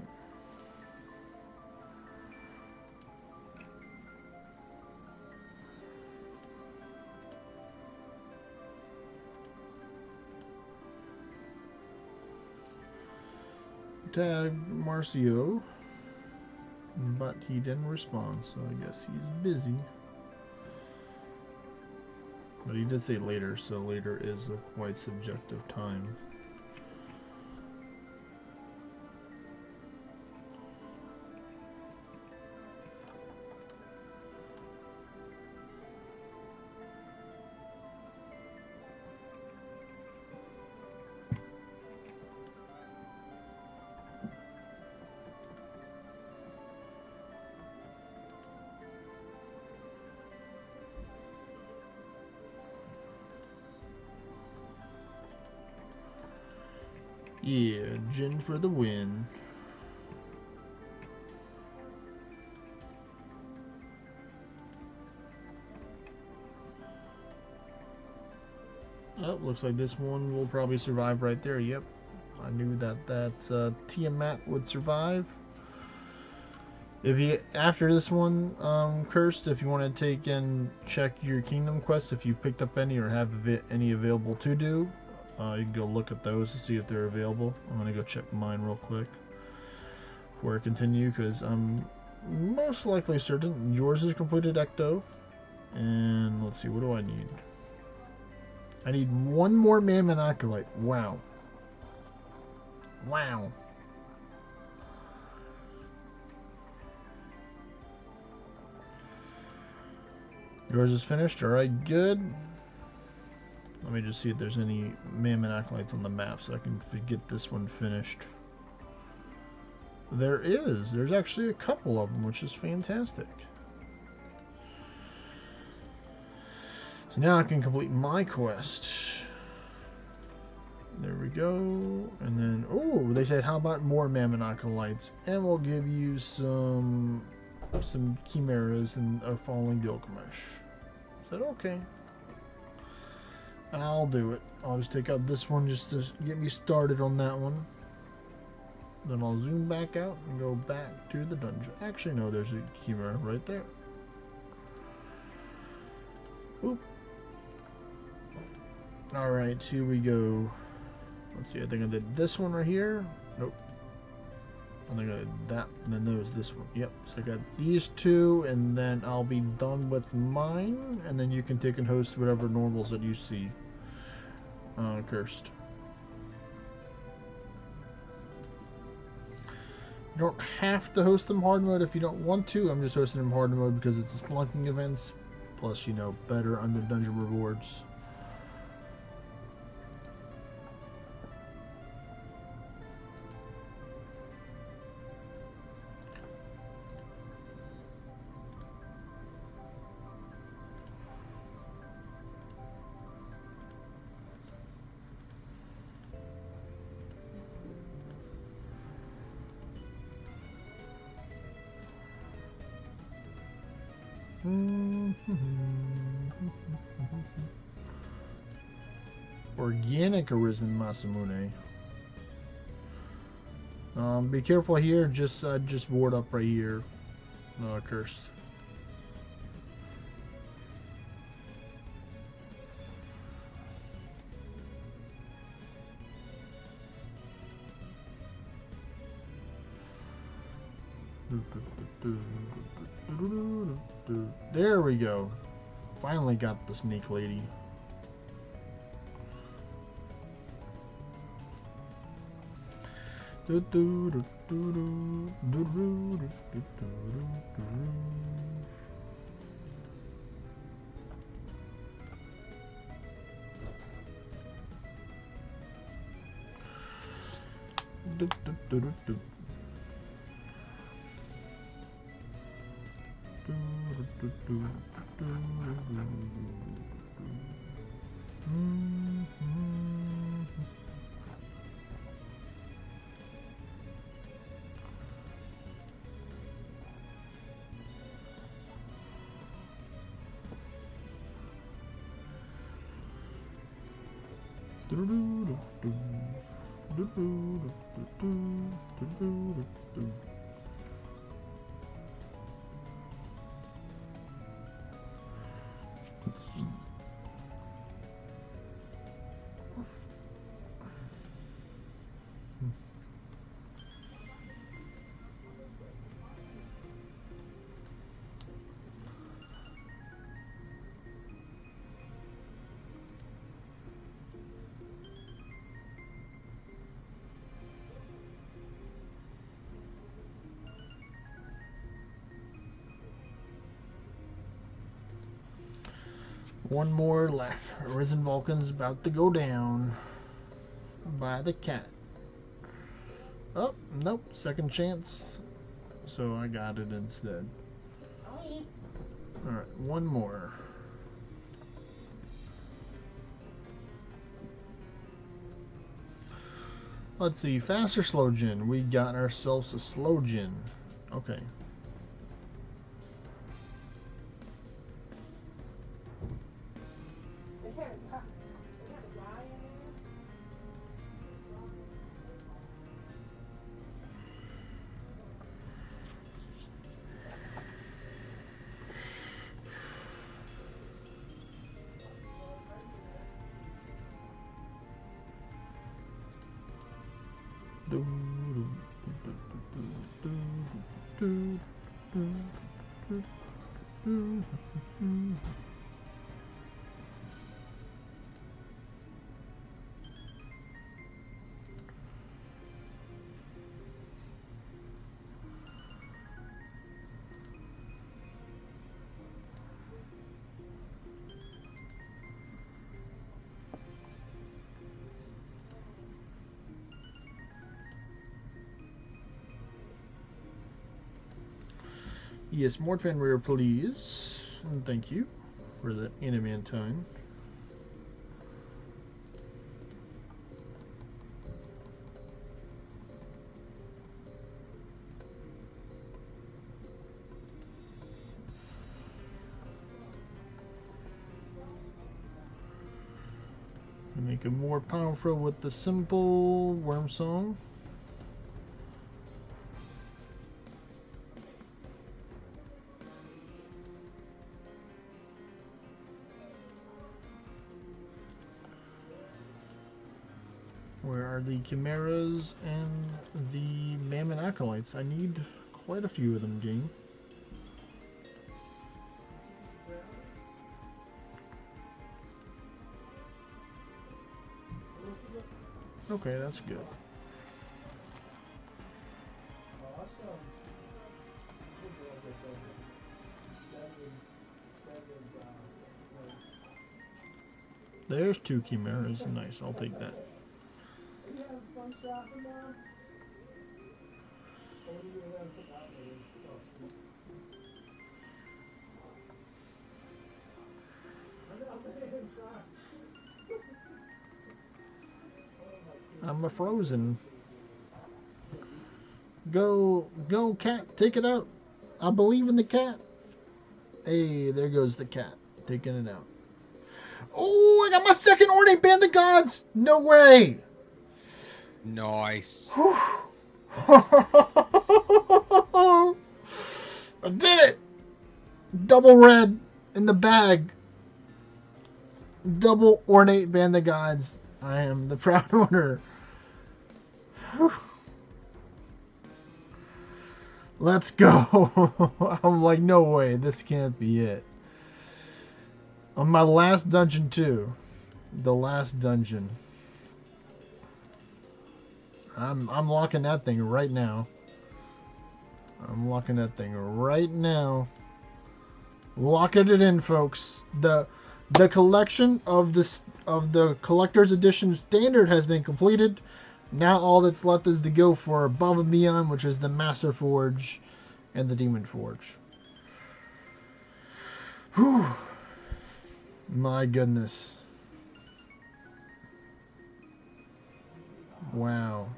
Tagged Marcio, but he didn't respond, so I guess he's busy. But he did say later, so later is a quite subjective time. Yeah, Jin for the win. Oh, looks like this one will probably survive right there. Yep. I knew that Tiamat would survive. If you after this one, Cursed, if you want to take and check your kingdom quests, if you picked up any or have any available to do, you can go look at those to see if they're available. I'm gonna go check mine real quick before I continue, because I'm most likely certain yours is completed, Ecto. And let's see, what do I need? I need one more Mammoth Acolyte. Wow. Wow. Yours is finished. Alright, good. Let me just see if there's any Mammoth Acolytes on the map so I can get this one finished. There is. There's actually a couple of them, which is fantastic. So now I can complete my quest. There we go. And then, oh, they said, how about more Mammoth Acolytes? And we'll give you some chimeras and a falling Gilgamesh. I said, okay. I'll do it. I'll just take out this one just to get me started on that one. Then I'll zoom back out and go back to the dungeon. Actually, no, there's a chimera right there. Oop. Alright, here we go. Let's see, I think I did this one right here. Nope. I think I did that, and then there was this one. Yep, so I got these two, and then I'll be done with mine, and then you can take and host whatever normals that you see. Cursed. You don't have to host them hard mode if you don't want to. I'm just hosting them hard mode because it's spelunking events. Plus, you know, better on the dungeon rewards. Organic Arisen Masamune. Be careful here. Just ward up right here. Cursed. There we go. Finally got the snake lady. One more left. Arisen Vulcan's about to go down by the cat. Oh, nope. Second chance. So I got it instead. Alright, one more. Let's see, fast or slow gin? We got ourselves a slow gin. Okay. Yes, more fanware, please. And thank you for the animantine. Make it more powerful with the simple worm song. Where are the chimeras and the mammoth acolytes? I need quite a few of them, game. Okay, that's good. There's 2 chimeras. Nice, I'll take that. I'm a frozen. Go, cat, take it out. I believe in the cat. Hey, there goes the cat, taking it out. Oh, I got my second ornate band of gods. No way. Nice. I did it. Double red in the bag. Double ornate band of gods. I am the proud owner. Let's go. I'm like, no way. This can't be it. On my last dungeon too. The last dungeon. I'm locking that thing right now. I'm locking that thing right now. Locking it in, folks. The collection of the collector's edition standard has been completed. Now all that's left is to go for above and beyond, which is the Master Forge and the Demon Forge. Whew. My goodness. Wow.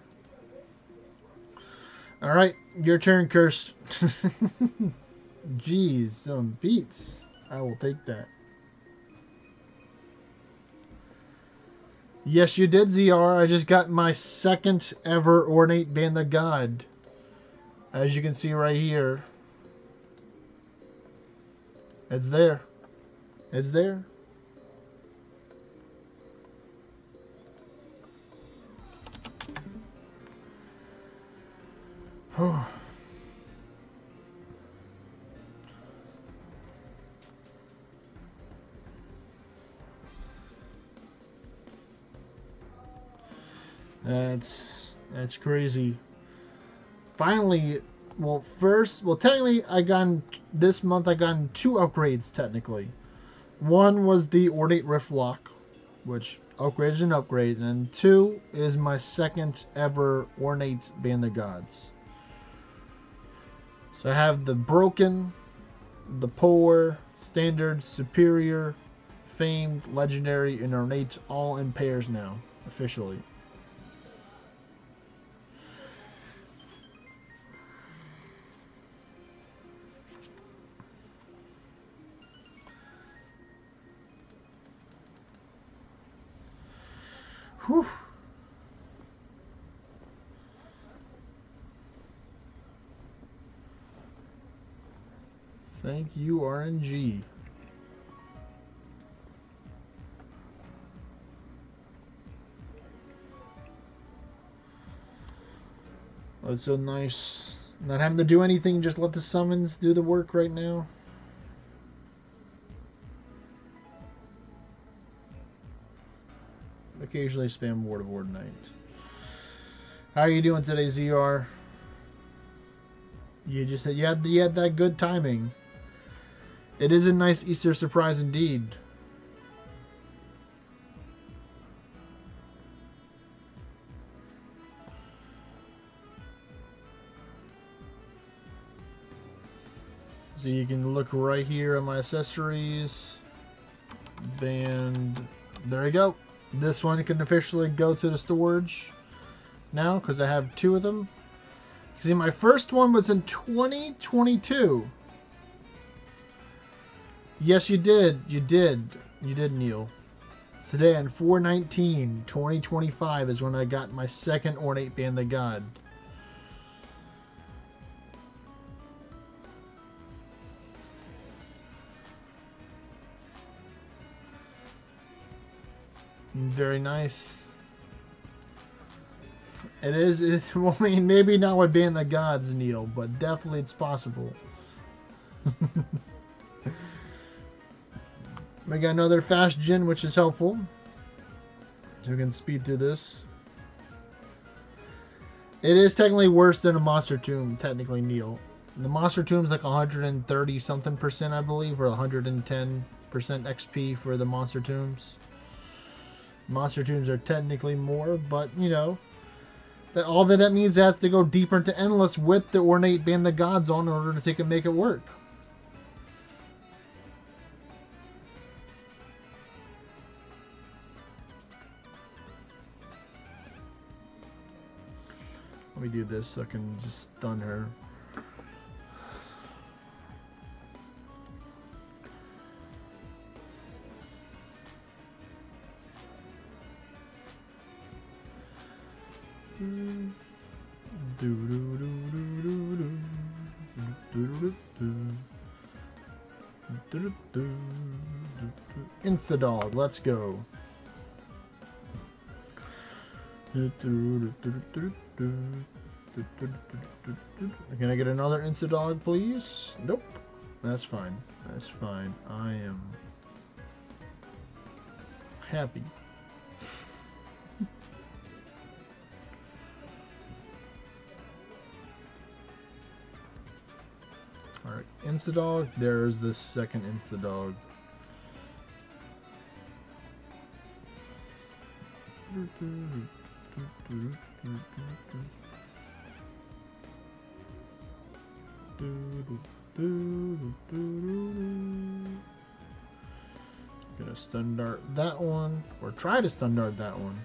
Alright, your turn, Cursed. Jeez, some beats. I will take that. Yes, you did, ZR. I just got my second ever Ornate Band of God. As you can see right here. It's there. It's there. That's crazy. Finally, technically this month I got 2 upgrades technically. One was the Ornate Rift Lock, which upgrades an upgrade, and 2 is my second ever Ornate Band of Gods. So I have the Broken, the Poor, Standard, Superior, Famed, Legendary, and Ornate all in pairs now, officially. Whew. Thank you, RNG. Oh, it's so nice. Not having to do anything, just let the summons do the work right now. Occasionally spam Ward of Ward Night. How are you doing today, ZR? You just said you had that good timing. It is a nice Easter surprise indeed. So you can look right here on my accessories. Band. There we go. This one can officially go to the storage now because I have two of them. See, my first one was in 2022. Yes, you did. You did. You did, Neil. Today on 4/19/2025 is when I got my second Ornate Band of God. Very nice. It is. Well, I mean, maybe not with Band of Gods, Neil, but definitely it's possible. We got another fast gen, which is helpful. So we can speed through this. It is technically worse than a Monster Tomb, technically, Neil. The Monster Tomb's like 130 something percent, I believe, or 110% XP for the Monster Tombs. Monster Tombs are technically more, but you know, all that means is I have to go deeper into Endless with the Ornate Band of Gods on in order to make it work. Let me do this so I can just stun her. Insta-dog, let's go. Can I get another Insta-dog, please? Nope. That's fine. That's fine. I am happy. Alright, Insta-dog. There's the second Insta-dog. Gonna stun dart that one, or try to stun dart that one.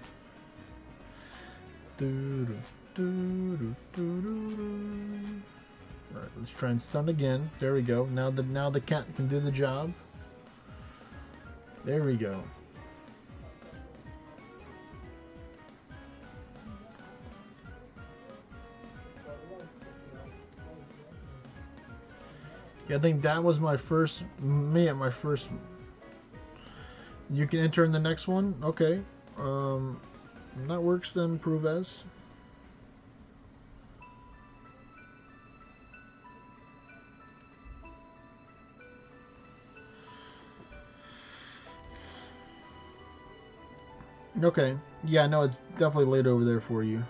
Alright, let's try and stun again. There we go. Now the cat can do the job. There we go. Yeah, I think that was my first. My first. You can enter in the next one. Okay. That works then. Prove as. Okay. Yeah, no, it's definitely laid over there for you.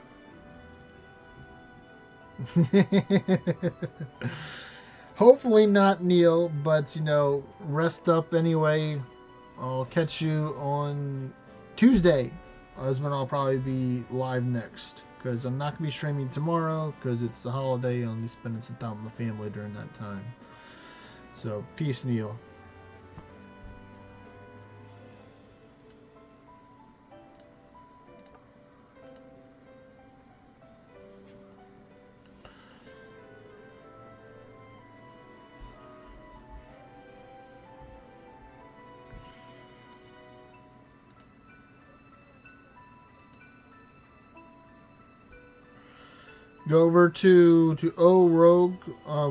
Hopefully not, Neil, but you know, rest up anyway. I'll catch you on Tuesday. Is when I'll probably be live next. Because I'm not going to be streaming tomorrow because it's the holiday. I'll be spending some time with my family during that time. So, peace, Neil. Go over to O Rogue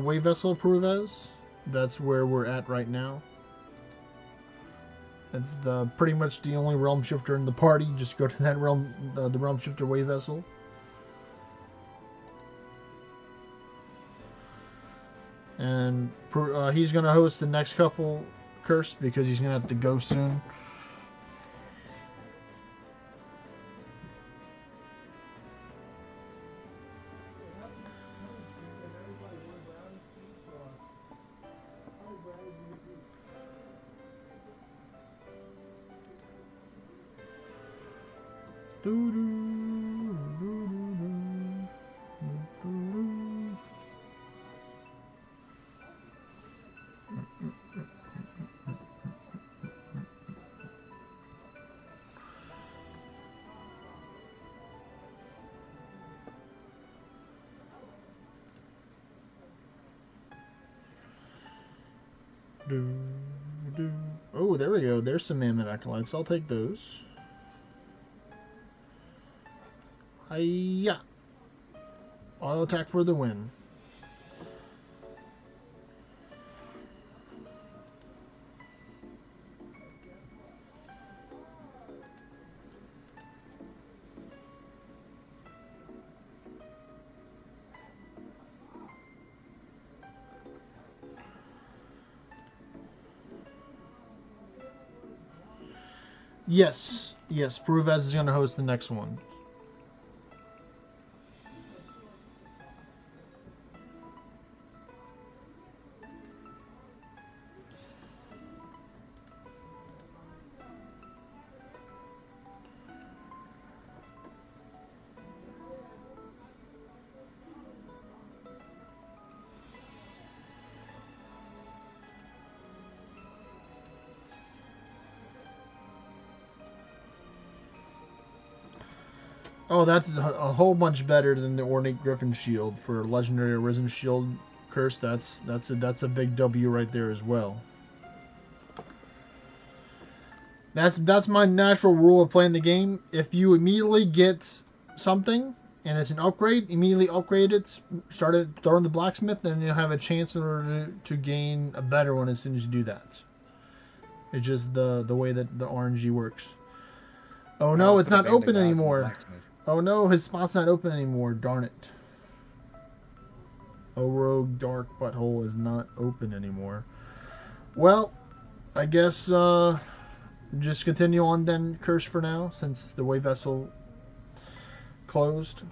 Wave Vessel Pruves. That's where we're at right now. It's pretty much the only realm shifter in the party. Just go to that realm, the realm shifter wave vessel. And he's gonna host the next couple curse because he's gonna have to go soon. Oh, there we go. There's some Mammoth Acolytes. I'll take those. Hiya! Auto attack for the win. Yes, Provez is going to host the next one. Oh, that's a whole bunch better than the Ornate Griffin Shield for Legendary Arisen Shield Curse. That's a big W right there as well. That's my natural rule of playing the game. If you immediately get something and it's an upgrade, immediately upgrade it, start it throwing the blacksmith, then you'll have a chance in order to gain a better one as soon as you do that. It's just the way that the RNG works. Oh no, it's not open anymore. Oh no, his spot's not open anymore. Darn it. Oh, Rogue Dark Butthole is not open anymore. Well, I guess just continue on then, Curse, for now, since the wave vessel closed.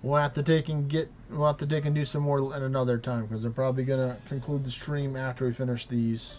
We'll have to take and do some more at another time because I'm probably gonna conclude the stream after we finish these.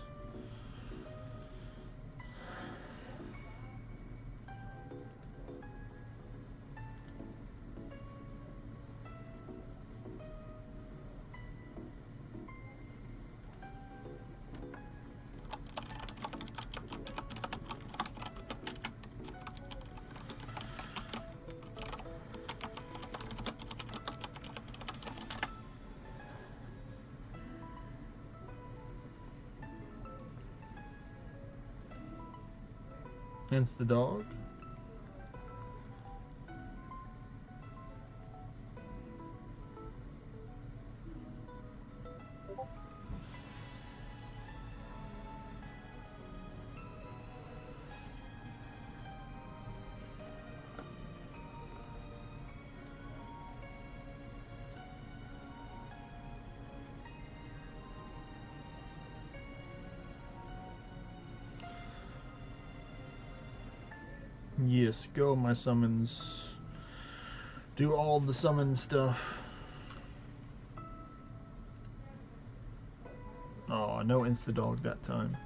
Hence the dog. Yes, go my summons. Do all the summon stuff. Oh, no insta-dog that time.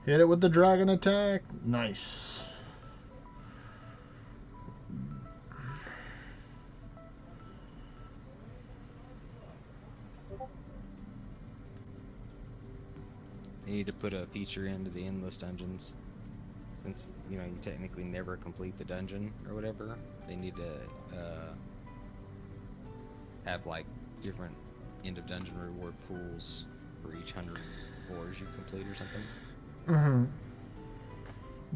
Hit it with the dragon attack. Nice. They need to put a feature into the endless dungeons. Since, you know, you technically never complete the dungeon or whatever, they need to have like different end of dungeon reward pools for each 100 floors you complete or something. Mm-hmm.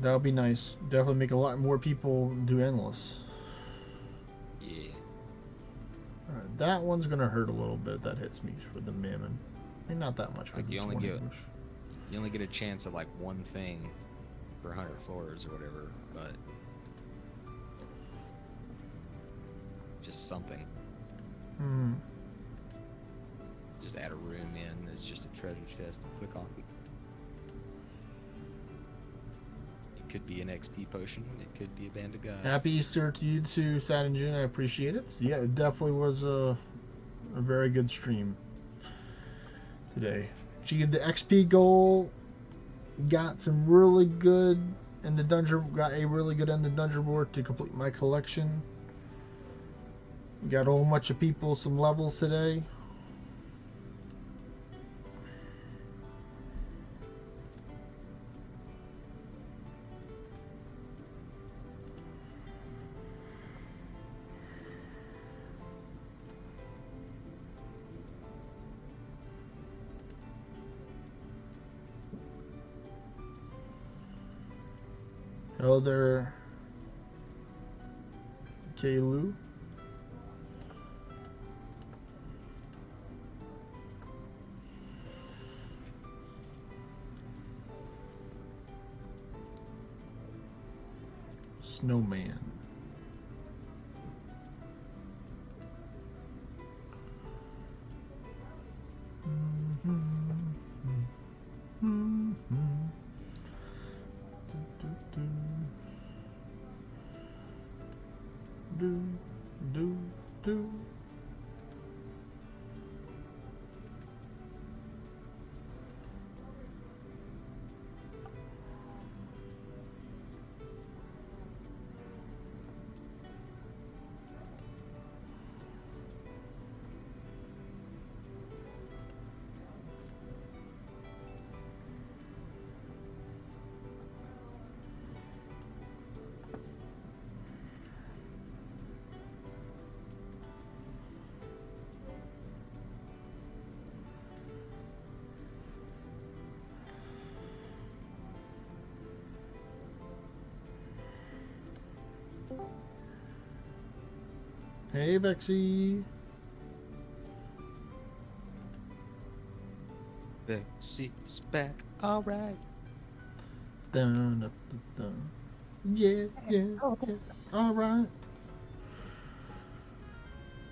That would be nice. Definitely make a lot more people do endless. Yeah. Alright, that one's gonna hurt a little bit. That hits me for the mammon. I mean, not that much. Like You only you only get a chance at like one thing per 100 floors or whatever, but just something. Hmm. Just add a room in. It's just a treasure chest. Click on it. It could be an XP potion. It could be a band of gods. Happy Easter to you too, Sad and June. I appreciate it. Yeah, it definitely was a very good stream today. Achieved the XP goal. Got some really good in the dungeon. Got a really good in the dungeon board to complete my collection. Got a whole bunch of people some levels today. Hello there, Kaylu. Snowman. Do. Hey, Vexy. Vexy's back. All right. Dun, dun, dun, dun. Yeah, yeah, yeah. All right.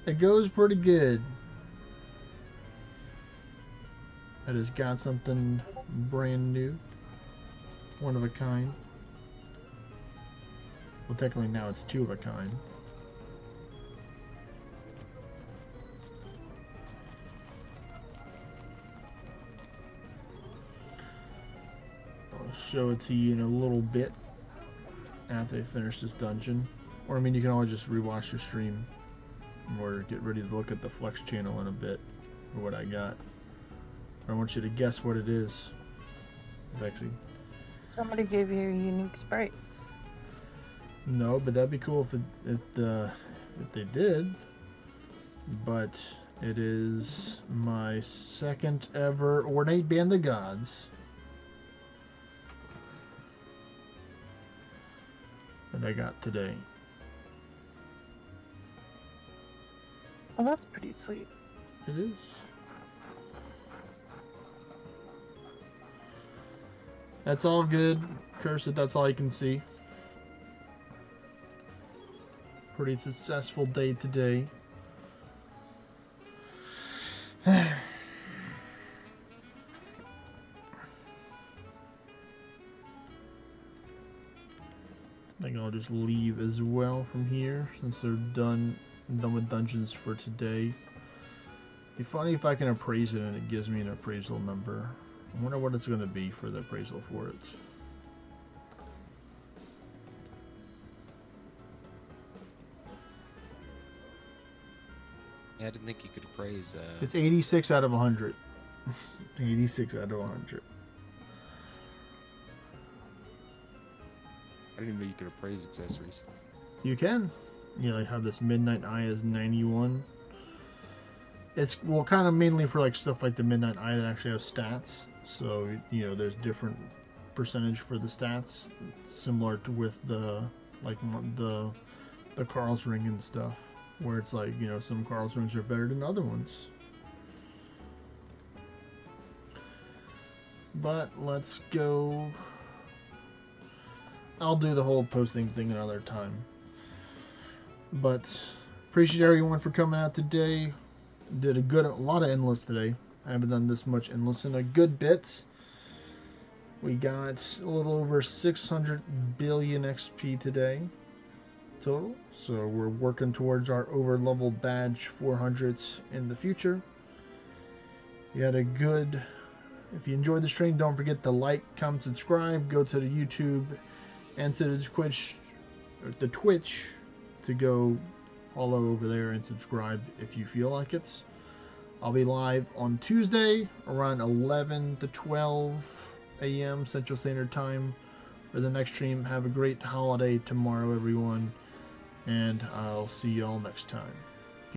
It goes pretty good. I just got something brand new. One of a kind. Well, technically now it's two of a kind. I'll show it to you in a little bit after I finish this dungeon. Or, I mean, you can always just rewatch the stream or get ready to look at the Flex channel in a bit for what I got. I want you to guess what it is, Vexy. Somebody gave you a unique sprite. No, but that'd be cool if they did. But it is my second ever Ornate Band of Gods. That I got today. Well, that's pretty sweet. It is. That's all good. Curse it, that's all you can see. Pretty successful day today. I think I'll just leave as well from here since they're done with dungeons for today. It'd be funny if I can appraise it and it gives me an appraisal number. I wonder what it's going to be for the appraisal for it. Yeah, I didn't think you could appraise. It's 86 out of 100. 86 out of 100. I didn't even know you could appraise accessories. You can. You like have this Midnight Eye as 91. It's, well, kind of mainly for like stuff like the Midnight Eye that actually have stats. So, you know, there's different percentage for the stats, similar to with the, like, the Carl's Ring and stuff, where it's like, you know, some Carl's Rings are better than other ones. But let's go. I'll do the whole posting thing another time. But appreciate everyone for coming out today. Did a lot of endless today. I haven't done this much endless in a good bit. We got a little over 600 billion XP today total. So we're working towards our over level badge 400s in the future. You had a good. If you enjoyed the stream, don't forget to like, comment, subscribe. Go to the YouTube and to the Twitch to go follow over there and subscribe if you feel like it. I'll be live on Tuesday around 11 to 12 a.m. Central Standard Time for the next stream. Have a great holiday tomorrow, everyone, and I'll see you all next time.